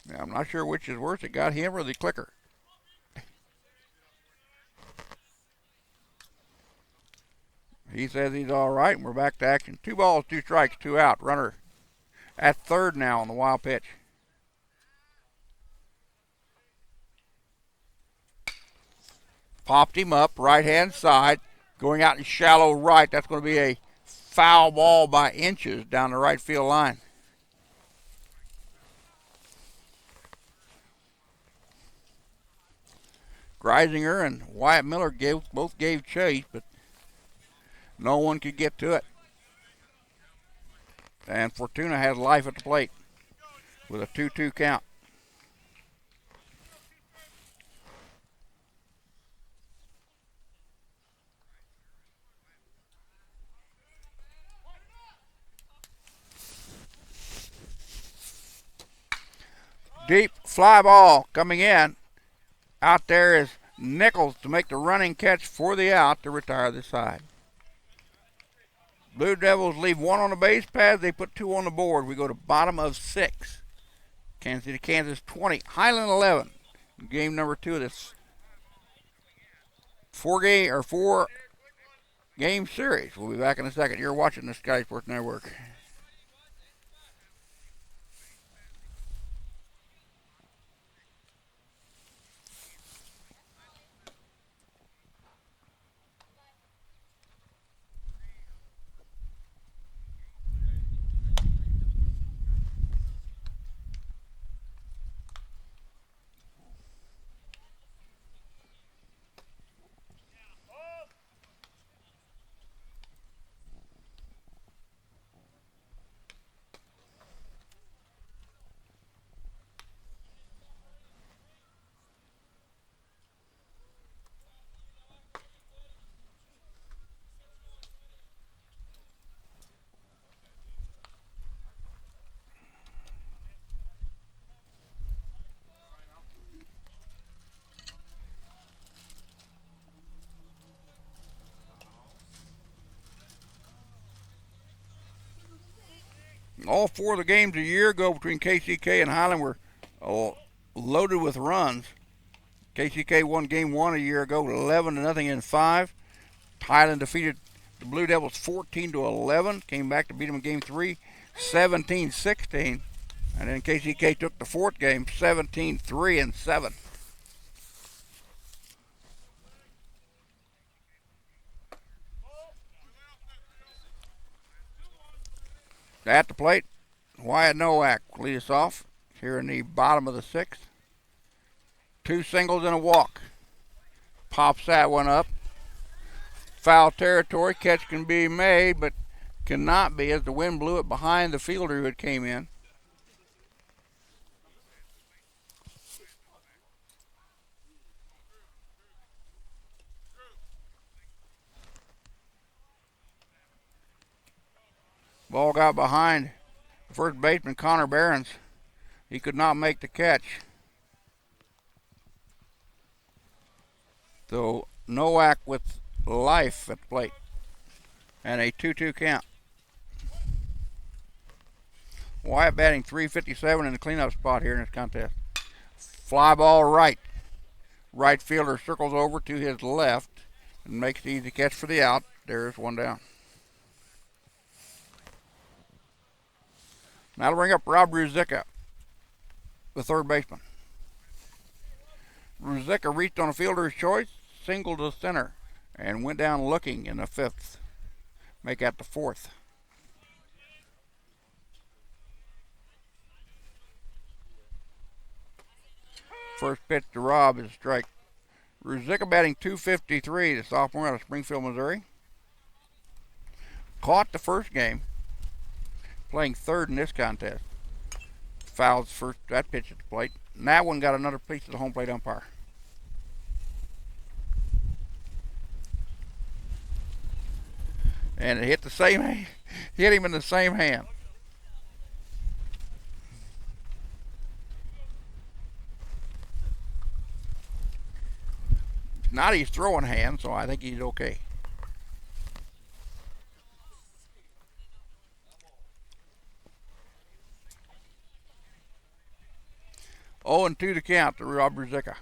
Now, I'm not sure which is worse. It got him or the clicker. He says he's all right, and we're back to action. 2 balls, 2 strikes, 2 out. Runner at third now on the wild pitch. Popped him up, right-hand side, going out in shallow right. That's going to be a foul ball by inches down the right field line. Greisinger and Wyatt Miller both gave chase, but no one could get to it. And Fortuna has life at the plate with a 2-2 count. Deep fly ball coming in. Out there is Nichols to make the running catch for the out to retire the side. Blue Devils leave one on the base paths. They put two on the board. We go to bottom of 6. Kansas City, Kansas 20, Highland 11. Game number 2 of this 4-game series. We'll be back in a second. You're watching the Scottie Sports Network. All 4 of the games a year ago between KCK and Highland were loaded with runs. KCK won game 1 a year ago 11-0 in 5. Highland defeated the Blue Devils 14-11. Came back to beat them in game 3 17-16. And then KCK took the 4th game 17-3-7. At the plate, Wyatt Nowak will lead us off here in the bottom of the 6th. 2 singles and a walk. Pops that one up. Foul territory. Catch can be made, but cannot be as the wind blew it behind the fielder who had came in. Ball got behind the first baseman, Connor Behrens. He could not make the catch. So Nowak with life at the plate. And a 2-2 count. Wyatt batting .357 in the cleanup spot here in this contest. Fly ball right. Right fielder circles over to his left and makes the easy catch for the out. There's one down. Now to bring up Rob Ruzicka, the third baseman. Ruzicka reached on a fielder's choice, singled to center, and went down looking in the 5th. Make that the 4th. First pitch to Rob is a strike. Ruzicka batting .253, the sophomore out of Springfield, Missouri. Caught the first game, playing third in this contest. Fouls first that pitch at the plate. And that one got another piece of the home plate umpire. And it hit him in the same hand. Not his throwing hand, so I think he's okay. Oh, and 2 to count to Rob Ruzicka.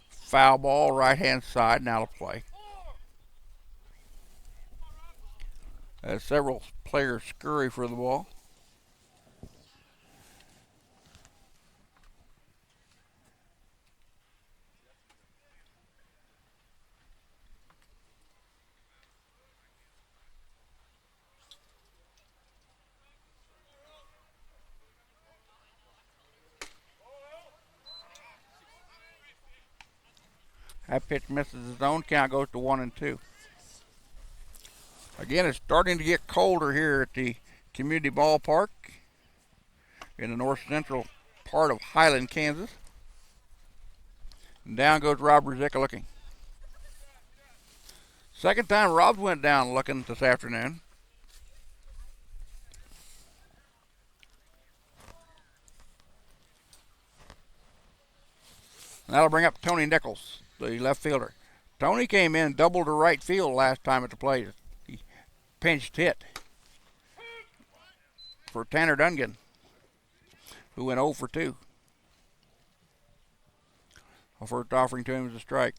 Foul ball, right hand side, now to play. As several players scurry for the ball. That pitch misses his own. Count goes to 1-2. Again, it's starting to get colder here at the community ballpark in the north central part of Highland, Kansas. And down goes Rob Ruzicka looking. Second time Rob went down looking this afternoon. And that'll bring up Tony Nichols, the left fielder. Tony came in, doubled to right field last time at the plate. He pinched hit for Tanner Dungan, who went 0 for 2. A first offering to him is a strike.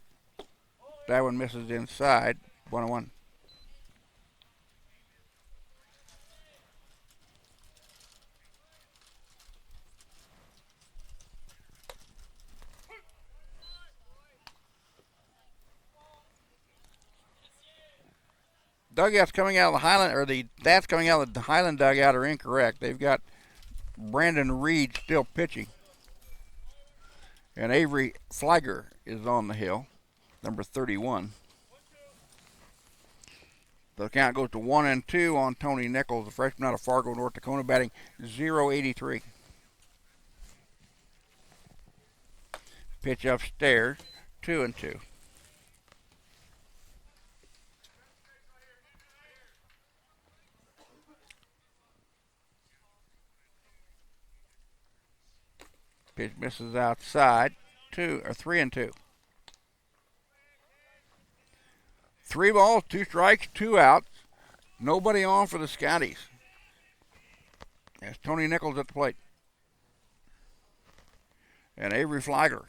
That one misses inside, 1-1. Dugouts coming out of the Highland, or the stats coming out of the Highland dugout are incorrect. They've got Brandon Reed still pitching. And Avery Flagger is on the hill, number 31. The count goes to 1-2 on Tony Nichols, the freshman out of Fargo, North Dakota, batting .083. Pitch upstairs, 2-2. Pitch misses outside, 3-2. 3 balls, 2 strikes, 2 outs. Nobody on for the Scotties. That's Tony Nichols at the plate. And Avery Flagger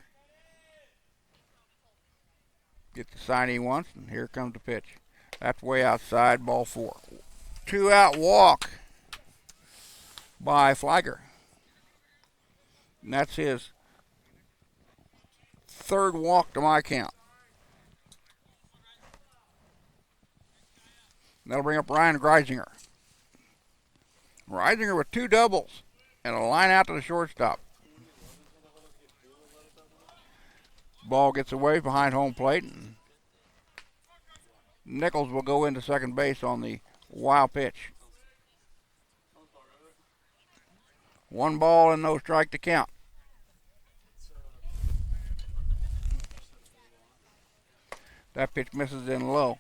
gets the sign he wants, and here comes the pitch. That's way outside, ball 4. 2 out walk by Flagger. And that's his 3rd walk to my count. And that'll bring up Ryan Greisinger. Greisinger with 2 doubles and a line out to the shortstop. Ball gets away behind home plate, and Nichols will go into second base on the wild pitch. 1 ball and no strike to count. That pitch misses in low.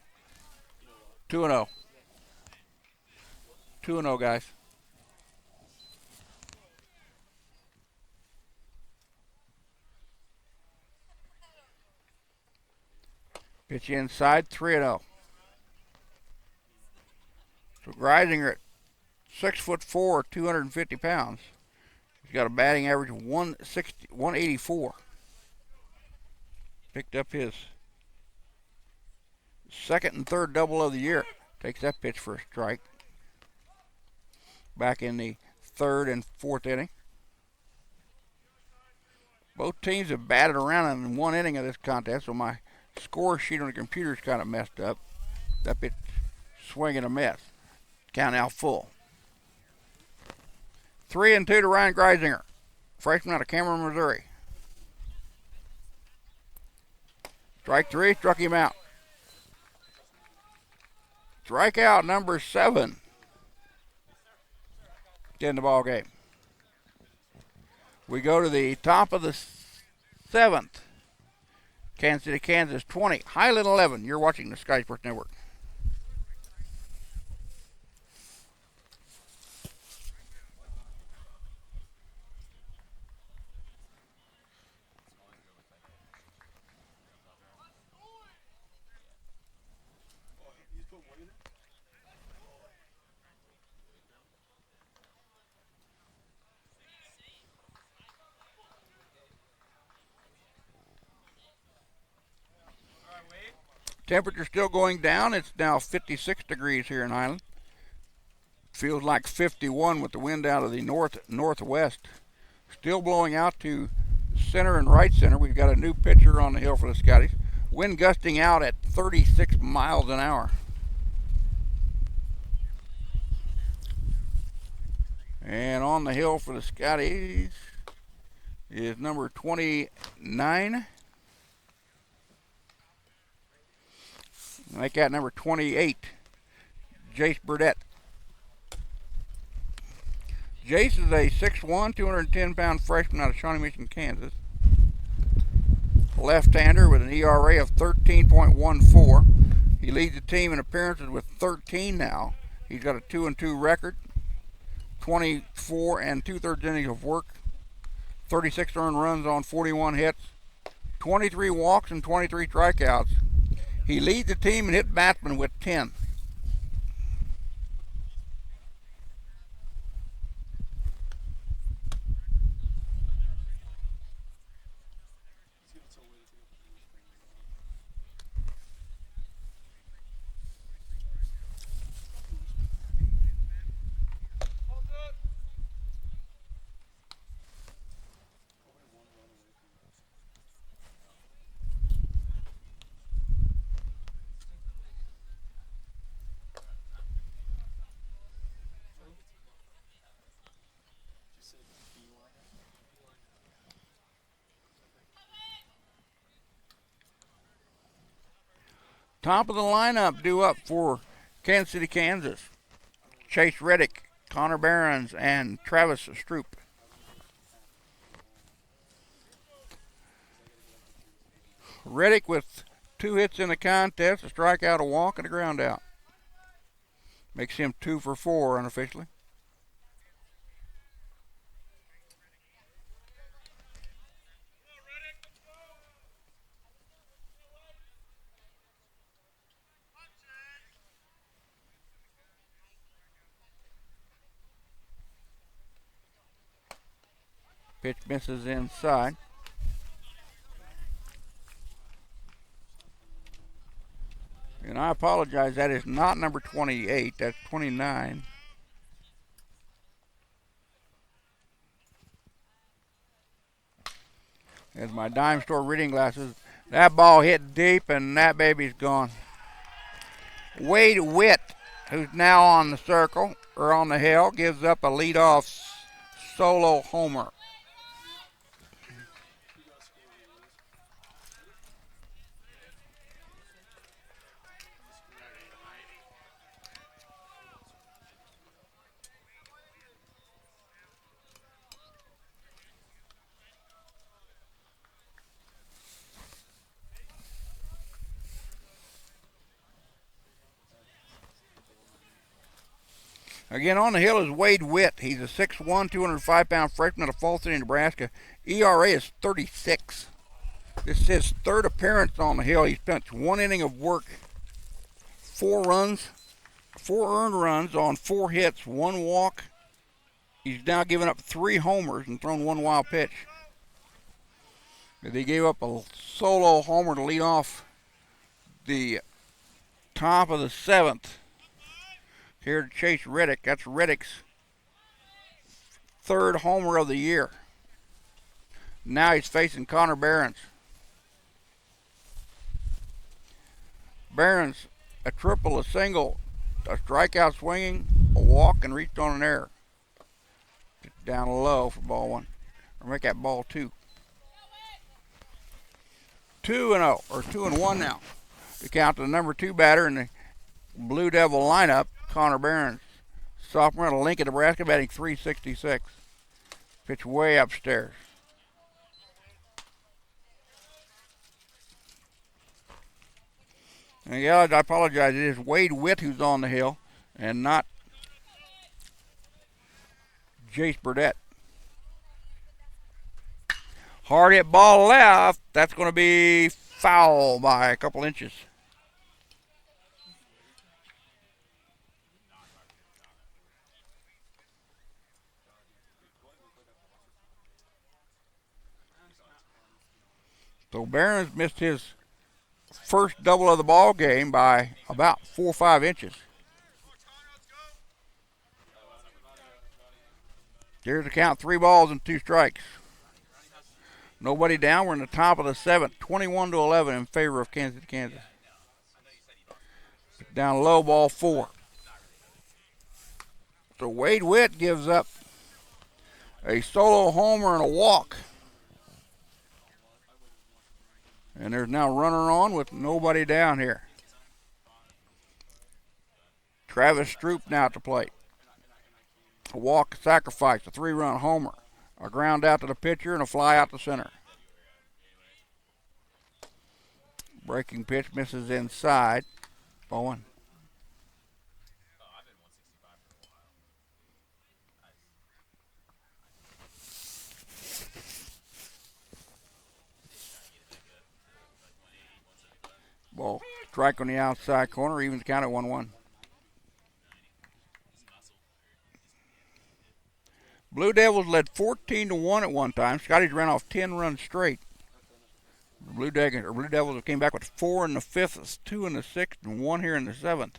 2-0. 2-0, guys. Pitch inside, 3-0. So Greisinger at 6'4", 250 pounds. He's got a batting average of 184. Picked up his 2nd and 3rd double of the year. Takes that pitch for a strike. Back in the 3rd and 4th inning. Both teams have batted around in 1 inning of this contest, so my score sheet on the computer is kind of messed up. That pitch swinging a mess. Count out full. 3-2 to Ryan Greisinger, freshman out of Cameron, Missouri. Strike 3, struck him out. Strikeout number 7 in the ball game. We go to the top of the 7th. Kansas City, Kansas 20, Highland 11. You're watching the Sky Sports Network. Temperature still going down. It's now 56 degrees here in Highland. Feels like 51 with the wind out of the northwest. Still blowing out to center and right center. We've got a new pitcher on the hill for the Scotties. Wind gusting out at 36 miles an hour. And on the hill for the Scotties is number 29. Make that number 28, Jace Burdett. Jace is a 6'1", 210-pound freshman out of Shawnee Mission, Kansas. Left-hander with an ERA of 13.14. He leads the team in appearances with 13 now. He's got a 2-2 record, 24 2/3 innings of work, 36 earned runs on 41 hits, 23 walks and 23 strikeouts. He leads the team in hit batsmen with 10. Top of the lineup due up for Kansas City, Kansas. Chase Reddick, Connor Barons, and Travis Stroop. Reddick with 2 hits in the contest, a strikeout, a walk, and a ground out. Makes him 2 for 4 unofficially. Pitch misses inside. And I apologize, that is not number 28, that's 29. As my dime store reading glasses, that ball hit deep and that baby's gone. Wade Witt, who's now on the circle, or on the hill, gives up a leadoff solo homer. Again, on the hill is Wade Witt. He's a 6'1", 205-pound freshman out of Fall City, Nebraska. ERA is 36. This is his 3rd appearance on the hill. He spent 1 inning of work, 4 runs, 4 earned runs on 4 hits, 1 walk. He's now given up 3 homers and thrown 1 wild pitch. He gave up a solo homer to lead off the top of the 7th. Here to Chase Reddick. That's Reddick's 3rd homer of the year. Now he's facing Connor Barons. Barons, a triple, a single, a strikeout swinging, a walk, and reached on an error. Down low for ball 1. Or make that ball 2. 2-0, or 2-1 now. To count to the number 2 batter in the Blue Devil lineup, Connor Barons, sophomore out of Lincoln, Nebraska, batting .366. Pitch way upstairs. And yeah, I apologize. It is Wade Witt who's on the hill, and not Jace Burdett. Hard hit ball left. That's going to be foul by a couple inches. So Barons missed his first double of the ball game by about 4 or 5 inches. Here's the count: 3 balls and 2 strikes. Nobody down. We're in the top of the 7th, 21-11 in favor of Kansas, Kansas. Down low, ball 4. So Wade Witt gives up a solo homer and a walk. And there's now runner on with nobody down here. Travis Stroop now at the plate. A walk, sacrifice, a 3-run homer. A ground out to the pitcher and a fly out to center. Breaking pitch misses inside. Ball 1. Ball strike on the outside corner, evens count at 1-1. Blue Devils led 14-1 at one time. Scotty's ran off 10 runs straight. The Blue Devils came back with 4 in the 5th, 2 in the 6th, and 1 here in the 7th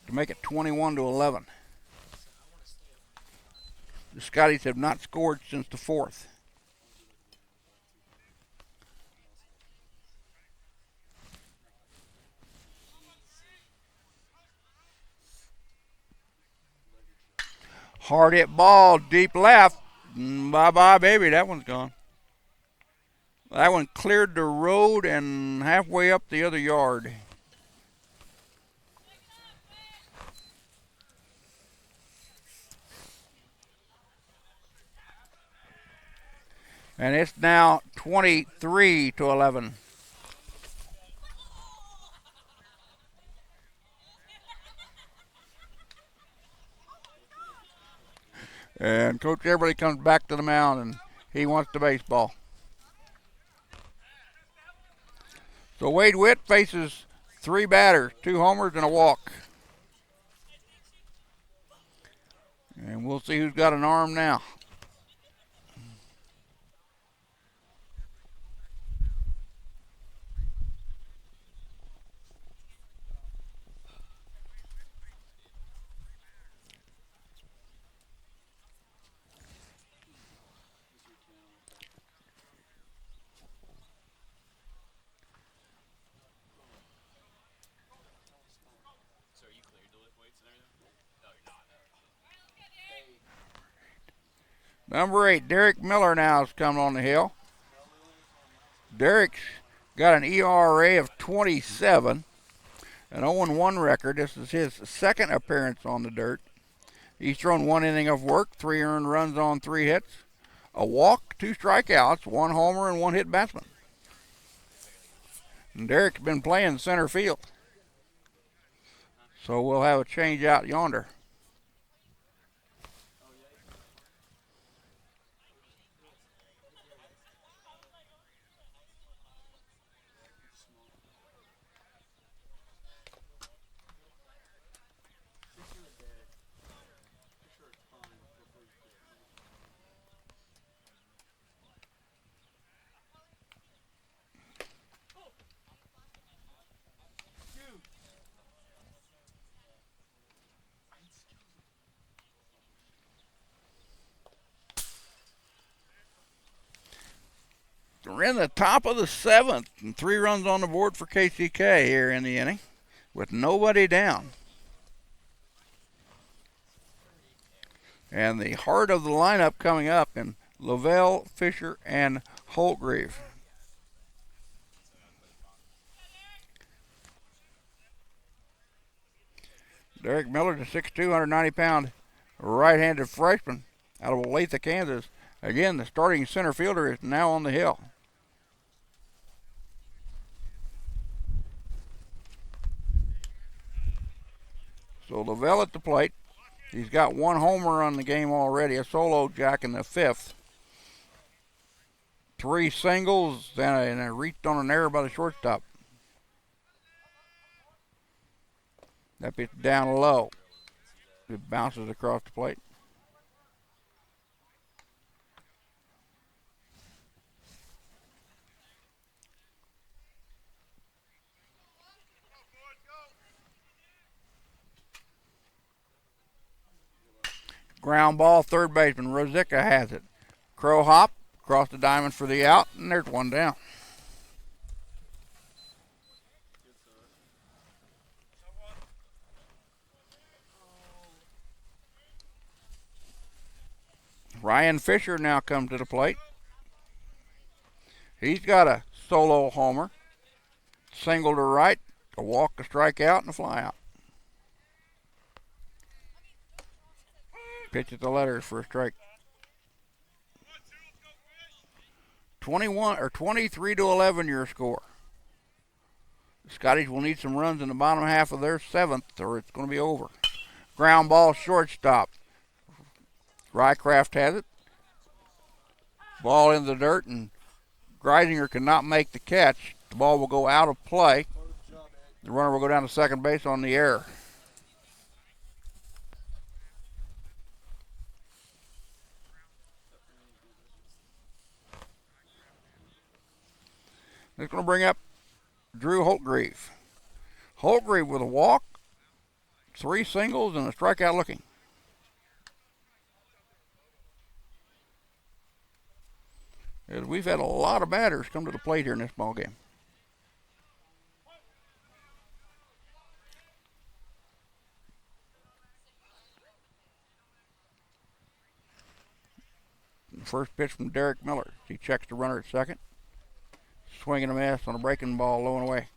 to make it 21-11. The Scotties have not scored since the 4th. Hard hit ball, deep left. Bye-bye, baby. That one's gone. That one cleared the road and halfway up the other yard. And it's now 23-11. And Coach Everly comes back to the mound, and he wants the baseball. So Wade Witt faces 3 batters, 2 homers, and a walk. And we'll see who's got an arm now. Number 8, Derek Miller now is coming on the hill. Derek's got an ERA of 27, an 0-1 record. This is his second appearance on the dirt. He's thrown 1 inning of work, 3 earned runs on 3 hits, a walk, 2 strikeouts, 1 homer, and 1 hit batsman. And Derek's been playing center field. So we'll have a change out yonder. We're in the top of the 7th, and 3 runs on the board for KCK here in the inning with nobody down. And the heart of the lineup coming up in Lavelle, Fisher, and Holtgreave. Derek Miller, the 6'2", 190-pound right-handed freshman out of Olathe, Kansas. Again, the starting center fielder is now on the hill. So Lavelle at the plate. He's got 1 homer on the game already, a solo jack in the 5th. 3 singles, and a reached on an error by the shortstop. That pitch down low. It bounces across the plate. Ground ball, third baseman Rosica has it. Crow hop, across the diamond for the out, and there's 1 down. Ryan Fisher now comes to the plate. He's got a solo homer, single to right, a walk, a strikeout, and a fly out. Pitch at the letters for a strike. 23-11 your score. The Scotties will need some runs in the bottom half of their 7th, or it's going to be over. Ground ball, shortstop. Rycraft has it. Ball in the dirt, and Greisinger cannot make the catch. The ball will go out of play. The runner will go down to second base on the error. It's going to bring up Drew Holtgreave. Holtgreave with a walk, 3 singles, and a strikeout looking. As we've had a lot of batters come to the plate here in this ball game. First pitch from Derek Miller. He checks the runner at second. Swinging a miss on a breaking ball, low and away.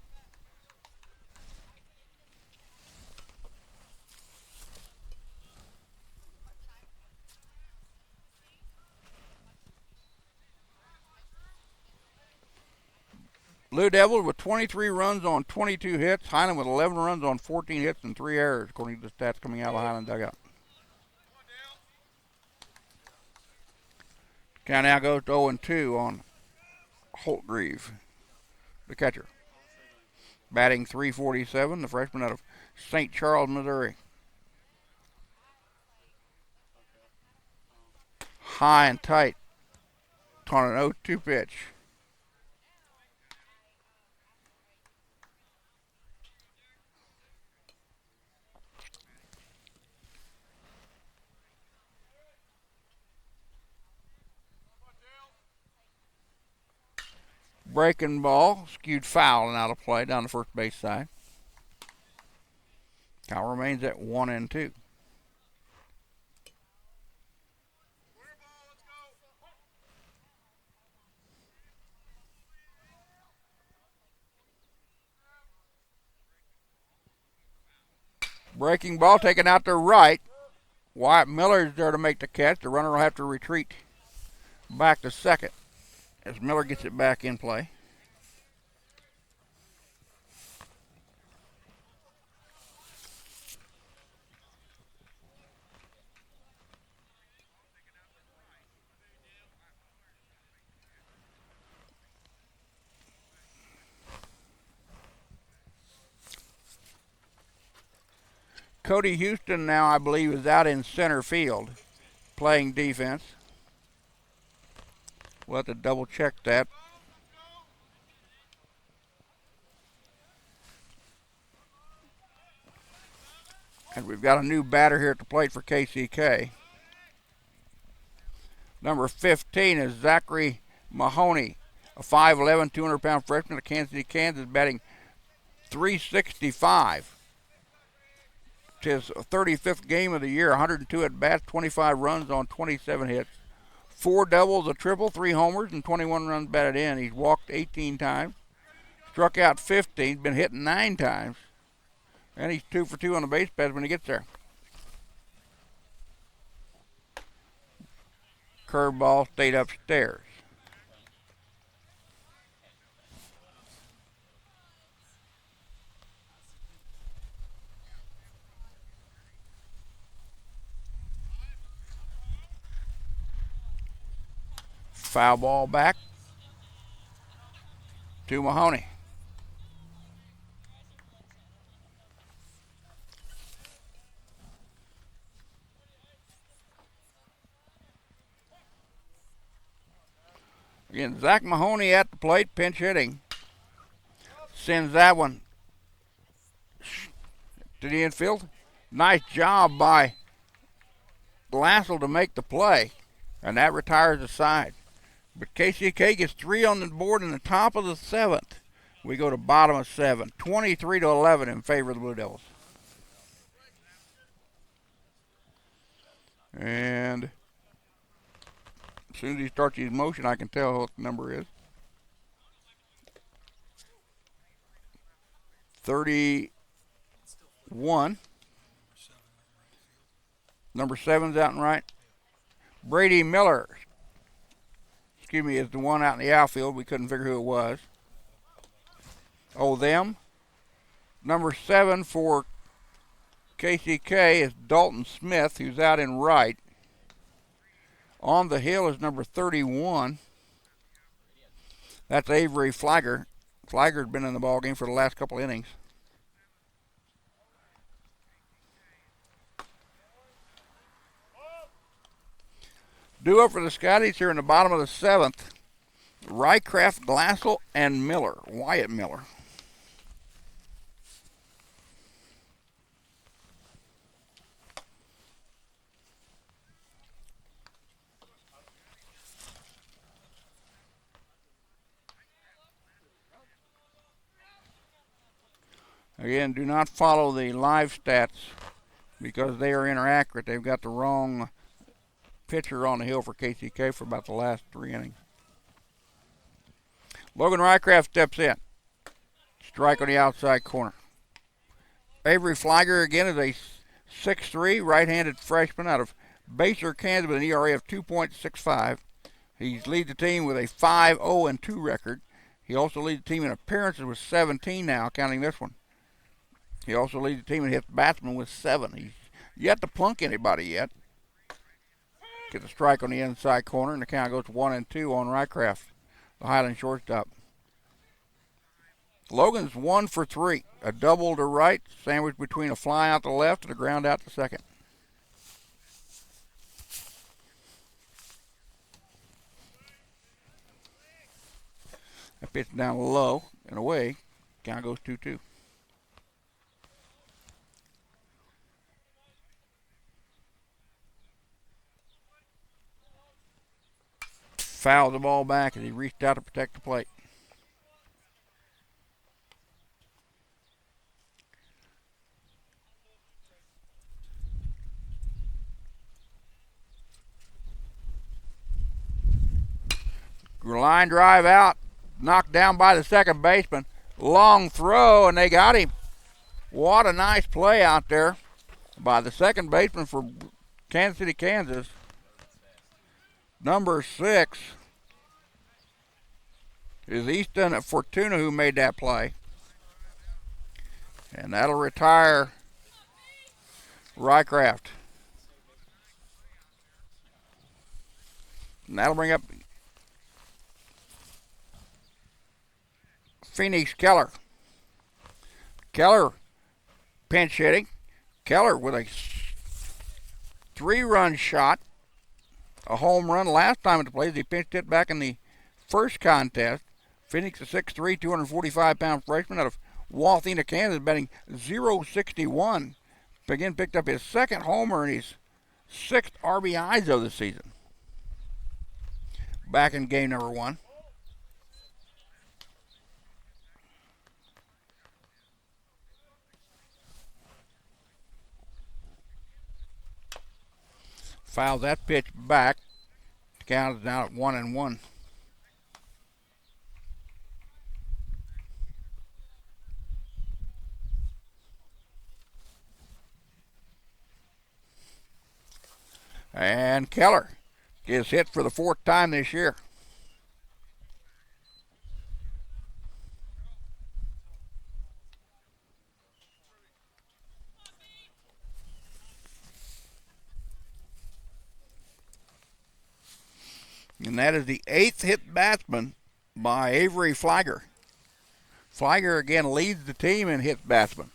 Blue Devils with 23 runs on 22 hits. Highland with 11 runs on 14 hits and 3 errors, according to the stats coming out of the Highland dugout. Count now goes to 0-2 on Holtgreave, the catcher. Batting .347, the freshman out of St. Charles, Missouri. High and tight on an 0-2 pitch. Breaking ball, skewed foul and out of play down the first base side. Count remains at 1-2. Breaking ball taken out to right. Wyatt Miller is there to make the catch. The runner will have to retreat back to second as Miller gets it back in play. Cody Houston now, I believe, is out in center field playing defense. We'll have to double check that. And we've got a new batter here at the plate for KCK. Number 15 is Zachary Mahoney, a 5'11", 200-pound freshman of Kansas City, Kansas, batting .365. It's his 35th game of the year, 102 at-bats, 25 runs on 27 hits. 4 doubles, a triple, 3 homers, and 21 runs batted in. He's walked 18 times, struck out 15, been hit 9 times, and he's 2 for 2 on the base paths when he gets there. Curveball stayed upstairs. Foul ball back to Mahoney. Again, Zach Mahoney at the plate, pinch hitting. Sends that one to the infield. Nice job by Glassell to make the play, and that retires the side. But KCK gets 3 on the board in the top of the 7th. We go to bottom of 7, 23-11 in favor of the Blue Devils. And as soon as he starts his motion, I can tell what the number is. 31. Number 7's out and right. Brady Miller, is the one out in the outfield. We couldn't figure who it was. Oh, them. Number 7 for KCK is Dalton Smith, who's out in right. On the hill is number 31. That's Avery Flagger. Flagger's been in the ball game for the last couple innings. Due up for the Scotties here in the bottom of the 7th. Rycraft, Glassell, and Miller. Wyatt Miller. Again, do not follow the live stats because they are inaccurate. They've got the wrong pitcher on the hill for KCK for about the last 3 innings. Logan Rycraft steps in. Strike on the outside corner. Avery Flagger again is a 6'3", right-handed freshman out of Baser, Kansas with an ERA of 2.65. He leads the team with a 5-0-2 record. He also leads the team in appearances with 17 now, counting this one. He also leads the team in hits batsmen with 7. He's yet to plunk anybody yet. Gets a strike on the inside corner, and the count goes 1-2 on Rycraft, the Highland shortstop. Logan's 1 for 3. A double to right, sandwiched between a fly out to left and a ground out to second. That pitch down low and away. Count goes 2-2. Fouled the ball back as he reached out to protect the plate. Line drive out, knocked down by the second baseman. Long throw, and they got him. What a nice play out there by the second baseman for Kansas City, Kansas. Number 6 is Easton Fortuna who made that play. And that'll retire Rycraft. And that'll bring up Phoenix Keller. Keller pinch hitting. Keller with a 3-run shot. A home run last time at the plate. He pinched hit back in the first contest. Phoenix, a 6'3", 245-pound freshman out of Walthena, Kansas, batting .061. Again, picked up his second homer and his 6th RBIs of the season. Back in game number 1. Fouls that pitch back. The count is now at 1-1. And Keller gets hit for the 4th time this year. And that is the 8th hit batsman by Avery Flagger. Flagger again leads the team in hit batsman.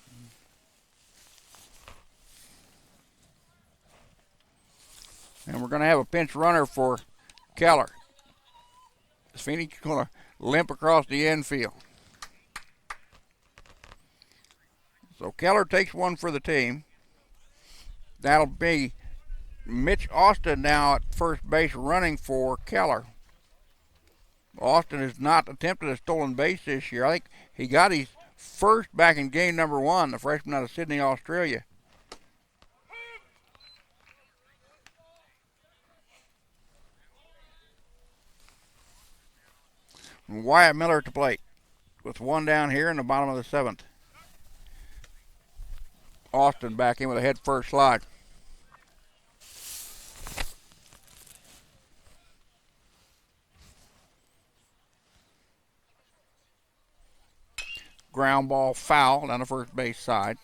And we're going to have a pinch runner for Keller. Phoenix is going to limp across the infield. So Keller takes one for the team. That'll be Mitch Austin now at first base running for Keller. Austin has not attempted a stolen base this year. I think he got his first back in game number 1, the freshman out of Sydney, Australia. Wyatt Miller at the plate with 1 down here in the bottom of the 7th. Austin back in with a head first slide. Ground ball foul down the first base side.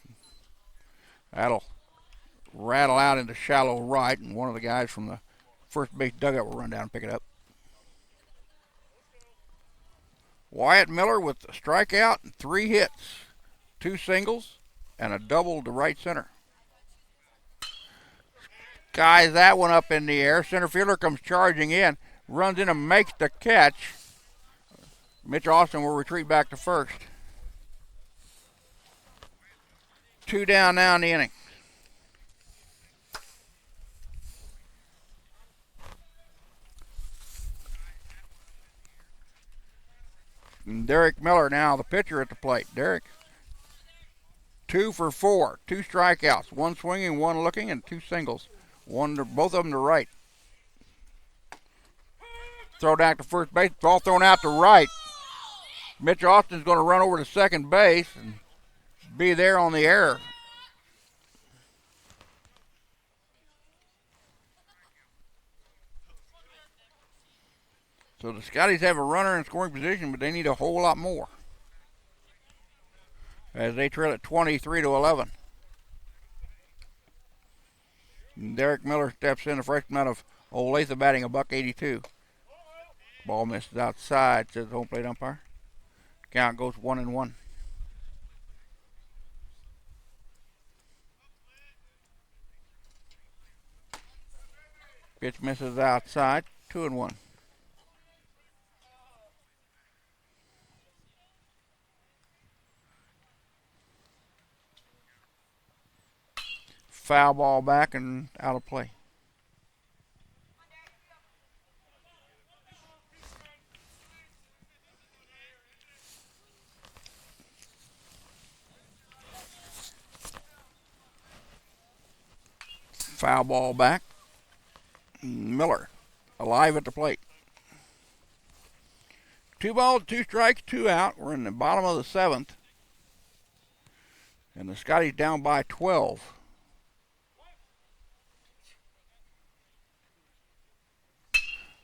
That'll rattle out into shallow right, and one of the guys from the first base dugout will run down and pick it up. Wyatt Miller with a strikeout and 3 hits, 2 singles, and a double to right center. skies that one up in the air. Center fielder comes charging in, runs in and makes the catch. Mitch Austin will retreat back to first. 2 down now in the inning. And Derek Miller now the pitcher at the plate. Derek, 2 for 4, 2 strikeouts, 1 swinging, 1 looking, and 2 singles. Both of them to right. Throw down to first base, ball thrown out to right. Mitch Austin's going to run over to second base and be there on the error. So the Scotties have a runner in scoring position, but they need a whole lot more, as they trail at 23-11. And Derek Miller steps in, the freshman out of Olathe, batting a $182. Ball misses outside, says the home plate umpire. Count goes 1-1. Pitch misses outside, 2-1. Foul ball back and out of play. Foul ball back. Miller alive at the plate. 2 balls, 2 strikes, 2 out. We're in the bottom of the 7th. And the Scotties down by 12.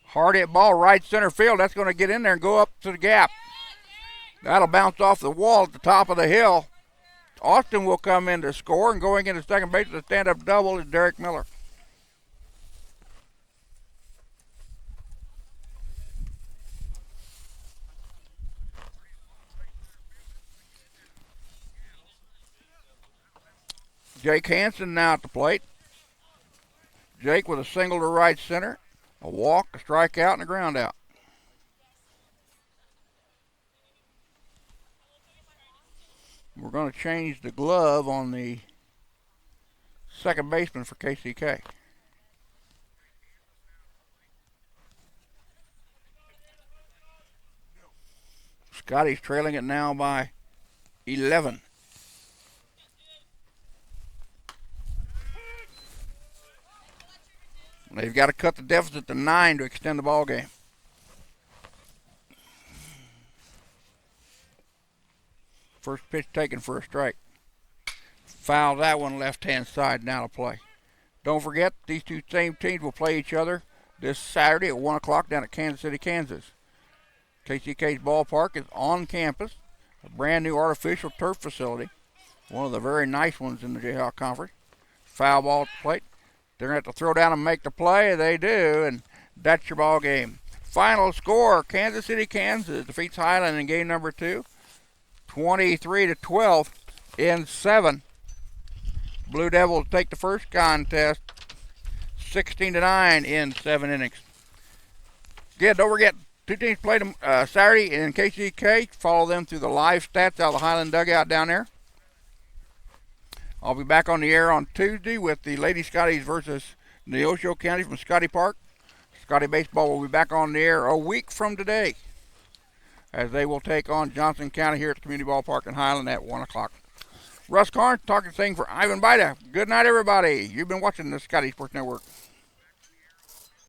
Hard hit ball, right center field. That's going to get in there and go up to the gap. That'll bounce off the wall at the top of the hill. Austin will come in to score, and going into second base with a stand-up double is Derek Miller. Jake Hansen now at the plate. Jake with a single to right center, a walk, a strikeout, and a ground out. We're going to change the glove on the second baseman for KCK. Scottie's trailing it now by 11. They've got to cut the deficit to 9 to extend the ball game. First pitch taken for a strike. Foul that one left-hand side, now to play. Don't forget, these two same teams will play each other this Saturday at 1 o'clock down at Kansas City, Kansas. KCK's ballpark is on campus, a brand new artificial turf facility, one of the very nice ones in the Jayhawk Conference. Foul ball at the plate. They're going to have to throw down and make the play. They do, and that's your ball game. Final score, Kansas City, Kansas defeats Highland in game number 2. 23-12 in 7. Blue Devils take the first contest 16-9 in 7 innings. Again, don't forget, two teams play Saturday in KCK. Follow them through the live stats out of the Highland dugout down there. I'll be back on the air on Tuesday with the Lady Scotties versus Neosho County from Scottie Park. Scottie Baseball will be back on the air a week from today, as they will take on Johnson County here at the Community Ballpark in Highland at 1 o'clock. Russ Karn talking thing for Ivan Baida. Good night, everybody. You've been watching the Scottie Sports Network.